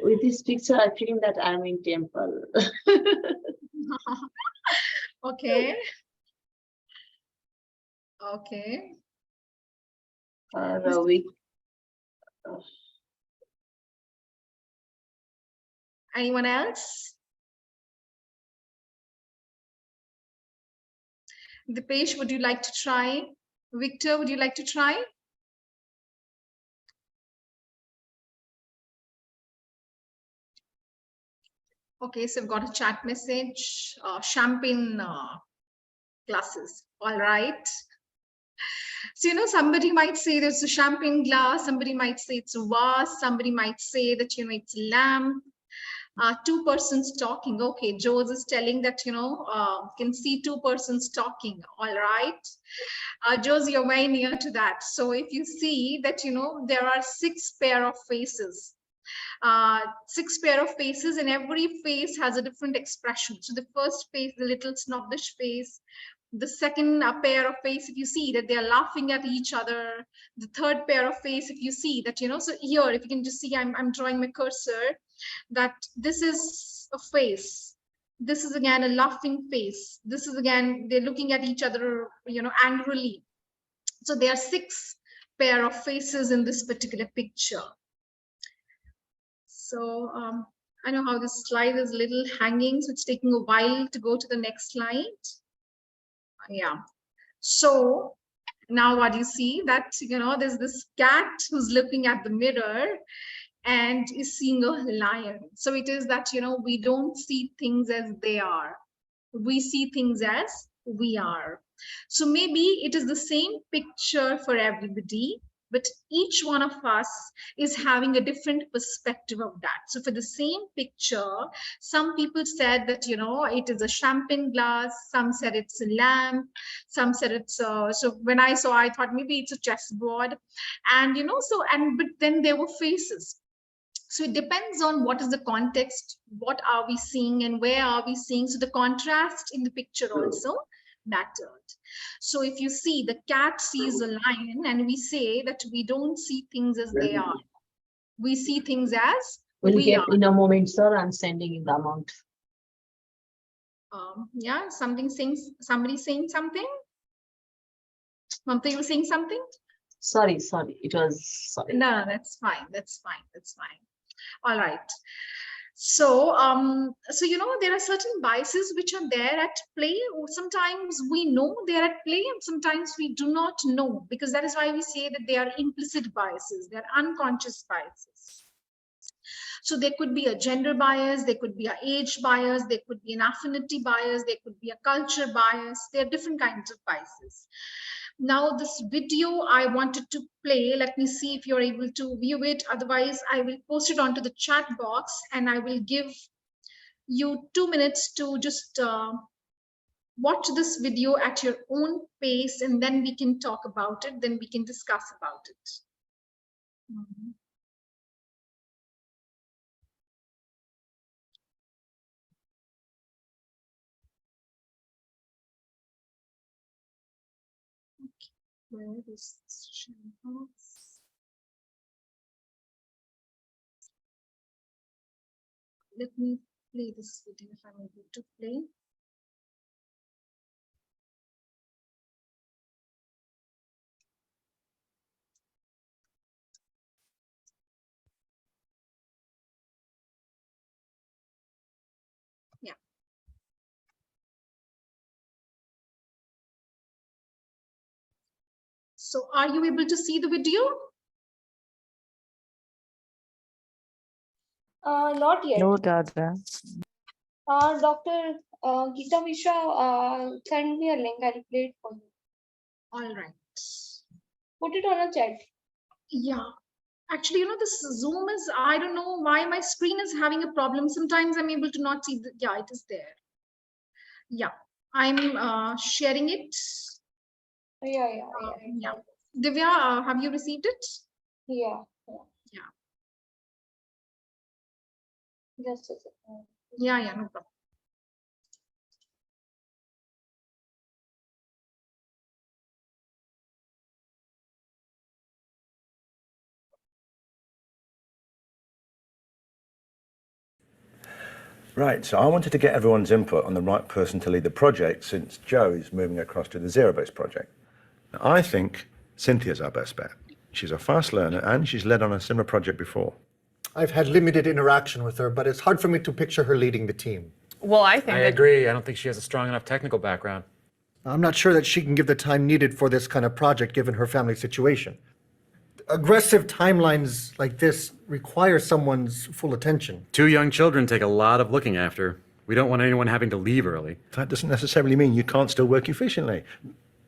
With this picture, I feel that I'm in temple. Okay. Okay. Anyone else? Dipesh, would you like to try? Victor, would you like to try? Okay, so I've got a chat message, champagne glasses. All right. So, somebody might say there's a champagne glass, somebody might say it's a vase, somebody might say that, it's a lamp. Two persons talking. Okay, Jose is telling that, can see two persons talking. All right. Jose, you're very near to that. So if you see that, there are 6 pair of faces. 6 pair of faces, and every face has a different expression. So the first face, the little snobbish face. The second pair of face, if you see that they are laughing at each other. The third pair of face, if you see that, so here, if you can just see, I'm drawing my cursor, that this is a face. This is again a laughing face. This is again, they're looking at each other, angrily. So there are 6 pair of faces in this particular picture. So I know how this slide is a little hanging, so it's taking a while to go to the next slide. Yeah. So now what you see that, there's this cat who's looking at the mirror and is seeing a lion. So it is that, we don't see things as they are. We see things as we are. So maybe it is the same picture for everybody, but each one of us is having a different perspective of that. So for the same picture, some people said that, it is a champagne glass, some said it's a lamp, some said it's so when I saw, I thought maybe it's a chessboard. And, but then there were faces. So it depends on what is the context, what are we seeing and where are we seeing. So the contrast in the picture also mattered. So if you see the cat sees a lion and we say that we don't see things as they are. We see things as we are. In a moment, sir, I'm sending in the amount. Yeah, somebody saying something? Mamta, you were saying something? Sorry, it was, sorry. No, that's fine. All right. So, there are certain biases which are there at play. Sometimes we know they are at play and sometimes we do not know, because that is why we say that they are implicit biases, they are unconscious biases. So there could be a gender bias, there could be an age bias, there could be an affinity bias, there could be a culture bias. There are different kinds of biases. Now this video I wanted to play, let me see if you're able to view it. Otherwise, I will post it onto the chat box and I will give you 2 minutes to just watch this video at your own pace, and then we can talk about it, then we can discuss about it. Where is this channel? Let me play this video if I'm able to play. Yeah. So are you able to see the video? Not yet. No, Dada. Dr. Geeta Mishra send me a link. I'll play it for you. All right. Put it on a chat. Yeah. Actually, this Zoom is, I don't know why my screen is having a problem. Sometimes I'm able to not see the, yeah, it is there. Yeah, I'm sharing it. Yeah. Divya, have you received it? Yeah. Just a second. Yeah, no problem. Right, so I wanted to get everyone's input on the right person to lead the project, since Joe is moving across to the Zero Base project. Now, I think Cynthia's our best bet. She's a fast learner and she's led on a similar project before. I've had limited interaction with her, but it's hard for me to picture her leading the team. Well, I think I agree. I don't think she has a strong enough technical background. I'm not sure that she can give the time needed for this kind of project given her family situation. Aggressive timelines like this require someone's full attention. 2 young children take a lot of looking after. We don't want anyone having to leave early. That doesn't necessarily mean you can't still work efficiently.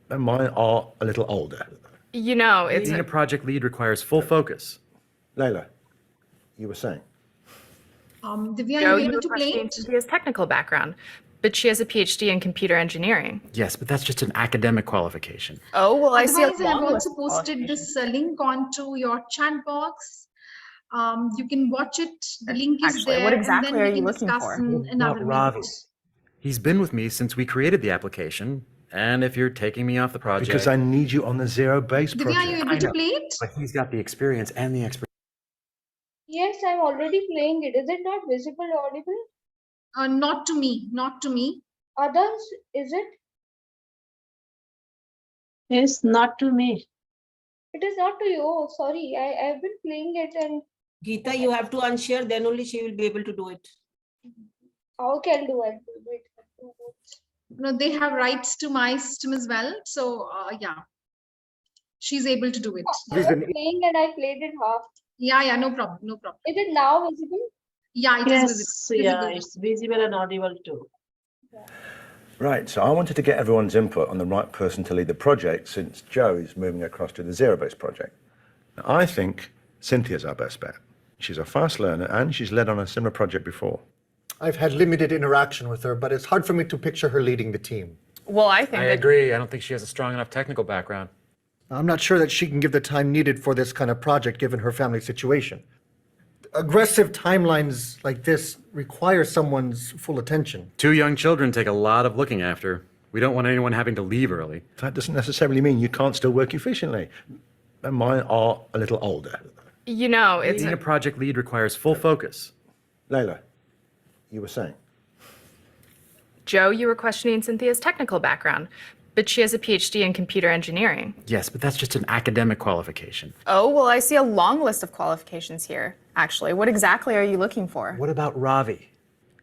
And mine are a little older. you know, it's Being a project lead requires full focus. Layla, you were saying? Divya, Joe, you you able to play? questioned Cynthia's technical background, but she has a PhD in computer engineering. Yes, but that's just an academic qualification. Oh, well, I see. Otherwise, I have also posted this link onto your chat box. You can watch it. The link is Actually, there. what and exactly then are we you can looking discuss for? in another Ravi. minute. He's been with me since we created the application. And if you're taking me off the project. Because I need you on the zero-based Divya, project. are you able to play it? But he's got the experience and the expertise. Yes, I'm already playing it. Is it not visible, audible? Not to me, not to me. Others, is it? Yes, not to me. It is not to you. Oh, sorry, I've been playing it and Geeta, you have to unshare, then only she will be able to do it. how can do it? Wait. No, they have rights to my system as well. So yeah, she's able to do it. I was playing and I played it half. Yeah, no problem, no problem. Is it now visible? Yeah, it is Yes, visible. yeah, it's visible and audible too. Right, so I wanted to get everyone's input on the right person to lead the project since Joe is moving across to the zero-based project. Now, I think Cynthia's our best bet. She's a fast learner and she's led on a similar project before. I've had limited interaction with her, but it's hard for me to picture her leading the team. Well, I think I agree. I don't think she has a strong enough technical background. I'm not sure that she can give the time needed for this kind of project given her family situation. Aggressive timelines like this require someone's full attention. 2 young children take a lot of looking after. We don't want anyone having to leave early. That doesn't necessarily mean you can't still work efficiently. And mine are a little older. you know, it's Being a project lead requires full focus. Layla, you were saying? Joe, you were questioning Cynthia's technical background, but she has a PhD in computer engineering. Yes, but that's just an academic qualification. Oh, well, I see a long list of qualifications here, actually. What exactly are you looking for? What about Ravi?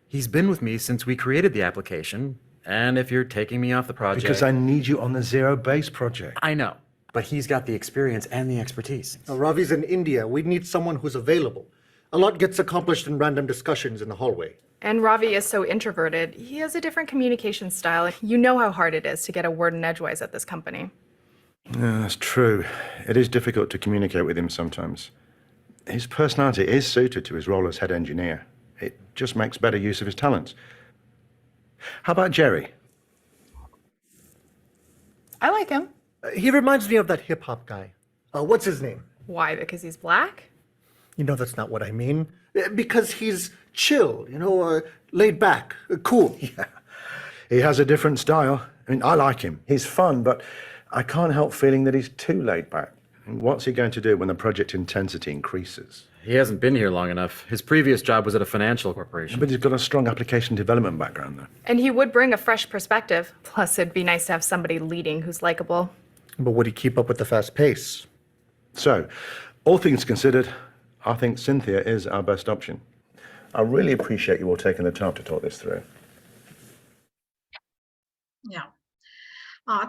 He's been with me since we created the application. And if you're taking me off the project. Because I need you on the zero-based project. I know, but he's got the experience and the expertise. Now, Ravi's in India. We need someone who's available. A lot gets accomplished in random discussions in the hallway. And Ravi is so introverted. He has a different communication style. You know how hard it is to get a word in edgewise at this company. Yeah, that's true. It is difficult to communicate with him sometimes. His personality is suited to his role as head engineer. It just makes better use of his talents. How about Jerry? I like him. He reminds me of that hip-hop guy. What's his name? Why? Because he's black? You know, that's not what I mean. Because he's chill, laid back, cool. Yeah. He has a different style. I mean, I like him. He's fun, but I can't help feeling that he's too laid back. And what's he going to do when the project intensity increases? He hasn't been here long enough. His previous job was at a financial corporation. But he's got a strong application development background, though. And he would bring a fresh perspective. Plus, it'd be nice to have somebody leading who's likable. But would he keep up with the fast pace? So, all things considered, I think Cynthia is our best option. I really appreciate you all taking the time to talk this through. Yeah.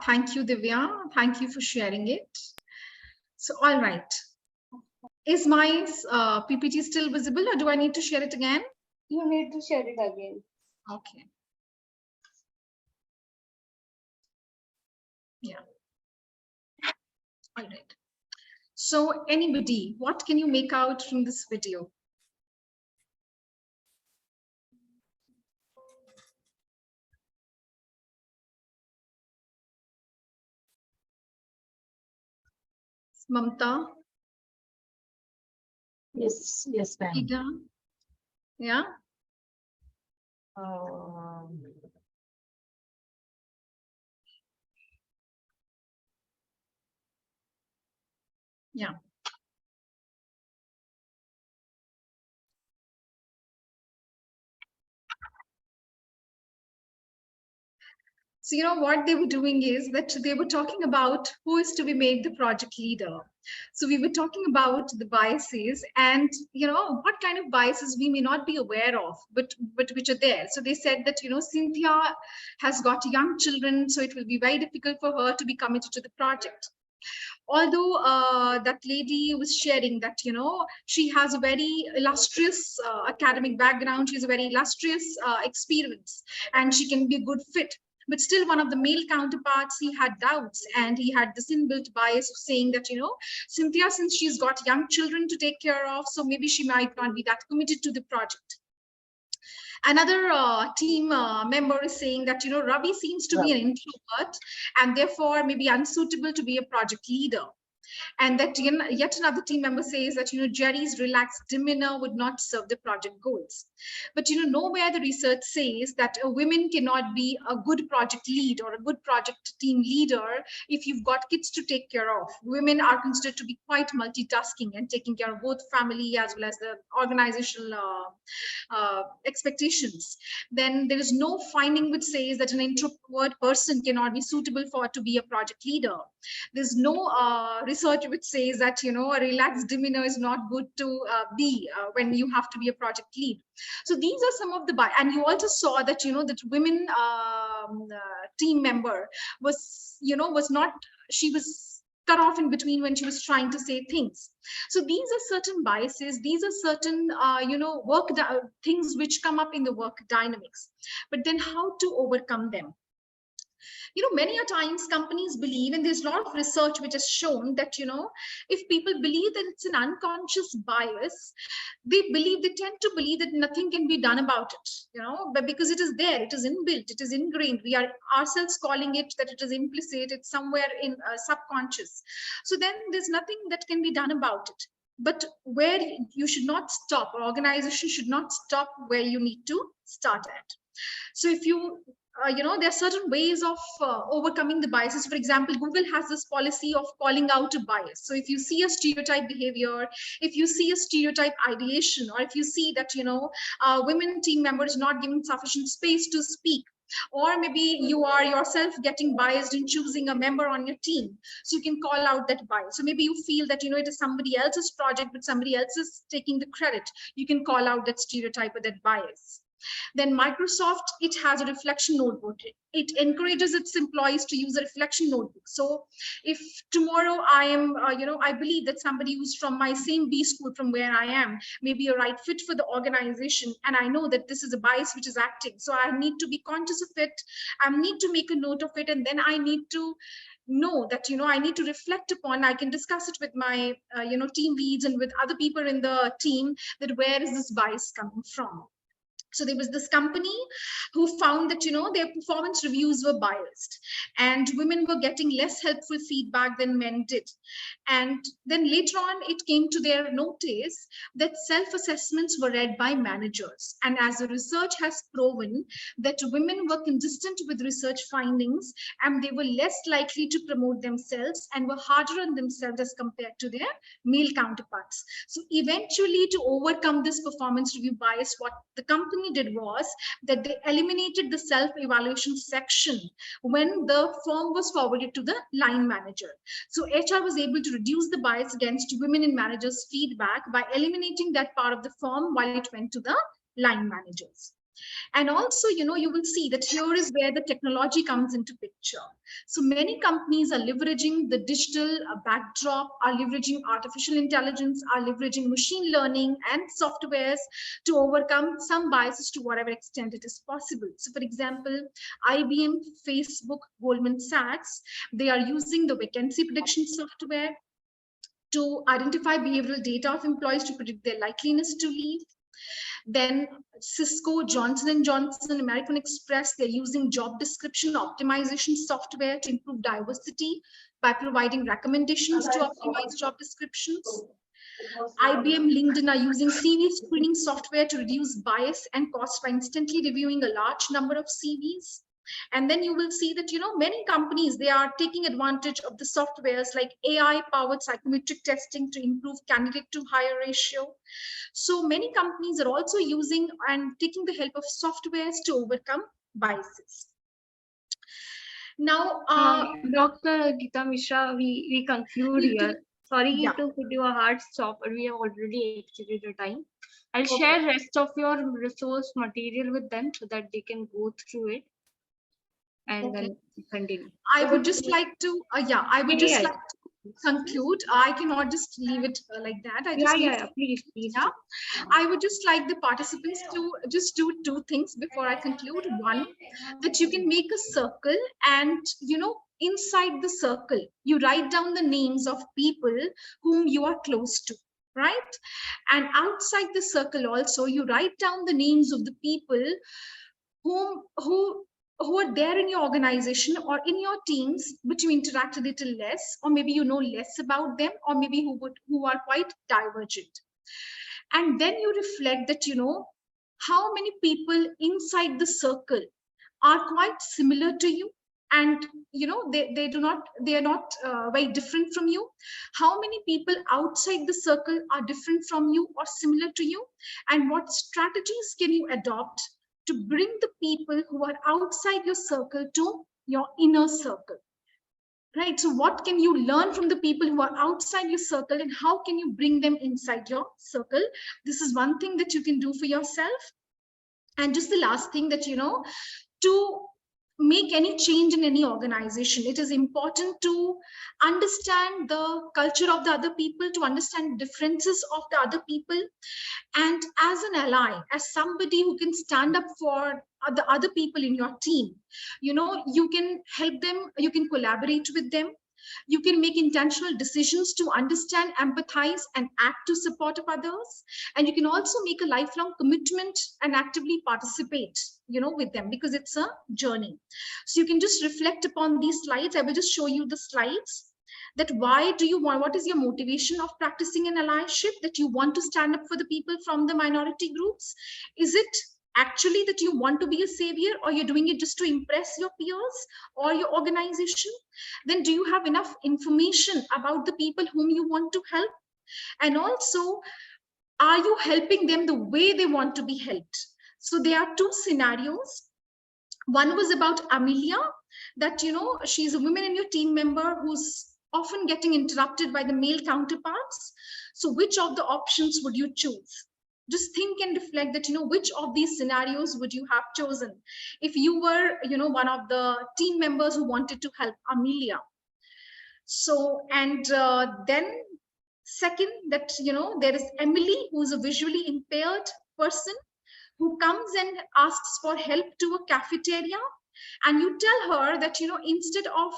Thank you, Divya. Thank you for sharing it. So, all right. Is my PPT still visible or do I need to share it again? You need to share it again. Okay. Yeah. All right. So anybody, what can you make out from this video? Mamta? Yes, ma'am. Ida? Yeah? Yeah. So, what they were doing is that they were talking about who is to be made the project leader. So we were talking about the biases and, what kind of biases we may not be aware of, but which are there. So they said that, Cynthia has got young children, so it will be very difficult for her to be committed to the project. Although that lady was sharing that, she has a very illustrious academic background, she has a very illustrious experience, and she can be a good fit. But still, one of the male counterparts, he had doubts, and he had this inbuilt bias of saying that, Cynthia, since she's got young children to take care of, so maybe she might not be that committed to the project. Another team member is saying that, Ravi seems to be an introvert and therefore maybe unsuitable to be a project leader. And that yet another team member says that, Jerry's relaxed demeanor would not serve the project goals. But, nowhere the research says that women cannot be a good project lead or a good project team leader if you've got kids to take care of. Women are considered to be quite multitasking and taking care of both family as well as the organizational expectations. Then there is no finding which says that an introvert person cannot be suitable to be a project leader. There's no research which says that, a relaxed demeanor is not good to be when you have to be a project lead. So these are some of the bias. And you also saw that, that women team member was, she was cut off in between when she was trying to say things. So these are certain biases. These are certain, things which come up in the work dynamics. But then how to overcome them? Many a times companies believe, and there's a lot of research which has shown that, if people believe that it's an unconscious bias, they tend to believe that nothing can be done about it, but because it is there, it is inbuilt, it is ingrained. We are ourselves calling it that it is implicit, it's somewhere in subconscious. So then there's nothing that can be done about it. But where you should not stop, or organization should not stop where you need to start at. So if you there are certain ways of overcoming the biases. For example, Google has this policy of calling out a bias. So if you see a stereotype behavior, if you see a stereotype ideation, or if you see that, women team members not given sufficient space to speak, or maybe you are yourself getting biased in choosing a member on your team, so you can call out that bias. So maybe you feel that, it is somebody else's project, but somebody else is taking the credit. You can call out that stereotype or that bias. Then Microsoft, it has a reflection notebook. It encourages its employees to use a reflection notebook. So if tomorrow I am, I believe that somebody who's from my same B school from where I am may be a right fit for the organization, and I know that this is a bias which is acting. So I need to be conscious of it. I need to make a note of it, and then I need to know that, I need to reflect upon, I can discuss it with my, team leads and with other people in the team, that where is this bias coming from? So there was this company who found that, their performance reviews were biased and women were getting less helpful feedback than men did. And then later on, it came to their notice that self-assessments were read by managers. And as the research has proven that women were consistent with research findings, and they were less likely to promote themselves and were harder on themselves as compared to their male counterparts. So eventually, to overcome this performance review bias, what the company did was that they eliminated the self-evaluation section when the form was forwarded to the line manager. So HR was able to reduce the bias against women in managers' feedback by eliminating that part of the form while it went to the line managers. And also, you will see that here is where the technology comes into picture. So many companies are leveraging the digital backdrop, are leveraging artificial intelligence, are leveraging machine learning and softwares to overcome some biases to whatever extent it is possible. So for example, IBM, Facebook, Goldman Sachs, they are using the vacancy prediction software to identify behavioral data of employees to predict their likeliness to leave. Then Cisco, Johnson & Johnson, American Express, they're using job description optimization software to improve diversity by providing recommendations to optimize job descriptions. IBM, LinkedIn are using CV screening software to reduce bias and cost by instantly reviewing a large number of CVs. And then you will see that, many companies, they are taking advantage of the softwares like AI-powered psychometric testing to improve candidate to hire ratio. So many companies are also using and taking the help of softwares to overcome biases. Now, Dr. Geeta Mishra, we conclude here. Sorry Yeah. to put you a hard stop, but we have already exceeded the time. I'll Okay. share rest of your resource material with them so that they can go through it and Okay. then continue. I would just like to, I would just Yeah. like to conclude. I cannot just leave it like that. I just need to- Please. Yeah. I would just like the participants to just do two things before I conclude. One, that you can make a circle and, inside the circle, you write down the names of people whom you are close to, right? And outside the circle also, you write down the names of the people who are there in your organization or in your teams, but you interact a little less, or maybe you know less about them, or maybe who are quite divergent. And then you reflect that, how many people inside the circle are quite similar to you, and they are not very different from you. How many people outside the circle are different from you or similar to you, and what strategies can you adopt to bring the people who are outside your circle to your inner circle, right? So what can you learn from the people who are outside your circle, and how can you bring them inside your circle? This is one thing that you can do for yourself. And just the last thing, that, to make any change in any organization, it is important to understand the culture of the other people, to understand differences of the other people. And as an ally, as somebody who can stand up for the other people in your team, you can help them, you can collaborate with them. You can make intentional decisions to understand, empathize, and act to support of others. And you can also make a lifelong commitment and actively participate, with them, because it's a journey. So you can just reflect upon these slides. I will just show you the slides. That why do you want, what is your motivation of practicing an allyship, that you want to stand up for the people from the minority groups? Is it actually that you want to be a savior, or you're doing it just to impress your peers or your organization? Then do you have enough information about the people whom you want to help? And also, are you helping them the way they want to be helped? So there are two scenarios. One was about Amelia, that, she's a woman in your team member who's often getting interrupted by the male counterparts. So which of the options would you choose? Just think and reflect that, which of these scenarios would you have chosen if you were, one of the team members who wanted to help Amelia. So, and then second, that, there is Emily, who is a visually impaired person who comes and asks for help to a cafeteria. And you tell her that, instead of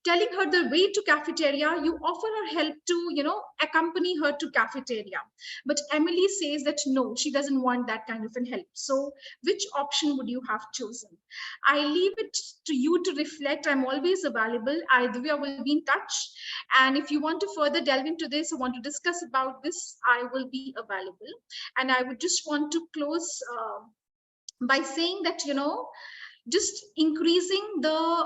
telling her the way to cafeteria, you offer her help to, accompany her to cafeteria. But Emily says that no, she doesn't want that kind of an help. So which option would you have chosen? I leave it to you to reflect. I'm always available. Either way, I will be in touch. And if you want to further delve into this or want to discuss about this, I will be available. And I would just want to close by saying that, just increasing the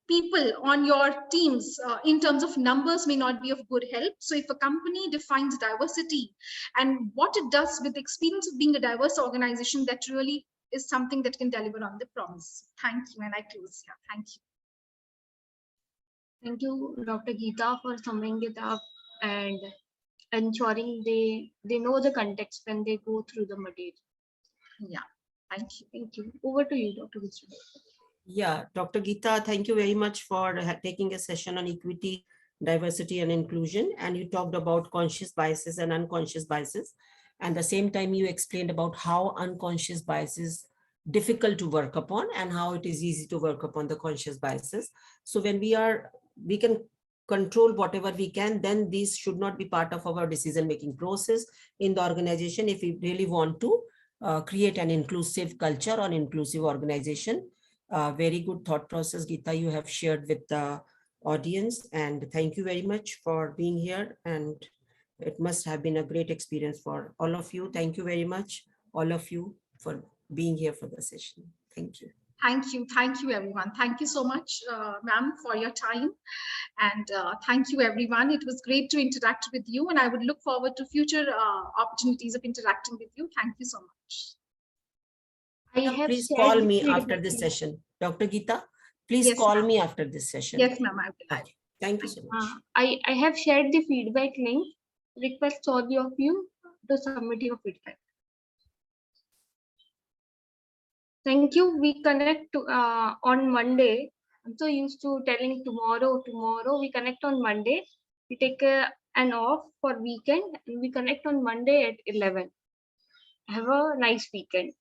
people on your teams in terms of numbers may not be of good help. So if a company defines diversity and what it does with the experience of being a diverse organization, that really is something that can deliver on the promise. Thank you. And I close here. Thank you. Thank you, Dr. Geeta, for summing it up and ensuring they know the context when they go through the material. Yeah. Thank you. Thank you. Over to you, Dr. Geeta. Yeah, Dr. Geeta, thank you very much for taking a session on equity, diversity, and inclusion. And you talked about conscious biases and unconscious biases. And at the same time, you explained about how unconscious biases difficult to work upon and how it is easy to work upon the conscious biases. So when we can control whatever we can, then these should not be part of our decision-making process in the organization if we really want to create an inclusive culture or inclusive organization. Very good thought process, Geeta, you have shared with the audience, and thank you very much for being here. And it must have been a great experience for all of you. Thank you very much, all of you, for being here for the session. Thank you. Thank you. Thank you, everyone. Thank you so much, ma'am, for your time. And thank you, everyone. It was great to interact with you, and I would look forward to future opportunities of interacting with you. Thank you so much. Please call me after this session. Dr. Geeta, Please Yes, call ma'am. me after this session. Yes, ma'am. I will. Okay. Thank you so much. I have shared the feedback link. Request all of you to submit your feedback. Thank you. We connect on Monday. I'm so used to telling tomorrow. We connect on Monday. We take an off for weekend and we connect on Monday at 11. Have a nice weekend.